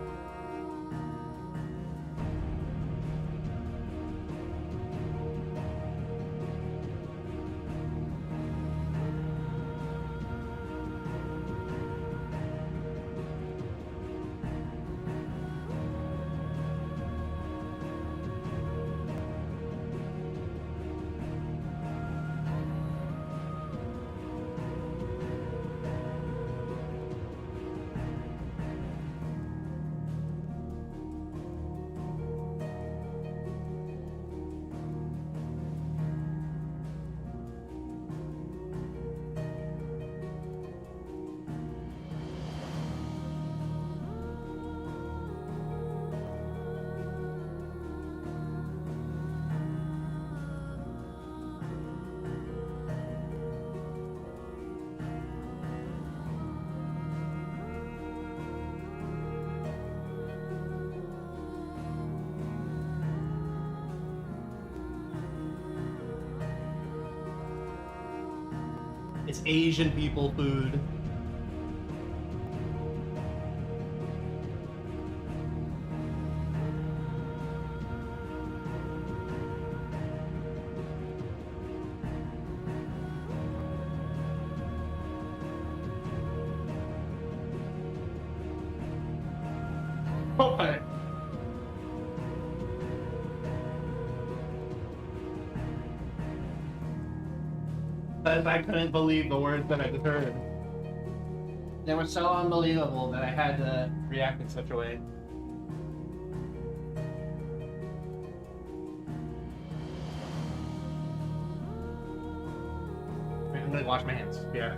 It's Asian people food. Okay. Because I couldn't believe the words that I just heard. They were so unbelievable that I had to react in such a way. I'm gonna wash my hands. Yeah.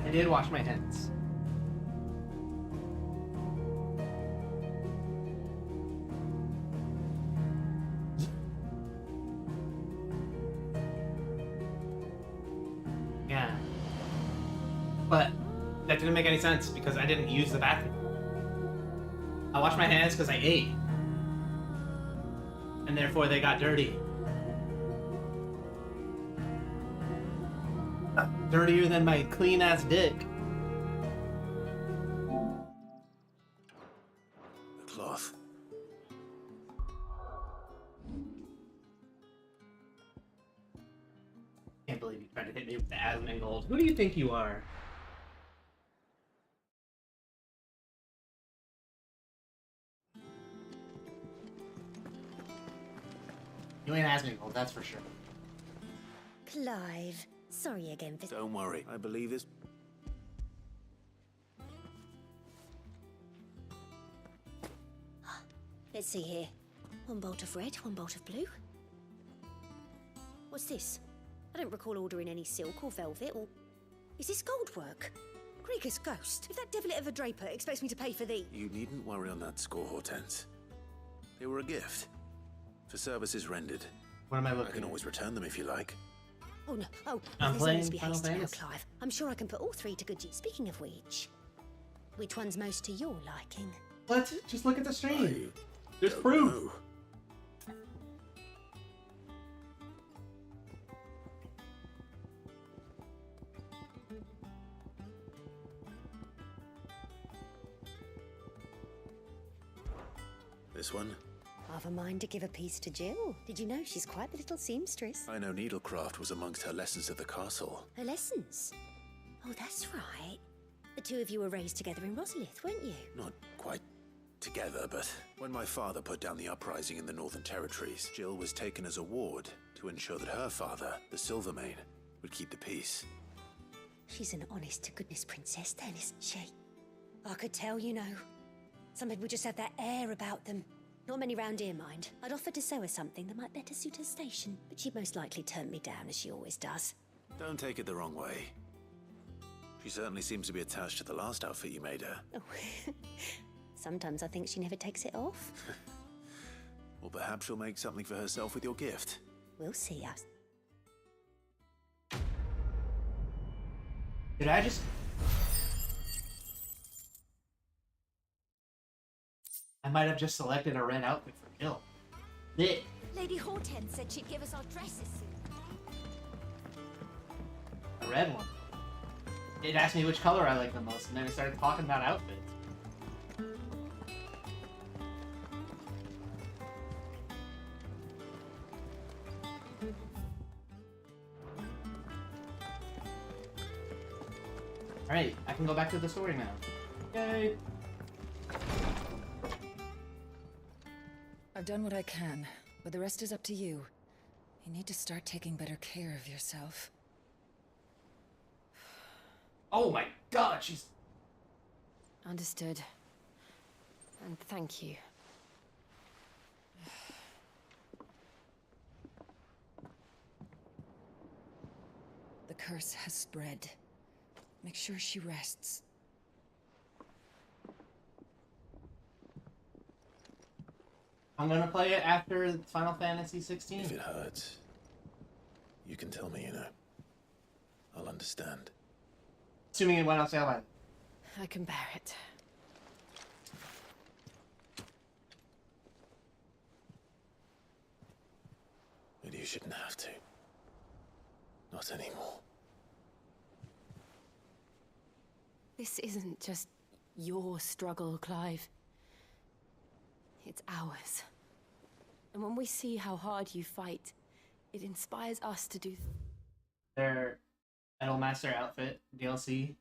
I did wash my hands. Yeah. But that didn't make any sense because I didn't use the bathroom. I washed my hands because I ate. And therefore they got dirty. Dirtier than my clean ass dick. The cloth. Can't believe you tried to hit me with the Asmongold. Who do you think you are? You ain't Asmongold, that's for sure. Clive, sorry again for... Don't worry, I believe this. Let's see here. One bolt of red, one bolt of blue. What's this? I don't recall ordering any silk or velvet or... Is this gold work? Krieger's ghost. If that devil of a draper expects me to pay for these... You needn't worry on that score, Hortense. They were a gift. For services rendered. What am I looking I can always return them if you like. Oh, no. Oh, I'm there's playing always be Final haste now, Fantasy. Clive. I'm sure I can put all three to good use. Speaking of which one's most to your liking? What? Just look at the stream. There's proof. This one? I've a mind to give a piece to Jill. Did you know she's quite the little seamstress? I know needlecraft was amongst her lessons at the castle. Her lessons? Oh, that's right. The two of you were raised together in Rosalith, weren't you? Not quite together, but when my father put down the uprising in the Northern Territories, Jill was taken as a ward to ensure that her father, the Silvermane, would keep the peace. She's an honest-to-goodness princess then, isn't she? I could tell, you know. Some people just have that air about them. Not many round here, mind. I'd offered to sew her something that might better suit her station, but she'd most likely turn me down, as she always does. Don't take it the wrong way. She certainly seems to be attached to the last outfit you made her. Oh. Sometimes I think she never takes it off. Or perhaps she'll make something for herself with your gift. We'll see us. Did I just... I might have just selected a red outfit for Jill. Yeah. Lady Hortense said she'd give us our dresses soon. A red one. It asked me which color I like the most, and then it started talking about outfits. Alright, I can go back to the story now. Yay! I've done what I can, but the rest is up to you. You need to start taking better care of yourself. Oh my god, she's... Understood. And thank you. The curse has spread. Make sure she rests. I'm gonna play it after Final Fantasy XVI. If it hurts, you can tell me, you know. I'll understand. Assuming it went on sale. I can bear it. But you shouldn't have to. Not anymore. This isn't just your struggle, Clive. It's ours. And when we see how hard you fight, it inspires us to do... Their Metal Master outfit DLC.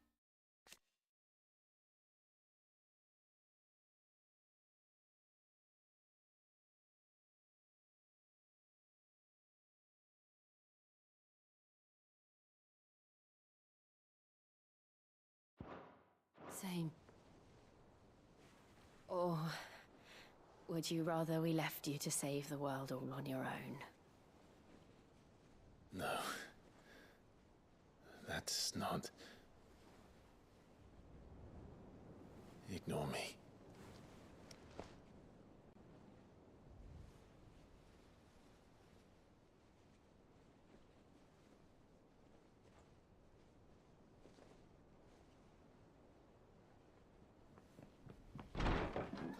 Same. Or would you rather we left you to save the world all on your own? No. That's not... Ignore me.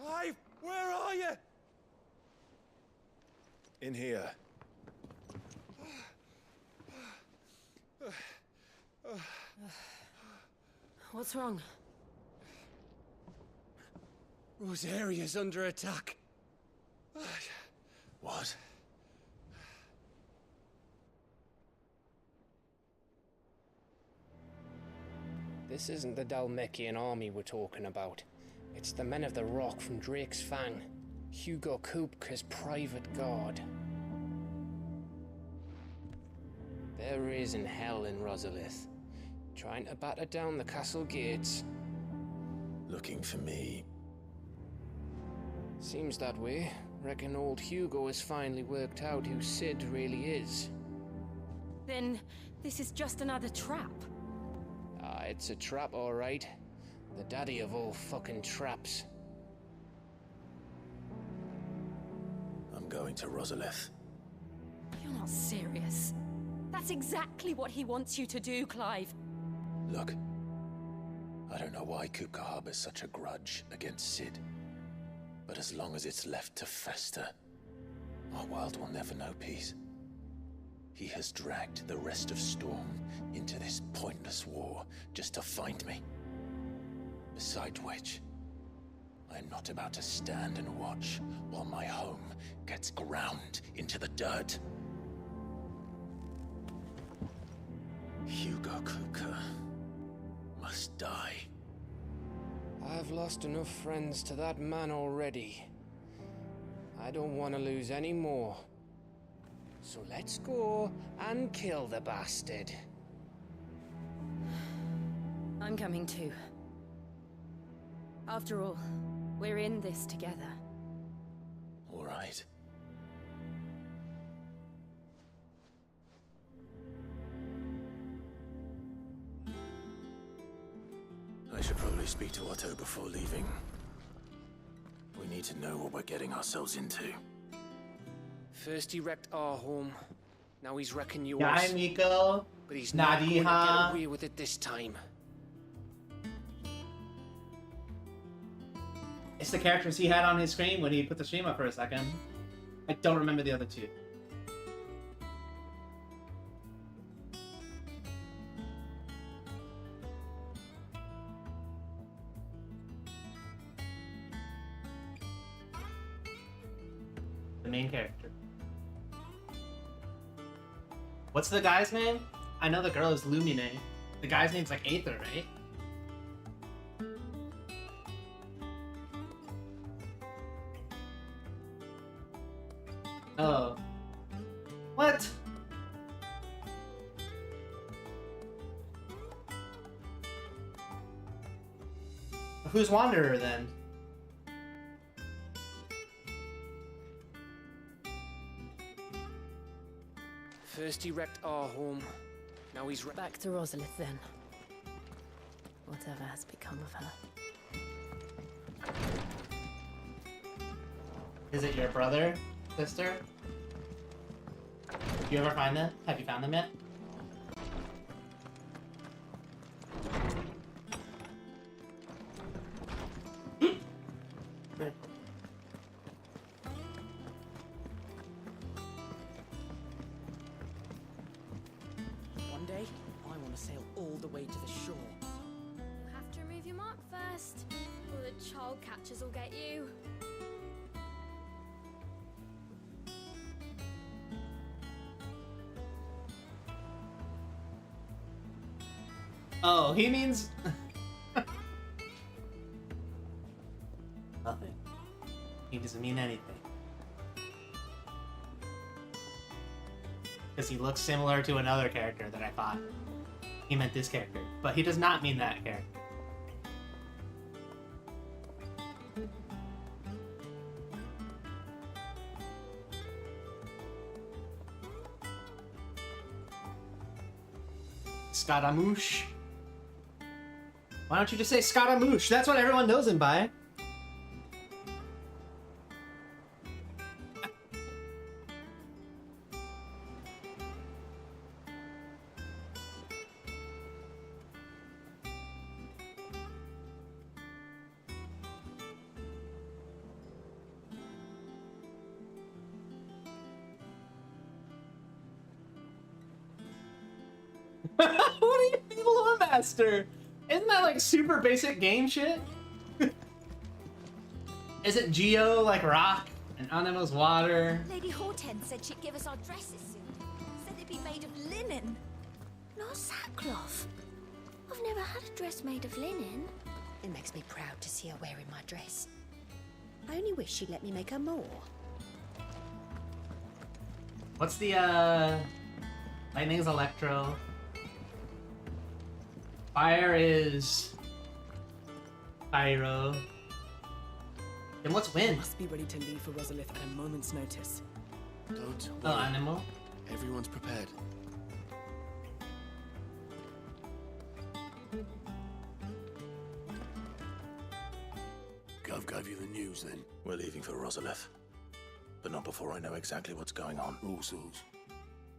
Clive, where are you? In here. What's wrong? Rosaria's under attack. What? This isn't the Dalmekian army we're talking about. It's the men of the Rock from Drake's Fang. Hugo Kupka's private guard. They're raising hell in Rosalith, trying to batter down the castle gates. Looking for me. Seems that way. Reckon old Hugo has finally worked out who Sid really is. Then this is just another trap. Ah, it's a trap, all right. The daddy of all fucking traps. I'm going to Rosalith. You're not serious. That's exactly what he wants you to do, Clive. Look, I don't know why Kupka harbors such a grudge against Sid, but as long as it's left to fester, our world will never know peace. He has dragged the rest of Storm into this pointless war just to find me. Besides which, I am not about to stand and watch while my home gets ground into the dirt. Hugo Kupka must die. I've lost enough friends to that man already. I don't want to lose any more. So let's go and kill the bastard. I'm coming too. After all, we're in this together. All right. I should probably speak to Otto before leaving. We need to know what we're getting ourselves into. First he wrecked our home. Now he's wrecking yours. Hi, Miko. But he's not going to Nadiha. get away with it this time. It's the characters he had on his screen when he put the stream up for a second. I don't remember the other two. The main character. What's the guy's name? I know the girl is Lumine. The guy's name's like Aether, right? Oh. What? Who's Wanderer then? First he wrecked our home. Now he's Back to Rosalith then. Whatever has become of her. Is it your brother, sister? You ever find them? Have you found them yet? One day, I want to sail all the way to the shore. You have to remove your mark first, or the child catchers will get you. Oh, he means... Nothing. He doesn't mean anything. Because he looks similar to another character that I thought he meant this character. But he does not mean that character. Scaramouche. Why don't you just say Scaramouche? That's what everyone knows him by. What are you, Evil Ore Master? Isn't that like super basic game shit? Isn't Geo like rock and Animo's water? Lady Hortense said she'd give us our dresses soon. Said they'd be made of linen. Not sackcloth. I've never had a dress made of linen. It makes me proud to see her wearing my dress. I only wish she'd let me make her more. What's the lightning's electro? Fire is pyro. And what's wind? Must be ready to leave for Rosalith at a moment's notice. Don't Oh, worry. Animo? Everyone's prepared. Gov gave you the news then? We're leaving for Rosalith. But not before I know exactly what's going on. All sorts.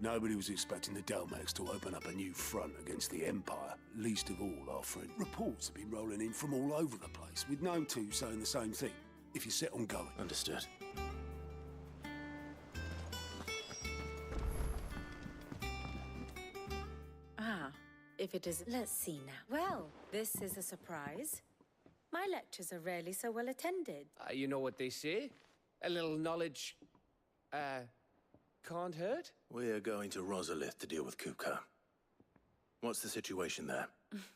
Nobody was expecting the Delmex to open up a new front against the Empire, least of all our friend. Reports have been rolling in from all over the place, with no two saying the same thing. If you're set on going. Understood. Ah, if it is... Let's see now. Well, this is a surprise. My lectures are rarely so well attended. You know what they say? A little knowledge, can't hurt? We're going to Rosalith to deal with Kupka. What's the situation there?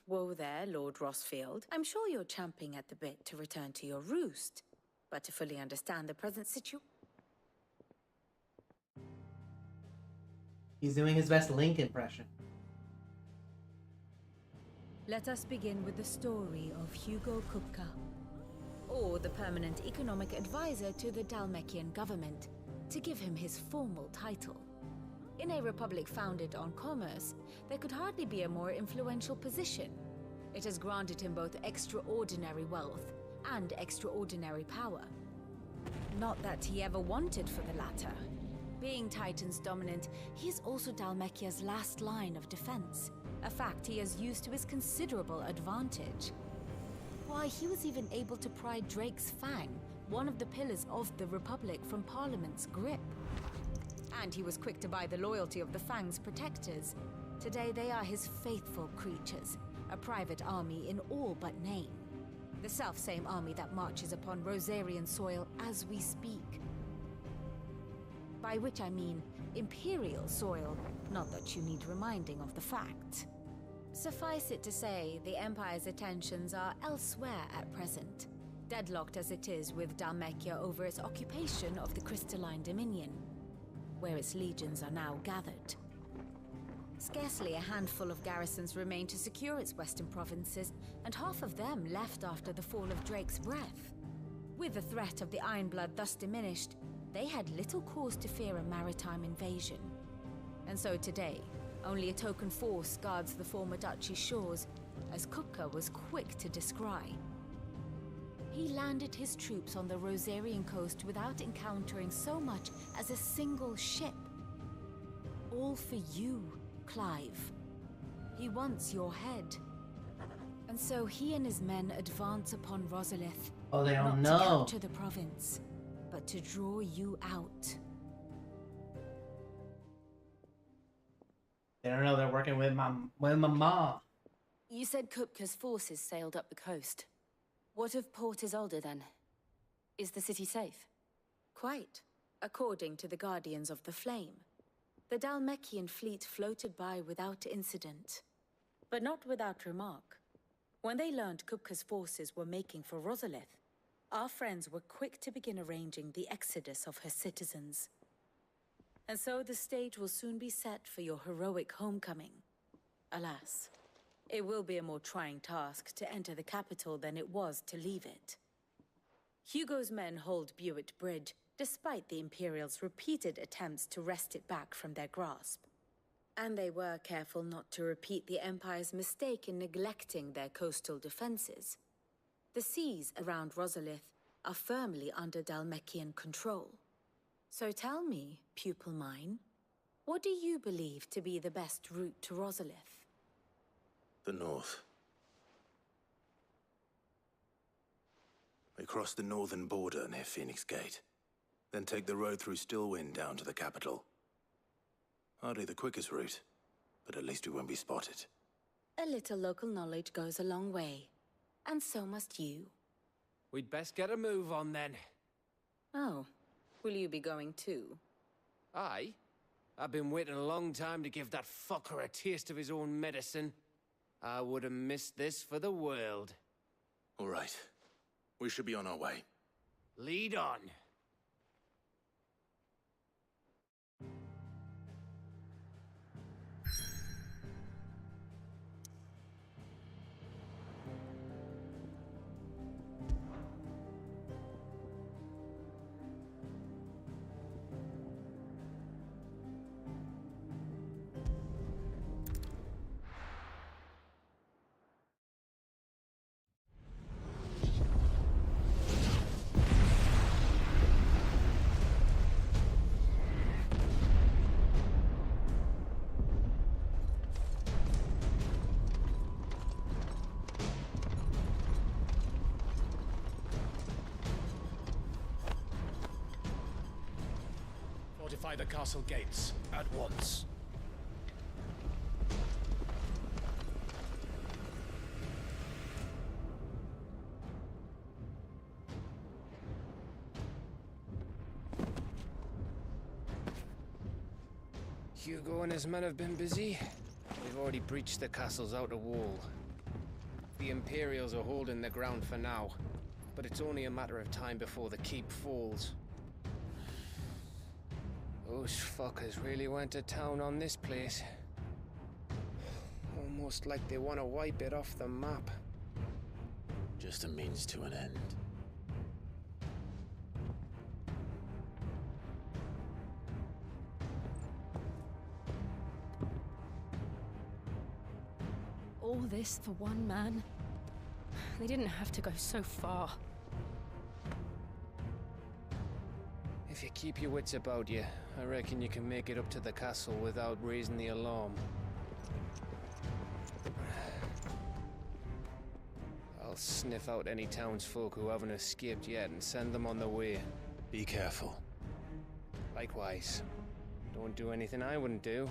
Whoa there, Lord Rossfield. I'm sure you're champing at the bit to return to your roost. But to fully understand the present situation... He's doing his best Link impression. Let us begin with the story of Hugo Kupka, or the permanent economic advisor to the Dalmekian government, to give him his formal title. In a republic founded on commerce, there could hardly be a more influential position. It has granted him both extraordinary wealth and extraordinary power. Not that he ever wanted for the latter. Being Titan's dominant, he is also Dalmekia's last line of defense, a fact he has used to his considerable advantage. Why, he was even able to pry Drake's Fang, one of the pillars of the Republic, from Parliament's grip. And he was quick to buy the loyalty of the Fang's protectors. Today they are his faithful creatures, a private army in all but name. The self-same army that marches upon Rosarian soil as we speak. By which I mean Imperial soil, not that you need reminding of the fact. Suffice it to say, the Empire's attentions are elsewhere at present, deadlocked as it is with Dalmekia over its occupation of the Crystalline Dominion, where its legions are now gathered. Scarcely a handful of garrisons remain to secure its western provinces, and half of them left after the fall of Drake's Breath. With the threat of the Ironblood thus diminished, they had little cause to fear a maritime invasion. And so today, only a token force guards the former duchy's shores, as Kupka was quick to descry. He landed his troops on the Rosarian coast without encountering so much as a single ship. All for you, Clive. He wants your head. And so he and his men advance upon Rosalith. Oh, they don't not know. to capture the province, but to draw you out. They don't know they're working with my mom. You said Kupka's forces sailed up the coast. What of Port Isolde, then? Is the city safe? Quite, according to the Guardians of the Flame. The Dalmekian fleet floated by without incident, but not without remark. When they learned Kupka's forces were making for Rosalith, our friends were quick to begin arranging the exodus of her citizens. And so the stage will soon be set for your heroic homecoming. Alas, it will be a more trying task to enter the capital than it was to leave it. Hugo's men hold Buett Bridge, despite the Imperials' repeated attempts to wrest it back from their grasp. And they were careful not to repeat the Empire's mistake in neglecting their coastal defenses. The seas around Rosalith are firmly under Dalmekian control. So tell me, pupil mine, what do you believe to be the best route to Rosalith? The north. We cross the northern border near Phoenix Gate, then take the road through Stillwind down to the capital. Hardly the quickest route, but at least we won't be spotted. A little local knowledge goes a long way, and so must you. We'd best get a move on then. Oh, will you be going too? Aye. I've been waiting a long time to give that fucker a taste of his own medicine. I would have missed this for the world. All right. We should be on our way. Lead on. Fortify the castle gates at once. Hugo and his men have been busy. They've already breached the castle's outer wall. The Imperials are holding the ground for now, but it's only a matter of time before the keep falls. Those fuckers really went to town on this place. Almost like they want to wipe it off the map. Just a means to an end. All this for one man? They didn't have to go so far. If you keep your wits about you, I reckon you can make it up to the castle without raising the alarm. I'll sniff out any townsfolk who haven't escaped yet and send them on their way. Be careful. Likewise. Don't do anything I wouldn't do.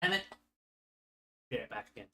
Damn it. Get it back again.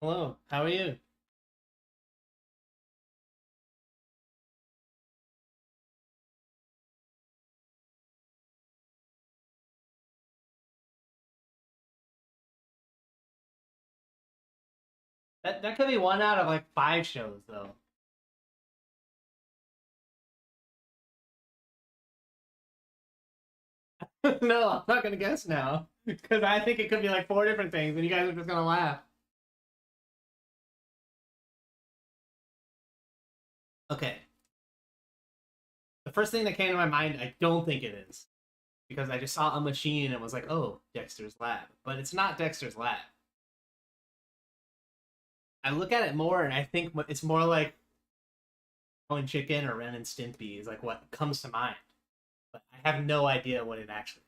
Hello, how are you? That could be 1 out of like 5 shows though. No, I'm not gonna guess now because I think it could be like 4 different things, and you guys are just gonna laugh. Okay. The first thing that came to my mind, I don't think it is, because I just saw a machine and was like, "Oh, Dexter's Lab," but it's not Dexter's Lab. I look at it more, and I think it's more like Going Chicken or Ren and Stimpy is like what comes to mind, but I have no idea what it actually is.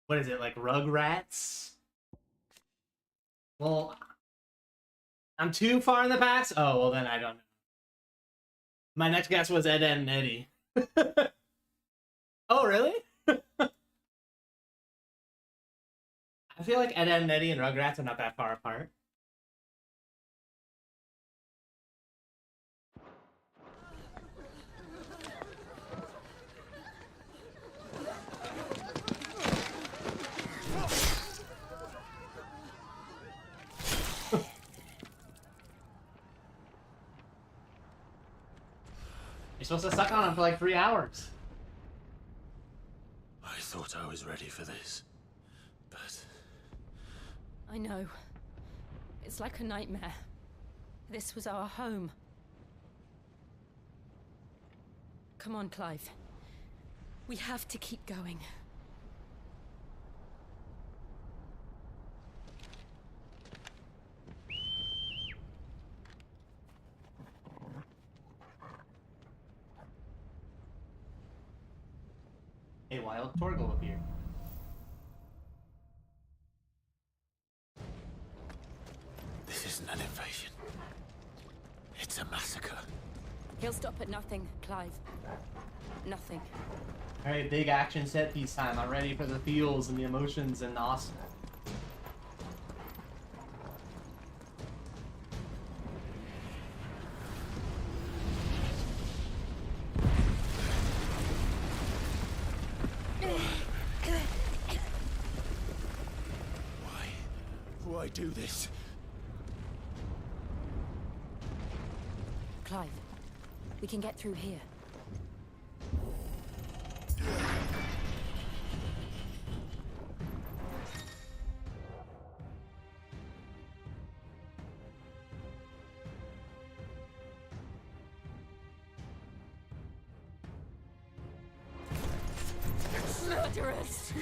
What is it, like Rugrats? Well, I'm too far in the past? Oh, well then I don't know. My next guess was Ed, Edd and Eddy. Oh, really? I feel like Ed, Edd and Eddy and Rugrats are not that far apart. You're supposed to suck on them for like 3 hours. I thought I was ready for this, but... I know. It's like a nightmare. This was our home. Come on, Clive. We have to keep going. A wild Torgal appeared. This isn't an invasion. It's a massacre. He'll stop at nothing, Clive. Nothing. Alright, big action set piece time. I'm ready for the feels and the emotions and the awesome. Why do this? Clive, we can get through here. Murderers!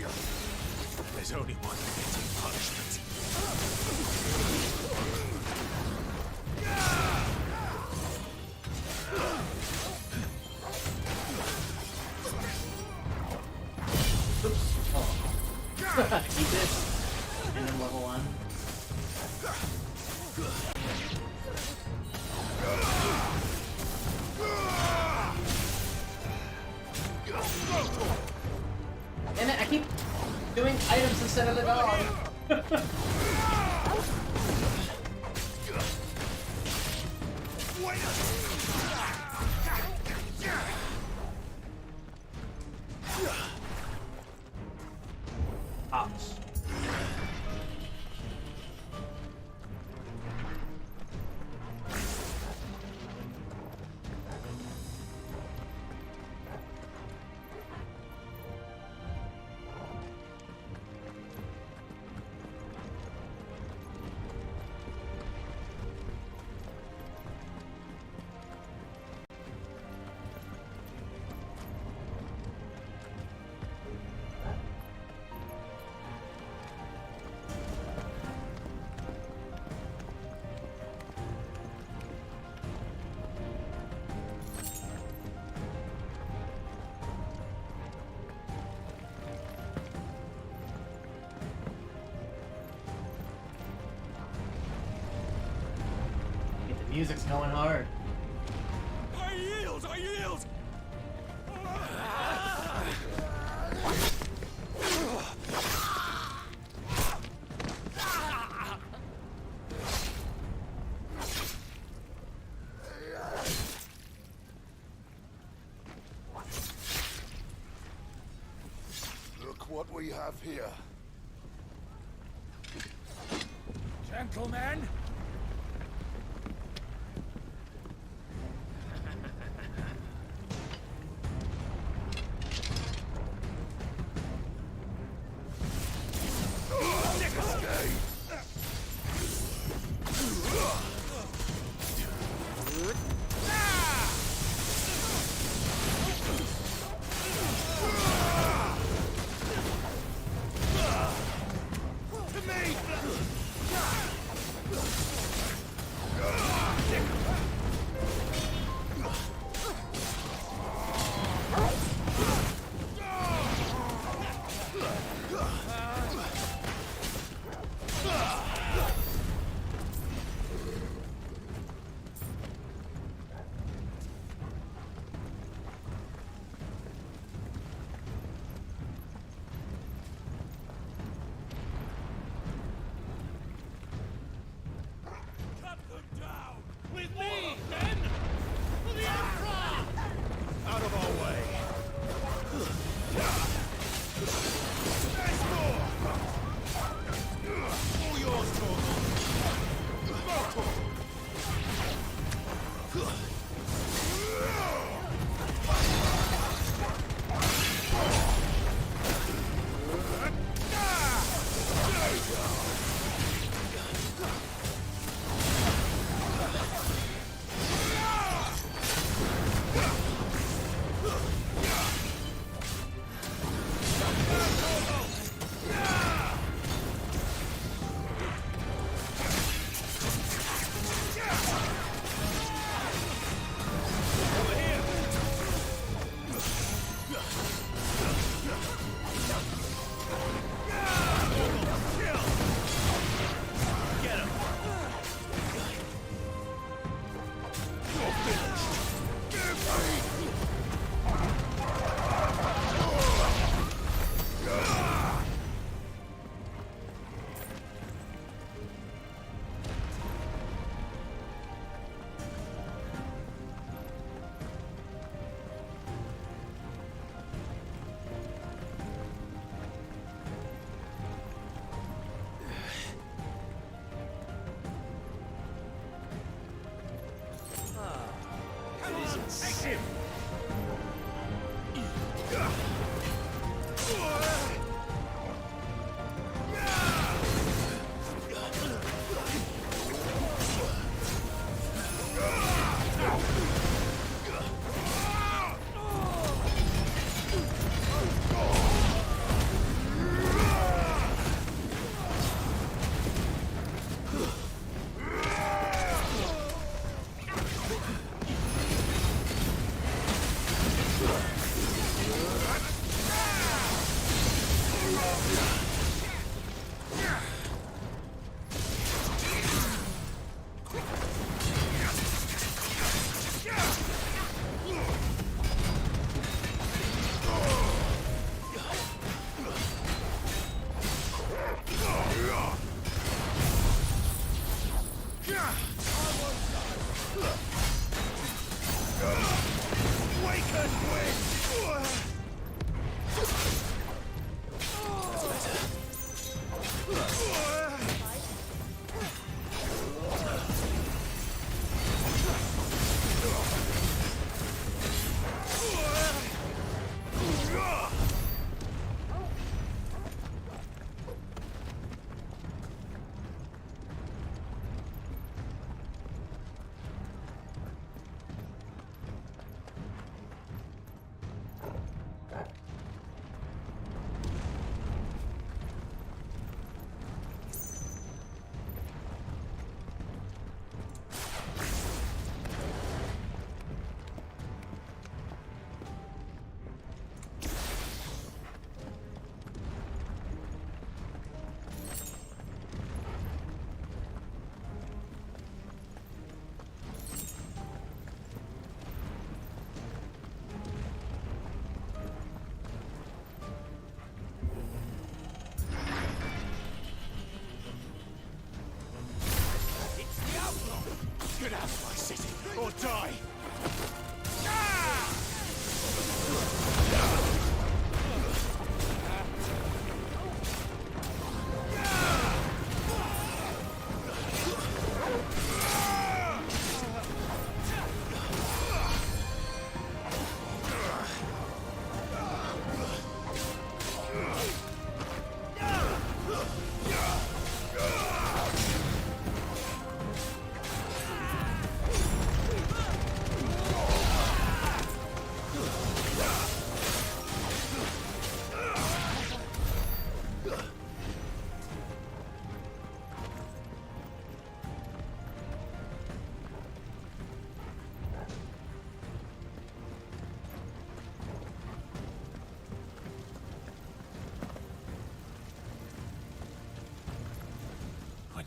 There's only one fitting punishment. Oops. Oh. Keep this. And then level 1. Damn it, I keep doing items instead of the dog. Ops. Music's going hard. I yield! I yield! we have here? Gentlemen! With me, men! For the Emperor! Out of our way! There's more! All yours, Torgal! Mortal!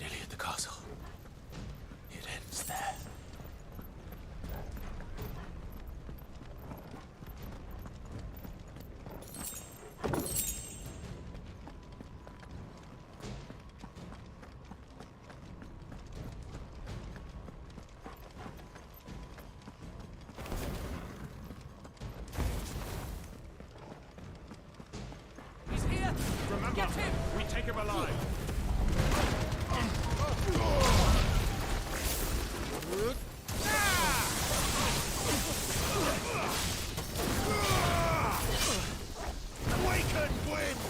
nearly at the castle. It ends there. He's here! Remember, get him! We take him alive! Awaken, winds!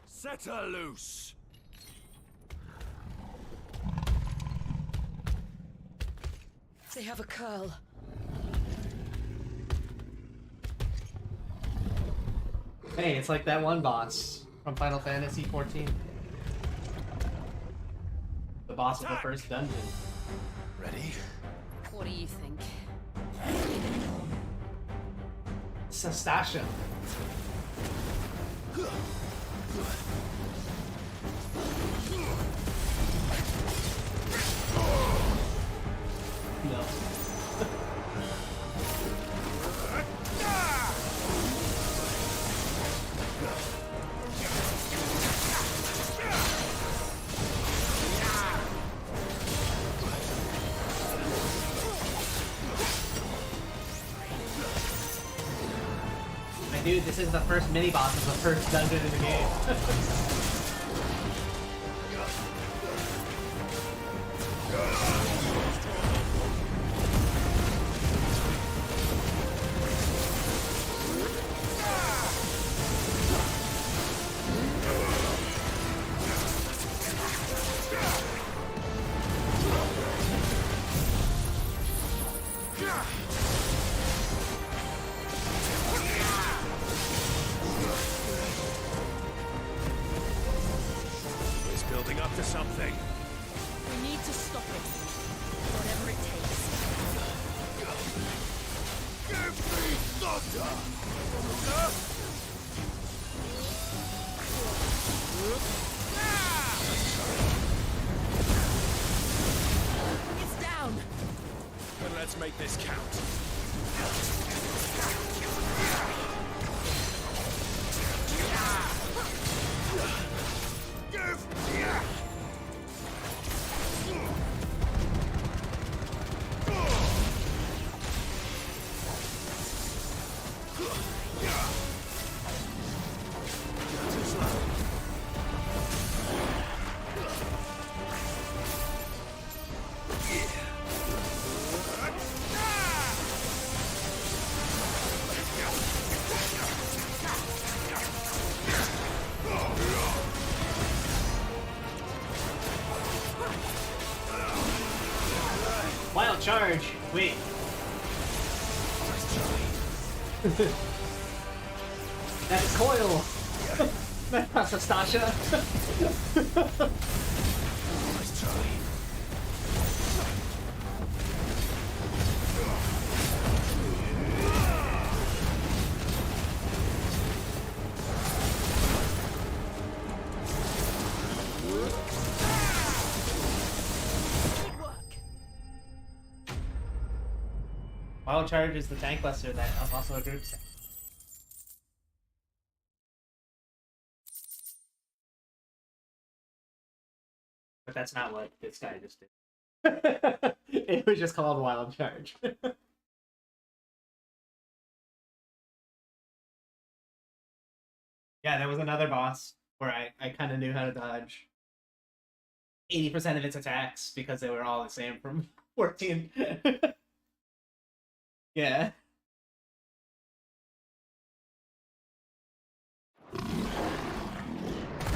Set her loose! They have a curl. Hey, it's like that one boss from Final Fantasy XIV. The boss of the first dungeon. Ready? What do you think? Sastasha. No. Dude, this is the first mini boss of the first dungeon in the game. Something. We need to stop it. Whatever it takes. Give me thunder! It's down. Then let's make this count. Wild charge! Wait. That's Coil! That's not Sastasha! Wild Charge is the tank buster that is also a group set. But that's not what this guy just did. It was just called Wild Charge. Yeah, there was another boss where I kind of knew how to dodge 80% of its attacks because they were all the same from 14. Yeah.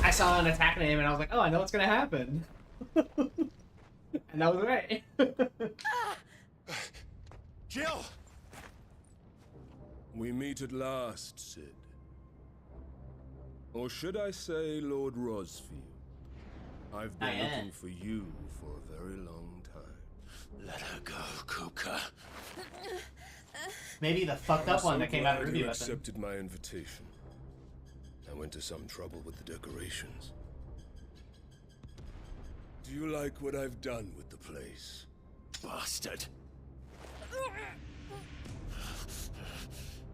I saw an attack name and I was like, oh, I know what's gonna happen. And that was right. Jill! We meet at last, Sid. Or should I say Lord Rosfield? I've been looking for you for a very long time. Let her go, Kuka. Maybe the fucked up one that came out of You review. accepted my invitation. I went to some trouble with the decorations. Do you like what I've done with the place? Bastard.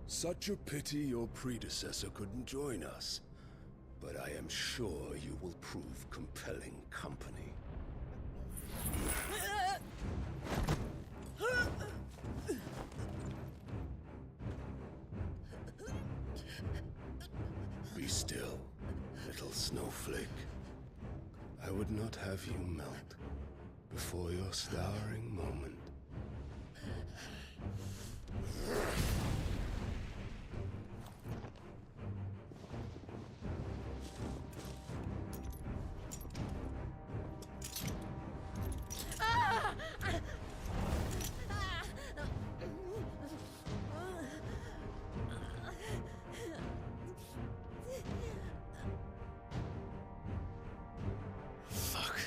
Such a pity your predecessor couldn't join us. But I am sure you will prove compelling company. Be still, little snowflake. I would not have you melt before your starring moment. Fuck.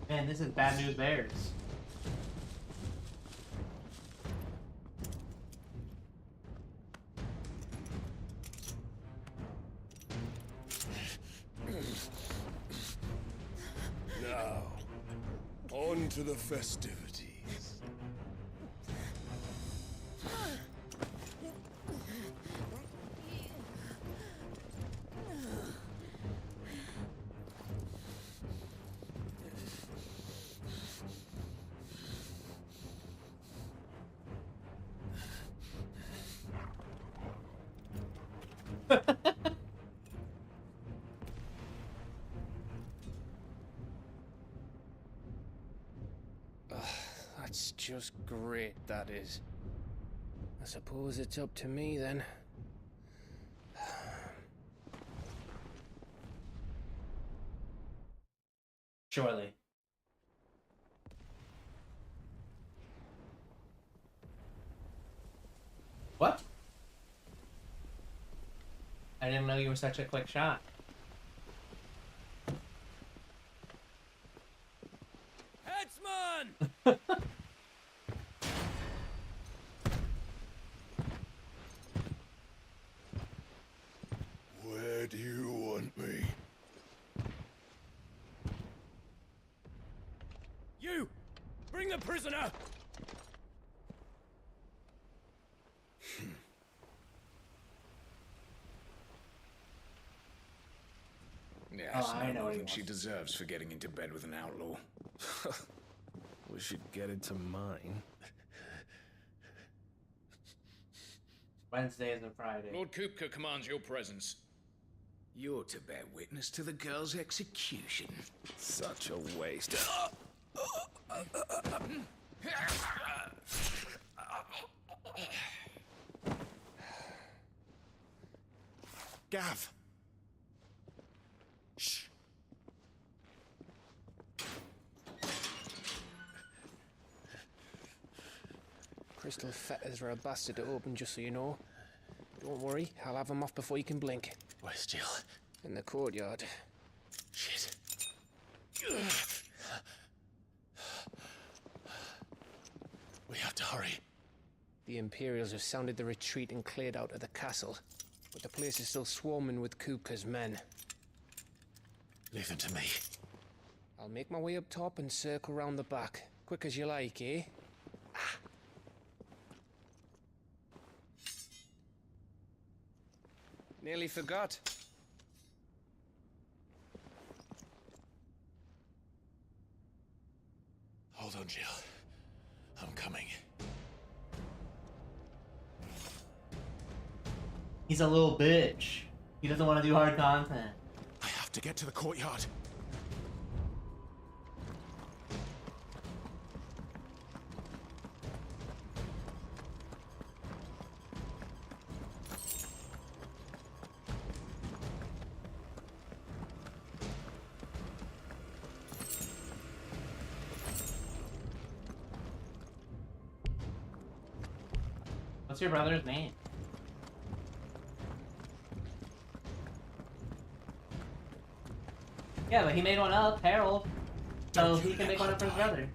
Man, this is Bad News Bears. Now, on to the festivities. That's just great, that is. I suppose it's up to me then. Surely. What? I didn't know you were such a quick shot. Headsman! Where do you want me? You! Bring the prisoner! Yes, Oh, I know what he than she wants. deserves for getting into bed with an outlaw. We should get into mine. Wednesdays and Fridays. Lord Kupka commands your presence. You're to bear witness to the girl's execution. Such a waste. Gav. Shh. Crystal fetters are a bastard to open, just so you know. Don't worry, I'll have them off before you can blink. Where's Jill? In the courtyard. Shit. We have to hurry. The Imperials have sounded the retreat and cleared out of the castle, but the place is still swarming with Kupka's men. Leave them to me. I'll make my way up top and circle round the back. Quick as you like, eh? Nearly forgot. Hold on, Jill. I'm coming. He's a little bitch. He doesn't want to do hard content. I have to get to the courtyard. What's your brother's name? Yeah, but he made one up, Harold. So he can make one up for his brother.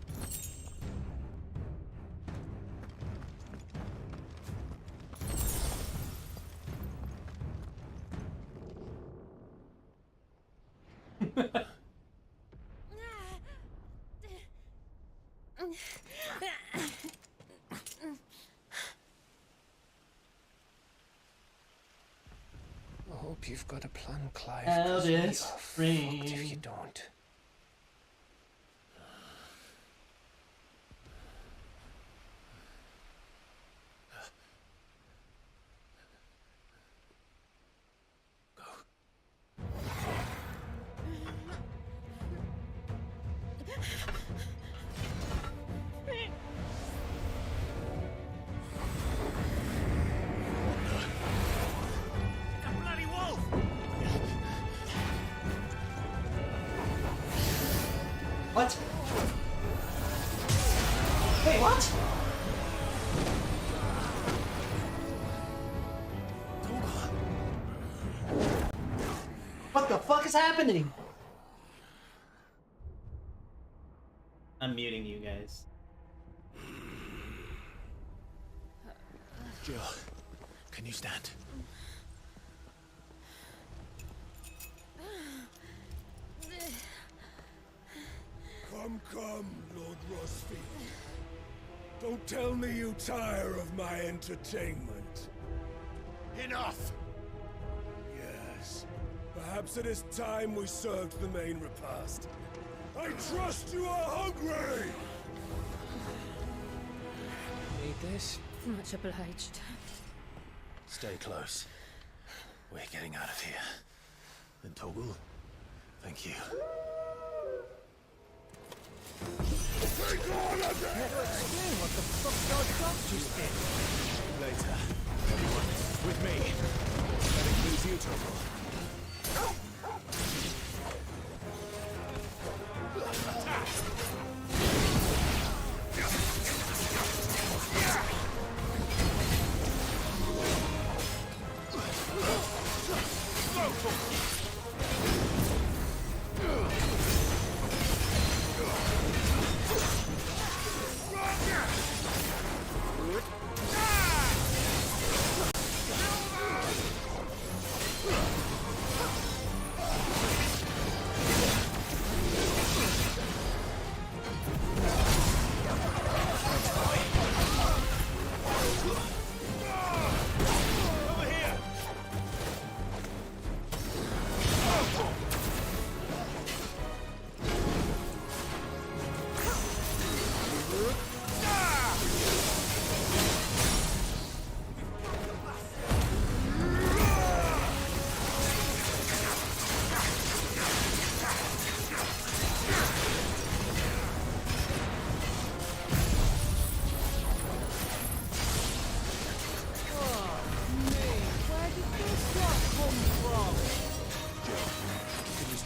I hope you've got a plan, Clive. Eldest 'cause we are fucked if you don't. What? Wait, what? What the fuck is happening? I'm muting you guys. Jill, can you stand? Come, Lord Rosfield. Don't tell me you tire of my entertainment. Enough! Yes. Perhaps it is time we served the main repast. I trust you are hungry! Need this? Much obliged. Stay close. We're getting out of here. And Toggle, thank you. Take all of them! Never explain what the fuck your dog just did. Later. Everyone, with me. That includes you, Toggle.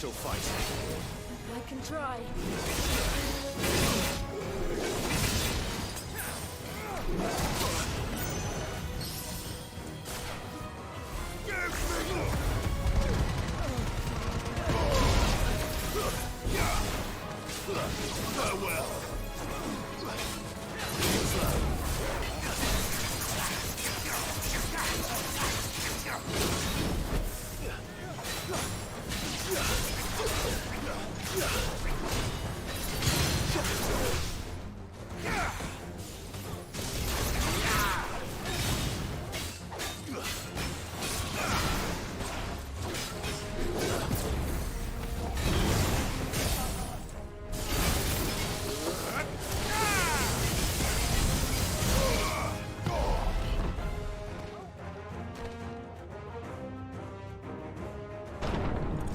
Still fight. I can try. Farewell. Yeah.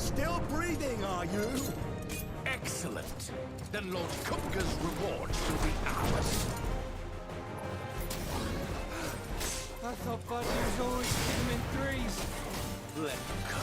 Still breathing, are you? Excellent. Then Lord Kupka's rewards will be ours. I thought Buddy was always hitting in threes. Let him come.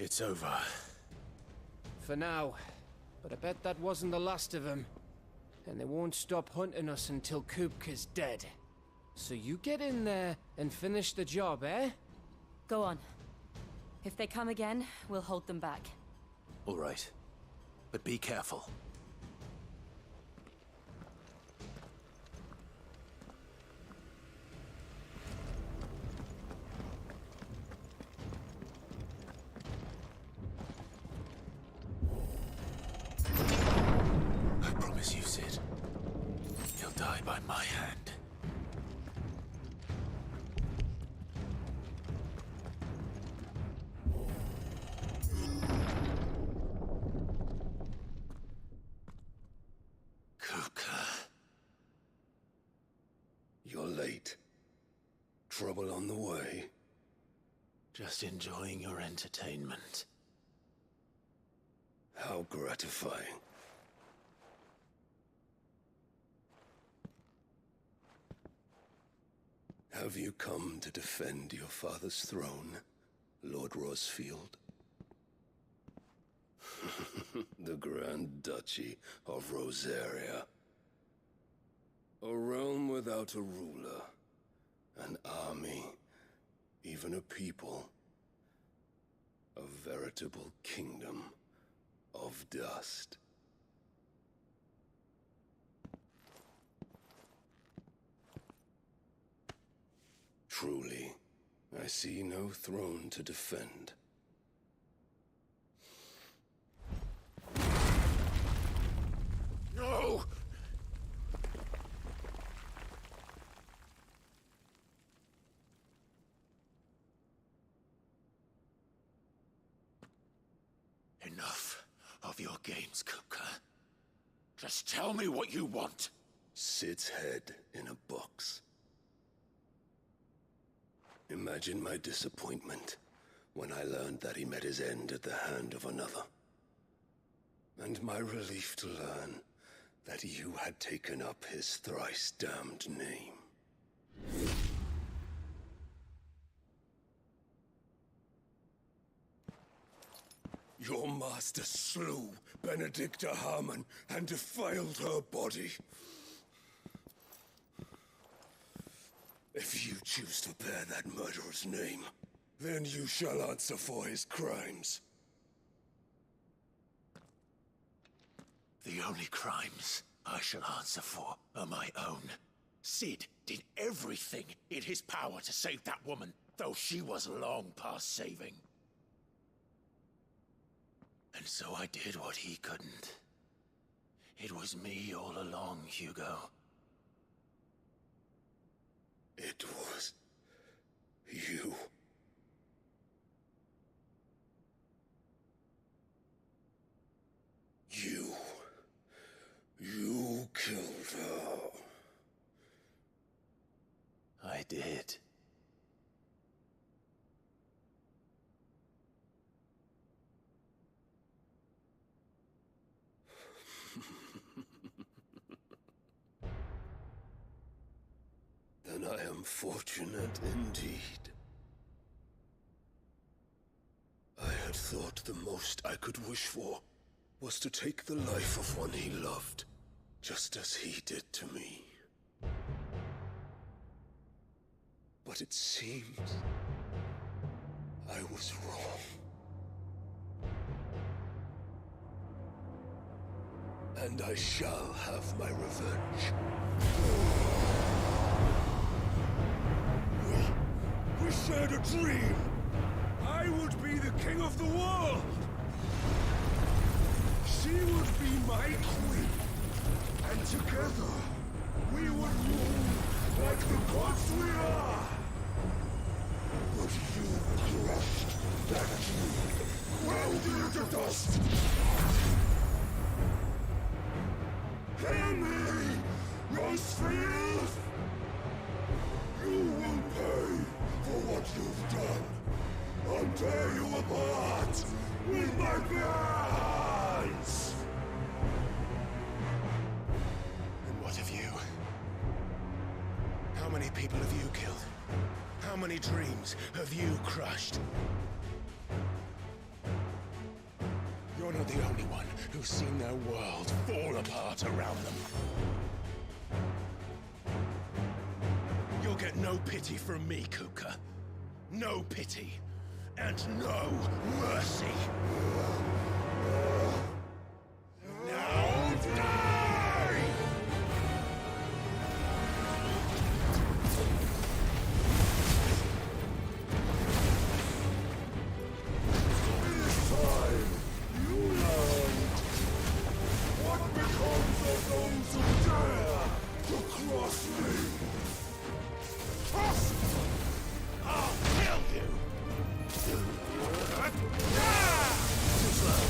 It's over. For now. But I bet that wasn't the last of them. And they won't stop hunting us until Kupka's dead. So you get in there and finish the job, eh? Go on. If they come again, we'll hold them back. All right. But be careful. I promise you, Sid. He'll die by my hand. You're late. Trouble on the way? Just enjoying your entertainment. How gratifying. Have you come to defend your father's throne, Lord Rosfield? The Grand Duchy of Rosaria. A realm without a ruler, an army, even a people. A veritable kingdom of dust. Truly, I see no throne to defend. No! Enough of your games, Kupka. Just tell me what you want. Sid's head in a box. Imagine my disappointment when I learned that he met his end at the hand of another. And my relief to learn that you had taken up his thrice damned name. Your master slew Benedicta Harmon and defiled her body. If you choose to bear that murderer's name, then you shall answer for his crimes. The only crimes I shall answer for are my own. Sid did everything in his power to save that woman, though she was long past saving. And so I did what he couldn't. It was me all along, Hugo. It was you. You killed her. I did. Then I am fortunate indeed. I had thought the most I could wish for was to take the life of one he loved, just as he did to me. But it seems I was wrong. And I shall have my revenge. We shared a dream. I would be the king of the world. She would be my queen. And together, we would rule like the gods we are. But you crushed that dream, ground it to dust. Hear me, Rosefield! You will pay for what you've done. I'll tear you apart with my bare hands. And what of you? How many people have you killed? How many dreams have you crushed? You're not the only one who's seen their world fall apart around them. You'll get no pity from me, Kuka. No pity. And no mercy. Now die! This time, you learned. What becomes of those who dare to cross me? I'll kill you! Too slow.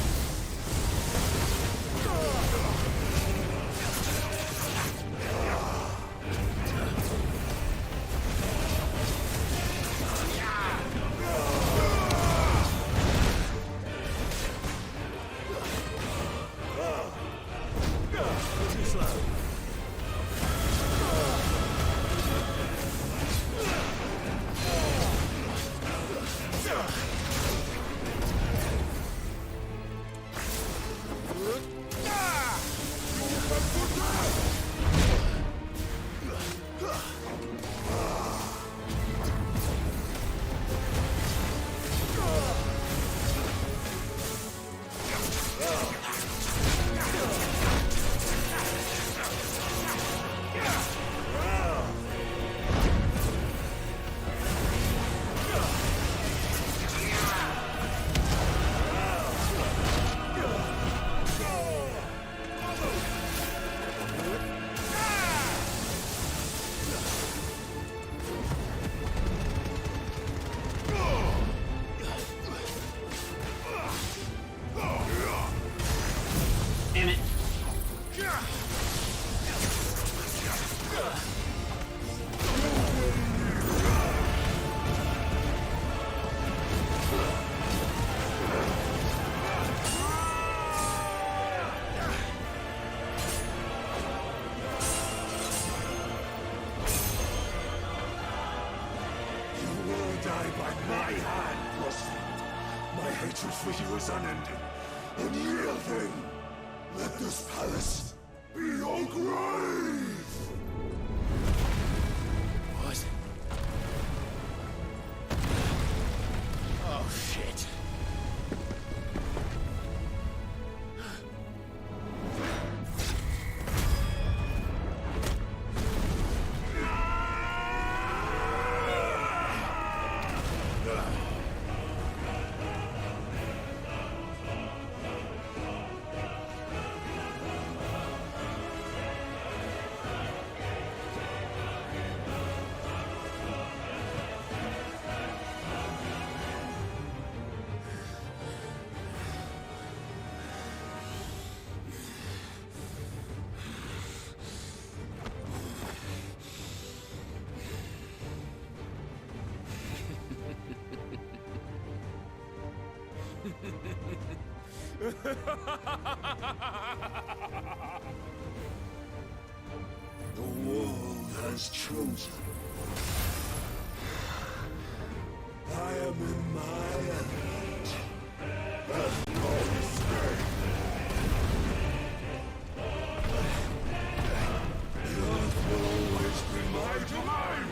Too slow. Damn it. You will die by my hand, Rosefield. My hatred for you is unending, unyielding. Let this palace be your grave! What? Oh, shit. The world has chosen. I am in my element. There's no escape. The earth will always be my domain.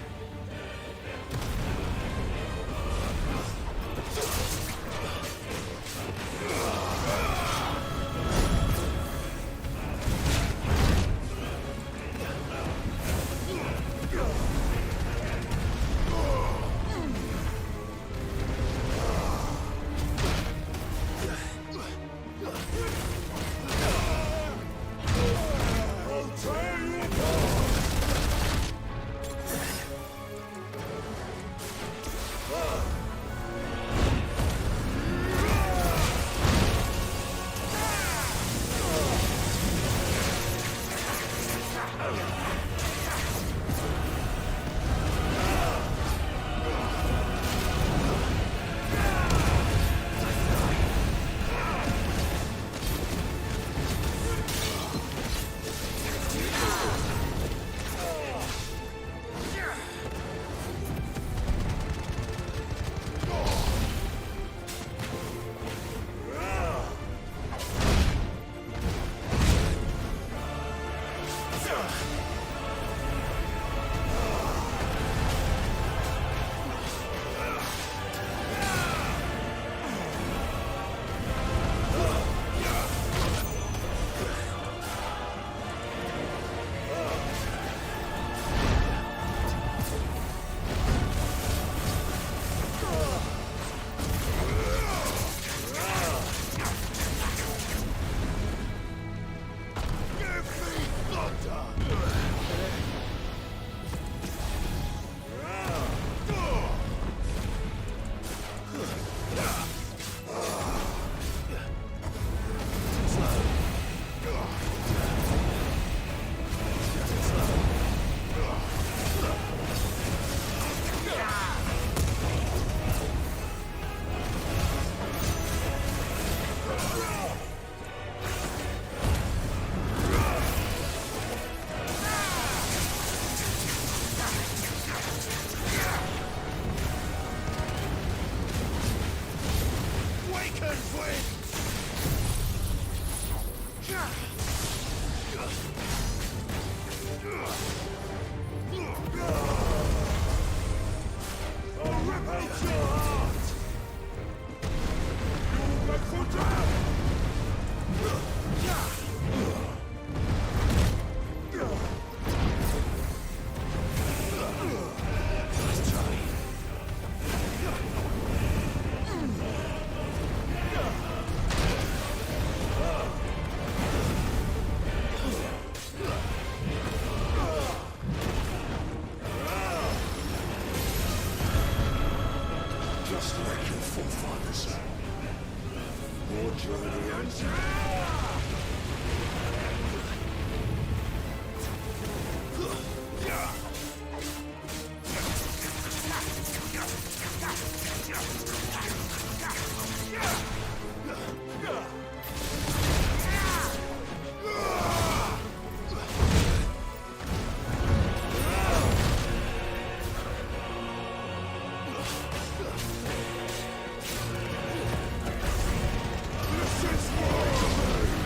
This is war!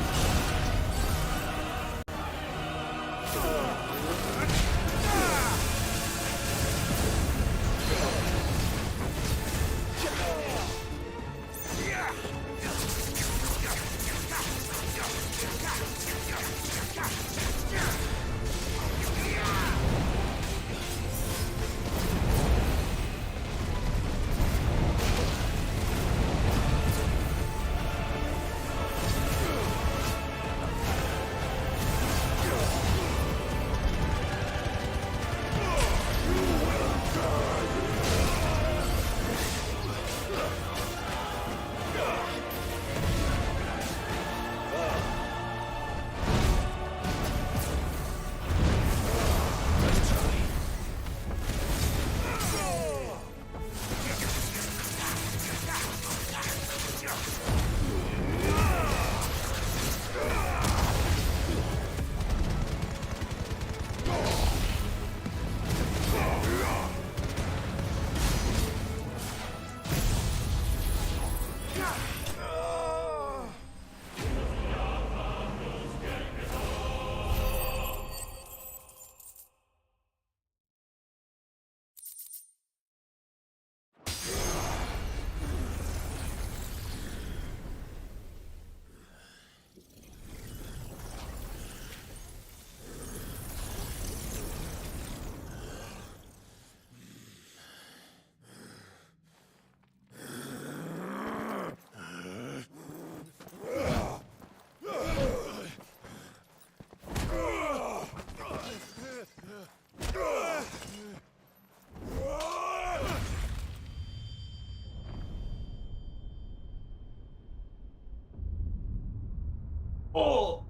Oh!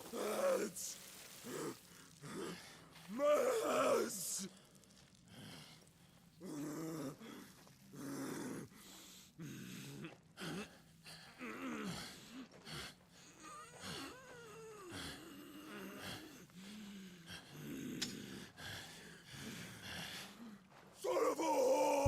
Mads! Mads! Son of a whore!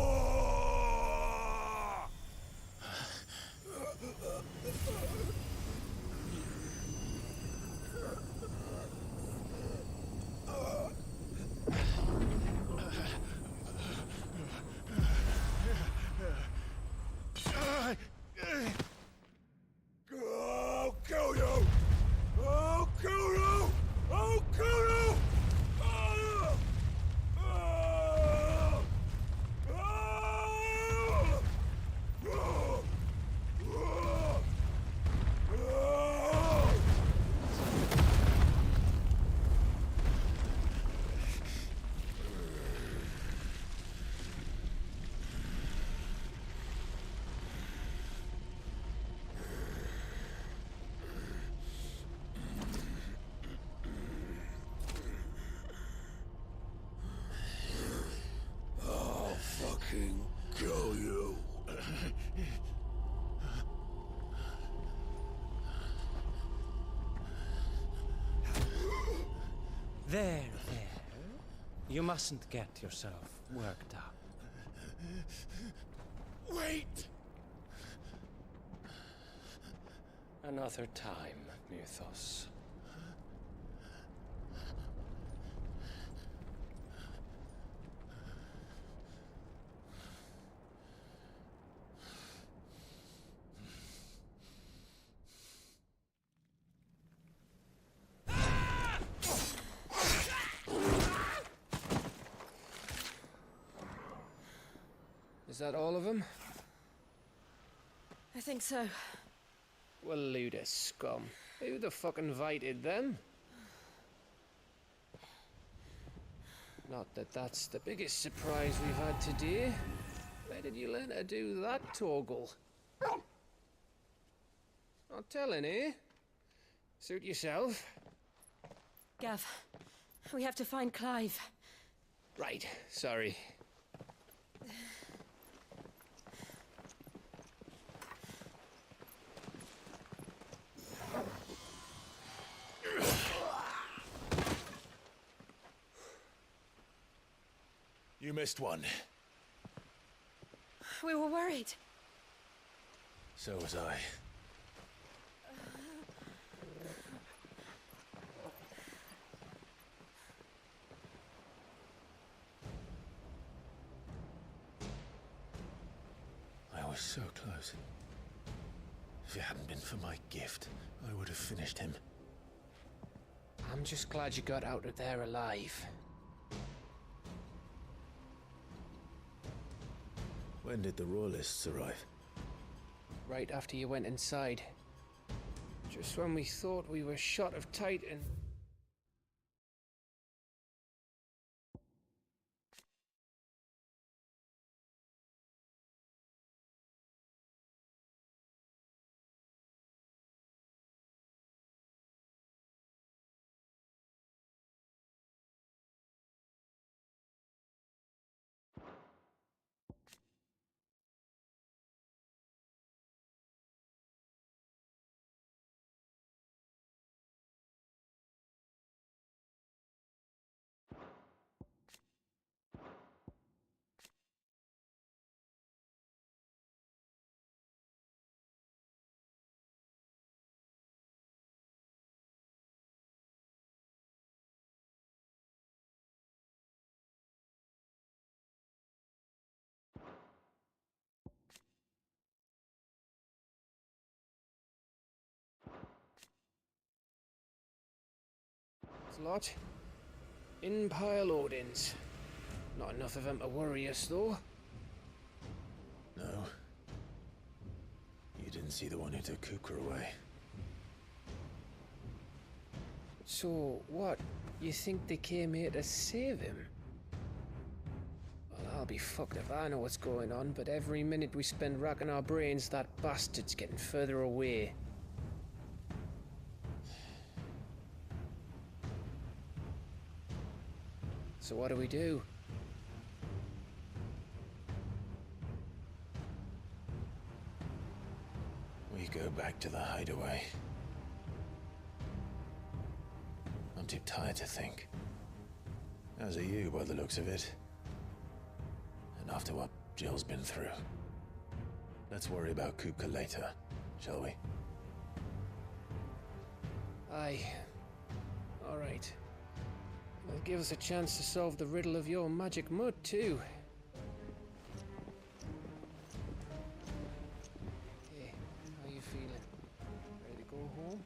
I'll kill you! I'll kill you! I'll kill you! I'll fucking kill you. There. You mustn't get yourself worked up. Wait! Another time, Mythos. Is that all of them? I think so. Well, load of scum. Who the fuck invited them? Not that that's the biggest surprise we've had today. Where did you learn to do that, Torgal? Not telling, eh? Suit yourself. Gav, we have to find Clive. Right, sorry. You missed one. We were worried. So was I. I was so close. If it hadn't been for my gift, I would have finished him. I'm just glad you got out of there alive. When did the Royalists arrive? Right after you went inside. Just when we thought we were shot of Titan. That's a lot. In pile Odins. Not enough of them to worry us, though. No. You didn't see the one who took Kupka away. So, what? You think they came here to save him? Well, I'll be fucked if I know what's going on, but every minute we spend racking our brains, that bastard's getting further away. So what do we do? We go back to the hideaway. I'm too tired to think. As are you, by the looks of it. And after what Jill's been through. Let's worry about Kupka later, shall we? Aye. All right. It'll give us a chance to solve the riddle of your magic mud, too. Hey, how you feeling? Ready to go home?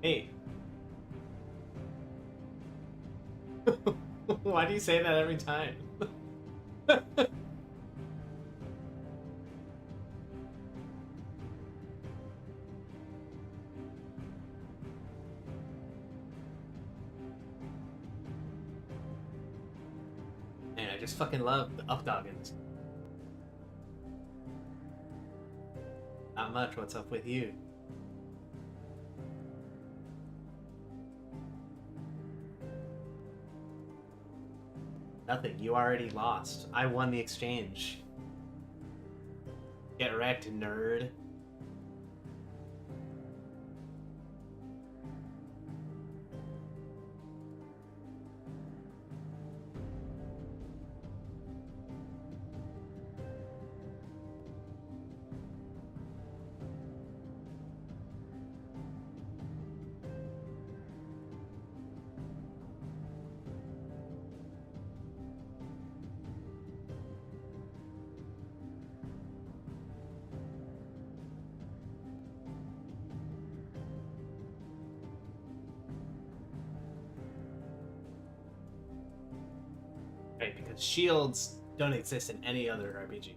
Hey. Why do you say that every time? Man, I just fucking love the Updoggins. Not much. What's up with you? Nothing. You already lost. I won the exchange. Get wrecked, nerd. Right, because shields don't exist in any other RPG.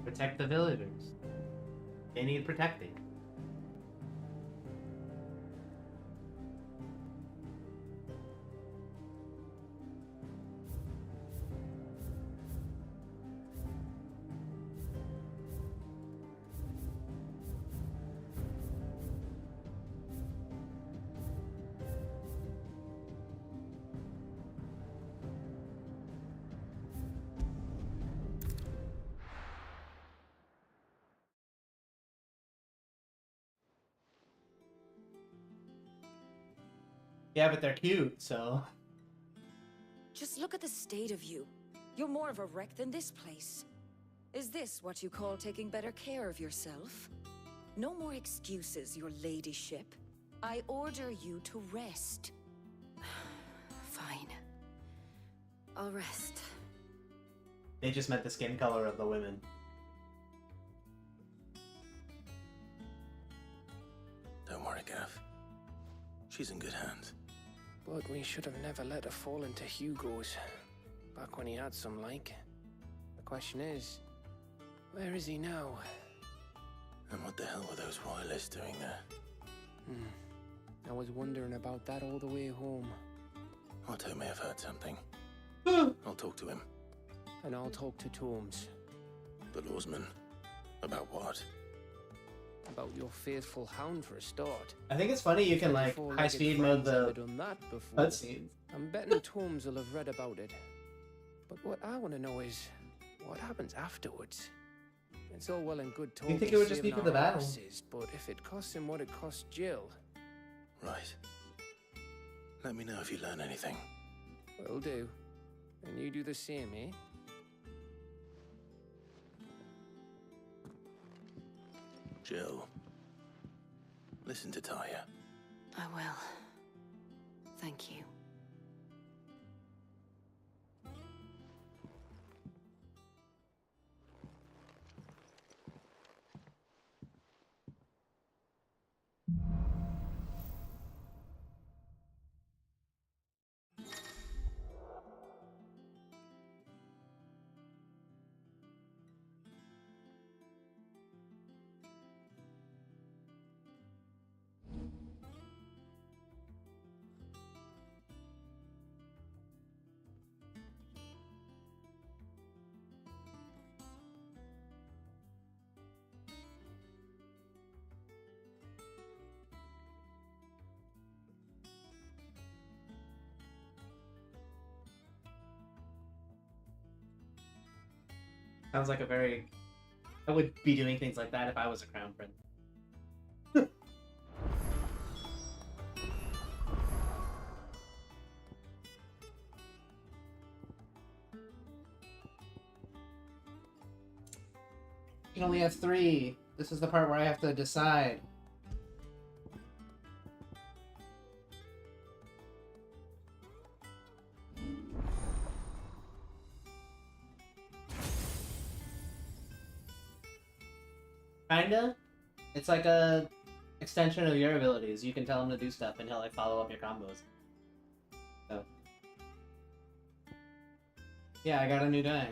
Protect the villagers. They need protecting. Yeah, but they're cute, so. Just look at the state of you. You're more of a wreck than this place. Is this what you call taking better care of yourself? No more excuses, your ladyship. I order you to rest. Fine. I'll rest. They just meant the skin color of the women. Don't worry, Gav. She's in good hands. But we should have never let her fall into Hugo's. Back when he had some like. The question is, where is he now? And what the hell were those royalists doing there? I was wondering about that all the way home. Otto may have heard something. I'll talk to him. And I'll talk to Tomes. The lawsman? About what? About your faithful hound for a start. I think it's funny you can like high speed mode the cutscenes. I'm betting Tomes will have read about it. But what I want to know is, what happens afterwards? It's all well and good talking. You think it would just be for the battle? Horses, but if it costs him what it cost Jill. Right. Let me know if you learn anything. Will do. And you do the same, eh? Jill. Listen to Taya. I will. Thank you. Sounds like a very... I would be doing things like that if I was a crown prince. You can only have 3. This is the part where I have to decide. Kinda. It's like a extension of your abilities. You can tell him to do stuff and he'll like follow up your combos. So. Yeah, I got a new die.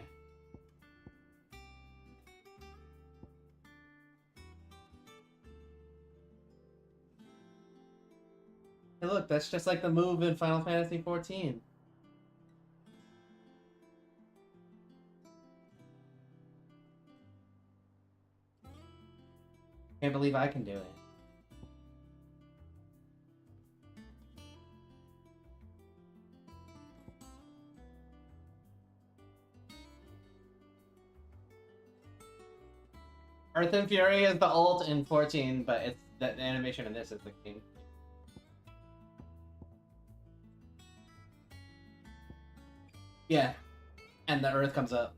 Hey look, that's just like the move in Final Fantasy XIV. Can't believe I can do it. Earth and Fury is the ult in 14, but it's the animation in this is the king. Yeah, and the Earth comes up.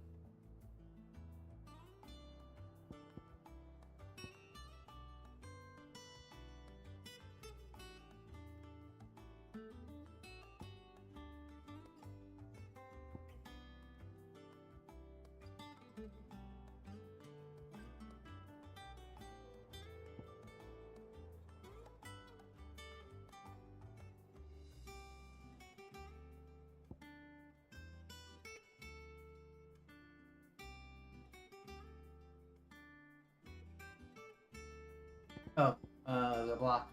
Oh, the block.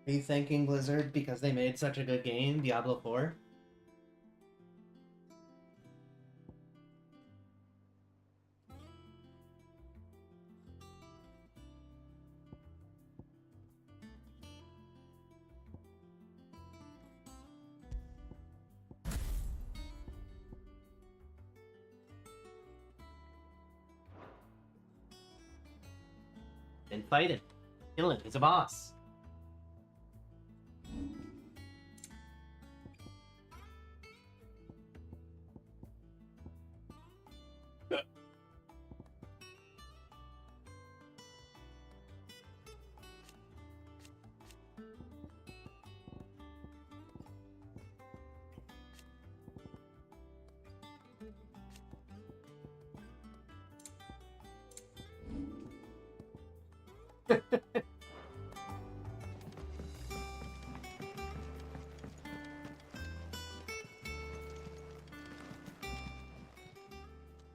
Are you thanking Blizzard because they made such a good game, Diablo 4? Then fight him. Kill him. He's a boss.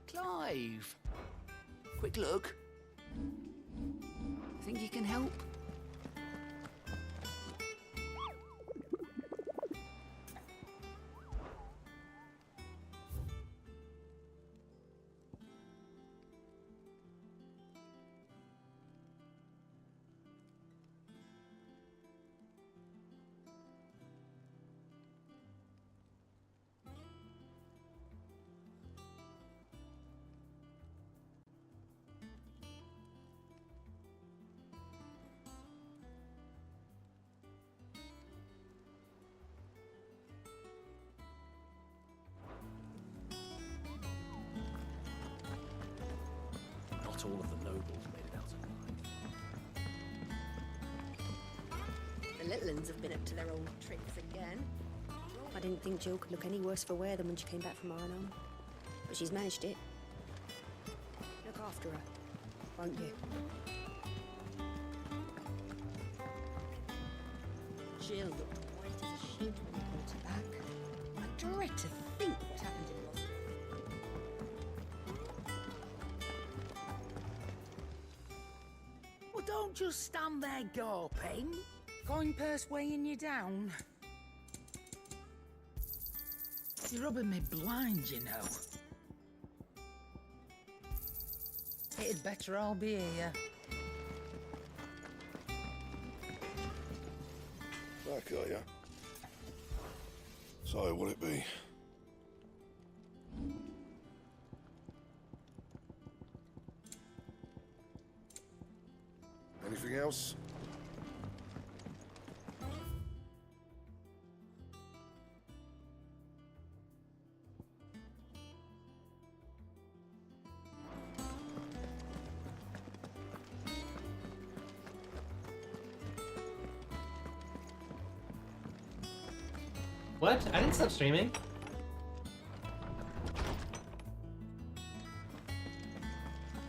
Clive! Quick look. Think you can help? Not all of the nobles made it out alive. The little uns have been up to their old tricks again. I didn't think Jill could look any worse for wear than when she came back from Arnhem. But she's managed it. Look after her, won't you? Jill looked white as a sheet when we brought her back. I dread to think what happened in Roswell. Well, don't just stand there gawping. Coin purse weighing you down. You're rubbing me blind, you know. It'd better all be here. Back, are ya? So, will it be? Anything else? What? I didn't stop streaming.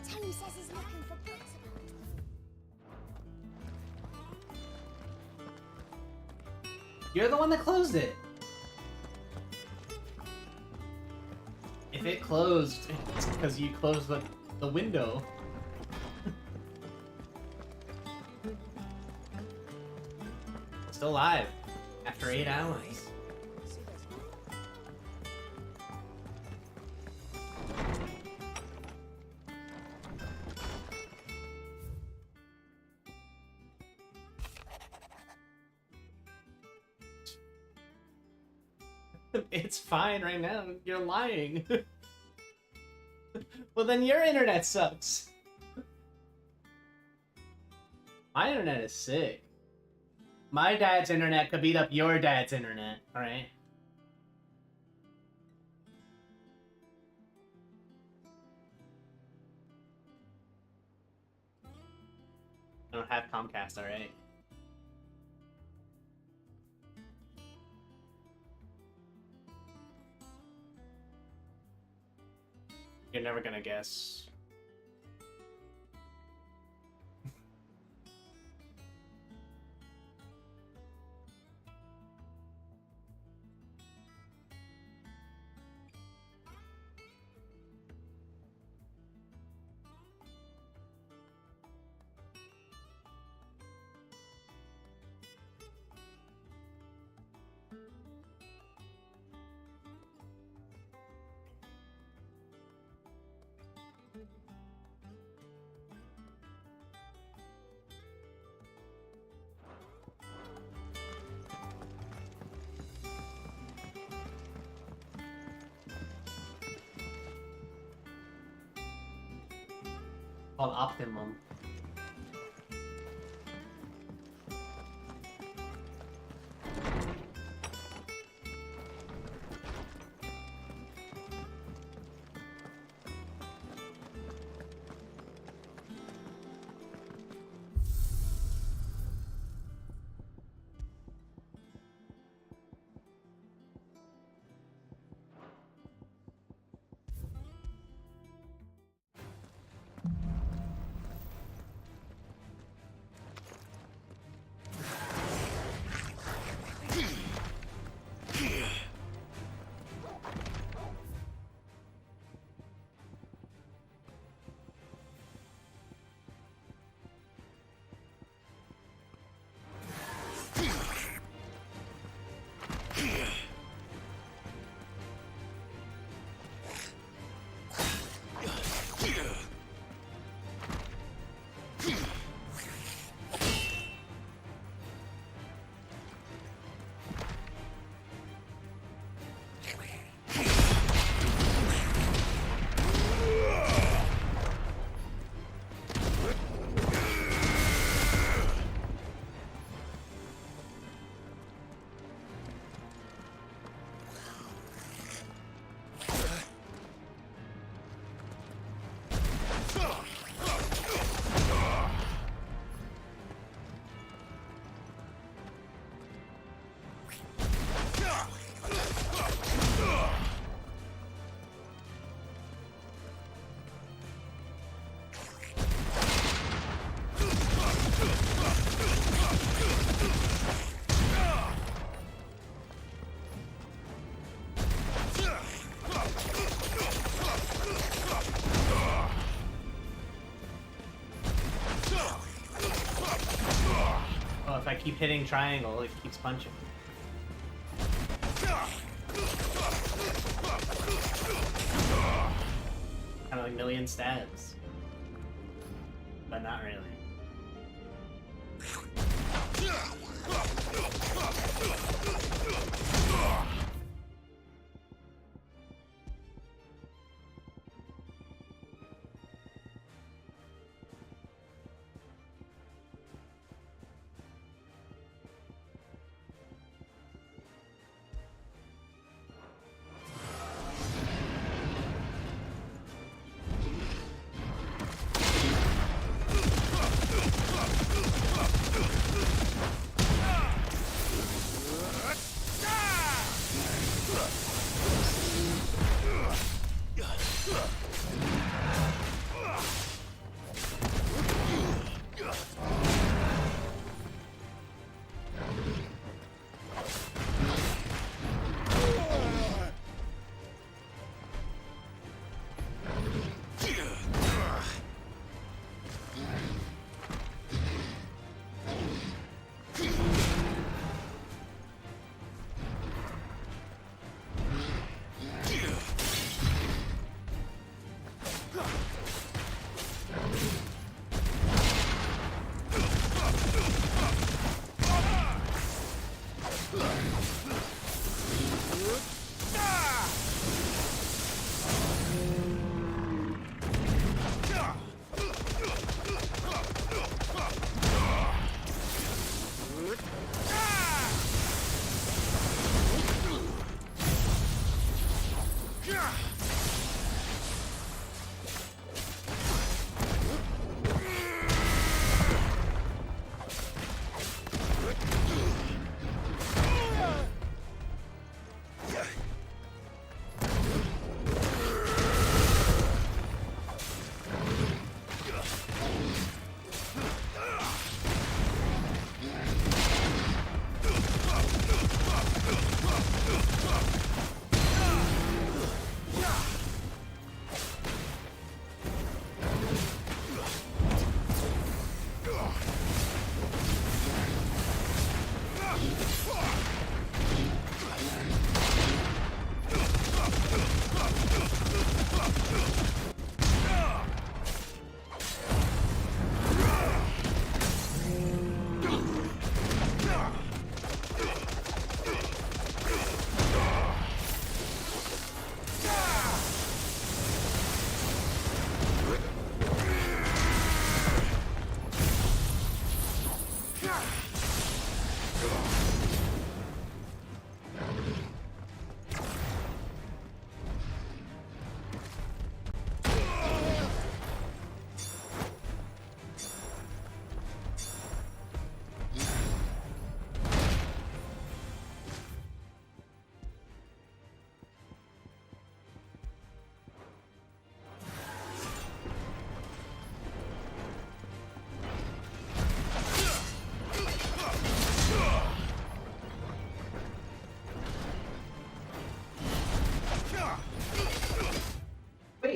Tony says he's looking for books about. You're the one that closed it. If it closed, it's because you closed the window. Still live after 8 hours. It's fine right now. You're lying. Well, then your internet sucks. My internet is sick. My dad's internet could beat up your dad's internet, alright? I don't have Comcast, alright? You're never gonna guess. Called Optimum. If I keep hitting triangle, it keeps punching. Kind of like million stabs. But not really.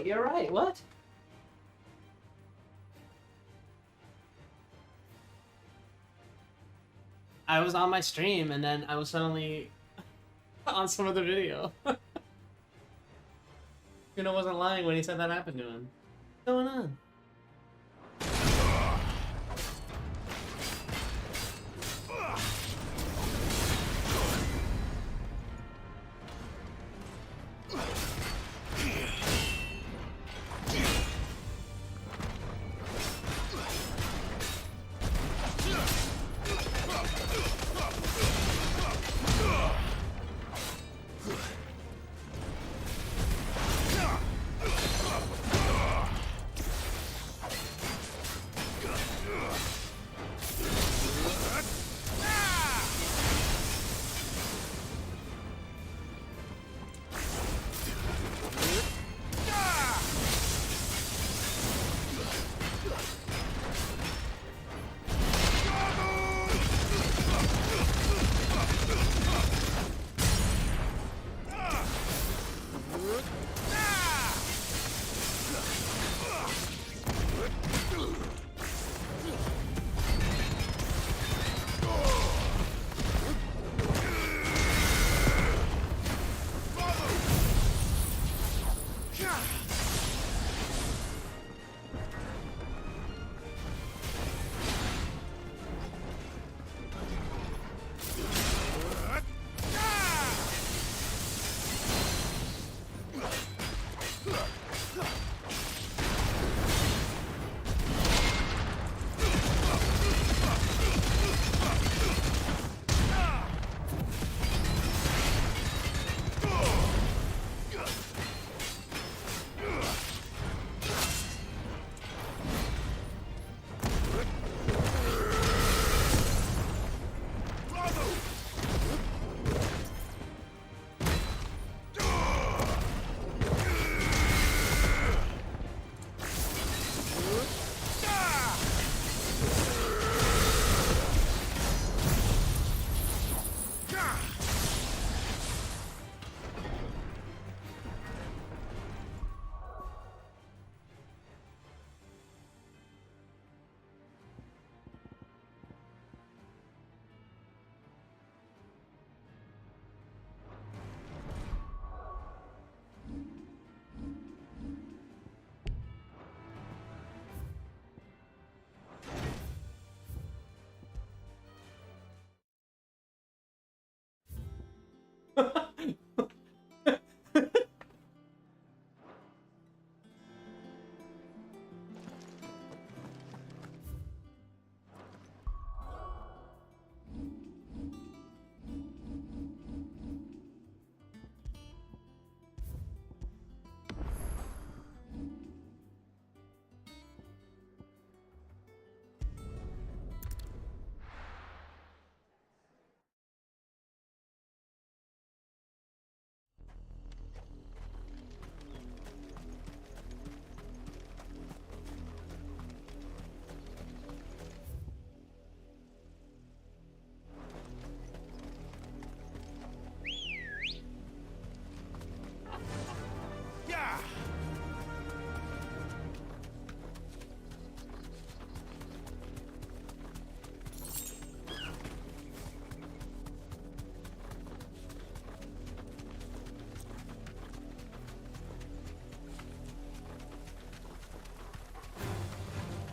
right. You're right. What? I was on my stream and then I was suddenly on some other video. Kuno wasn't lying when he said that happened to him. What's going on?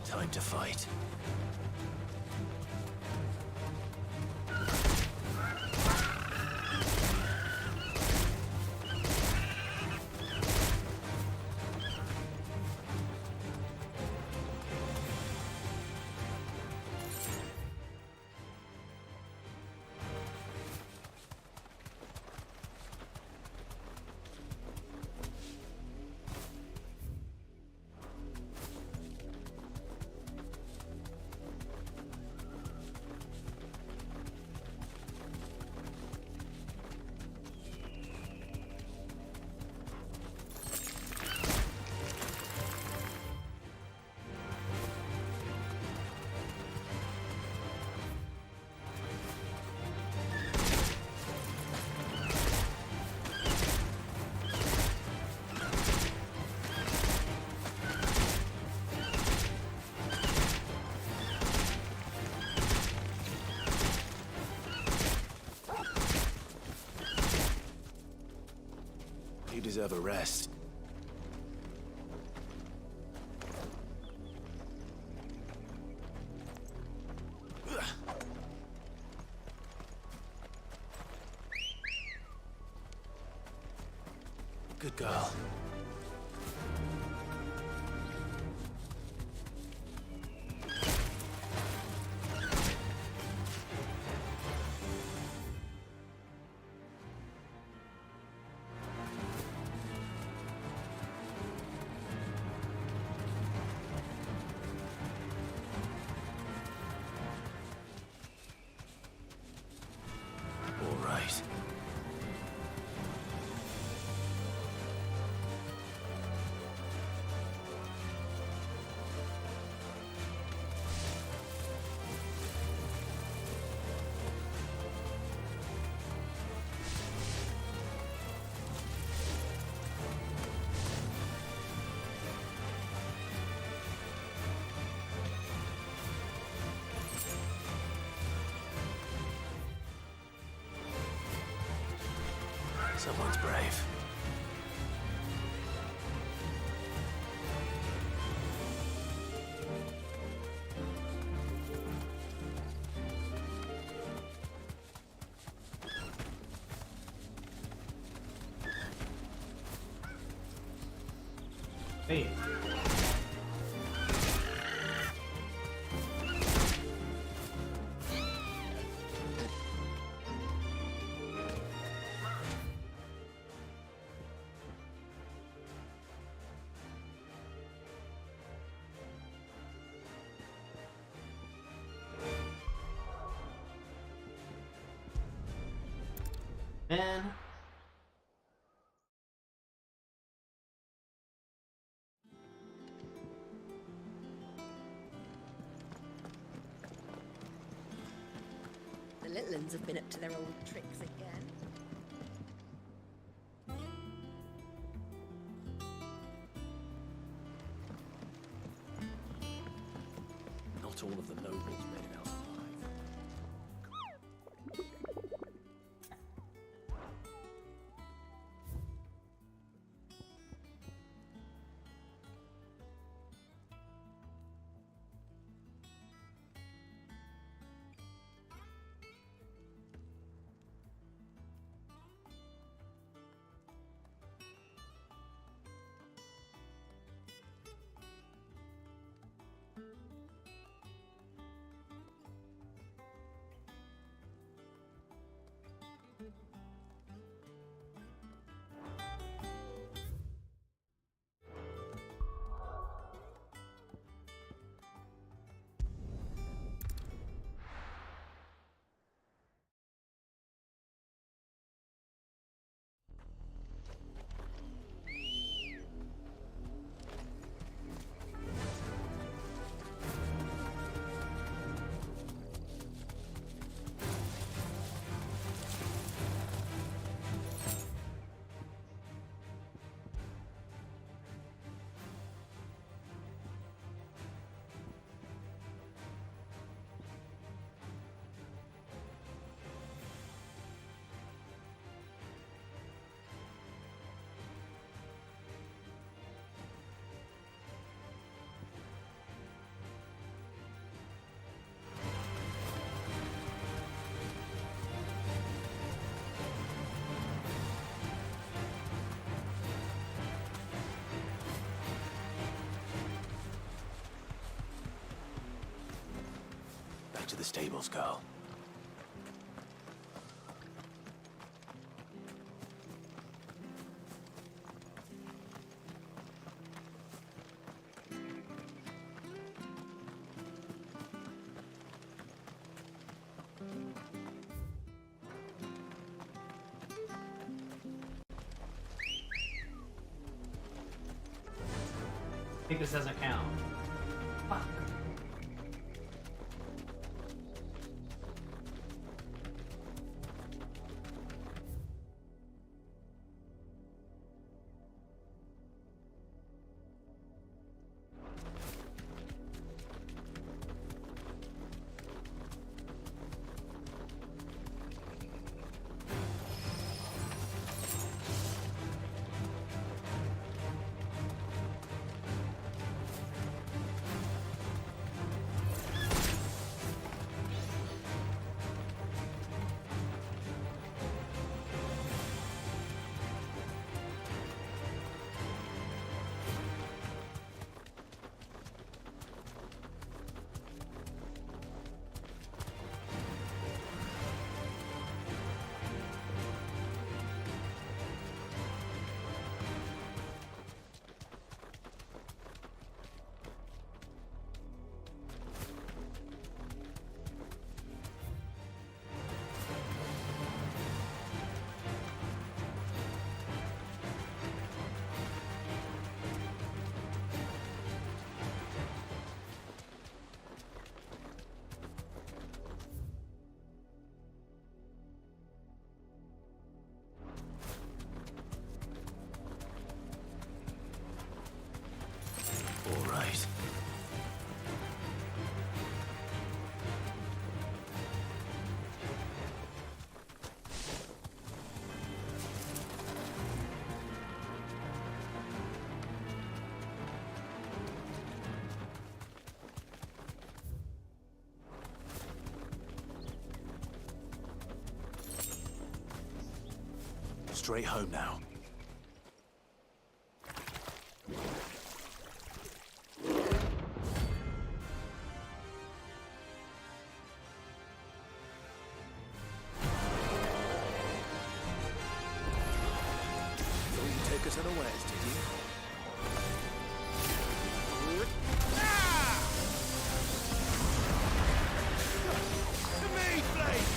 Time to fight. deserve a rest. Good girl. All right. Someone's brave. Hey. Man. The little uns have been up to their old tricks again. Not all of the nobles made it out alive. Back to the stables, girl. I think this doesn't count. Fuck. straight home now. So you take us unawares, did you? To me, Blade!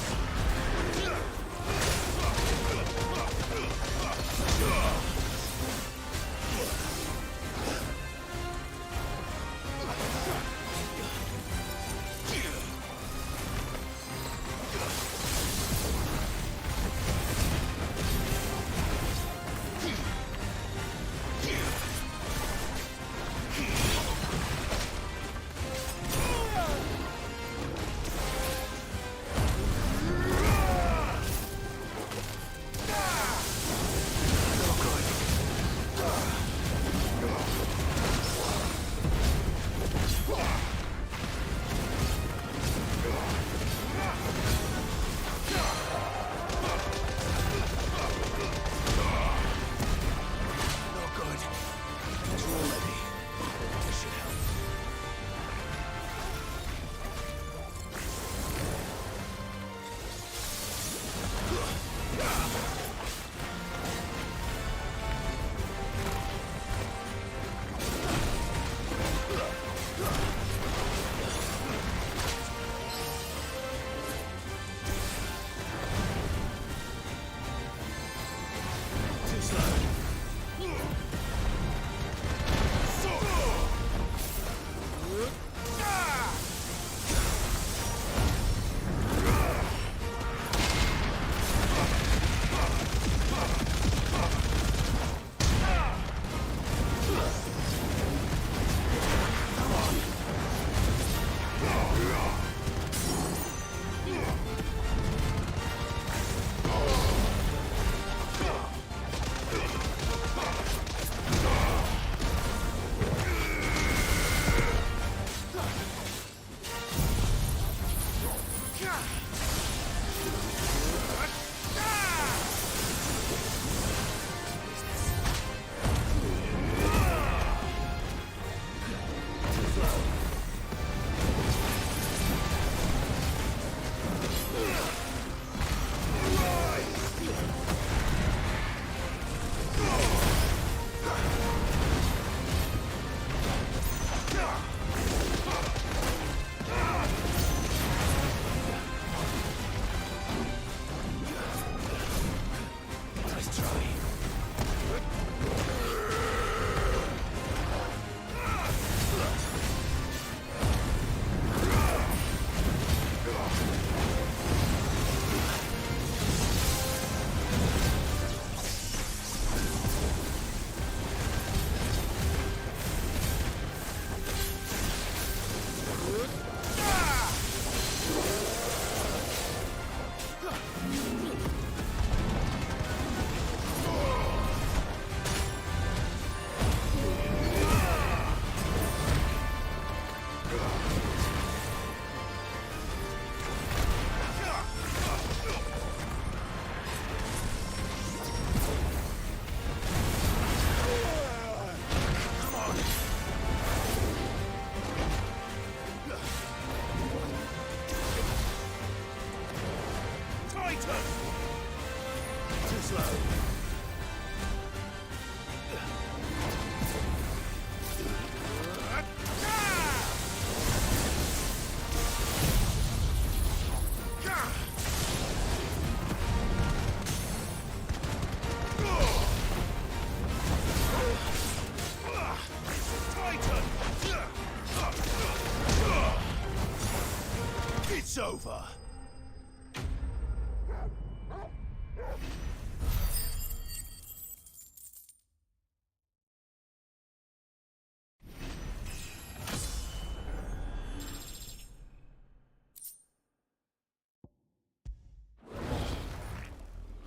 It's over.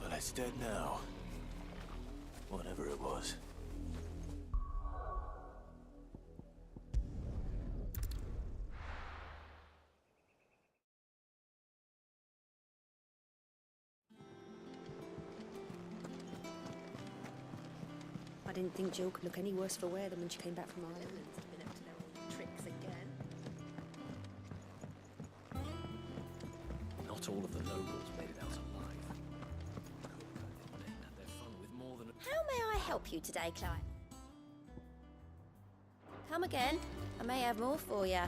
Well, it's dead now. Whatever it was. didn't think Jill could look any worse for wear than when she came back from Ireland. Been up to their old tricks again. Not all of the nobles made it out alive. They had their fun with more than How may I help you today, Clive? Come again. I may have more for you.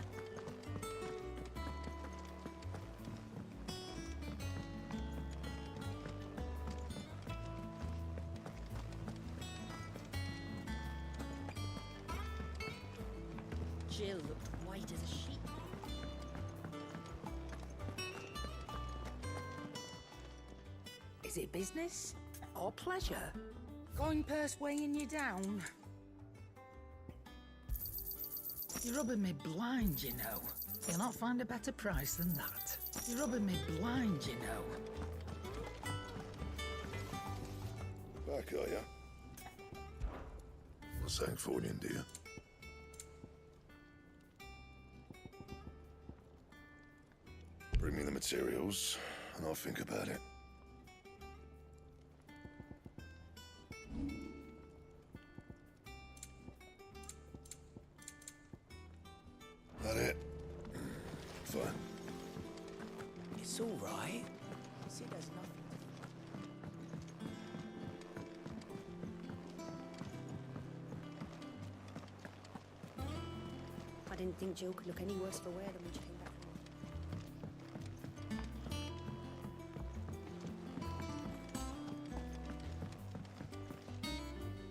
Jill looked white as a sheep. Is it business or pleasure? Going purse weighing you down? You're rubbing me blind, you know. You'll not find a better price than that. You're rubbing me blind, you know. Back, are ya? Not saying for you, dear. Bring me the materials, and I'll think about it. That it? Fine. It's all right. See, there's nothing. I didn't think Jill could look any worse for wear than when she came back from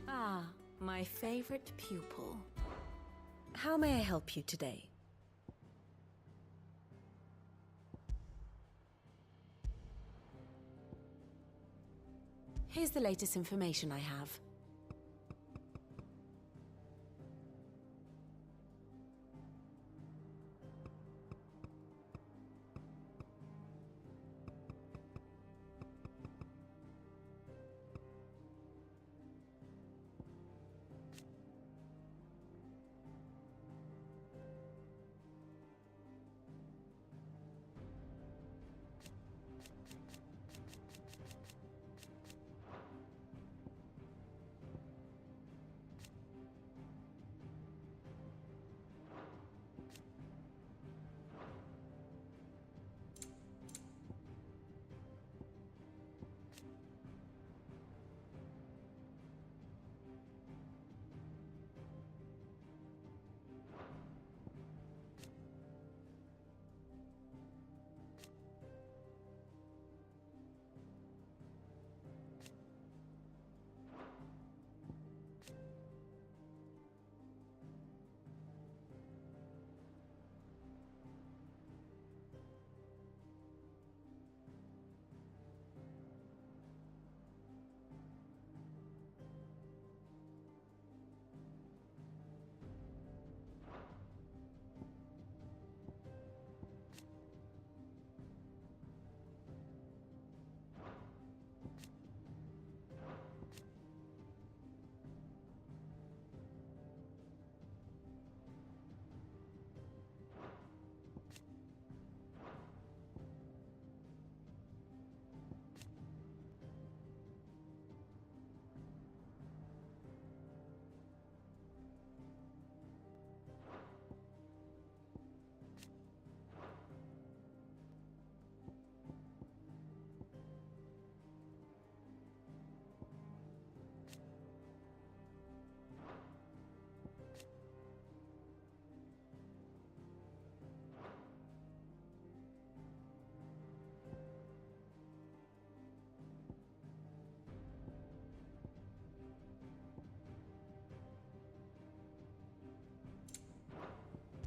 Ah, my favorite pupil. How may I help you today? Here's the latest information I have.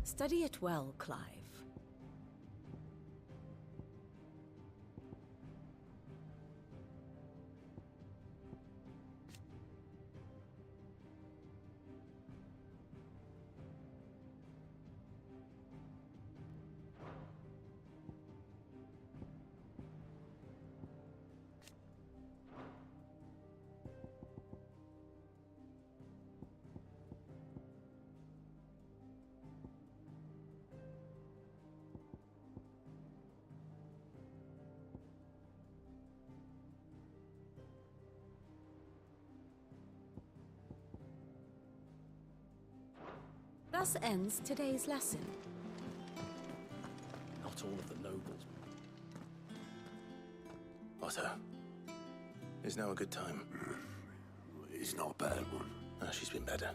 Study it well, Clive. Thus ends today's lesson. Not all of the nobles. Otto, is now a good time? It's not a bad one. She's been better.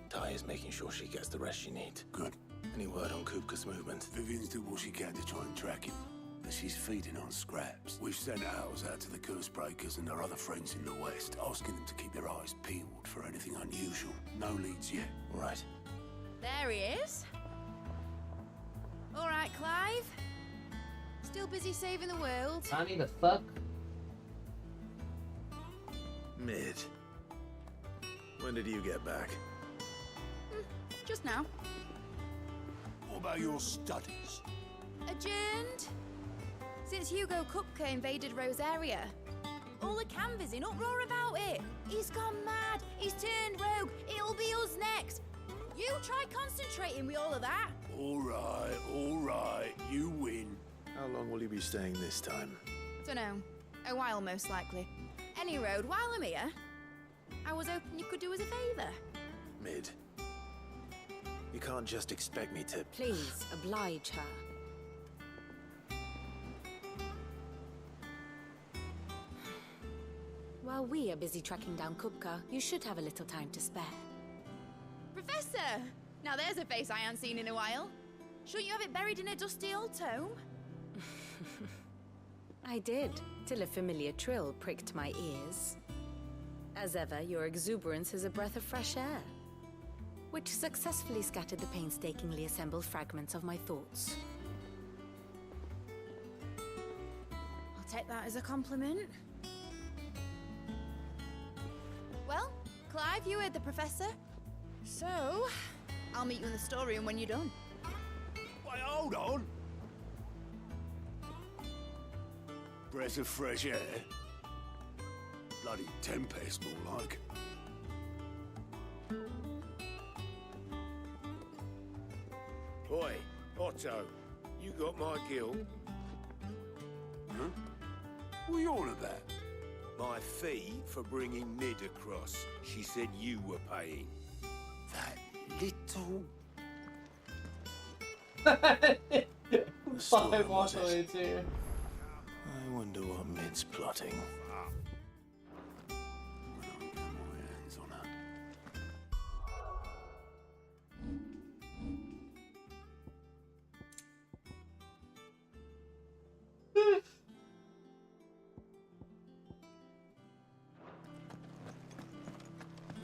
Ty is making sure she gets the rest she needs. Good. Any word on Kupka's movement? Vivian's doing what she can to try and track him, but she's feeding on scraps. We've sent ours out to the curse breakers and our other friends in the west, asking them to keep their eyes peeled for anything unusual. No leads yet. Right. There he is. All right, Clive. Still busy saving the world. Honey, the fuck? Mid. When did you get back? Just now. What about your studies? Adjourned. Since Hugo Kupka invaded Rosaria. All the canvas in uproar about it. He's gone mad. He's turned rogue. It'll be us next. You try concentrating with all of that. All right. You win. How long will you be staying this time? Dunno. A while, most likely. Any road, while I'm here, I was hoping you could do us a favour. Mid. You can't just expect me to... Please, oblige her. While we are busy tracking down Kupka, you should have a little time to spare. Professor! Now there's a face I haven't seen in a while. Shouldn't you have it buried in a dusty old tome? I did, till a familiar trill pricked my ears. As ever, your exuberance is a breath of fresh air, which successfully scattered the painstakingly assembled fragments of my thoughts. I'll take that as a compliment. Well, Clive, you heard the professor. So, I'll meet you in the storeroom when you're done. Wait, hold on. Breath of fresh air. Bloody tempest, more like. Oi, Otto, you got my guilt? Huh? What are you on about? My fee for bringing Mid across. She said you were paying. That little... Five walkways here. I wonder what Mid's plotting.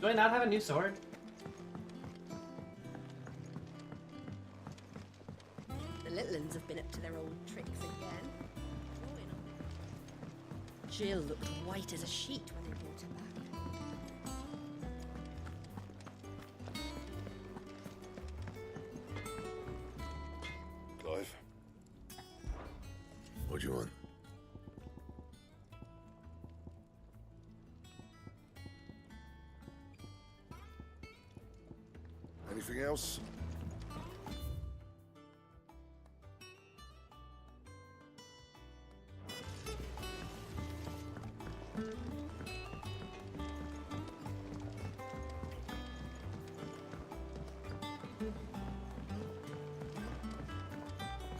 Do I not have a new sword? The little uns have been up to their old tricks again. Jill looked white as a sheet when they brought her back. Clive. What do you want? Anything else?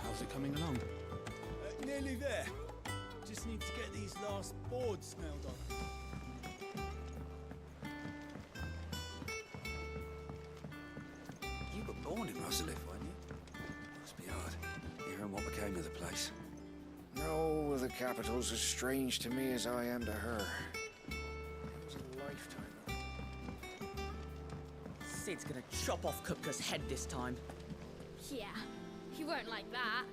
How's it coming along? Nearly there. Just need to get these last boards nailed on. You were born in Russellif, weren't you? Must be hard, hearing what became of the place. No, the capital's as strange to me as I am to her. It was a lifetime ago. Sid's gonna chop off Kupka's head this time. Yeah, he won't like that.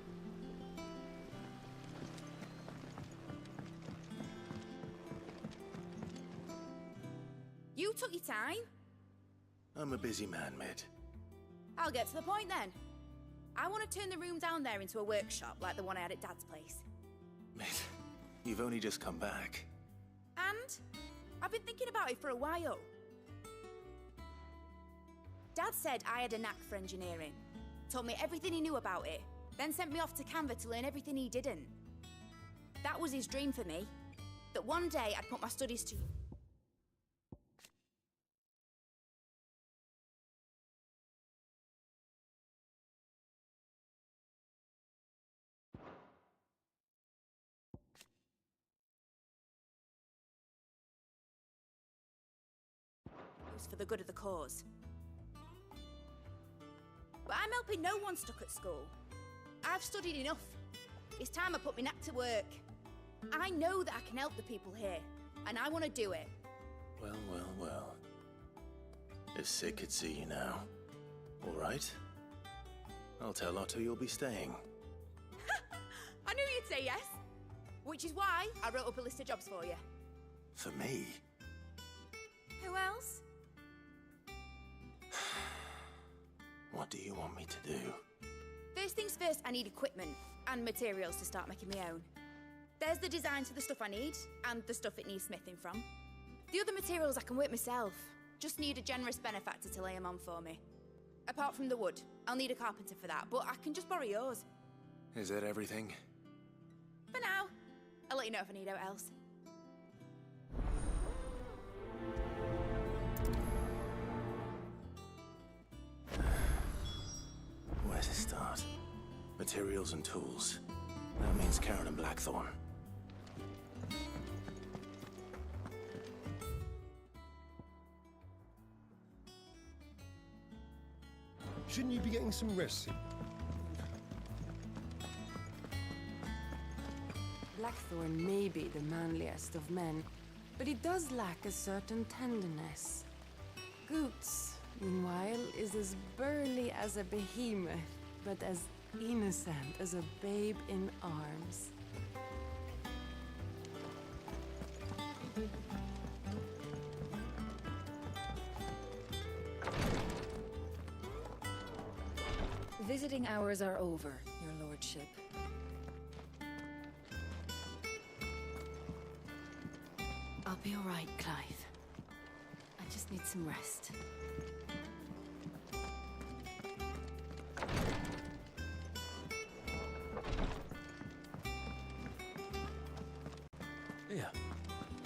You took your time. I'm a busy man, Mid. I'll get to the point then. I want to turn the room down there into a workshop like the one I had at Dad's place. Mid, you've only just come back. And I've been thinking about it for a while. Dad said I had a knack for engineering. Told me everything he knew about it. Then sent me off to Canva to learn everything he didn't. That was his dream for me. That one day I'd put my studies to heroes for the good of the cause. But I'm helping no one stuck at school. I've studied enough. It's time I put my knack to work. I know that I can help the people here, and I want to do it. Well, well, well. If Sid could see you now. All right. I'll tell Otto you'll be staying. I knew you'd say yes. Which is why I wrote up a list of jobs for you. For me? Who else? What do you want me to do? First things first, I need equipment and materials to start making my own. There's the designs for the stuff I need, and the stuff it needs smithing from. The other materials I can work myself. Just need a generous benefactor to lay them on for me. Apart from the wood, I'll need a carpenter for that, but I can just borrow yours. Is that everything? For now. I'll let you know if I need out else. Where to start? Materials and tools. That means Karen and Blackthorn. Shouldn't you be getting some rest? Blackthorn may be the manliest of men, but he does lack a certain tenderness. Goots, meanwhile, is as burly as a behemoth, but as innocent as a babe in arms. Visiting hours are over, your lordship. I'll be all right, Clive. I just need some rest. Here,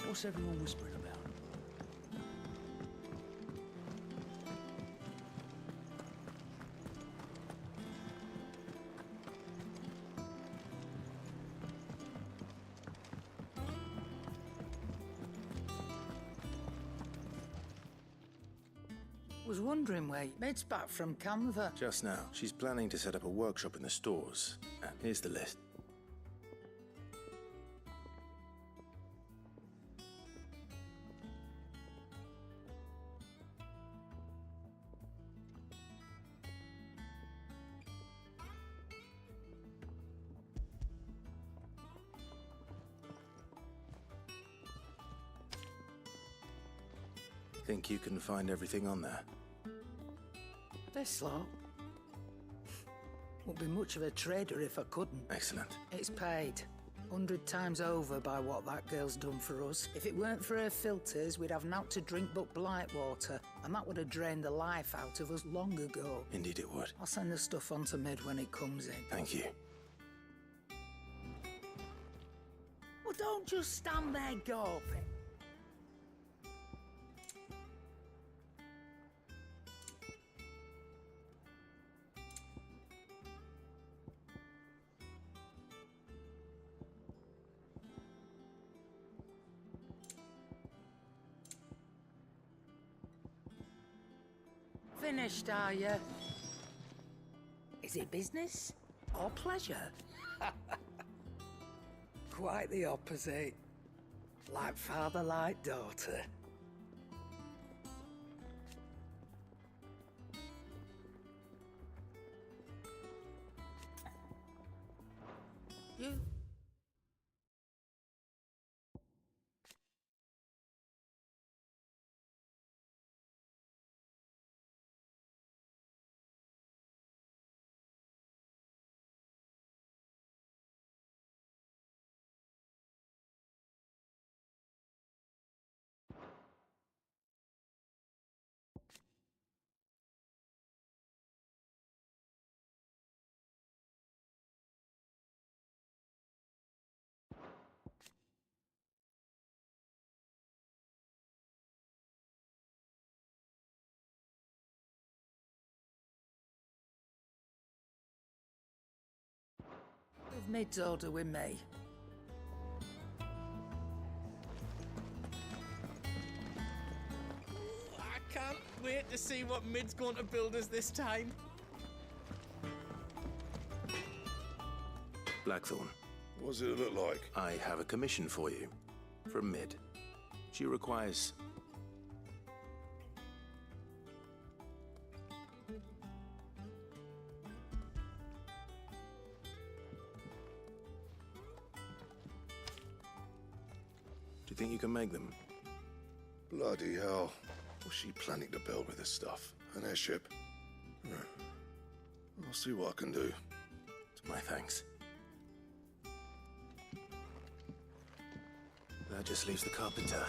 what's everyone whispering about? Was wondering where mate's back from Canva. Just now. She's planning to set up a workshop in the stores. Here's the list. Think you can find everything on there? This lot. Wouldn't be much of a trader if I couldn't. Excellent. It's paid 100 times over by what that girl's done for us. If it weren't for her filters, we'd have naught to drink but blight water, and that would have drained the life out of us long ago. Indeed it would. I'll send the stuff on to Mid when it comes in. Thank you. Well, don't just stand there gawping. Finished, are you? Is it business or pleasure? Quite the opposite. Like father, like daughter. You? With Mid's order with me. I can't wait to see what Mid's going to build us this time. Blackthorn. What does it look like? I have a commission for you. From Mid. She requires... Do you think you can make them? Bloody hell. What's she planning to build with this stuff? An airship? I'll see what I can do. My thanks. That just leaves the carpenter.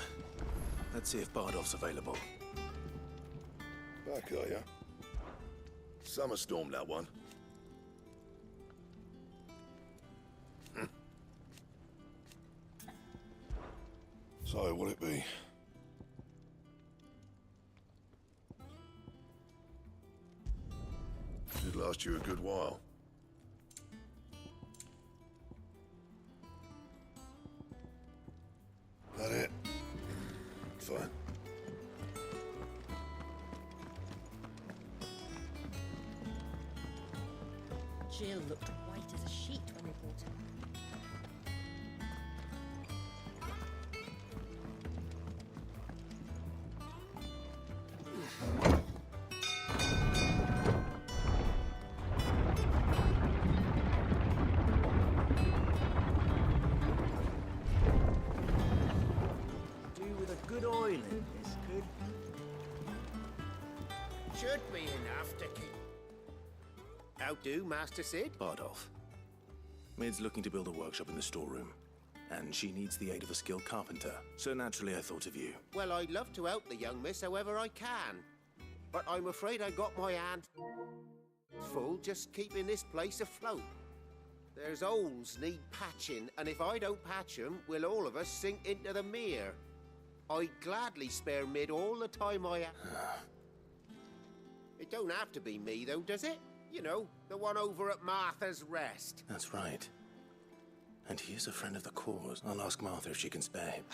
Let's see if Bardolph's available. Back, are ya? Summer storm, that one. So, what'll it be? Should last you a good while. That it? Fine. Jill looked white as a sheet when they brought her back. Do with a good oil in this, could? Should be enough to keep... How do, Master Sid? Bardolph. Mid's looking to build a workshop in the storeroom, and she needs the aid of a skilled carpenter. So naturally I thought of you. Well, I'd love to help the young miss however I can. But I'm afraid I got my hand full just keeping this place afloat. There's holes need patching, and if I don't patch them, we'll all of us sink into the mere. I'd gladly spare Mid all the time I have. It don't have to be me, though, does it? You know, the one over at Martha's Rest. That's right. And he is a friend of the cause. I'll ask Martha if she can spare him.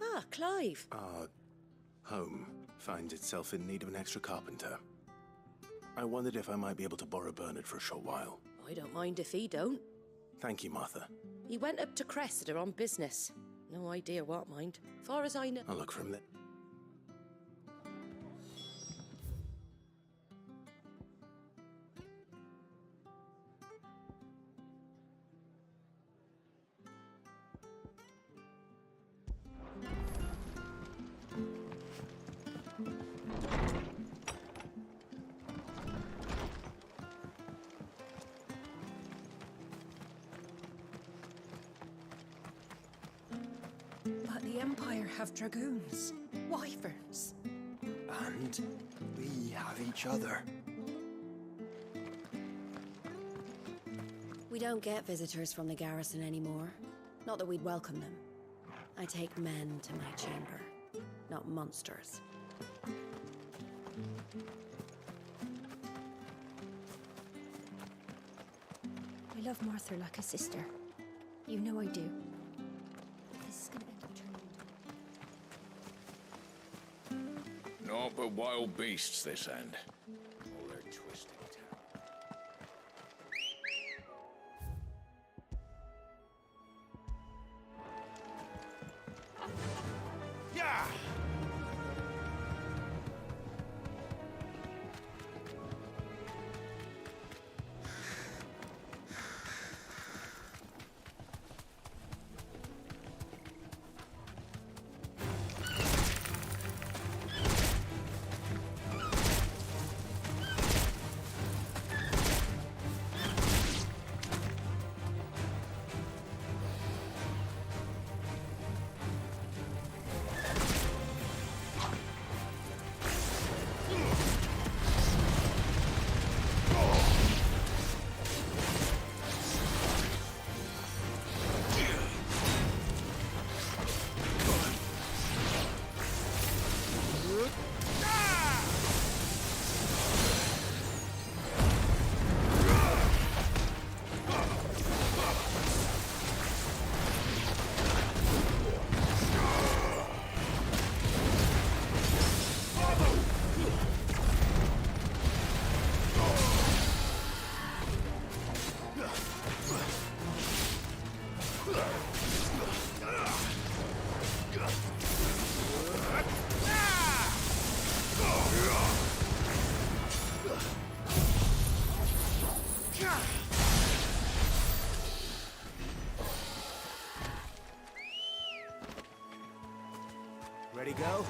Ah, Clive. Our home finds itself in need of an extra carpenter. I wondered if I might be able to borrow Bernard for a short while. I don't mind if he don't. Thank you, Martha. He went up to Cressida on business. No idea what, mind. Far as I know. I'll look for him then. But the Empire have dragoons, wyverns. And we have each other. We don't get visitors from the garrison anymore. Not that we'd welcome them. I take men to my chamber, not monsters. I love Martha like a sister. You know I do. This is gonna end up turning into... Naught but wild beasts this end. All their twisting Yeah! Ready, go?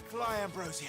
Fly, Ambrosia.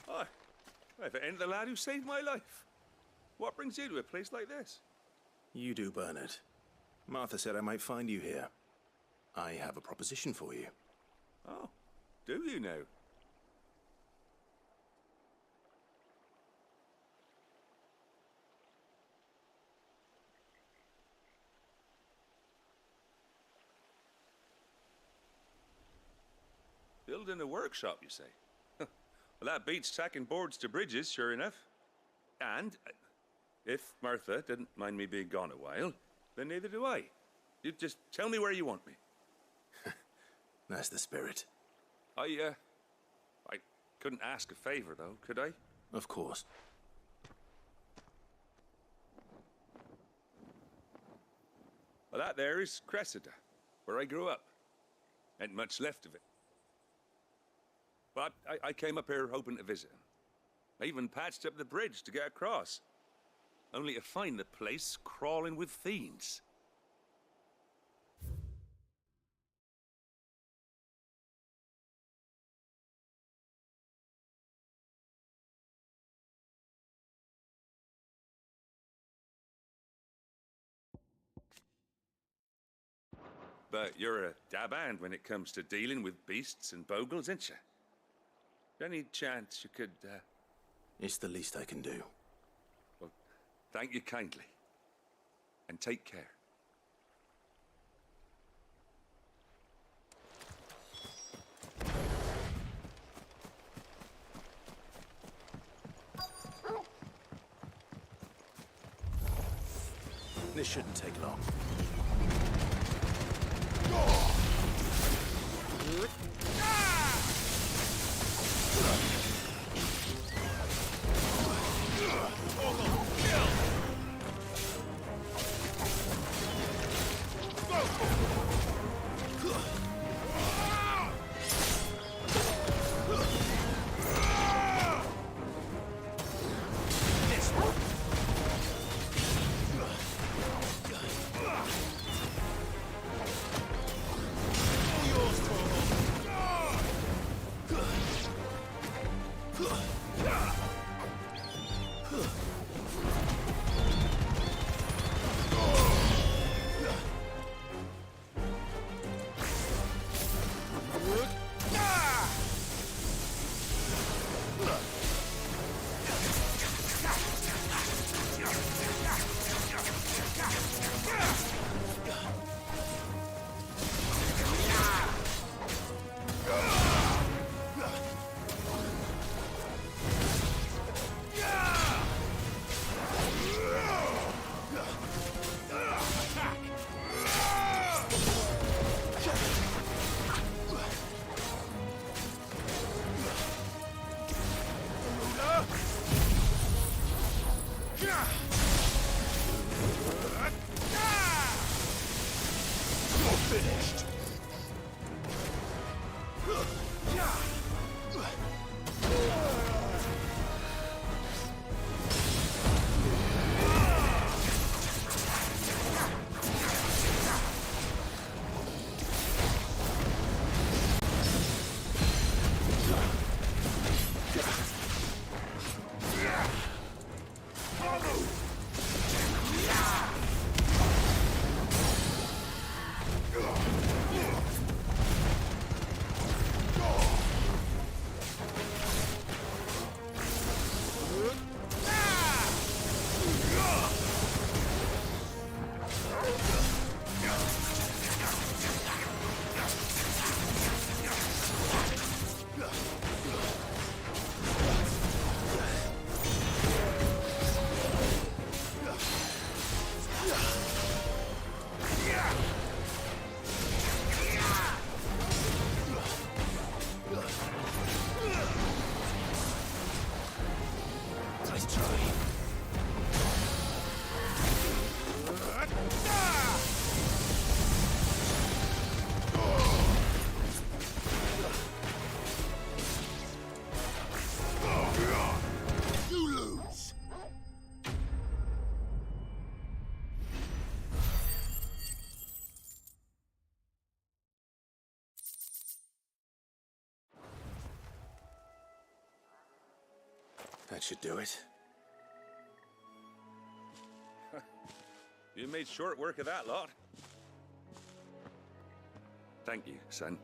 Hi. If it ain't the lad who saved my life. What brings you to a place like this? You do, Bernard. Martha said I might find you here. I have a proposition for you. Oh, do you now? Building a workshop, you say? Well, that beats tacking boards to bridges, sure enough. And if Martha didn't mind me being gone a while, then neither do I. You just tell me where you want me. That's the spirit. I couldn't ask a favor, though, could I? Of course. Well, that there is Cressida, where I grew up. Ain't much left of it. But I came up here hoping to visit him. I even patched up the bridge to get across. Only to find the place crawling with fiends. But you're a dab hand when it comes to dealing with beasts and bogles, ain't you? Any chance you could, It's the least I can do. Well, thank you kindly. And take care. This shouldn't take long. That should do it. You made short work of that lot. Thank you, son.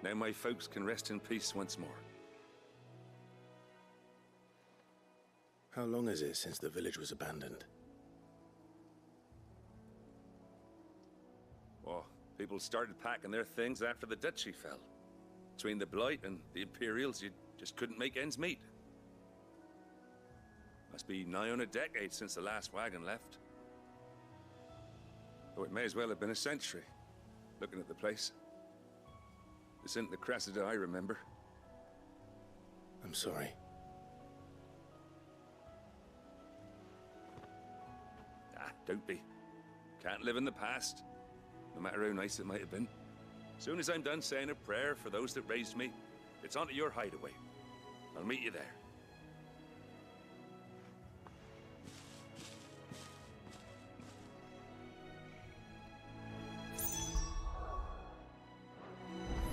Now my folks can rest in peace once more. How long is it since the village was abandoned? Oh, people started packing their things after the duchy fell. Between the Blight and the Imperials, you just couldn't make ends meet. Must be nigh on a decade since the last wagon left. Though it may as well have been a century, looking at the place. This isn't the Cressida I remember. I'm sorry. Ah, don't be. Can't live in the past, no matter how nice it might have been. Soon as I'm done saying a prayer for those that raised me, it's onto your hideaway. I'll meet you there.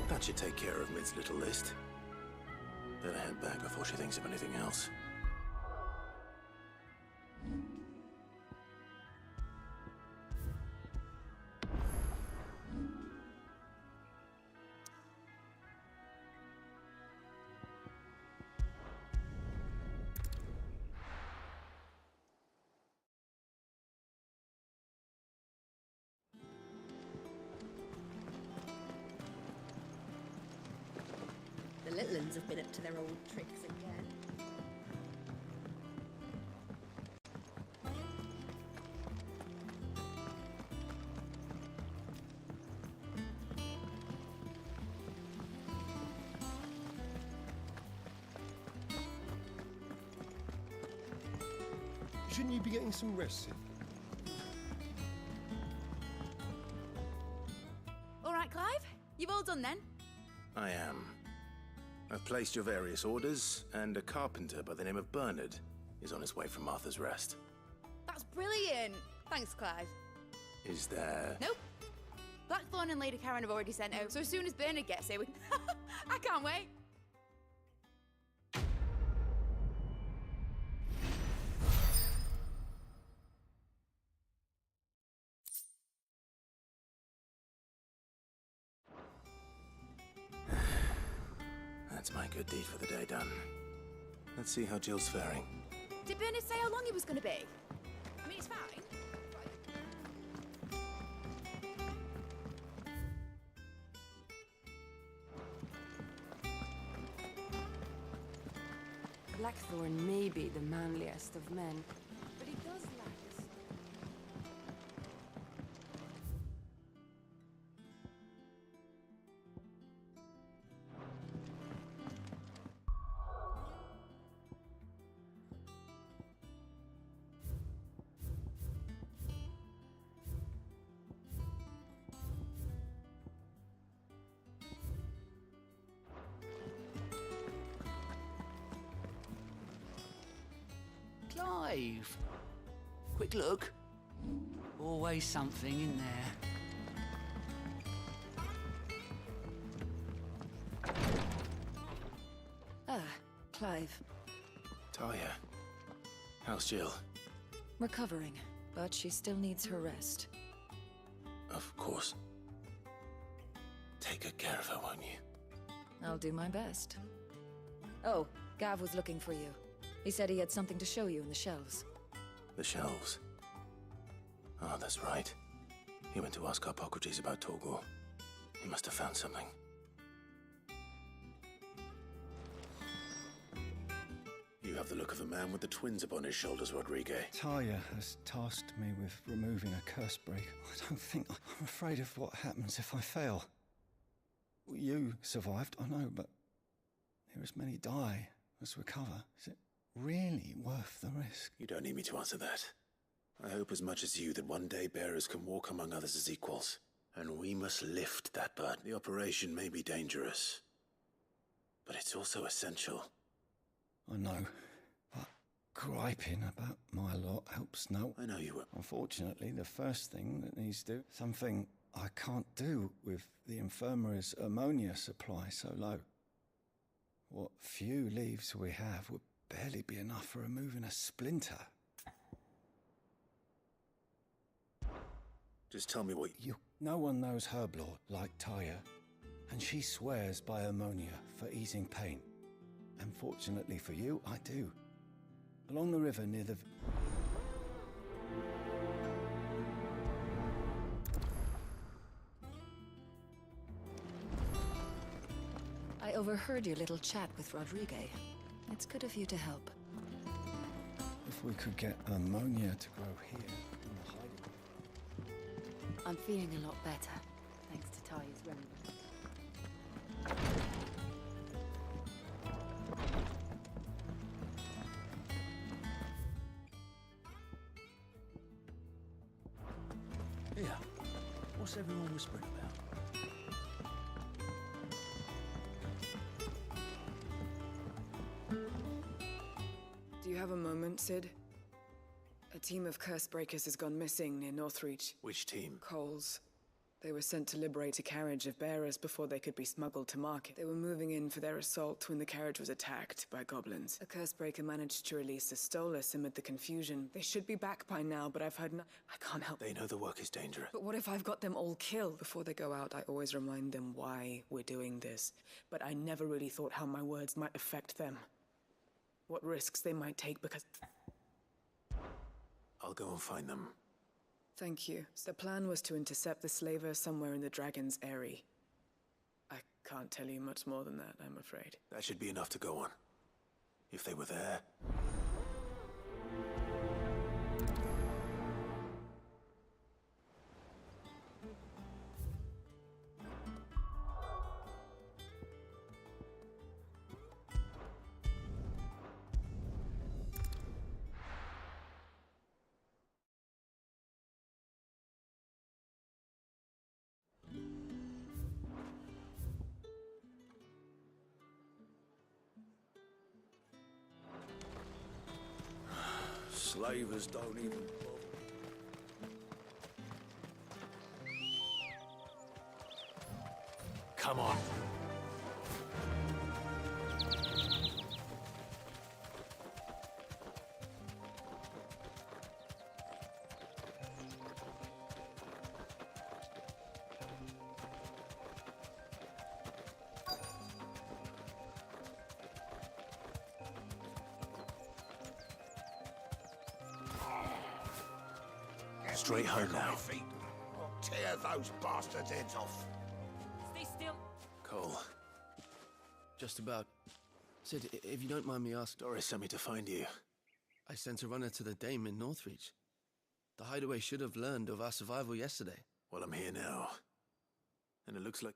That should take care of Mid's little list. Better head back before she thinks of anything else. The little uns have been up to their old tricks again. Shouldn't you be getting some rest, Sid? All right, Clive? You've all done then? I am. I've placed your various orders, and a carpenter by the name of Bernard is on his way from Arthur's Rest. That's brilliant. Thanks, Clive. Is there... Nope. Blackthorn and Lady Karen have already sent out, so as soon as Bernard gets here, we... I can't wait. That's my good deed for the day done. Let's see how Jill's faring. Did Bernard say how long he was going to be? I mean, it's fine. Blackthorn may be the manliest of men, but he does lack a... Clive! Quick look. Always something in there. Ah, Clive. Talia, how's Jill? Recovering, but she still needs her rest. Of course. Take good care of her, won't you? I'll do my best. Oh, Gav was looking for you. He said he had something to show you in the shelves. The shelves? Oh, that's right. He went to ask Hippocrates about Torgor. He must have found something. You have the look of a man with the twins upon his shoulders, Rodrigue. Talia has tasked me with removing a curse break. I'm afraid of what happens if I fail. You survived, I know, but there as many die as recover. Is it really worth the risk? You don't need me to answer that. I hope as much as you that one day bearers can walk among others as equals. And we must lift that burden. The operation may be dangerous, but it's also essential. I know, but griping about my lot helps no. I know you will. Unfortunately, the first thing that needs to do, something I can't do with the infirmary's ammonia supply so low. What few leaves we have would barely be enough for removing a splinter. Just tell me what you... No one knows herb lore like Talia, and she swears by ammonia for easing pain. And fortunately for you, I do. Along the river near the... I overheard your little chat with Rodrigue. It's good of you to help. If we could get ammonia to grow here in the hiding... I'm feeling a lot better, thanks to Talia's remedy. Here, what's everyone whispering about? Do you have a moment, Sid? A team of curse breakers has gone missing near Northreach. Which team? Coles. They were sent to liberate a carriage of bearers before they could be smuggled to market. They were moving in for their assault when the carriage was attacked by goblins. A curse breaker managed to release a Stolas amid the confusion. They should be back by now, but I've heard I can't help. They know the work is dangerous. But what if I've got them all killed? Before they go out, I always remind them why we're doing this. But I never really thought how my words might affect them. What risks they might take because... I'll go and find them. Thank you. The plan was to intercept the slaver somewhere in the Dragon's Eyrie. I can't tell you much more than that, I'm afraid. That should be enough to go on. If they were there... slavers don't even bother. Come on. Straight home now. I'll tear those bastards' heads off. Stay still. Cole. Just about. Sid, if you don't mind me asking... Doris sent me to find you. I sent a runner to the Dame in Northreach. The hideaway should have learned of our survival yesterday. Well, I'm here now. And it looks like...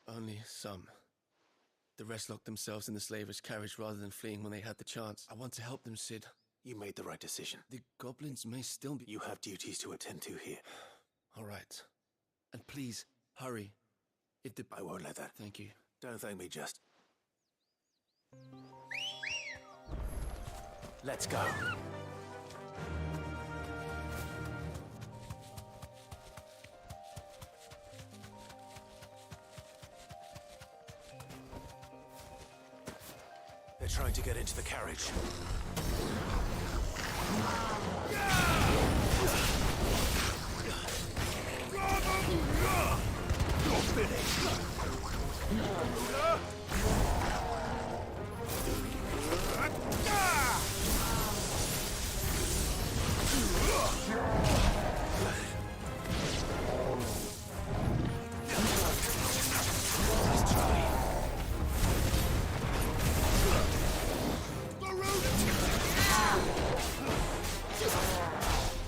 Only some. The rest locked themselves in the slaver's carriage rather than fleeing when they had the chance. I want to help them, Sid. You made the right decision. The goblins may still be... You have duties to attend to here. All right. And please, hurry. If the... I won't let that. Thank you. Don't thank me, just... Let's go. They're trying to get into the carriage. You're finished. Let's try.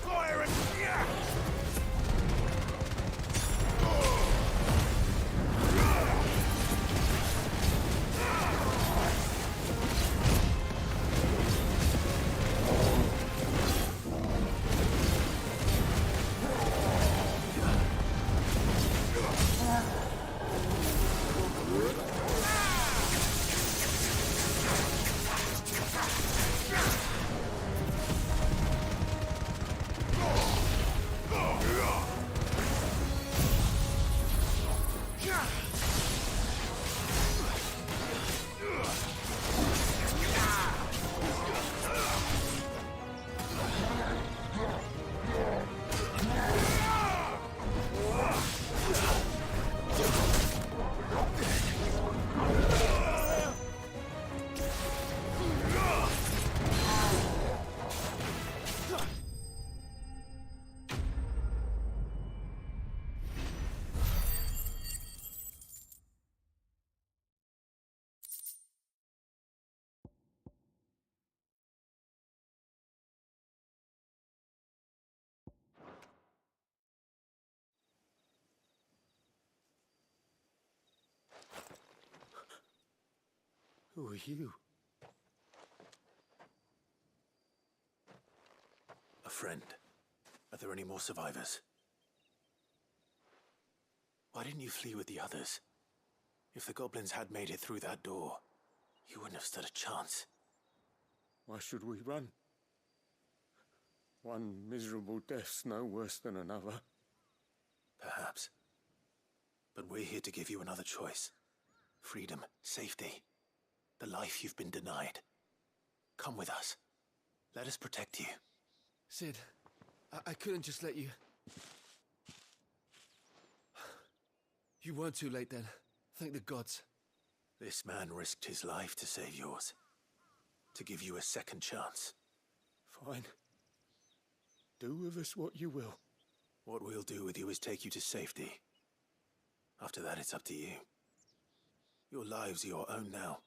Fire it! Who are you? A friend. Are there any more survivors? Why didn't you flee with the others? If the goblins had made it through that door, you wouldn't have stood a chance. Why should we run? One miserable death's no worse than another. Perhaps. But we're here to give you another choice. Freedom, safety, the life you've been denied. Come with us. Let us protect you. Sid, I couldn't just let you... You weren't too late then. Thank the gods. This man risked his life to save yours. To give you a second chance. Fine. Do with us what you will. What we'll do with you is take you to safety. After that, it's up to you. Your lives are your own now.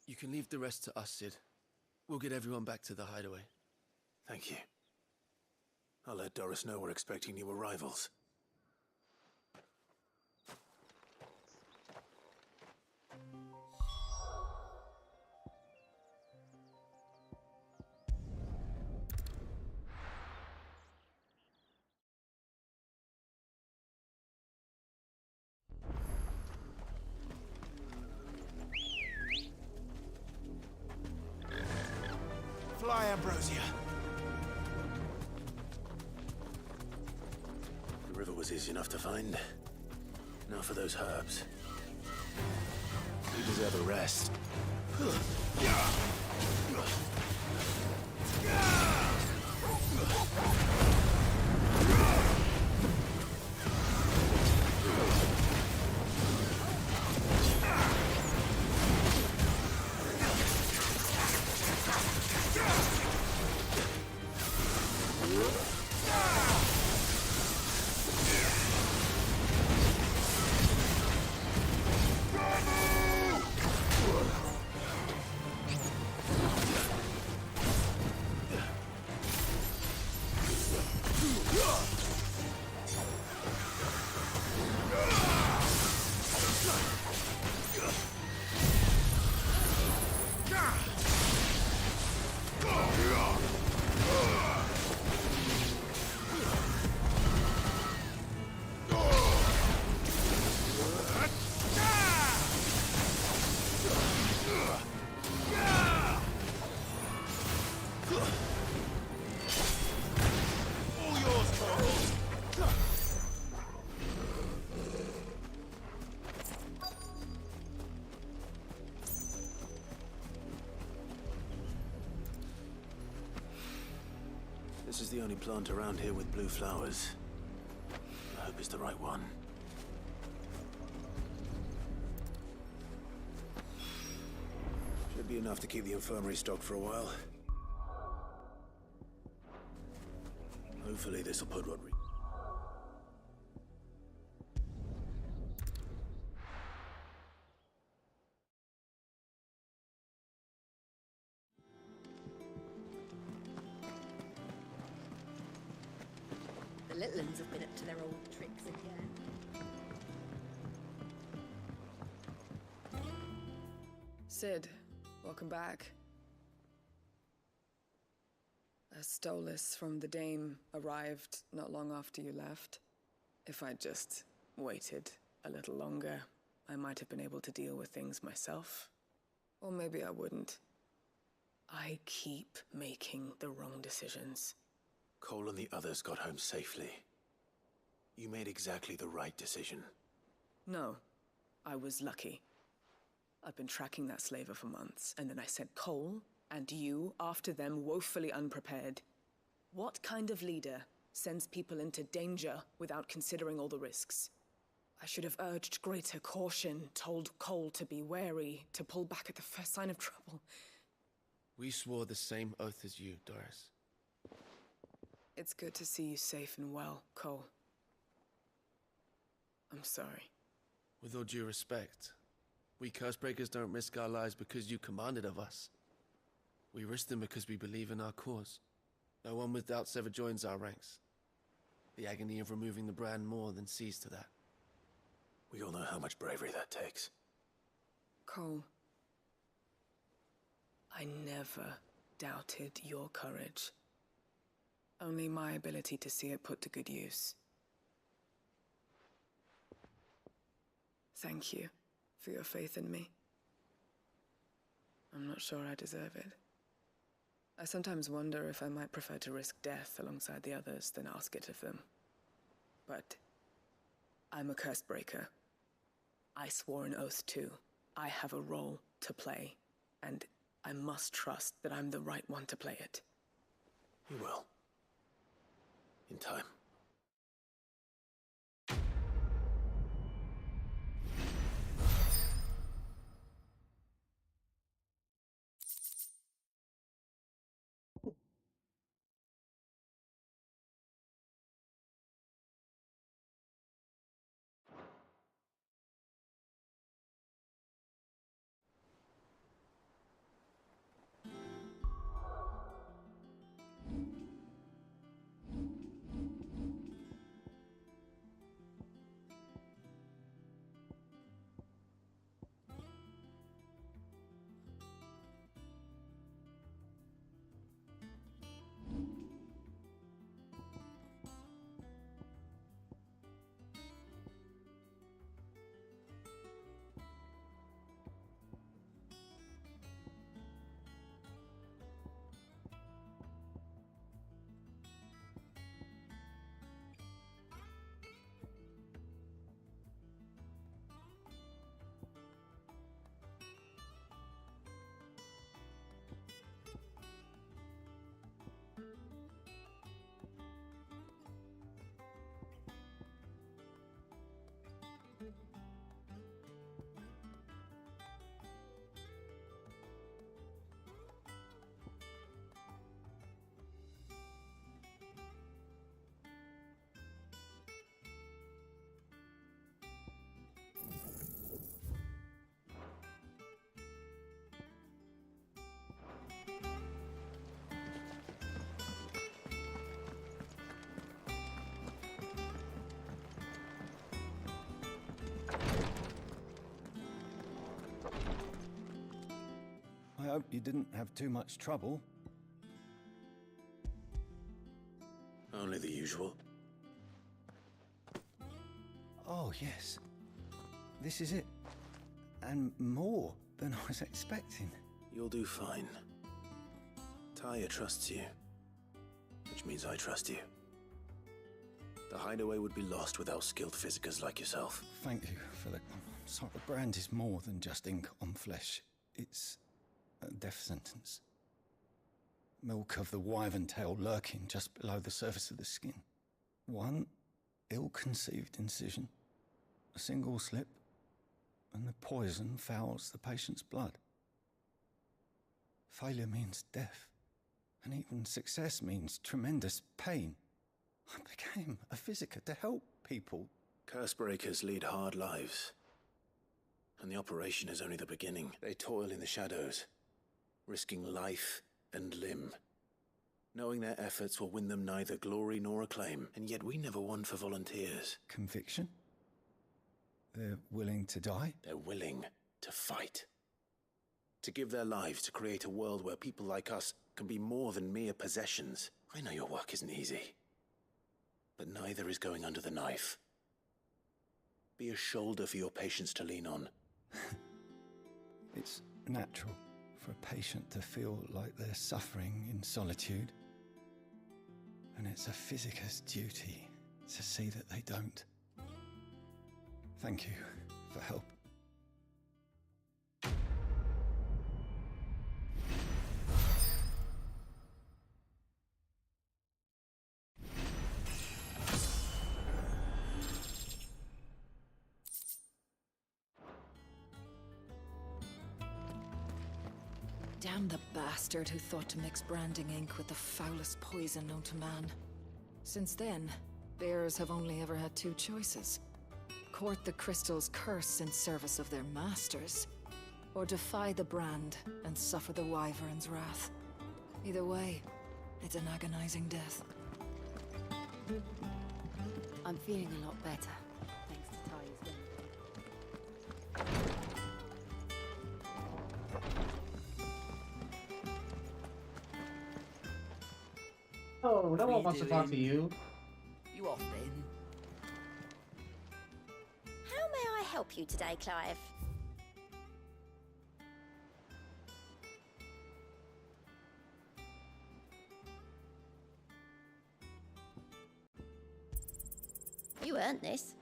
You can leave the rest to us, Sid. We'll get everyone back to the hideaway. Thank you. I'll let Doris know we're expecting new arrivals. Fly, Ambrosia. The river was easy enough to find. Now for those herbs. You deserve a rest. This is the only plant around here with blue flowers. I hope it's the right one. Should be enough to keep the infirmary stocked for a while. Hopefully this'll put Rodriguez. The little uns have been up to their old tricks again. Sid, welcome back. A Stolas from the Dame arrived not long after you left. If I'd just waited a little longer, I might have been able to deal with things myself. Or maybe I wouldn't. I keep making the wrong decisions. Cole and the others got home safely. You made exactly the right decision. No, I was lucky. I've been tracking that slaver for months, and then I sent Cole and you after them woefully unprepared. What kind of leader sends people into danger without considering all the risks? I should have urged greater caution, told Cole to be wary, to pull back at the first sign of trouble. We swore the same oath as you, Doris. It's good to see you safe and well, Cole. I'm sorry. With all due respect, we Cursebreakers don't risk our lives because you commanded of us. We risk them because we believe in our cause. No one with doubts ever joins our ranks. The agony of removing the brand more than sees to that. We all know how much bravery that takes. Cole, I never doubted your courage. Only my ability to see it put to good use. Thank you for your faith in me. I'm not sure I deserve it. I sometimes wonder if I might prefer to risk death alongside the others than ask it of them. But I'm a Cursebreaker. I swore an oath too. I have a role to play, and I must trust that I'm the right one to play it. You will. In time. I hope you didn't have too much trouble. Only the usual. Oh, yes. This is it. And more than I was expecting. You'll do fine. Tyre trusts you, which means I trust you. The hideaway would be lost without skilled physicers like yourself. Thank you for the... I'm sorry, the brand is more than just ink on flesh. It's a death sentence. Milk of the wyvern tail lurking just below the surface of the skin. One ill-conceived incision, a single slip, and the poison fouls the patient's blood. Failure means death, and even success means tremendous pain. I became a physiker to help people. Cursebreakers lead hard lives, and the operation is only the beginning. They toil in the shadows, risking life and limb, knowing their efforts will win them neither glory nor acclaim, and yet we never won for volunteers. Conviction? They're willing to die? They're willing to fight. To give their lives to create a world where people like us can be more than mere possessions. I know your work isn't easy, but neither is going under the knife. Be a shoulder for your patients to lean on. It's natural for a patient to feel like they're suffering in solitude. And it's a physiker's duty to see that they don't. Thank you for help. Damn the bastard who thought to mix branding ink with the foulest poison known to man. Since then, bearers have only ever had two choices. Court the crystal's curse in service of their masters, or defy the brand and suffer the wyvern's wrath. Either way, it's an agonizing death. I'm feeling a lot better, thanks to Ty's Oh, no one wants to talk to you. You off then? How may I help you today, Clive? You earned this.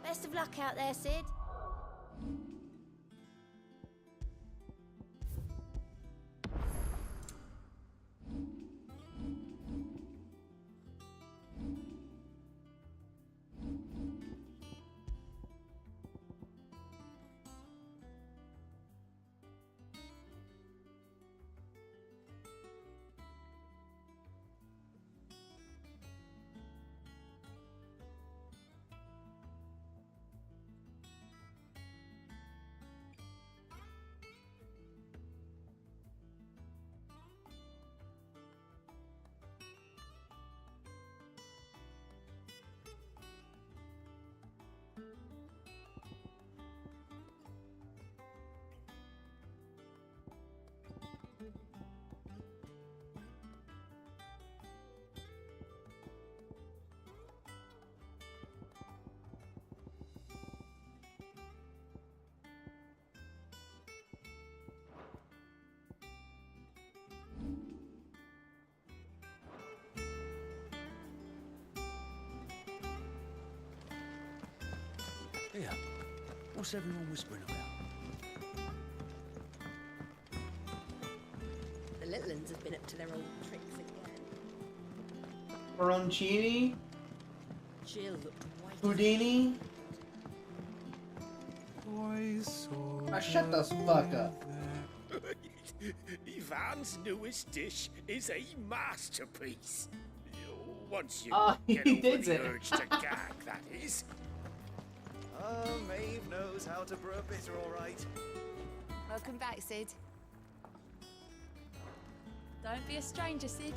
Best of luck out there, Sid. Yeah. What's everyone whispering about? The little uns have been up to their old tricks again. Peroncini? Jill looked white. Houdini? Boys, Shut the fuck up. Ivan's newest dish is a masterpiece. Once you he get over did the it. urge to gag, that is. Maeve knows how to brew a bitter, all right. Welcome back, Sid. Don't be a stranger, Sid.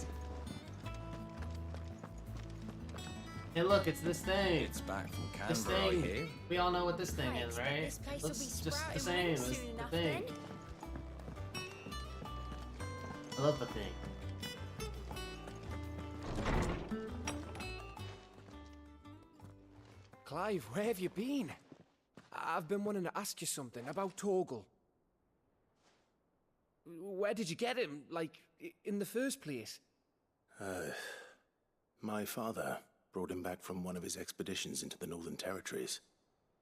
Hey, look, it's this thing. It's back from This Canberra, I thing. hear. We all know what this thing is, right? This place will Looks be just the sprouting same roots as soon the enough, thing. then. I love the thing. Clive, where have you been? I've been wanting to ask you something about Torgal. Where did you get him, like, in the first place? My father brought him back from one of his expeditions into the Northern Territories.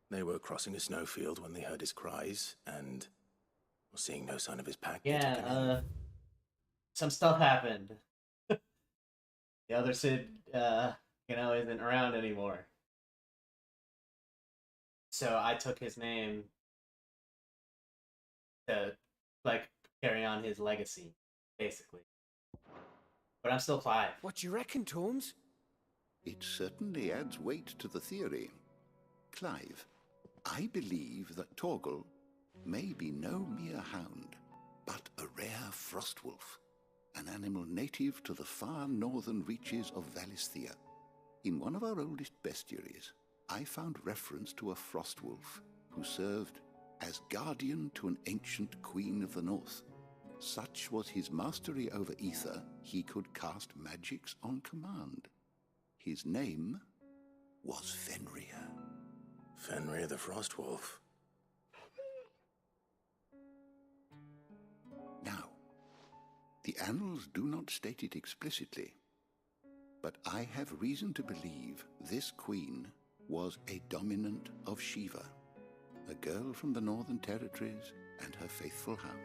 They were crossing a snowfield when they heard his cries, and seeing no sign of his pack, they took him in. Some stuff happened. The other Sid, isn't around anymore. So I took his name to, like, carry on his legacy, basically. But I'm still Clive. What do you reckon, Tomes? It certainly adds weight to the theory. Clive, I believe that Torgal may be no mere hound, but a rare frostwolf, an animal native to the far northern reaches of Valisthea. In one of our oldest bestiaries, I found reference to a frostwolf who served as guardian to an ancient queen of the north. Such was his mastery over ether, he could cast magics on command. His name was Fenrir. Fenrir the Frostwolf. Now, the annals do not state it explicitly, but I have reason to believe this queen was a dominant of Shiva, a girl from the Northern Territories and her faithful hound.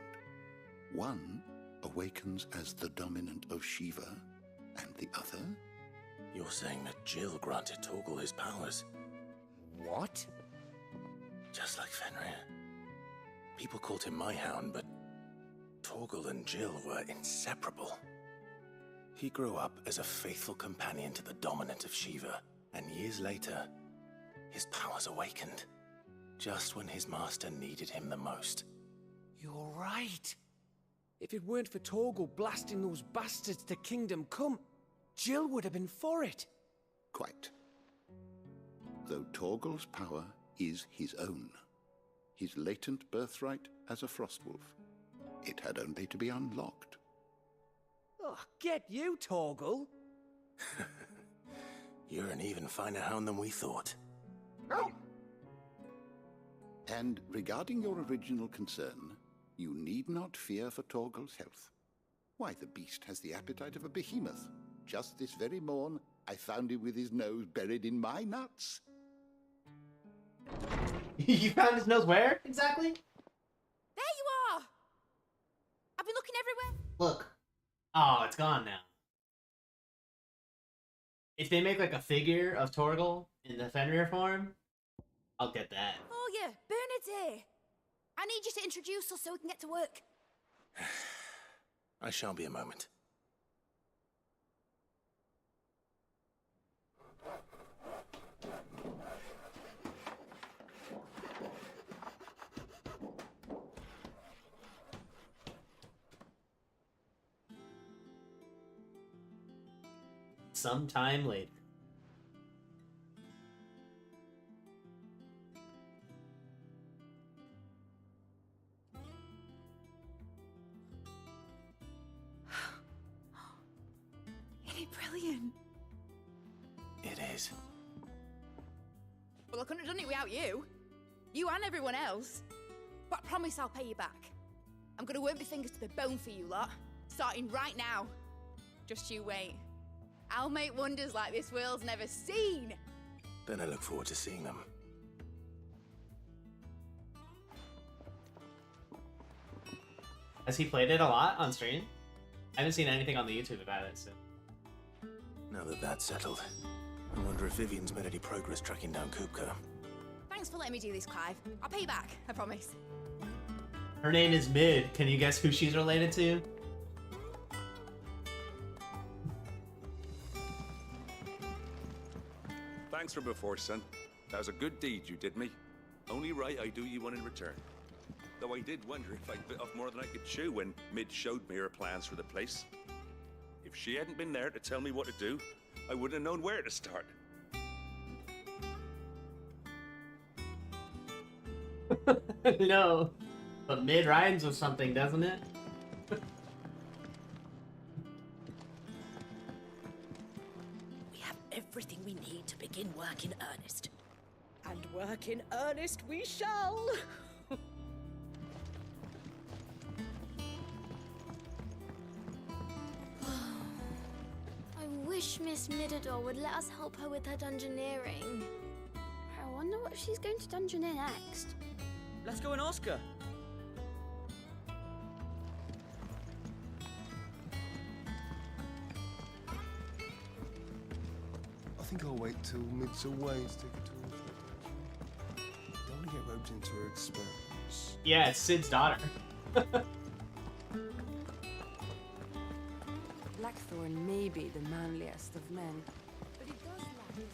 One awakens as the dominant of Shiva, and the other? You're saying that Jill granted Torgal his powers? What? Just like Fenrir. People called him my hound, but Torgal and Jill were inseparable. He grew up as a faithful companion to the dominant of Shiva, and years later, his powers awakened, just when his master needed him the most. You're right. If it weren't for Torgal blasting those bastards to Kingdom Come, Jill would have been for it. Quite. Though Torgal's power is his own, his latent birthright as a frostwolf, it had only to be unlocked. Oh, get you, Torgal! You're an even finer hound than we thought. And regarding your original concern, you need not fear for Torgal's health. Why, the beast has the appetite of a behemoth. Just this very morn, I found him with his nose buried in my nuts. You found his nose where, exactly? There you are! I've been looking everywhere. Look. Oh, it's gone now. If they make, like, a figure of Torgal in the Fenrir form, I'll get that. Oh yeah, Bernard's here. I need you to introduce us so we can get to work. I shall be a moment. Some time later. Isn't it brilliant? It is. Well, I couldn't have done it without you. You and everyone else. But I promise I'll pay you back. I'm gonna work my fingers to the bone for you lot. Starting right now. Just you wait. I'll make wonders like this world's never seen. Then I look forward to seeing them. Has he played it a lot on stream? I haven't seen anything on the YouTube about it, so. Now that that's settled, I wonder if Vivian's made any progress tracking down Kupka. Thanks for letting me do this, Clive. I'll pay you back, I promise. Her name is Mid. Can you guess who she's related to? Thanks for before, son. That was a good deed you did me. Only right I do you one in return. Though I did wonder if I'd bit off more than I could chew when Mid showed me her plans for the place. If she hadn't been there to tell me what to do, I wouldn't have known where to start. No. But Mid rhymes with something, doesn't it? begin work in earnest. And work in earnest we shall! I wish Miss Midador would let us help her with her dungeoneering. I wonder what she's going to dungeoneer next. Let's go and ask her. I think I'll wait till Mid's away to take a tour of the dungeon. Don't want to get roped into her experiments. Yeah, it's Sid's daughter. Blackthorn may be the manliest of men, but he does lack his...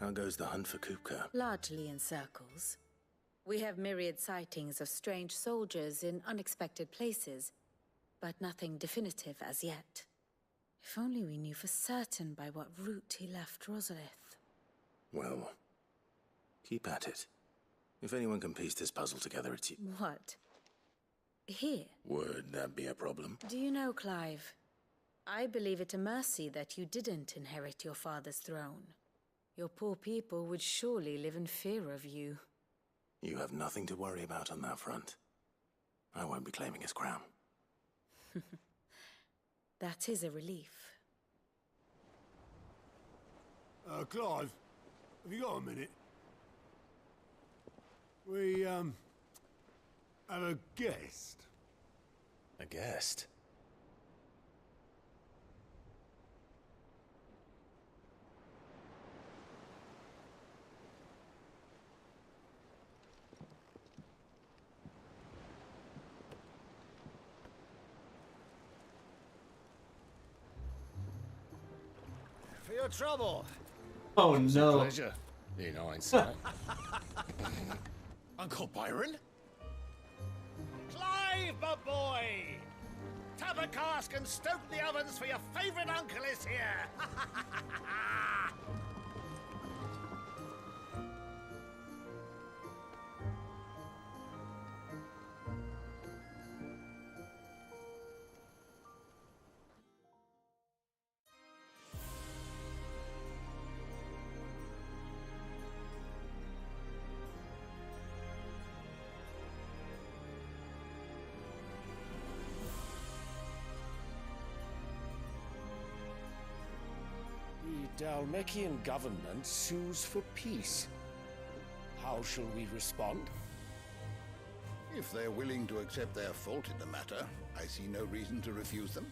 How goes the hunt for Kupka? Largely in circles. We have myriad sightings of strange soldiers in unexpected places, but nothing definitive as yet. If only we knew for certain by what route he left Rosalith. Well, keep at it. If anyone can piece this puzzle together, it's you. What? Here? Would that be a problem? Do you know, Clive? I believe it a mercy that you didn't inherit your father's throne. Your poor people would surely live in fear of you. You have nothing to worry about on that front. I won't be claiming his crown. That is a relief. Clive, have you got a minute? We, have a guest. A guest? For your trouble. Oh It's a no. pleasure, in hindsight. Uncle Byron? Clive, my boy! Tap a cask and stoke the ovens, for your favourite uncle is here! The Dalmekian government sues for peace. How shall we respond? If they're willing to accept their fault in the matter, I see no reason to refuse them.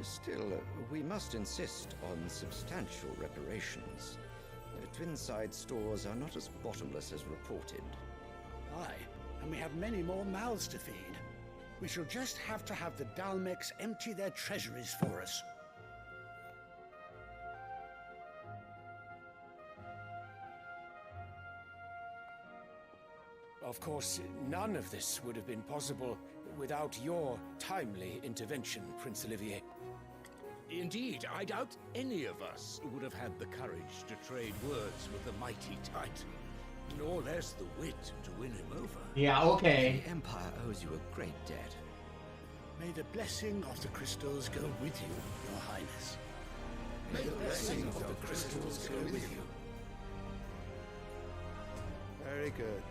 Still, we must insist on substantial reparations. Twinside stores are not as bottomless as reported. Aye, and we have many more mouths to feed. We shall just have to have the Dalmecs empty their treasuries for us. Of course, none of this would have been possible without your timely intervention, Prince Olivier. Indeed, I doubt any of us would have had the courage to trade words with the mighty Titan, nor less the wit to win him over. Yeah, okay. The Empire owes you a great debt. May the blessing of the crystals go with you, Your Highness. May the blessing of the crystals go with you. Very good.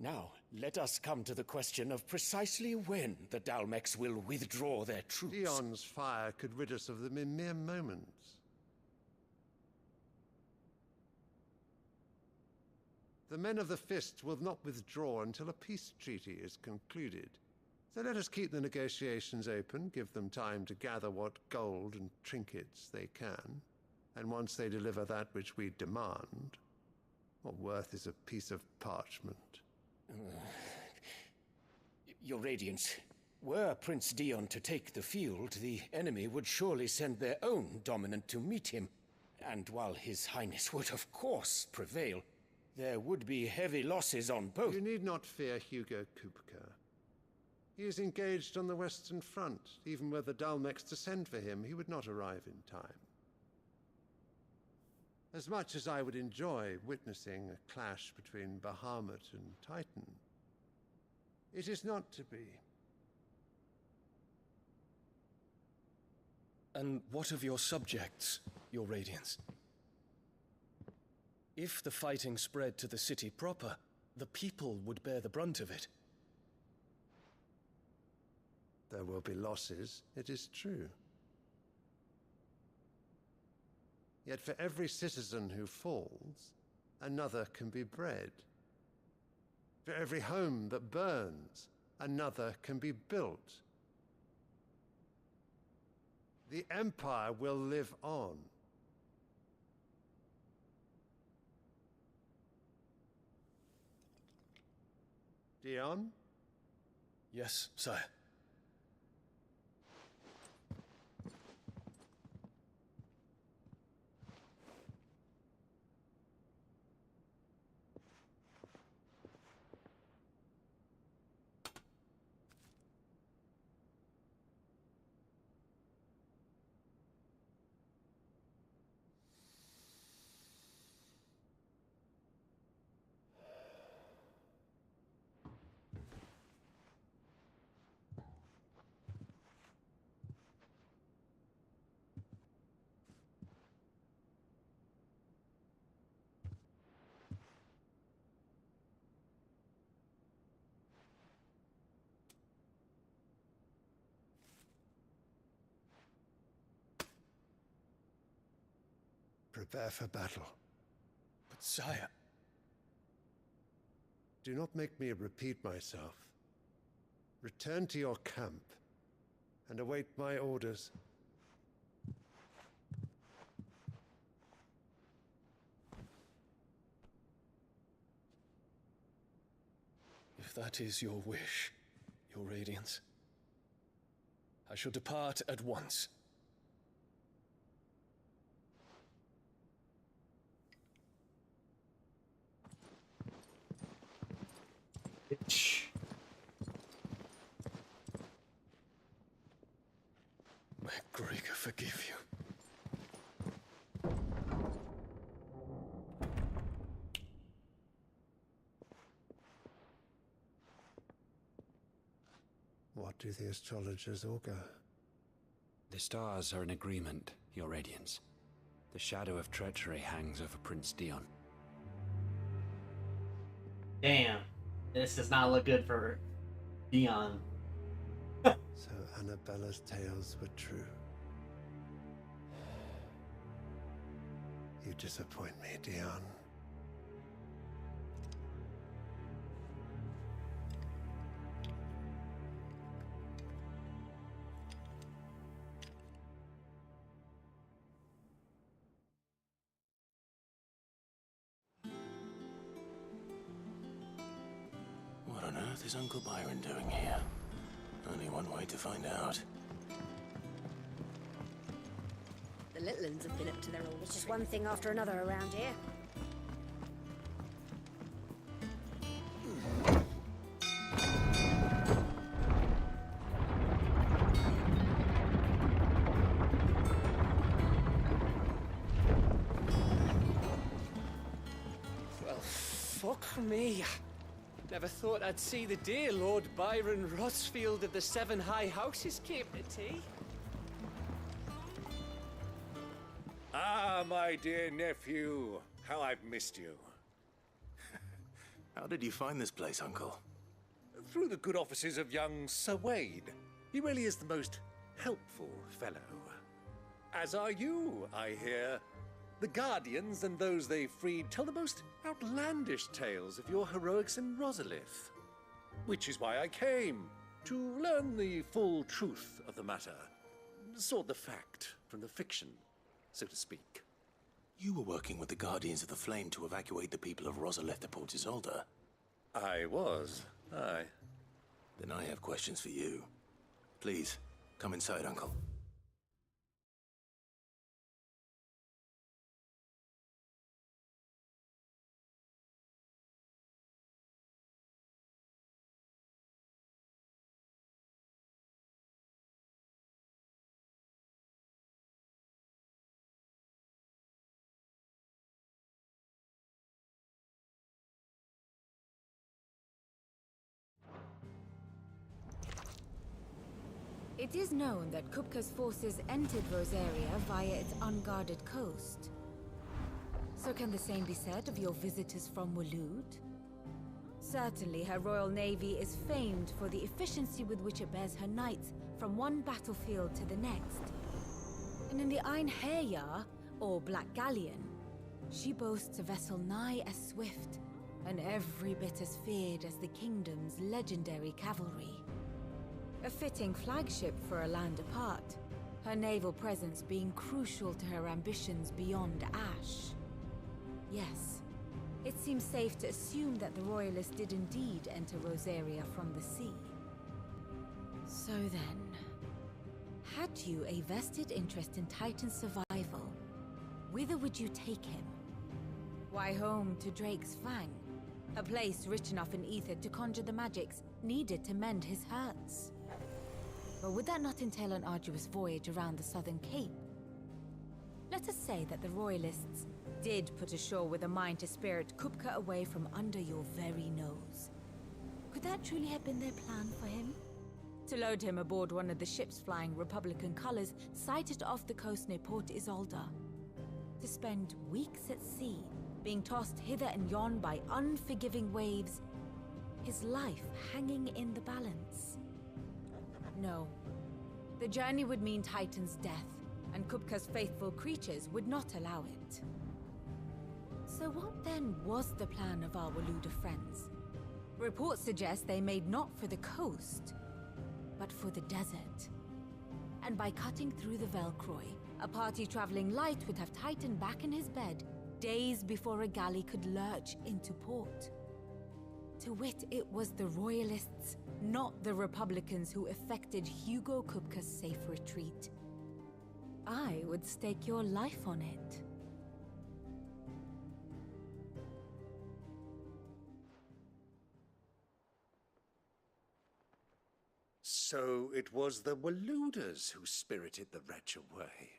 Now, let us come to the question of precisely when the Dalmecs will withdraw their troops. Dion's fire could rid us of them in mere moments. The men of the Fist will not withdraw until a peace treaty is concluded. So let us keep the negotiations open, give them time to gather what gold and trinkets they can, and once they deliver that which we demand, what worth is a piece of parchment? Your Radiance, were Prince Dion to take the field, the enemy would surely send their own dominant to meet him. And while His Highness would of course prevail, there would be heavy losses on both. You need not fear Hugo Kupka. He is engaged on the Western Front. Even were the Dalmex to send for him, he would not arrive in time. As much as I would enjoy witnessing a clash between Bahamut and Titan, it is not to be. And what of your subjects, your Radiance? If the fighting spread to the city proper, the people would bear the brunt of it. There will be losses, it is true. Yet for every citizen who falls, another can be bred. For every home that burns, another can be built. The Empire will live on. Dion? Yes, sire. Prepare for battle. But sire... Do not make me repeat myself. Return to your camp and await my orders. If that is your wish, your Radiance, I shall depart at once. Bitch. May Gregor forgive you. What do the astrologers augur? The stars are in agreement, your Radiance. The shadow of treachery hangs over Prince Dion. Damn. This does not look good for Dion. So Annabella's tales were true. You disappoint me, Dion. What on earth is Uncle Byron doing here? Only one way to find out. The little ones have been up to their old. It's just one thing after another around here. Well, fuck me. Never thought I'd see the day Lord Byron Rosfield of the Seven High Houses came to tea. Ah, my dear nephew. How I've missed you. How did you find this place, Uncle? Through the good offices of young Sir Wade. He really is the most helpful fellow. As are you, I hear. The Guardians and those they freed tell the most outlandish tales of your heroics in Rosalith. Which is why I came, to learn the full truth of the matter. Sort the fact from the fiction, so to speak. You were working with the Guardians of the Flame to evacuate the people of Rosalith to Port Isolde. I was, aye. Then I have questions for you. Please, come inside, Uncle. It is known that Kupka's forces entered Rosaria via its unguarded coast. So can the same be said of your visitors from Waloed? Certainly, her royal navy is famed for the efficiency with which it bears her knights from one battlefield to the next. And in the Einherjar, or Black Galleon, she boasts a vessel nigh as swift and every bit as feared as the kingdom's legendary cavalry. A fitting flagship for a land apart, her naval presence being crucial to her ambitions beyond Ash. Yes, it seems safe to assume that the Royalists did indeed enter Rosaria from the sea. So then, had you a vested interest in Titan's survival, whither would you take him? Why, home to Drake's Fang, a place rich enough in ether to conjure the magics needed to mend his hurts. But would that not entail an arduous voyage around the southern cape? Let us say that the Royalists did put ashore with a mind to spirit Kupka away from under your very nose. Could that truly have been their plan for him? To load him aboard one of the ships flying Republican colors sighted off the coast near Port Isolde? To spend weeks at sea, being tossed hither and yon by unforgiving waves, his life hanging in the balance? No. The journey would mean Titan's death, and Kupka's faithful creatures would not allow it. So what then was the plan of our Waloed friends? Reports suggest they made not for the coast, but for the desert. And by cutting through the Velcroy, a party traveling light would have Titan back in his bed days before a galley could lurch into port. To wit, it was the Royalists, not the Republicans, who effected Hugo Kupka's safe retreat. I would stake your life on it. So it was the Waloeders who spirited the wretch away.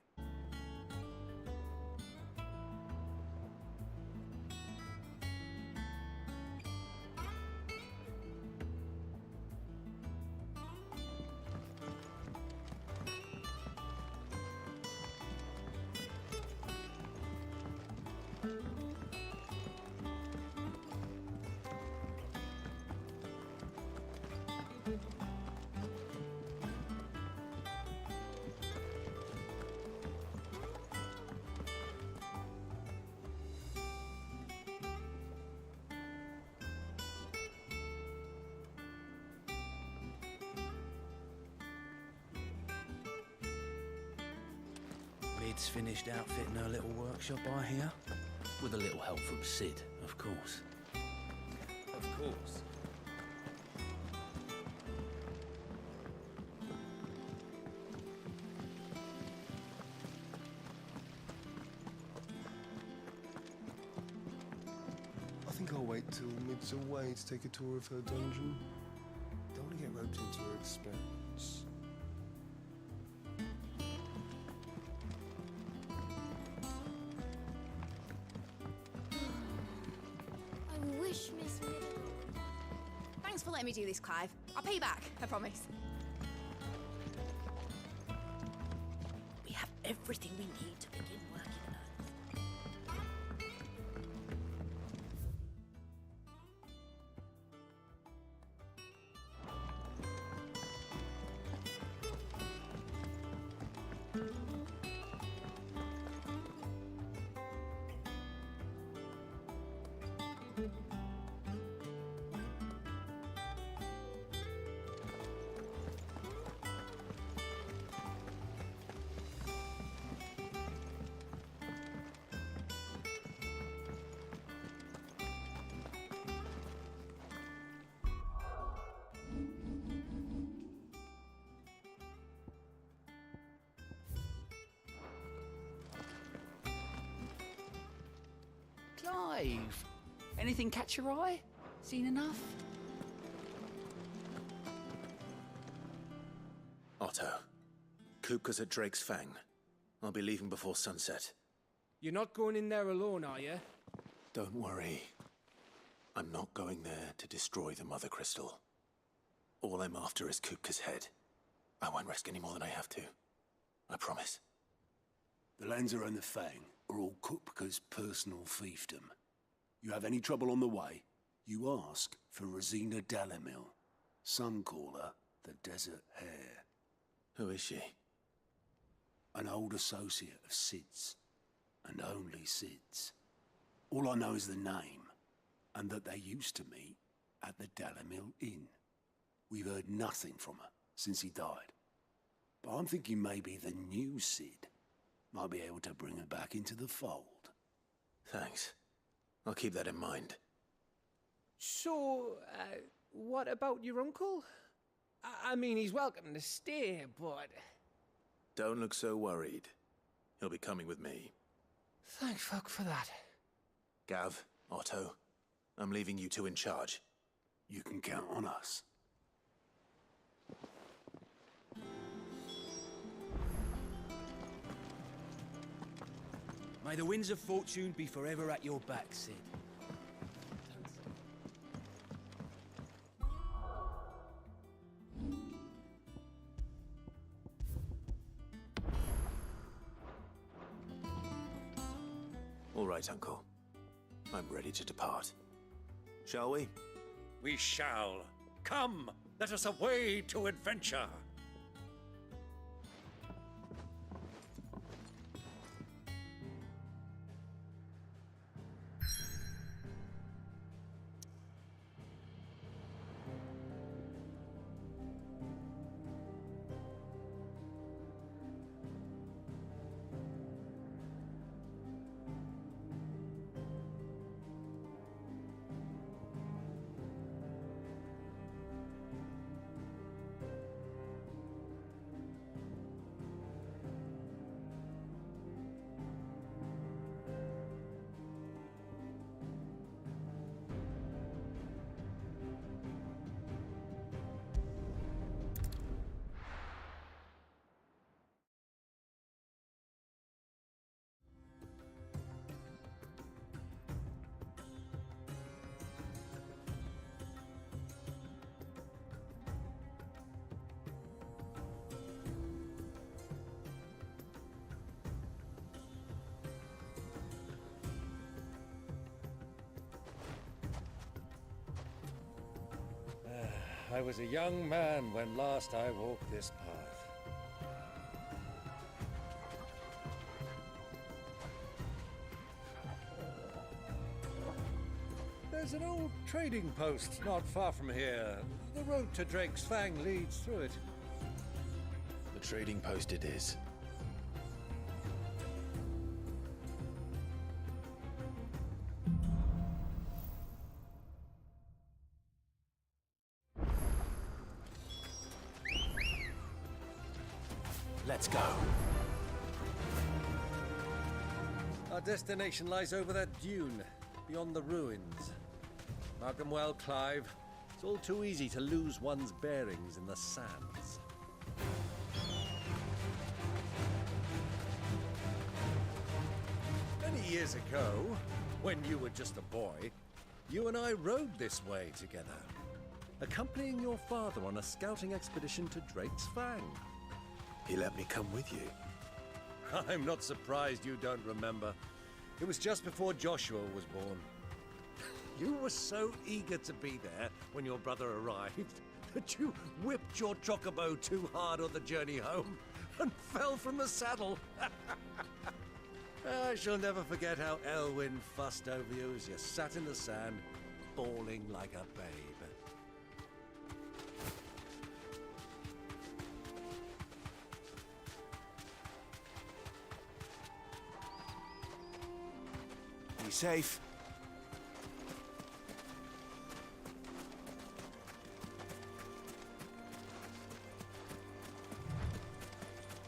Lid's finished outfitting her little workshop, I hear. With a little help from Sid, of course. Of course. I think I'll wait till Mid's away to take a tour of her dungeon. Don't want to get roped into her experiments. I wish Miss Mid... Thanks for letting me do this, Clive. I'll pay you back, I promise. We have everything we need to begin working on Earth. Clive! Anything catch your eye? Seen enough? Otto, Kupka's at Drake's Fang. I'll be leaving before sunset. You're not going in there alone, are you? Don't worry. I'm not going there to destroy the Mother Crystal. All I'm after is Kupka's head. I won't risk any more than I have to. I promise. The Lanza and the Fang are all Kupka's personal fiefdom. You have any trouble on the way, you ask for Rosina Dalamil. Some call her the Desert Hare. Who is she? An old associate of Sid's, and only Sid's. All I know is the name, and that they used to meet at the Dalamil Inn. We've heard nothing from her since he died. But I'm thinking maybe the new Sid might be able to bring her back into the fold. Thanks. I'll keep that in mind. So, what about your uncle? I mean, he's welcome to stay, but... Don't look so worried. He'll be coming with me. Thank fuck for that. Gav, Otto, I'm leaving you two in charge. You can count on us. May the winds of fortune be forever at your back, Sid. All right, Uncle. I'm ready to depart. Shall we? We shall. Come, let us away to adventure. I was a young man when last I walked this path. There's an old trading post not far from here. The road to Drake's Fang leads through it. The trading post it is. Let's go. Our destination lies over that dune, beyond the ruins. Mark them well, Clive. It's all too easy to lose one's bearings in the sands. Many years ago, when you were just a boy, you and I rode this way together, accompanying your father on a scouting expedition to Drake's Fang. He let me come with you. I'm not surprised you don't remember. It was just before Joshua was born. You were so eager to be there when your brother arrived that you whipped your chocobo too hard on the journey home and fell from the saddle. I shall never forget how Elwyn fussed over you as you sat in the sand, bawling like a babe. Be safe.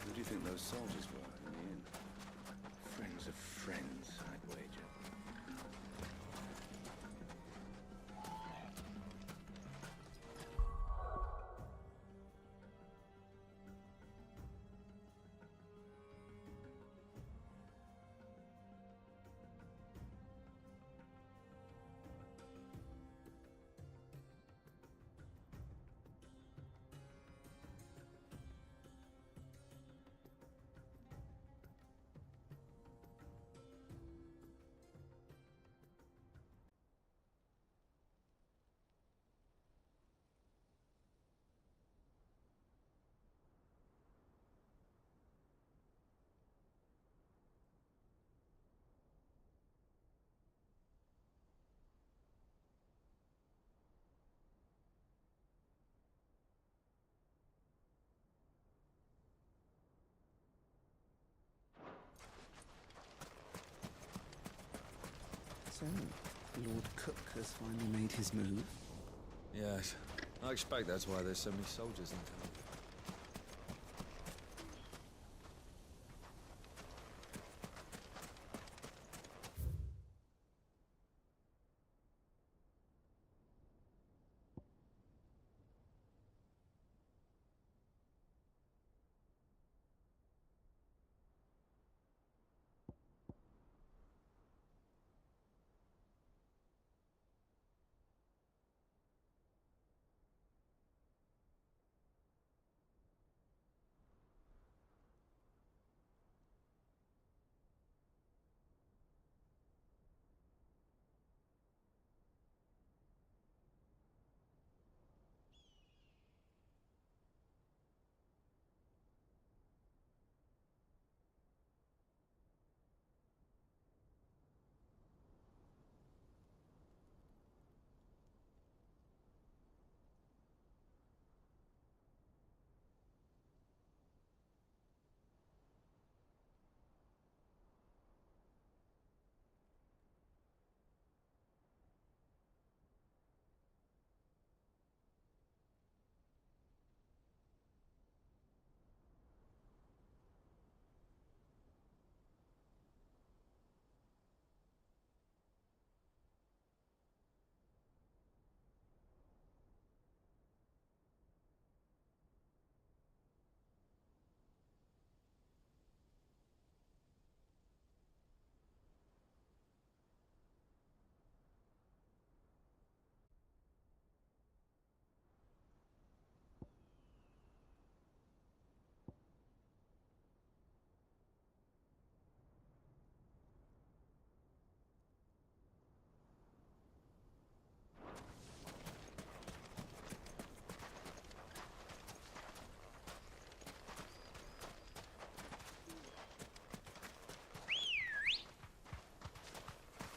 Who do you think those soldiers were in the inn? Friends of friends, I'd wager. So, Lord Cook has finally made his move. Yes. I expect that's why there's so many soldiers in town.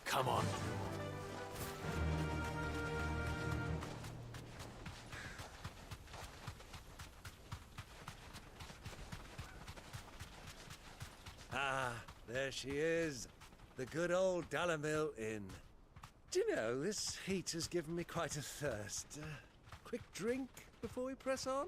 Come on. Ah, there she is. The good old Dalamil Inn. Do you know, this heat has given me quite a thirst. Quick drink before we press on?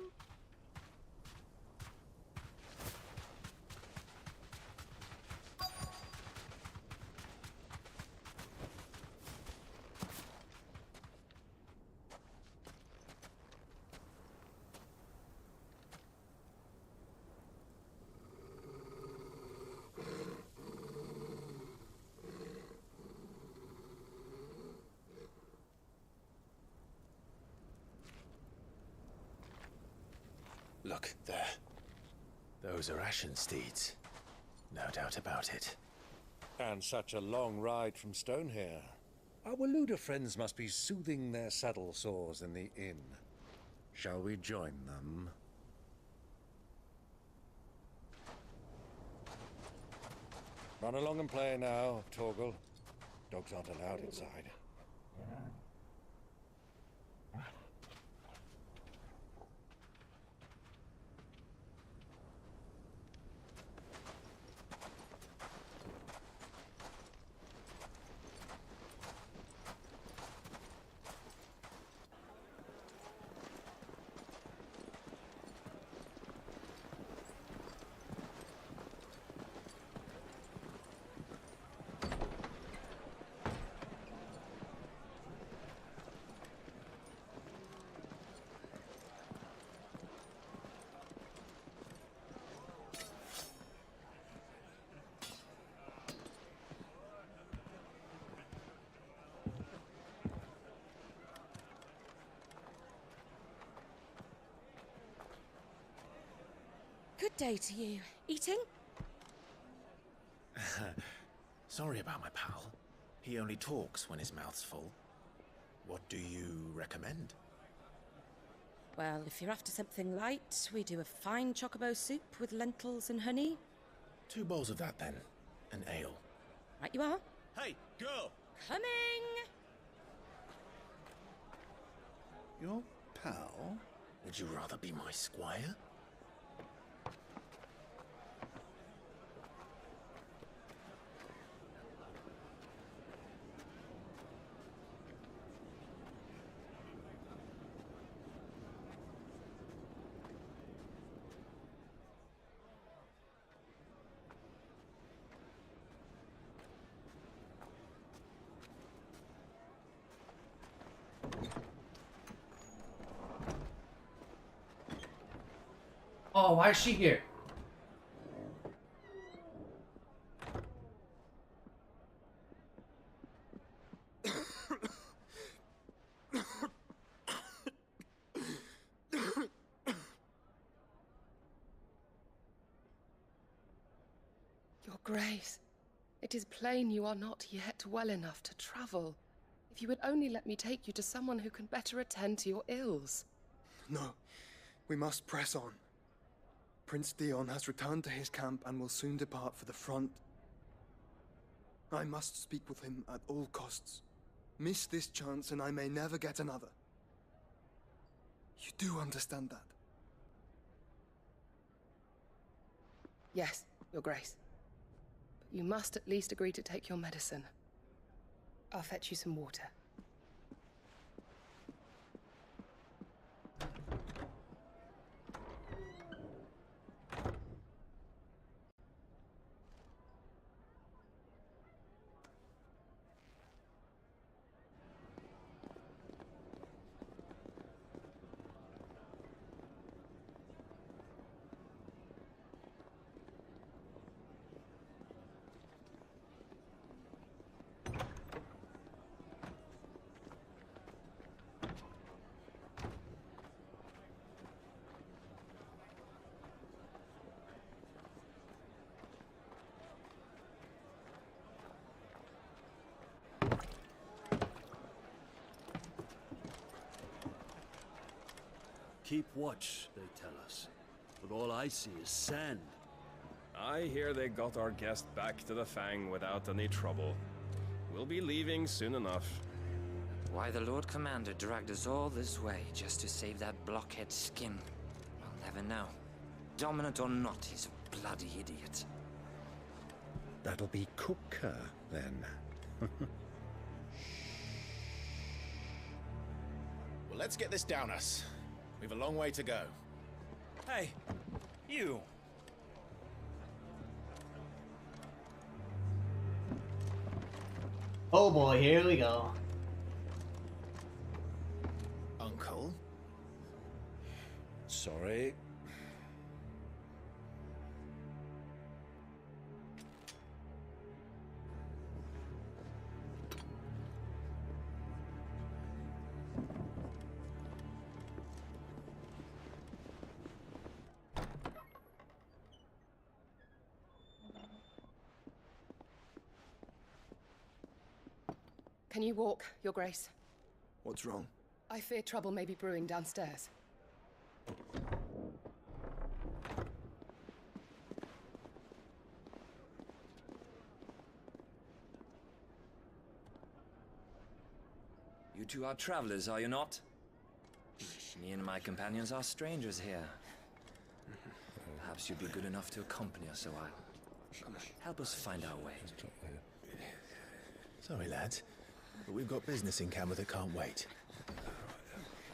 Look, there. Those are Ashen steeds. No doubt about it. And such a long ride from Stonehair. Our Waluda friends must be soothing their saddle sores in the inn. Shall we join them? Run along and play now, Torgal. Dogs aren't allowed inside. Good day to you. Eating? Sorry about my pal. He only talks when his mouth's full. What do you recommend? Well, if you're after something light, we do a fine chocobo soup with lentils and honey. 2 bowls of that, then. An ale. Right you are. Hey, girl! Coming! Your pal? Would you rather be my squire? Oh, why is she here? Your Grace, it is plain you are not yet well enough to travel. If you would only let me take you to someone who can better attend to your ills. No, we must press on. Prince Dion has returned to his camp and will soon depart for the front. I must speak with him at all costs. Miss this chance and I may never get another. You do understand that? Yes, Your Grace. But you must at least agree to take your medicine. I'll fetch you some water. Keep watch, they tell us. But all I see is sand. I hear they got our guest back to the Fang without any trouble. We'll be leaving soon enough. Why the Lord Commander dragged us all this way just to save that blockhead skin, I'll never know. Dominant or not, he's a bloody idiot. That'll be Cooker, then. Well, let's get this down us. We've a long way to go. Hey, you. Oh boy, here we go. Uncle? Sorry. Can you walk, Your Grace? What's wrong? I fear trouble may be brewing downstairs. You two are travelers, are you not? Me and my companions are strangers here. Perhaps you'd be good enough to accompany us a while. Help us find our way. Sorry, lads, but we've got business in camera that can't wait.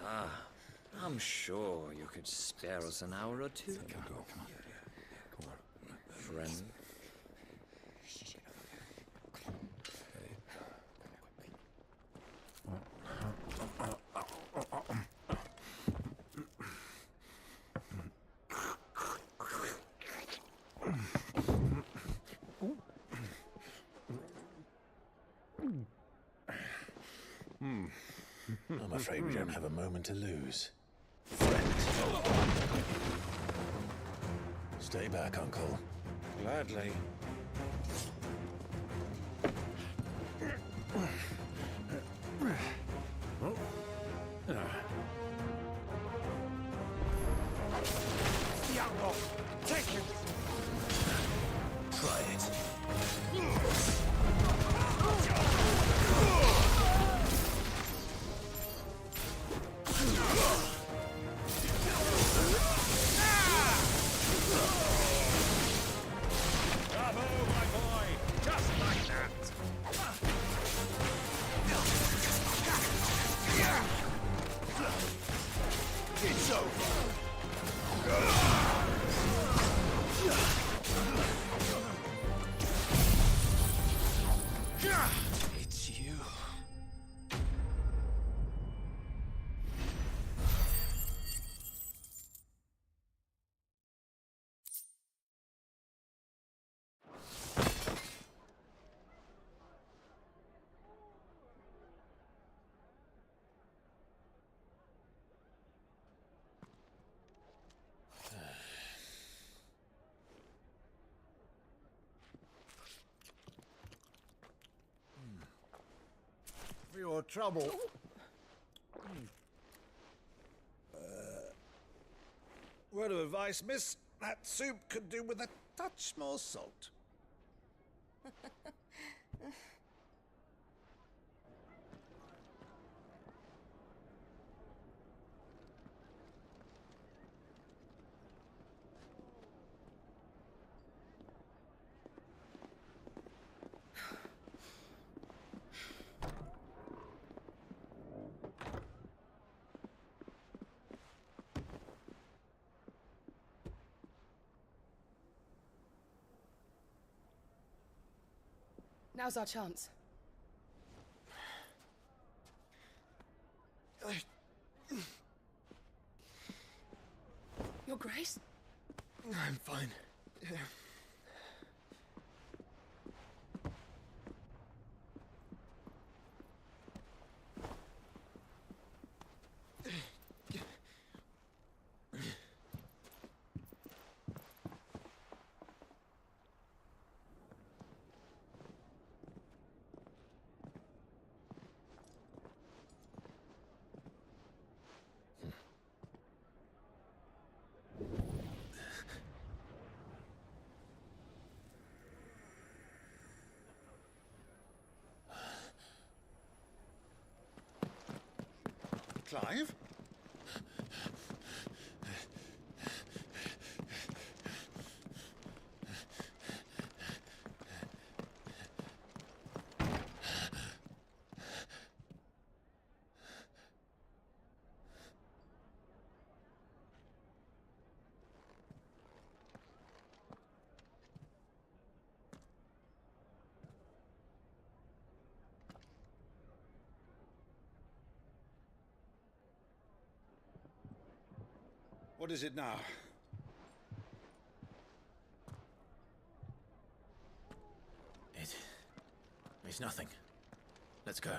Ah, I'm sure you could spare us an hour or two. Friend. I'm afraid we don't have a moment to lose. Stay back, Uncle. Gladly. Take it! Try it. It's over. for your trouble. Word of advice, miss. That soup could do with a touch more salt. Now's our chance. Your Grace? I'm fine. Clive? What is it now? It's nothing. Let's go.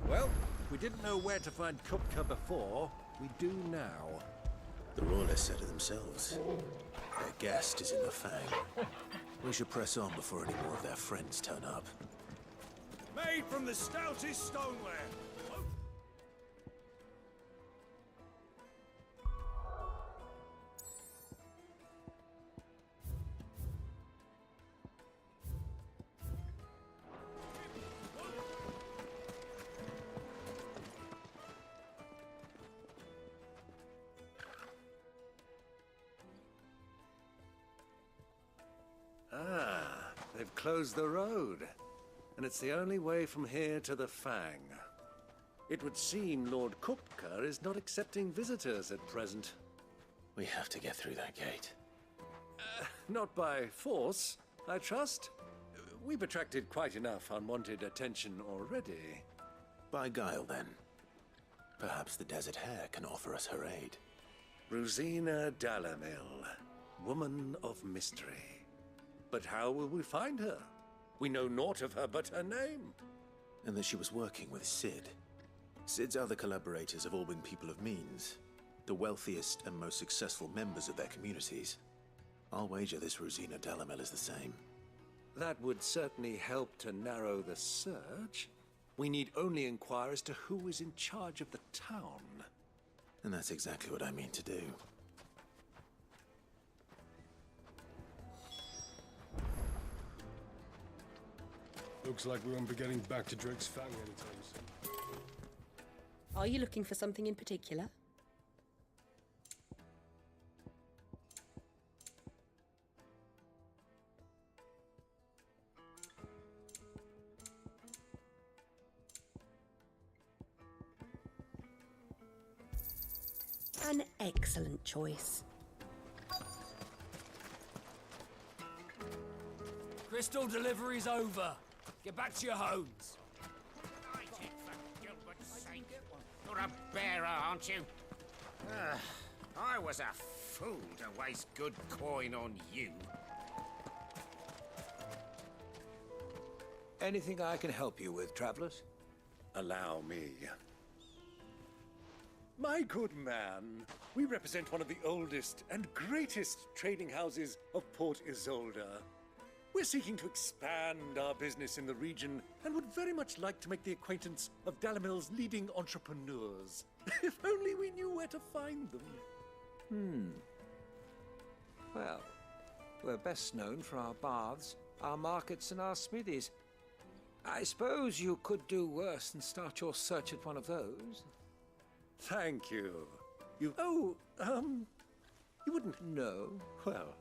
Well, we didn't know where to find Kupka before. We do now. The Royalists said it themselves. Their guest is in the Fang. We should press on before any more of their friends turn up. Made from the stoutest stoneware. Ah, they've closed the road. And it's the only way from here to the Fang. It would seem Lord Kupka is not accepting visitors at present. We have to get through that gate. Not by force, I trust. We've attracted quite enough unwanted attention already. By guile, then. Perhaps the Desert Hare can offer us her aid. Rosina Dalamil, woman of mystery. But how will we find her? We know naught of her but her name. And that she was working with Sid. Sid's other collaborators have all been people of means, the wealthiest and most successful members of their communities. I'll wager this Rosina Dalamil is the same. That would certainly help to narrow the search. We need only inquire as to who is in charge of the town. And that's exactly what I mean to do. Looks like we won't be getting back to Drake's Fang anytime soon. Are you looking for something in particular? An excellent choice. Crystal delivery's over. Get back to your homes. You're a bearer, aren't you? I was a fool to waste good coin on you. Anything I can help you with, travelers? Allow me. My good man, we represent one of the oldest and greatest trading houses of Port Isolde. We're seeking to expand our business in the region and would very much like to make the acquaintance of Dalamil's leading entrepreneurs. If only we knew where to find them. Well, we're best known for our baths, our markets, and our smithies. I suppose you could do worse than start your search at one of those. Thank you. You wouldn't know. Well.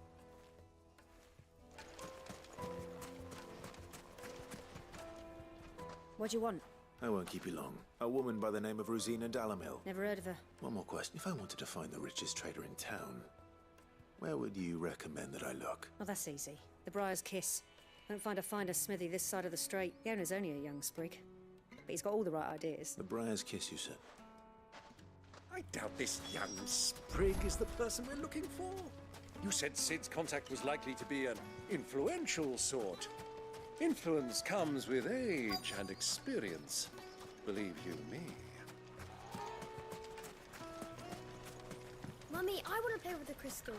What do you want? I won't keep you long. A woman by the name of Rosina Dalamil. Never heard of her. One more question. If I wanted to find the richest trader in town, where would you recommend that I look? Oh, that's easy. The Briar's Kiss. Won't find a finer smithy this side of the strait. The owner's only a young sprig. But he's got all the right ideas. The Briar's Kiss, you said? I doubt this young sprig is the person we're looking for. You said Sid's contact was likely to be an influential sort. Influence comes with age and experience. Believe you me. Mummy, I want to play with the crystal.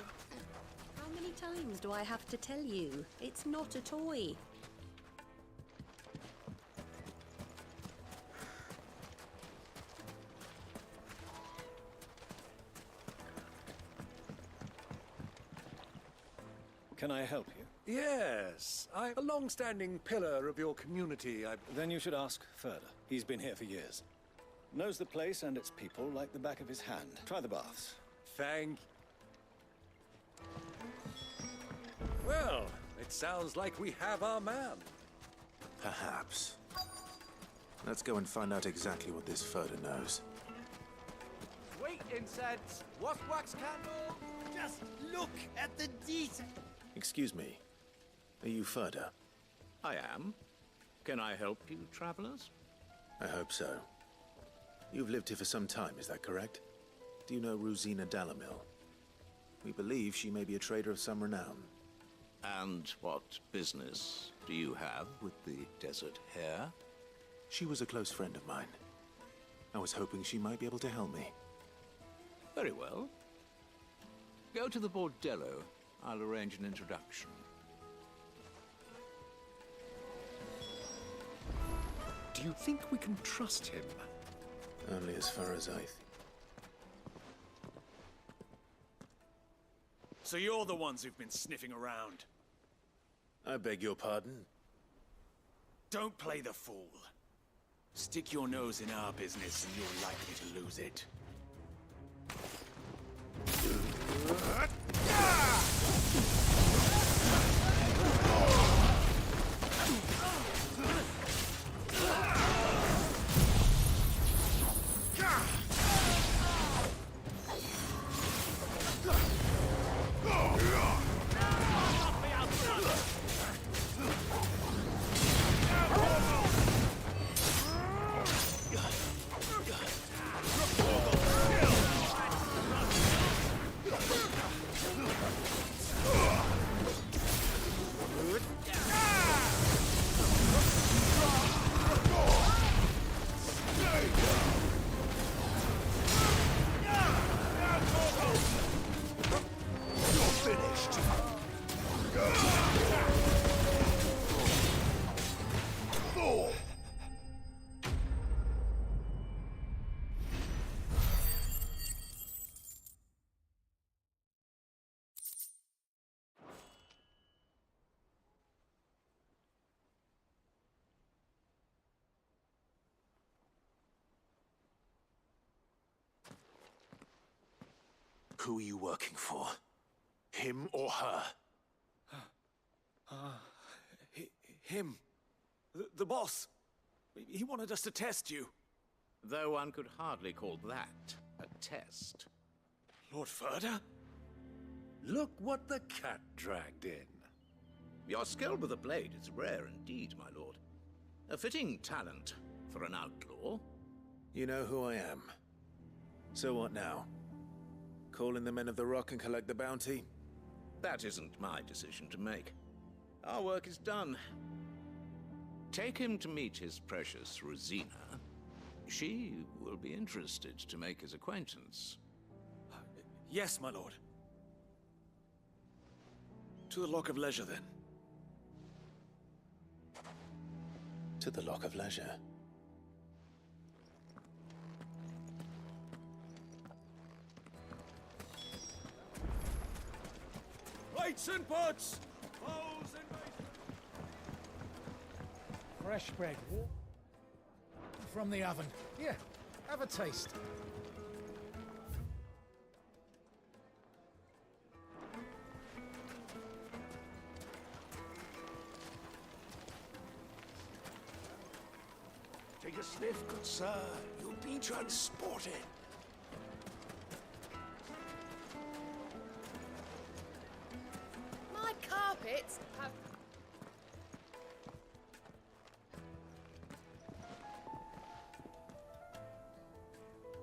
How many times do I have to tell you? It's not a toy. Can I help you? Yes, I'm a long-standing pillar of your community. Then you should ask further. He's been here for years. Knows the place and its people like the back of his hand. Try the baths. Thank. Well, it sounds like we have our man. Perhaps. Let's go and find out exactly what this Furder knows. Sweet incense, wax candle. Just look at the detail. Excuse me. Are you Furder? I am. Can I help you, travelers? I hope so. You've lived here for some time, is that correct? Do you know Rosina Dalamil? We believe she may be a trader of some renown. And what business do you have with the desert hare? She was a close friend of mine. I was hoping she might be able to help me. Very well. Go to the bordello. I'll arrange an introduction. Do you think we can trust him? Only as far as I think. So you're the ones who've been sniffing around. I beg your pardon? Don't play the fool. Stick your nose in our business and you're likely to lose it. Who are you working for? Him or her? Him. The boss. He wanted us to test you. Though one could hardly call that a test. Lord Furder? Look what the cat dragged in. Your skill with the blade is rare indeed, my lord. A fitting talent for an outlaw. You know who I am. So what now? Call in the Men of the Rock and collect the bounty? That isn't my decision to make. Our work is done. Take him to meet his precious Rosina. She will be interested to make his acquaintance. Yes, my lord. To the Lock of Leisure, then. To the Lock of Leisure. Plates and pots! Bowls and Fresh bread. From the oven. Here, have a taste. Take a sniff, good sir. You'll be transported. My carpets have...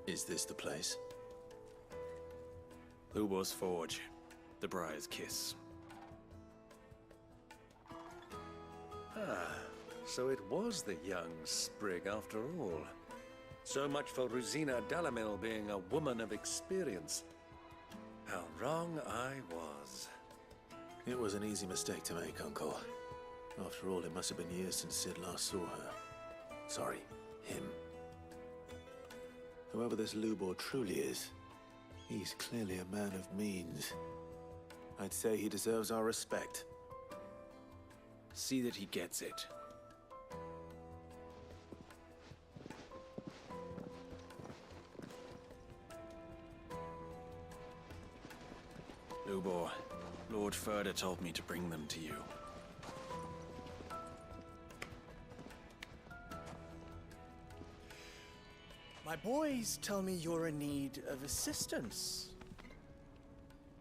Is this the place? Lubor's Forge. The Briar's Kiss. Ah, so it was the young sprig after all. So much for Rosina Dalamil being a woman of experience. How wrong I was. It was an easy mistake to make, Uncle. After all, it must have been years since Sid last saw her. Sorry, him. Whoever this Lubor truly is, he's clearly a man of means. I'd say he deserves our respect. See that he gets it. Lubor, Lord Furder told me to bring them to you. My boys tell me you're in need of assistance.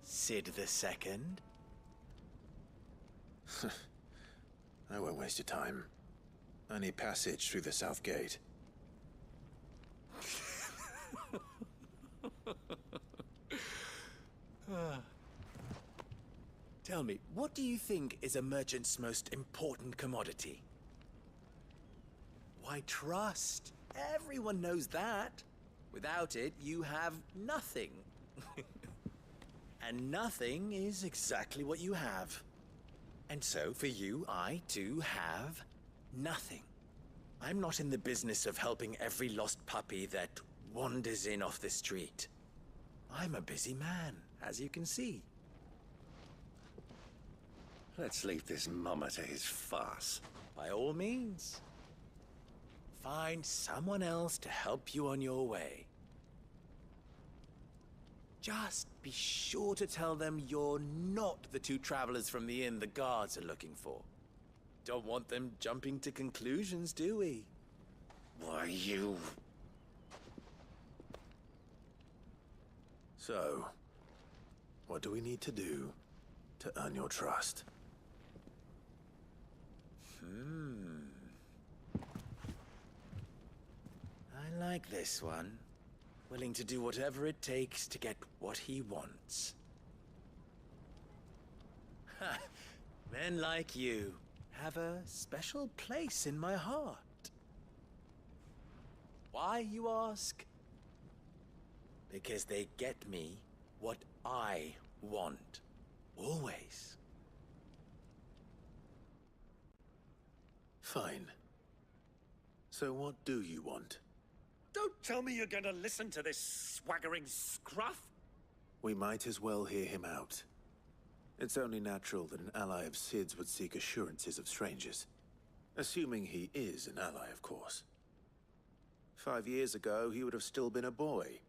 Sid the Second? I won't waste your time. I need passage through the south gate. Tell me, what do you think is a merchant's most important commodity? Why, trust. Everyone knows that. Without it, you have nothing. And nothing is exactly what you have. And so, for you, I, too, have nothing. I'm not in the business of helping every lost puppy that wanders in off the street. I'm a busy man, as you can see. Let's leave this mummer to his farce. By all means. Find someone else to help you on your way. Just be sure to tell them you're not the two travelers from the inn the guards are looking for. Don't want them jumping to conclusions, do we? Why, you... So, what do we need to do to earn your trust? I like this one. Willing to do whatever it takes to get what he wants. Ha! Men like you have a special place in my heart. Why, you ask? Because they get me what I want. Always. Fine. So what do you want? Don't tell me you're going to listen to this swaggering scruff! We might as well hear him out. It's only natural that an ally of Sid's would seek assurances of strangers. Assuming he is an ally, of course. 5 years ago, he would have still been a boy.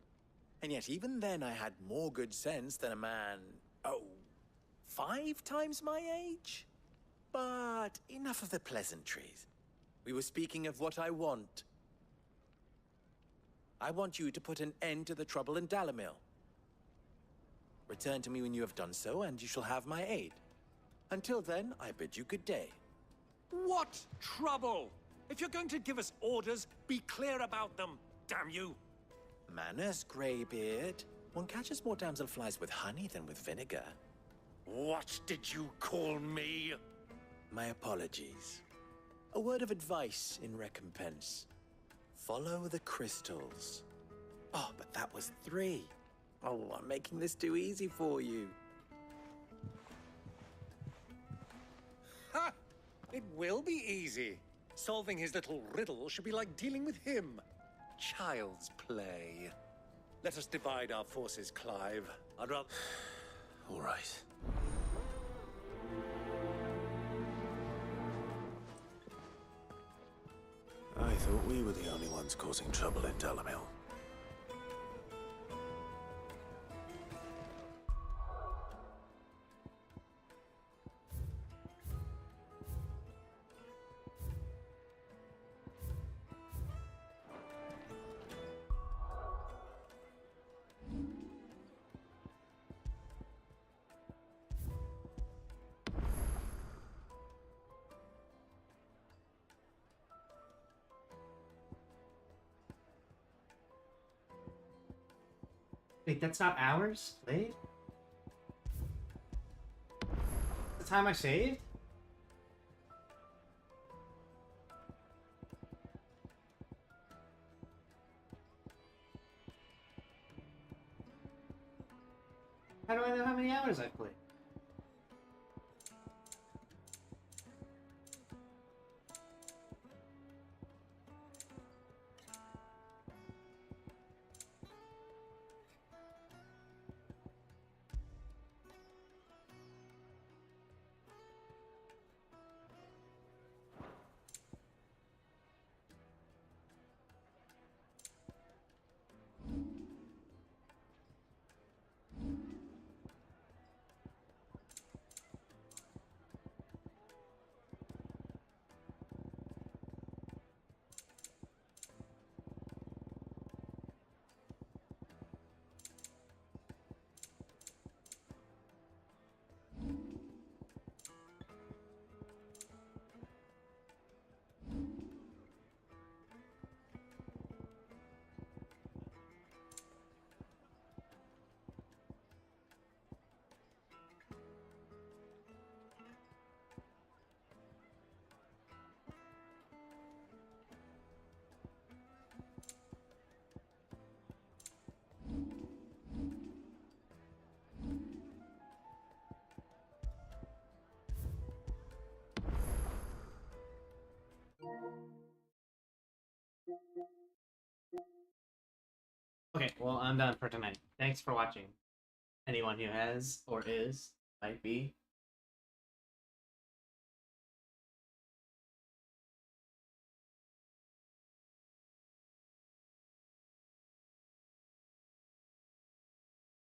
And yet even then I had more good sense than a man, 5 times my age? But enough of the pleasantries. We were speaking of what I want. I want you to put an end to the trouble in Dalamil. Return to me when you have done so, and you shall have my aid. Until then, I bid you good day. What trouble? If you're going to give us orders, be clear about them, damn you! Manners, Greybeard. One catches more damselflies with honey than with vinegar. What did you call me? My apologies. A word of advice in recompense. Follow the crystals. Oh, but that was 3. Oh, I'm making this too easy for you. Ha! It will be easy. Solving his little riddle should be like dealing with him. Child's play. Let us divide our forces, Clive. I'd rather... All right. I thought we were the only ones causing trouble in Dalamil. Wait, that's not ours? Played? The time I saved? How do I know how many hours I've played? Okay, well, I'm done for tonight. Thanks for watching. Anyone who has, or is, might be,